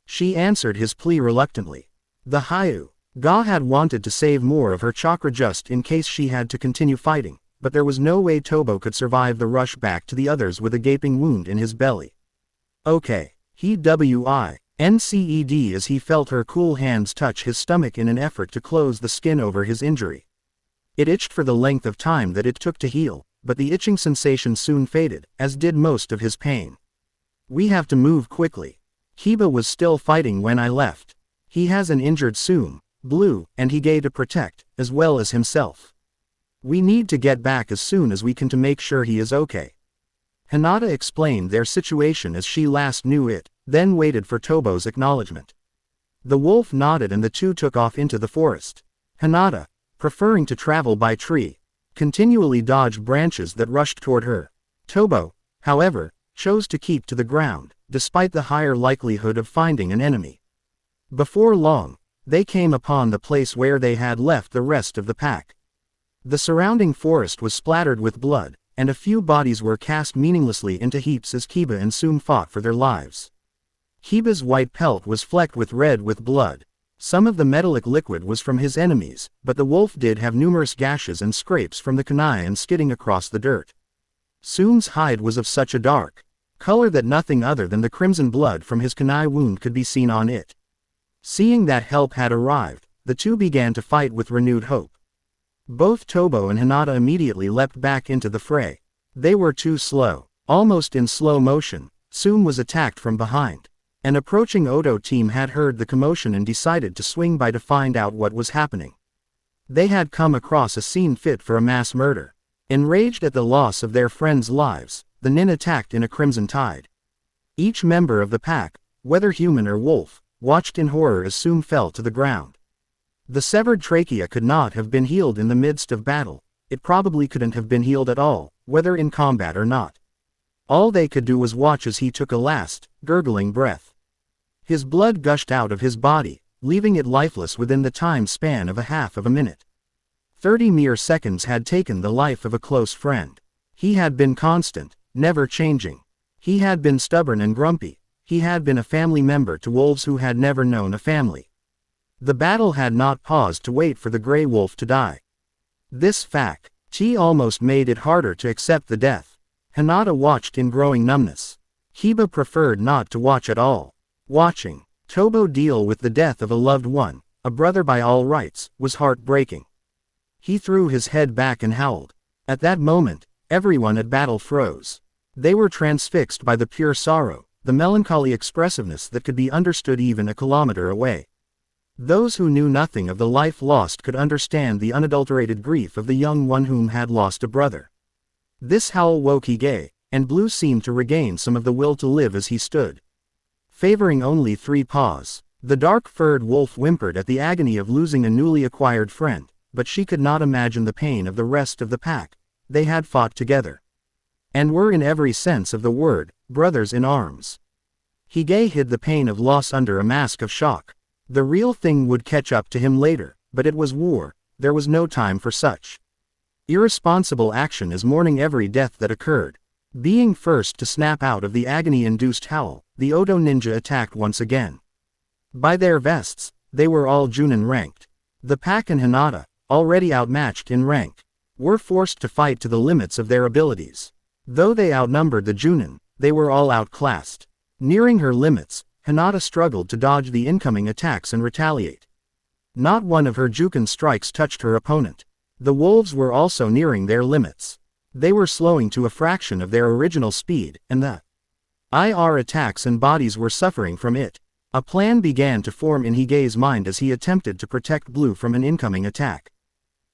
She answered his plea reluctantly. The Hyuga had wanted to save more of her chakra just in case she had to continue fighting, but there was no way Tobo could survive the rush back to the others with a gaping wound in his belly. "Okay," he whined as he felt her cool hands touch his stomach in an effort to close the skin over his injury. It itched for the length of time that it took to heal, but the itching sensation soon faded, as did most of his pain. "We have to move quickly. Kiba was still fighting when I left. He has an injured Blue, and Hige to protect, as well as himself. We need to get back as soon as we can to make sure he is okay." Hinata explained their situation as she last knew it, then waited for Tobo's acknowledgement. The wolf nodded and the two took off into the forest. Hinata, preferring to travel by tree, continually dodged branches that rushed toward her. Tobo, however, chose to keep to the ground, despite the higher likelihood of finding an enemy. Before long, they came upon the place where they had left the rest of the pack. The surrounding forest was splattered with blood, and a few bodies were cast meaninglessly into heaps as Kiba and Sum fought for their lives. Kiba's white pelt was flecked with red with blood. Some of the metallic liquid was from his enemies, but the wolf did have numerous gashes and scrapes from the kunai and skidding across the dirt. Sum's hide was of such a dark color that nothing other than the crimson blood from his kunai wound could be seen on it. Seeing that help had arrived, the two began to fight with renewed hope. Both Tobo and Hinata immediately leapt back into the fray. They were too slow. Almost in slow motion, Sum was attacked from behind. An approaching Oto team had heard the commotion and decided to swing by to find out what was happening. They had come across a scene fit for a mass murder. Enraged at the loss of their friends' lives, the Nin attacked in a crimson tide. Each member of the pack, whether human or wolf, watched in horror as Sum fell to the ground. The severed trachea could not have been healed in the midst of battle. It probably couldn't have been healed at all, whether in combat or not. All they could do was watch as he took a last, gurgling breath. His blood gushed out of his body, leaving it lifeless within the time span of a half of a minute. 30 mere seconds had taken the life of a close friend. He had been constant, never changing. He had been stubborn and grumpy. He had been a family member to wolves who had never known a family. The battle had not paused to wait for the gray wolf to die. This fact almost made it harder to accept the death. Hinata watched in growing numbness. Kiba preferred not to watch at all. Watching Tobo deal with the death of a loved one, a brother by all rights, was heartbreaking. He threw his head back and howled. At that moment, everyone at battle froze. They were transfixed by the pure sorrow, the melancholy expressiveness that could be understood even a kilometer away. Those who knew nothing of the life lost could understand the unadulterated grief of the young one whom had lost a brother. This howl woke Hige, and Blue seemed to regain some of the will to live as he stood, favoring only 3 paws. The dark-furred wolf whimpered at the agony of losing a newly acquired friend, but she could not imagine the pain of the rest of the pack. They had fought together. And were in every sense of the word, brothers in arms. Hige hid the pain of loss under a mask of shock. The real thing would catch up to him later, but it was war, there was no time for such irresponsible action as mourning every death that occurred. Being first to snap out of the agony-induced howl, the Odo ninja attacked once again. By their vests, they were all Junin ranked. The pack and Hinata, already outmatched in rank, were forced to fight to the limits of their abilities. Though they outnumbered the Junin, they were all outclassed. Nearing her limits, Hinata struggled to dodge the incoming attacks and retaliate. Not one of her Jukin strikes touched her opponent. The wolves were also nearing their limits. They were slowing to a fraction of their original speed, and the IR attacks and bodies were suffering from it. A plan began to form in Hige's mind as he attempted to protect Blue from an incoming attack.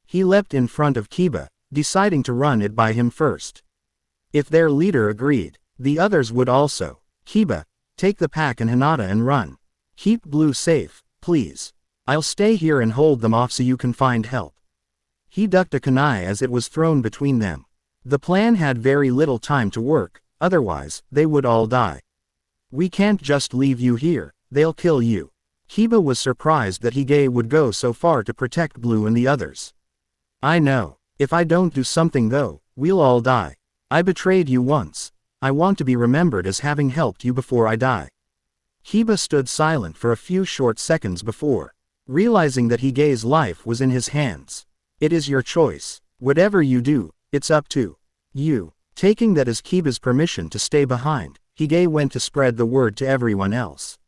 He leapt in front of Kiba, deciding to run it by him first. If their leader agreed, the others would also. Kiba, take the pack and Hinata and run. Keep Blue safe, please. I'll stay here and hold them off so you can find help. He ducked a kunai as it was thrown between them. The plan had very little time to work, otherwise, they would all die. We can't just leave you here, they'll kill you. Kiba was surprised that Hige would go so far to protect Blue and the others. I know. If I don't do something though, we'll all die. I betrayed you once. I want to be remembered as having helped you before I die. Kiba stood silent for a few short seconds before realizing that Hige's life was in his hands. It is your choice. Whatever you do, it's up to you. Taking that as Kiba's permission to stay behind, Hige went to spread the word to everyone else.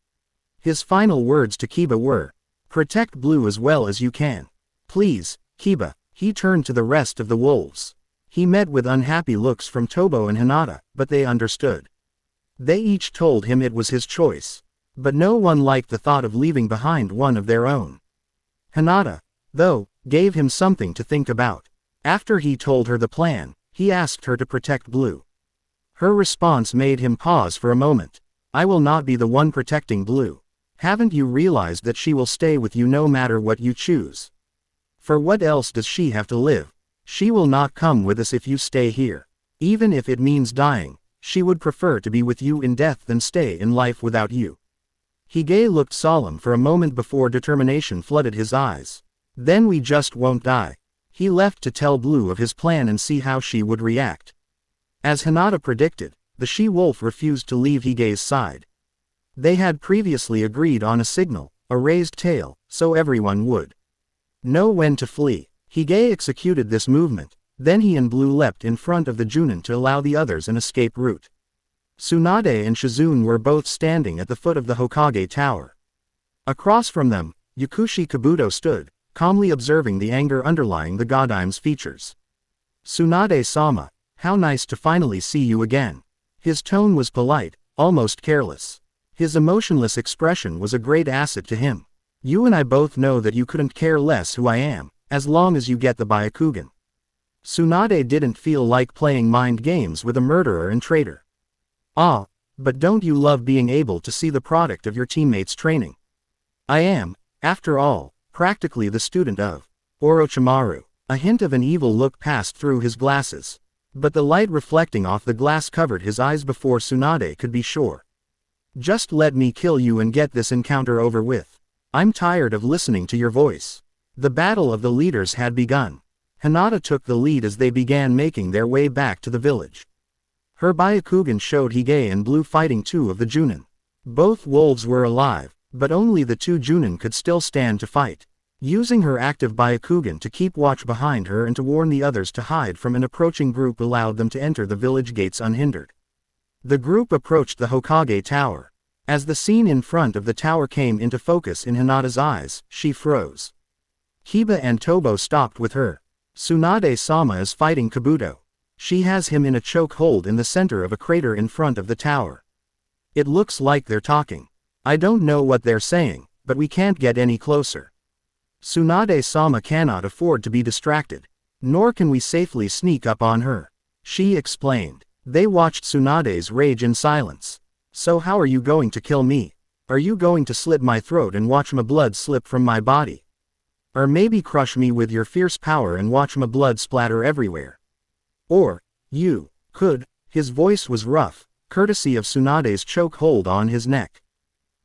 His final words to Kiba were, protect Blue as well as you can. Please, Kiba. He turned to the rest of the wolves. He met with unhappy looks from Tobo and Hinata, but they understood. They each told him it was his choice. But no one liked the thought of leaving behind one of their own. Hinata, though, gave him something to think about. After he told her the plan, he asked her to protect Blue. Her response made him pause for a moment. I will not be the one protecting Blue. Haven't you realized that she will stay with you no matter what you choose? For what else does she have to live? She will not come with us if you stay here. Even if it means dying, she would prefer to be with you in death than stay in life without you. Hige looked solemn for a moment before determination flooded his eyes. Then we just won't die. He left to tell Blue of his plan and see how she would react. As Hinata predicted, the she-wolf refused to leave Hige's side. They had previously agreed on a signal, a raised tail, so everyone would know when to flee. Hige executed this movement, then he and Blue leapt in front of the Junin to allow the others an escape route. Tsunade and Shizune were both standing at the foot of the Hokage tower. Across from them, Yakushi Kabuto stood, calmly observing the anger underlying the Godime's features. Tsunade-sama, how nice to finally see you again. His tone was polite, almost careless. His emotionless expression was a great asset to him. You and I both know that you couldn't care less who I am, as long as you get the Byakugan. Tsunade didn't feel like playing mind games with a murderer and traitor. Ah, but don't you love being able to see the product of your teammates' training? I am, after all, practically the student of Orochimaru. A hint of an evil look passed through his glasses. But the light reflecting off the glass covered his eyes before Tsunade could be sure. Just let me kill you and get this encounter over with. I'm tired of listening to your voice. The battle of the leaders had begun. Hinata took the lead as they began making their way back to the village. Her Byakugan showed Hige and Blue fighting two of the Junin. Both wolves were alive, but only the two Junin could still stand to fight. Using her active Byakugan to keep watch behind her and to warn the others to hide from an approaching group allowed them to enter the village gates unhindered. The group approached the Hokage tower. As the scene in front of the tower came into focus in Hinata's eyes, she froze. Kiba and Tobo stopped with her. Tsunade-sama is fighting Kabuto. She has him in a chokehold in the center of a crater in front of the tower. It looks like they're talking. I don't know what they're saying, but we can't get any closer. Tsunade-sama cannot afford to be distracted. Nor can we safely sneak up on her. She explained. They watched Tsunade's rage in silence. So how are you going to kill me? Are you going to slit my throat and watch my blood slip from my body? Or maybe crush me with your fierce power and watch my blood splatter everywhere? Or, you could His voice was rough, courtesy of Tsunade's choke hold on his neck.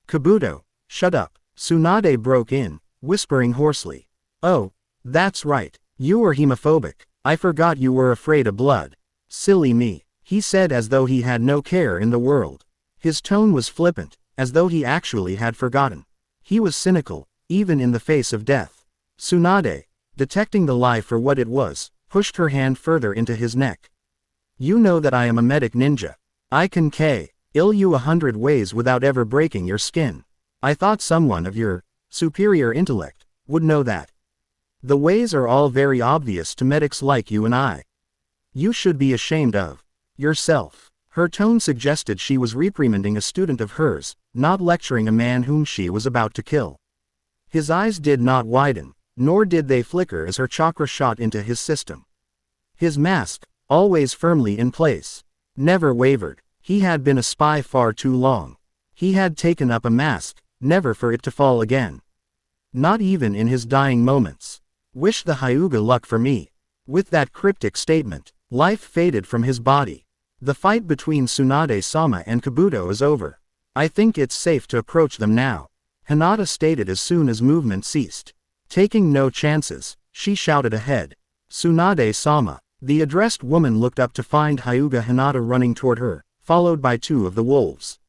"Kabuto, shut up," Tsunade broke in, whispering hoarsely. "Oh, that's right, you were hemophobic, I forgot you were afraid of blood. Silly me," he said as though he had no care in the world. His tone was flippant, as though he actually had forgotten. He was cynical, even in the face of death. Tsunade, detecting the lie for what it was, pushed her hand further into his neck. "You know that I am a medic ninja. I can kill you 100 ways without ever breaking your skin. I thought someone of your superior intellect would know that. The ways are all very obvious to medics like you and I. You should be ashamed of yourself." Her tone suggested she was reprimanding a student of hers, not lecturing a man whom she was about to kill. His eyes did not widen, nor did they flicker as her chakra shot into his system. His mask, always firmly in place, never wavered. He had been a spy far too long. He had taken up a mask, never for it to fall again. Not even in his dying moments. "Wish the Hyuga luck for me." With that cryptic statement, life faded from his body. "The fight between Tsunade-sama and Kabuto is over. I think it's safe to approach them now," Hinata stated as soon as movement ceased. Taking no chances, she shouted ahead. "Tsunade-sama." The addressed woman looked up to find Hyuga Hinata running toward her, followed by 2 of the wolves.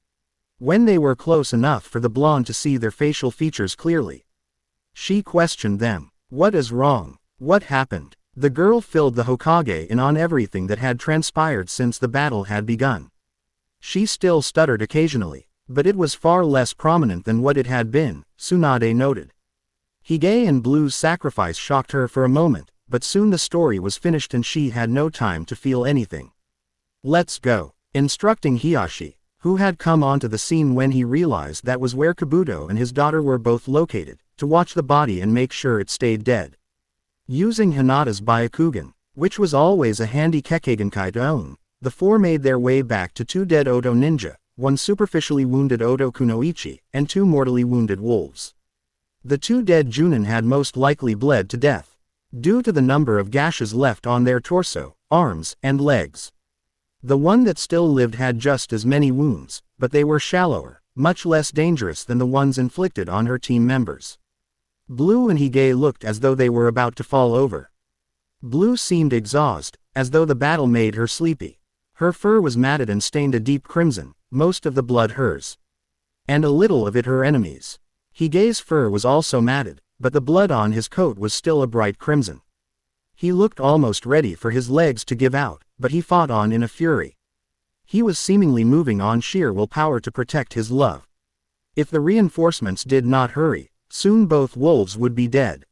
When they were close enough for the blonde to see their facial features clearly, she questioned them. "What is wrong? What happened?" The girl filled the Hokage in on everything that had transpired since the battle had begun. She still stuttered occasionally, but it was far less prominent than what it had been, Tsunade noted. Hige and Blue's sacrifice shocked her for a moment, but soon the story was finished and she had no time to feel anything. "Let's go," instructing Hiyashi, who had come onto the scene when he realized that was where Kabuto and his daughter were both located, to watch the body and make sure it stayed dead. Using Hinata's Byakugan, which was always a handy Kekkeigenkai to own, the 4 made their way back to 2 dead Oto ninja, 1 superficially wounded Oto Kunoichi, and 2 mortally wounded wolves. The 2 dead Junin had most likely bled to death, due to the number of gashes left on their torso, arms, and legs. The one that still lived had just as many wounds, but they were shallower, much less dangerous than the ones inflicted on her team members. Blue and Hige looked as though they were about to fall over. Blue seemed exhausted, as though the battle made her sleepy. Her fur was matted and stained a deep crimson, most of the blood hers. And a little of it her enemy's. Hige's fur was also matted, but the blood on his coat was still a bright crimson. He looked almost ready for his legs to give out, but he fought on in a fury. He was seemingly moving on sheer willpower to protect his love. If the reinforcements did not hurry, soon both wolves would be dead.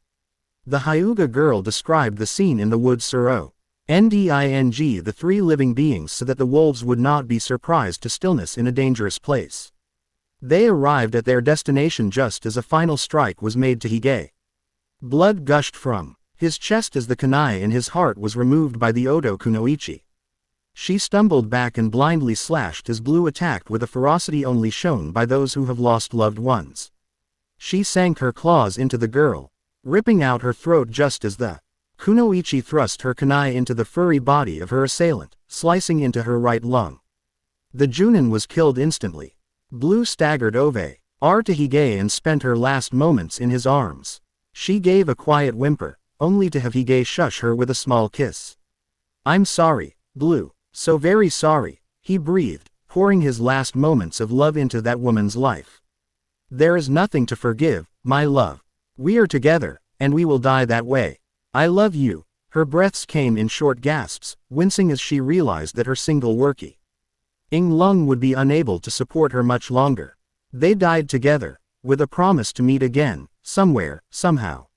The Hyuga girl described the scene in the woods Suro. Nding the 3 living beings so that the wolves would not be surprised to stillness in a dangerous place. They arrived at their destination just as a final strike was made to Hige. Blood gushed from his chest as the kunai in his heart was removed by the Oto Kunoichi. She stumbled back and blindly slashed as Blue attacked with a ferocity only shown by those who have lost loved ones. She sank her claws into the girl, ripping out her throat just as the Kunoichi thrust her kunai into the furry body of her assailant, slicing into her right lung. The Junin was killed instantly. Blue staggered over to Hige and spent her last moments in his arms. She gave a quiet whimper, only to have Hige shush her with a small kiss. "I'm sorry, Blue, so very sorry," he breathed, pouring his last moments of love into that woman's life. "There is nothing to forgive, my love. We are together, and we will die that way. I love you." Her breaths came in short gasps, wincing as she realized that her single workie Ing Lung would be unable to support her much longer. They died together, with a promise to meet again, somewhere, somehow.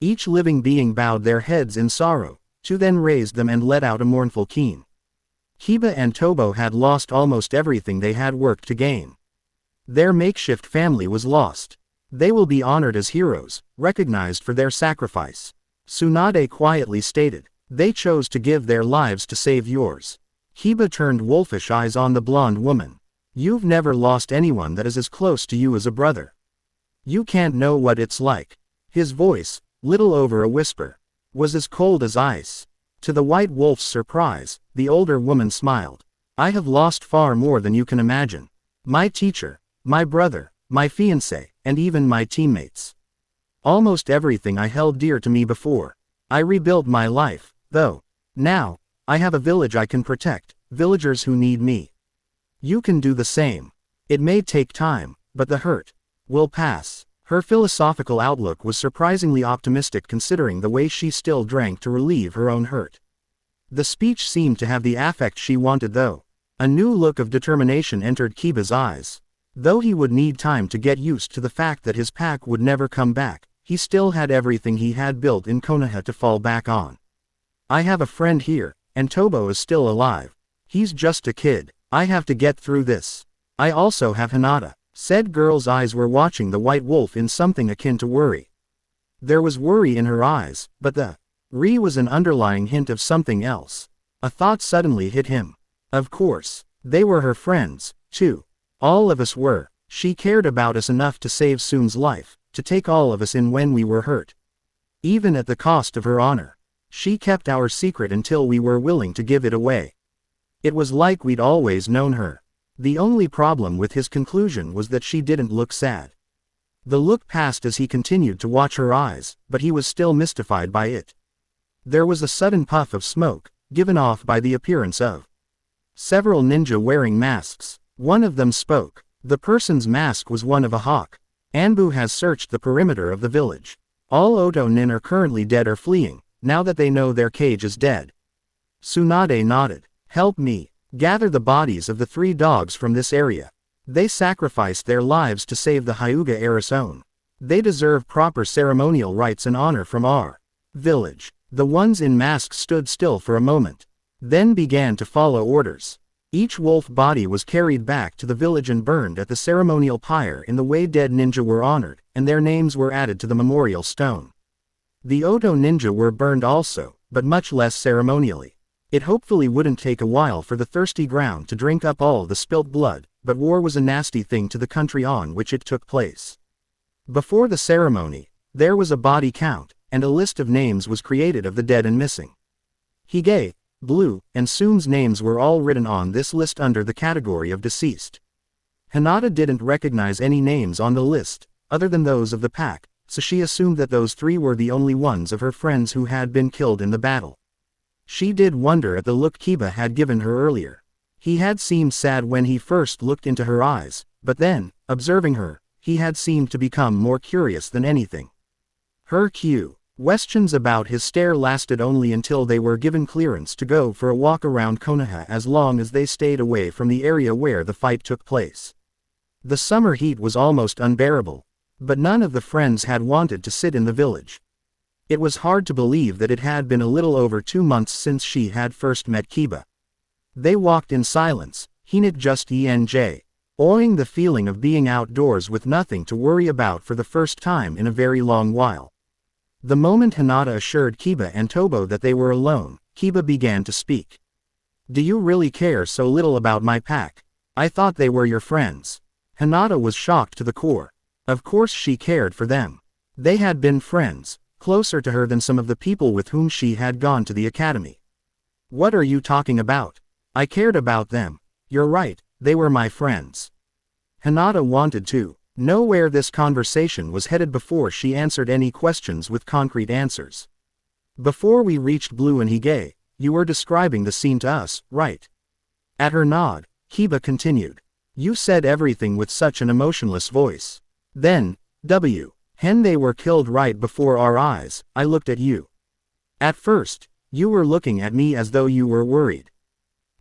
Each living being bowed their heads in sorrow, to then raised them and let out a mournful keen. Kiba and Tobo had lost almost everything they had worked to gain. Their makeshift family was lost. They will be honored as heroes, recognized for their sacrifice. Tsunade quietly stated, "They chose to give their lives to save yours." Kiba turned wolfish eyes on the blonde woman. "You've never lost anyone that is as close to you as a brother. You can't know what it's like." His voice, little over a whisper, was as cold as ice. To the white wolf's surprise, the older woman smiled. I have lost far more than you can imagine. My teacher, my brother, my fiancé, and even my teammates. Almost everything I held dear to me before. I rebuilt my life, though. Now, I have a village I can protect, villagers who need me. You can do the same. It may take time, but the hurt will pass. Her philosophical outlook was surprisingly optimistic considering the way she still drank to relieve her own hurt. The speech seemed to have the affect she wanted though. A new look of determination entered Kiba's eyes. Though he would need time to get used to the fact that his pack would never come back, he still had everything he had built in Konoha to fall back on. I have a friend here, and Tobo is still alive. He's just a kid. I have to get through this. I also have Hinata. Said girl's eyes were watching the white wolf in something akin to worry. There was worry in her eyes, but the was an underlying hint of something else. A thought suddenly hit him. Of course, they were her friends, too. All of us were. She cared about us enough to save Soon's life, to take all of us in when we were hurt. Even at the cost of her honor. She kept our secret until we were willing to give it away. It was like we'd always known her. The only problem with his conclusion was that she didn't look sad. The look passed as he continued to watch her eyes, but he was still mystified by it. There was a sudden puff of smoke, given off by the appearance of several ninja wearing masks. One of them spoke. The person's mask was one of a hawk. Anbu has searched the perimeter of the village. All Oto nin are currently dead or fleeing, now that they know their cage is dead. Tsunade nodded. Help me. Gather the bodies of the 3 dogs from this area. They sacrificed their lives to save the Hyuga heiress own. They deserve proper ceremonial rites and honor from our village. The ones in masks stood still for a moment. Then began to follow orders. Each wolf body was carried back to the village and burned at the ceremonial pyre in the way dead ninja were honored, and their names were added to the memorial stone. The Oto ninja were burned also, but much less ceremonially. It hopefully wouldn't take a while for the thirsty ground to drink up all the spilt blood, but war was a nasty thing to the country on which it took place. Before the ceremony, there was a body count, and a list of names was created of the dead and missing. Hige, Blue, and Soon's names were all written on this list under the category of deceased. Hinata didn't recognize any names on the list, other than those of the pack, so she assumed that those 3 were the only ones of her friends who had been killed in the battle. She did wonder at the look Kiba had given her earlier. He had seemed sad when he first looked into her eyes, but then, observing her, he had seemed to become more curious than anything. Her questions about his stare lasted only until they were given clearance to go for a walk around Konoha as long as they stayed away from the area where the fight took place. The summer heat was almost unbearable, but none of the friends had wanted to sit in the village. It was hard to believe that it had been a little over 2 months since she had first met Kiba. They walked in silence, Hinata just enjoying the feeling of being outdoors with nothing to worry about for the first time in a very long while. The moment Hinata assured Kiba and Tobo that they were alone, Kiba began to speak. Do you really care so little about my pack? I thought they were your friends. Hinata was shocked to the core. Of course she cared for them. They had been friends, closer to her than some of the people with whom she had gone to the academy. What are you talking about? I cared about them. You're right, they were my friends. Hinata wanted to know where this conversation was headed before she answered any questions with concrete answers. Before we reached Blue and Hige, you were describing the scene to us, right? At her nod, Kiba continued. You said everything with such an emotionless voice. Then, when they were killed right before our eyes, I looked at you. At first, you were looking at me as though you were worried.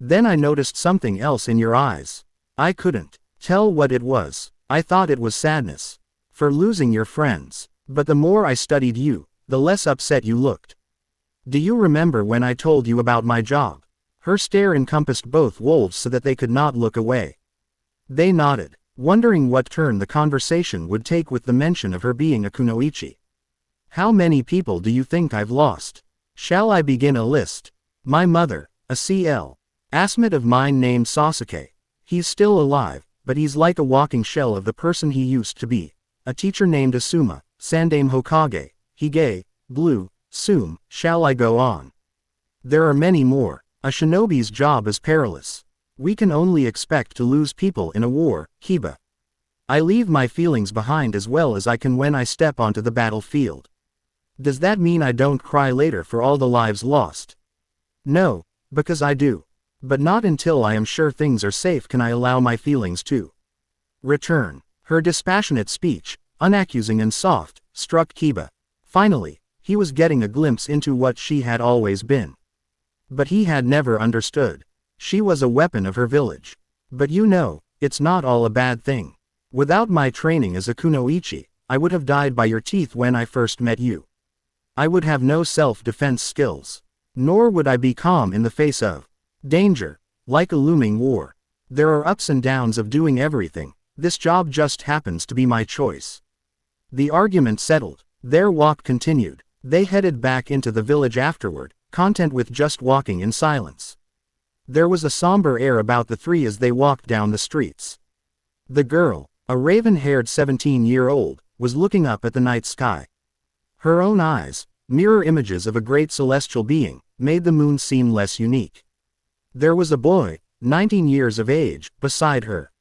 Then I noticed something else in your eyes. I couldn't tell what it was. I thought it was sadness for losing your friends, but the more I studied you, the less upset you looked. Do you remember when I told you about my job? Her stare encompassed both wolves so that they could not look away. They nodded, wondering what turn the conversation would take with the mention of her being a kunoichi. How many people do you think I've lost? Shall I begin a list? My mother, a CL. Asmate of mine named Sasuke. He's still alive, but he's like a walking shell of the person he used to be. A teacher named Asuma, Sandame Hokage, Hige, Blue, Soom, shall I go on? There are many more. A shinobi's job is perilous. We can only expect to lose people in a war, Kiba. I leave my feelings behind as well as I can when I step onto the battlefield. Does that mean I don't cry later for all the lives lost? No, because I do. But not until I am sure things are safe can I allow my feelings to return. Her dispassionate speech, unaccusing and soft, struck Kiba. Finally, he was getting a glimpse into what she had always been. But he had never understood. She was a weapon of her village. But you know, it's not all a bad thing. Without my training as a kunoichi, I would have died by your teeth when I first met you. I would have no self-defense skills. Nor would I be calm in the face of danger, like a looming war. There are ups and downs of doing everything. This job just happens to be my choice. The argument settled. Their walk continued. They headed back into the village afterward, content with just walking in silence. There was a somber air about the three as they walked down the streets. The girl, a raven-haired 17-year-old, was looking up at the night sky. Her own eyes, mirror images of a great celestial being, made the moon seem less unique. There was a boy, 19 years of age, beside her.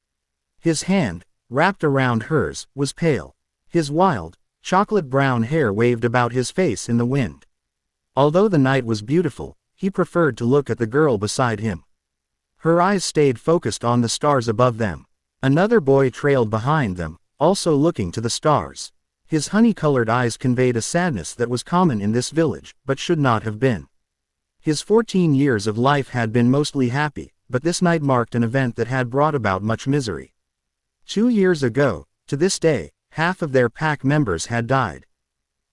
His hand, wrapped around hers, was pale. His wild, chocolate-brown hair waved about his face in the wind. Although the night was beautiful, he preferred to look at the girl beside him. Her eyes stayed focused on the stars above them. Another boy trailed behind them, also looking to the stars. His honey-colored eyes conveyed a sadness that was common in this village, but should not have been. His 14 years of life had been mostly happy, but this night marked an event that had brought about much misery. 2 years ago, to this day, half of their pack members had died.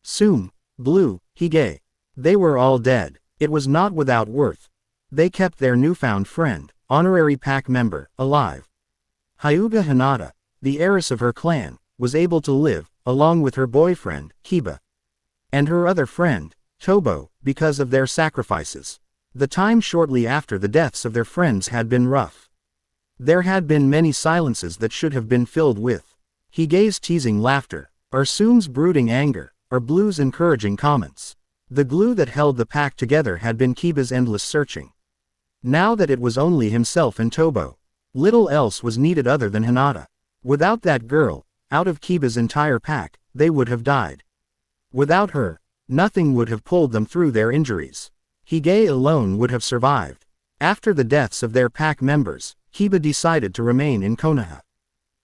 Sum, Blue, Hige. They were all dead. It was not without worth. They kept their newfound friend, honorary pack member, alive. Hyuga Hinata, the heiress of her clan, was able to live, along with her boyfriend, Kiba. And her other friend, Tobo, because of their sacrifices. The time shortly after the deaths of their friends had been rough. There had been many silences that should have been filled with Hige's teasing laughter, or Sum's brooding anger, or Blue's encouraging comments. The glue that held the pack together had been Kiba's endless searching. Now that it was only himself and Tobo, little else was needed other than Hinata. Without that girl, out of Kiba's entire pack, they would have died. Without her, nothing would have pulled them through their injuries. Hige alone would have survived. After the deaths of their pack members, Kiba decided to remain in Konoha.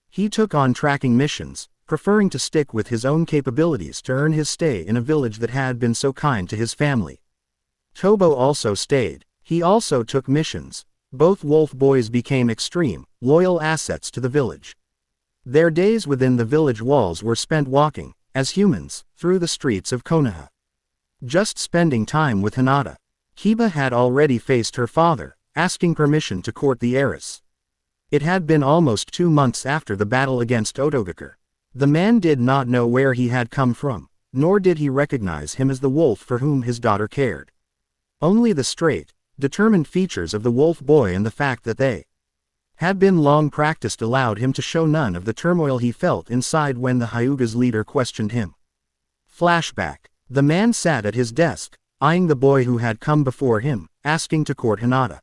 He took on tracking missions, preferring to stick with his own capabilities to earn his stay in a village that had been so kind to his family. Tobo also stayed. He also took missions. Both wolf boys became extreme, loyal assets to the village. Their days within the village walls were spent walking, as humans, through the streets of Konoha. Just spending time with Hinata. Kiba had already faced her father, asking permission to court the heiress. It had been almost 2 months after the battle against Otogakure. The man did not know where he had come from, nor did he recognize him as the wolf for whom his daughter cared. Only the straight, determined features of the wolf boy and the fact that they had been long practiced allowed him to show none of the turmoil he felt inside when the Hyuga's leader questioned him. Flashback. The man sat at his desk, eyeing the boy who had come before him, asking to court Hinata.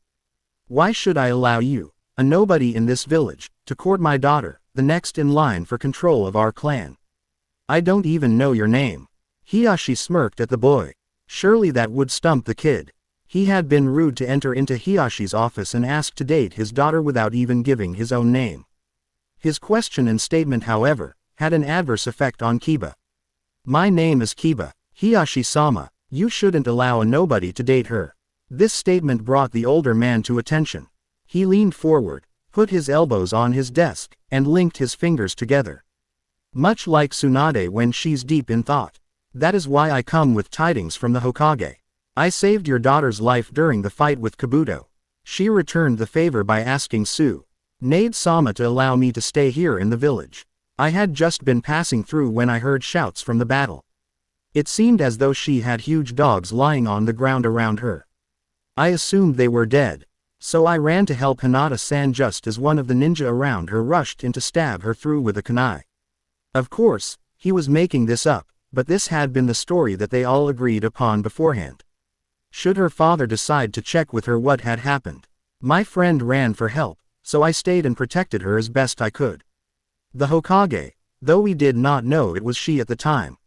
Why should I allow you, a nobody in this village, to court my daughter, the next in line for control of our clan? I don't even know your name. Hiyashi smirked at the boy. Surely that would stump the kid. He had been rude to enter into Hiyashi's office and ask to date his daughter without even giving his own name. His question and statement, however, had an adverse effect on Kiba. My name is Kiba, Hiyashi-sama. You shouldn't allow a nobody to date her. This statement brought the older man to attention. He leaned forward, put his elbows on his desk, and linked his fingers together. Much like Tsunade when she's deep in thought. That is why I come with tidings from the Hokage. I saved your daughter's life during the fight with Kabuto. She returned the favor by asking Tsunade-sama to allow me to stay here in the village. I had just been passing through when I heard shouts from the battle. It seemed as though she had huge dogs lying on the ground around her. I assumed they were dead. So I ran to help Hinata-san just as one of the ninja around her rushed in to stab her through with a kunai. Of course, he was making this up, but this had been the story that they all agreed upon beforehand. Should her father decide to check with her what had happened? My friend ran for help, so I stayed and protected her as best I could. The Hokage, though we did not know it was she at the time,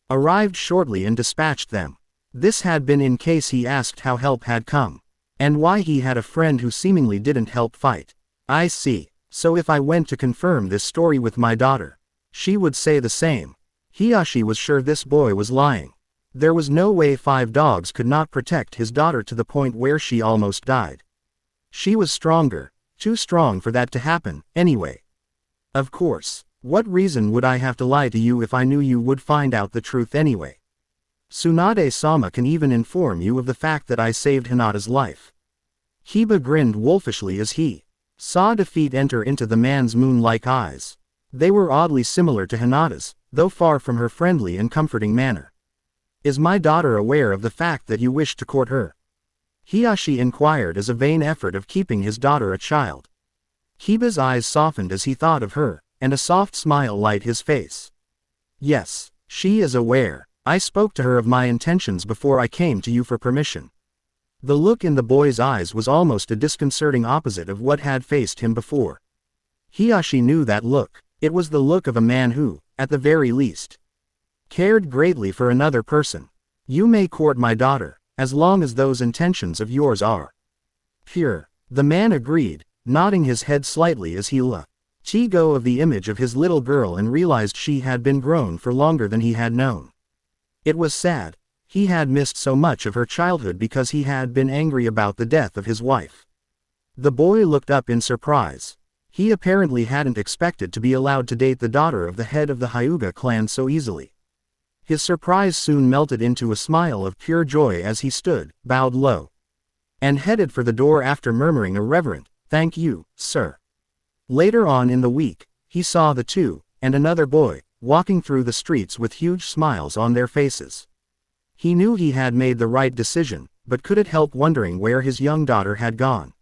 arrived shortly and dispatched them. This had been in case he asked how help had come, and why he had a friend who seemingly didn't help fight. I see. So if I went to confirm this story with my daughter, she would say the same. Hiashi was sure this boy was lying. There was no way 5 dogs could not protect his daughter to the point where she almost died. She was stronger, too strong for that to happen, anyway. Of course, what reason would I have to lie to you if I knew you would find out the truth anyway? Tsunade-sama can even inform you of the fact that I saved Hinata's life. Kiba grinned wolfishly as he saw defeat enter into the man's moon-like eyes. They were oddly similar to Hinata's, though far from her friendly and comforting manner. Is my daughter aware of the fact that you wish to court her? Hiashi inquired as a vain effort of keeping his daughter a child. Kiba's eyes softened as he thought of her, and a soft smile lighted his face. Yes, she is aware. I spoke to her of my intentions before I came to you for permission. The look in the boy's eyes was almost a disconcerting opposite of what had faced him before. Hiashi knew that look. It was the look of a man who, at the very least, cared greatly for another person. You may court my daughter, as long as those intentions of yours are pure. The man agreed, nodding his head slightly as he let go of the image of his little girl and realized she had been grown for longer than he had known. It was sad. He had missed so much of her childhood because he had been angry about the death of his wife. The boy looked up in surprise. He apparently hadn't expected to be allowed to date the daughter of the head of the Hyuga clan so easily. His surprise soon melted into a smile of pure joy as he stood, bowed low, and headed for the door after murmuring a reverent, "Thank you, sir." Later on in the week, he saw the two, and another boy, walking through the streets with huge smiles on their faces. He knew he had made the right decision, but couldn't help wondering where his young daughter had gone.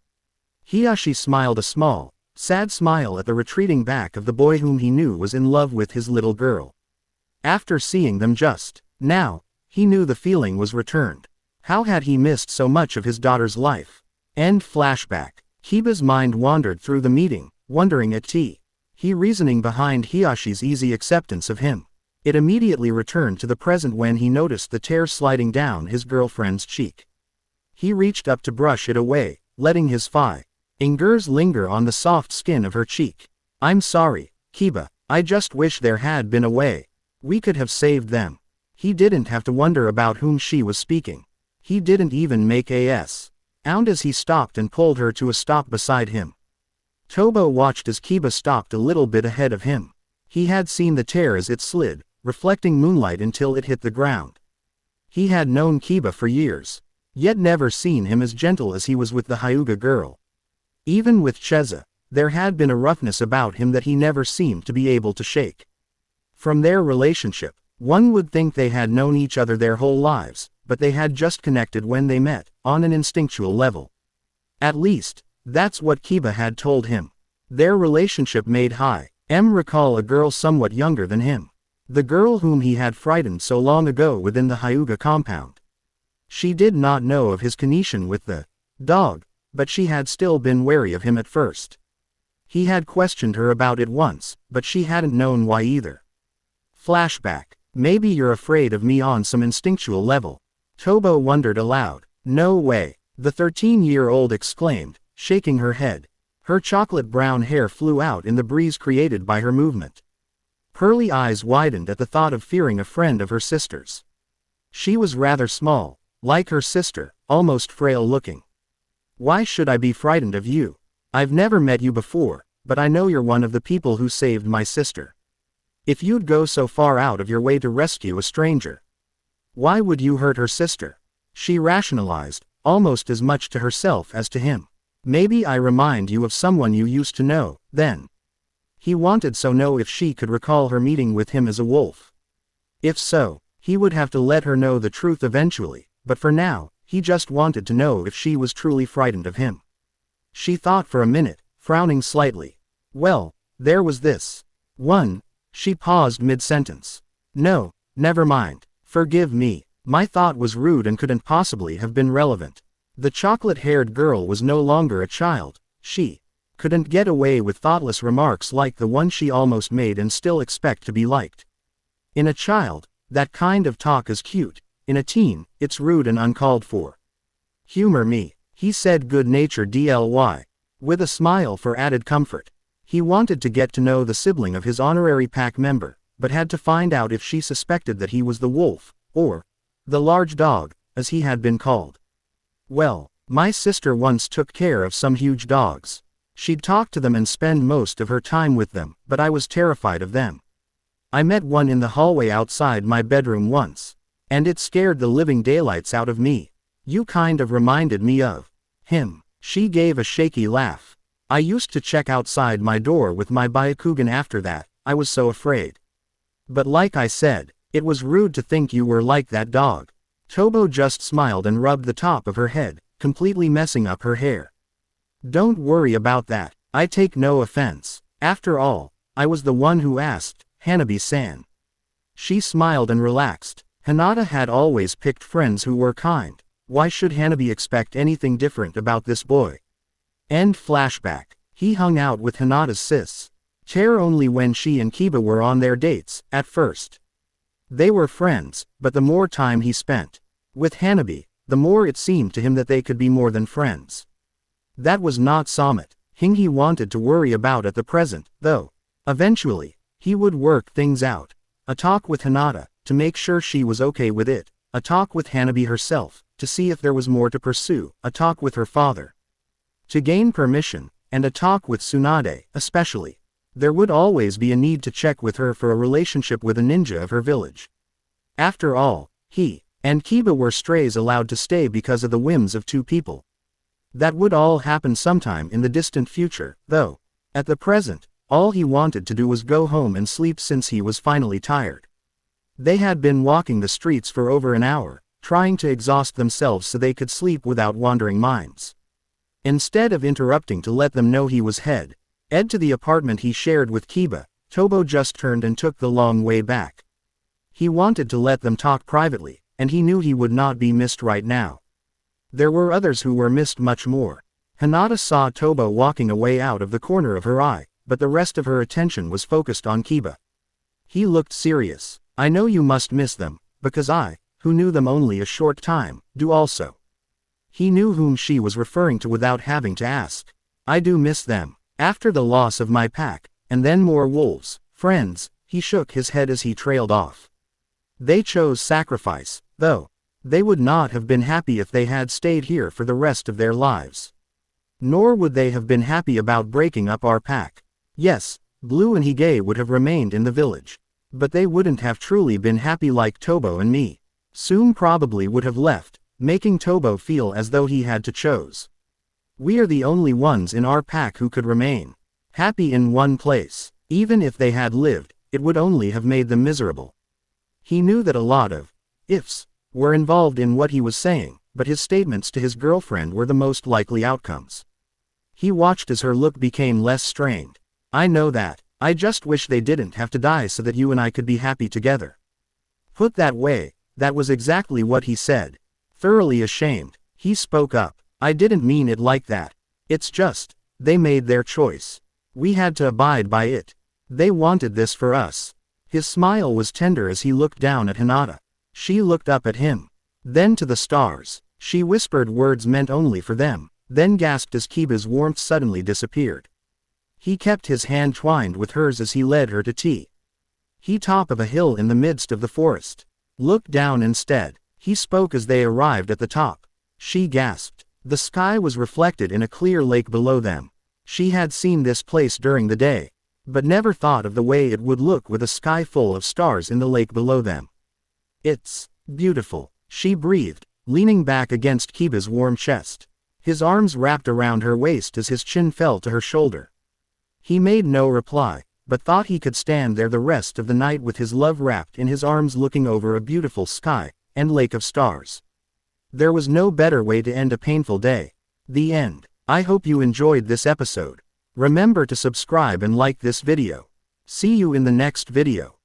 Hiashi smiled a small, sad smile at the retreating back of the boy whom he knew was in love with his little girl. After seeing them just now, he knew the feeling was returned. How had he missed so much of his daughter's life? End flashback. Kiba's mind wandered through the meeting, wondering at he reasoning behind Hiashi's easy acceptance of him. It immediately returned to the present when he noticed the tear sliding down his girlfriend's cheek. He reached up to brush it away, letting his fingers linger on the soft skin of her cheek. "I'm sorry, Kiba, I just wish there had been a way. We could have saved them." He didn't have to wonder about whom she was speaking. He didn't even make a sound as he stopped and pulled her to a stop beside him. Tobo watched as Kiba stopped a little bit ahead of him. He had seen the tear as it slid, reflecting moonlight until it hit the ground. He had known Kiba for years, yet never seen him as gentle as he was with the Hyuga girl. Even with Cheza, there had been a roughness about him that he never seemed to be able to shake. From their relationship, one would think they had known each other their whole lives, but they had just connected when they met, on an instinctual level. At least, that's what Kiba had told him. Their relationship made him recall a girl somewhat younger than him. The girl whom he had frightened so long ago within the Hyuga compound. She did not know of his connection with the dog, but she had still been wary of him at first. He had questioned her about it once, but she hadn't known why either. Flashback. Maybe you're afraid of me on some instinctual level. Tobo wondered aloud. No way, the 13-year-old exclaimed, shaking her head. Her chocolate brown hair flew out in the breeze created by her movement. Pearly eyes widened at the thought of fearing a friend of her sister's. She was rather small, like her sister, almost frail-looking. Why should I be frightened of you? I've never met you before, but I know you're one of the people who saved my sister. If you'd go so far out of your way to rescue a stranger, why would you hurt her sister? She rationalized, almost as much to herself as to him. Maybe I remind you of someone you used to know, then. He wanted to know if she could recall her meeting with him as a wolf. If so, he would have to let her know the truth eventually, but for now, he just wanted to know if she was truly frightened of him. She thought for a minute, frowning slightly. Well, there was this. One. She paused mid-sentence. No, never mind. Forgive me. My thought was rude and couldn't possibly have been relevant. The chocolate-haired girl was no longer a child. She couldn't get away with thoughtless remarks like the one she almost made and still expect to be liked. In a child, that kind of talk is cute. In a teen, it's rude and uncalled for. "Humor me," he said good-naturedly, with a smile for added comfort. He wanted to get to know the sibling of his honorary pack member, but had to find out if she suspected that he was the wolf, or the large dog, as he had been called. "Well, my sister once took care of some huge dogs. She'd talk to them and spend most of her time with them, but I was terrified of them. I met one in the hallway outside my bedroom once, and it scared the living daylights out of me. You kind of reminded me of him." She gave a shaky laugh. "I used to check outside my door with my Byakugan after that, I was so afraid. But like I said, it was rude to think you were like that dog." Tobo just smiled and rubbed the top of her head, completely messing up her hair. "Don't worry about that, I take no offense. After all, I was the one who asked, Hanabi-san." She smiled and relaxed. Hinata had always picked friends who were kind. Why should Hanabi expect anything different about this boy? End flashback. He hung out with Hinata's sister only when she and Kiba were on their dates, at first. They were friends, but the more time he spent with Hanabi, the more it seemed to him that they could be more than friends. That was not something he wanted to worry about at the present, though. Eventually, he would work things out. A talk with Hinata, to make sure she was okay with it. A talk with Hanabi herself, to see if there was more to pursue. A talk with her father, to gain permission, and a talk with Tsunade, especially. There would always be a need to check with her for a relationship with a ninja of her village. After all, he and Kiba were strays allowed to stay because of the whims of two people. That would all happen sometime in the distant future, though. At the present, all he wanted to do was go home and sleep since he was finally tired. They had been walking the streets for over an hour, trying to exhaust themselves so they could sleep without wandering minds. Instead of interrupting to let them know he was headed to the apartment he shared with Kiba, Tobo just turned and took the long way back. He wanted to let them talk privately, and he knew he would not be missed right now. There were others who were missed much more. Hinata saw Tobo walking away out of the corner of her eye, but the rest of her attention was focused on Kiba. He looked serious. "I know you must miss them, because I, who knew them only a short time, do also." He knew whom she was referring to without having to ask. "I do miss them. After the loss of my pack, and then more wolves, friends," he shook his head as he trailed off. "They chose sacrifice, though. They would not have been happy if they had stayed here for the rest of their lives. Nor would they have been happy about breaking up our pack. Yes, Blue and Hige would have remained in the village. But they wouldn't have truly been happy like Tobo and me. Soon probably would have left, making Tobo feel as though he had to choose. We are the only ones in our pack who could remain happy in one place. Even if they had lived, it would only have made them miserable." He knew that a lot of ifs were involved in what he was saying, but his statements to his girlfriend were the most likely outcomes. He watched as her look became less strained. "I know that. I just wish they didn't have to die so that you and I could be happy together." Put that way, that was exactly what he said. Thoroughly ashamed, he spoke up. "I didn't mean it like that. It's just, they made their choice. We had to abide by it. They wanted this for us." His smile was tender as he looked down at Hinata. She looked up at him. Then to the stars. She whispered words meant only for them, then gasped as Kiba's warmth suddenly disappeared. He kept his hand twined with hers as he led her to tea. He top of a hill in the midst of the forest. "Look down instead," he spoke as they arrived at the top. She gasped. The sky was reflected in a clear lake below them. She had seen this place during the day, but never thought of the way it would look with a sky full of stars in the lake below them. "It's beautiful," she breathed, leaning back against Kiba's warm chest. His arms wrapped around her waist as his chin fell to her shoulder. He made no reply, but thought he could stand there the rest of the night with his love wrapped in his arms looking over a beautiful sky and lake of stars. There was no better way to end a painful day. The end. I hope you enjoyed this episode. Remember to subscribe and like this video. See you in the next video.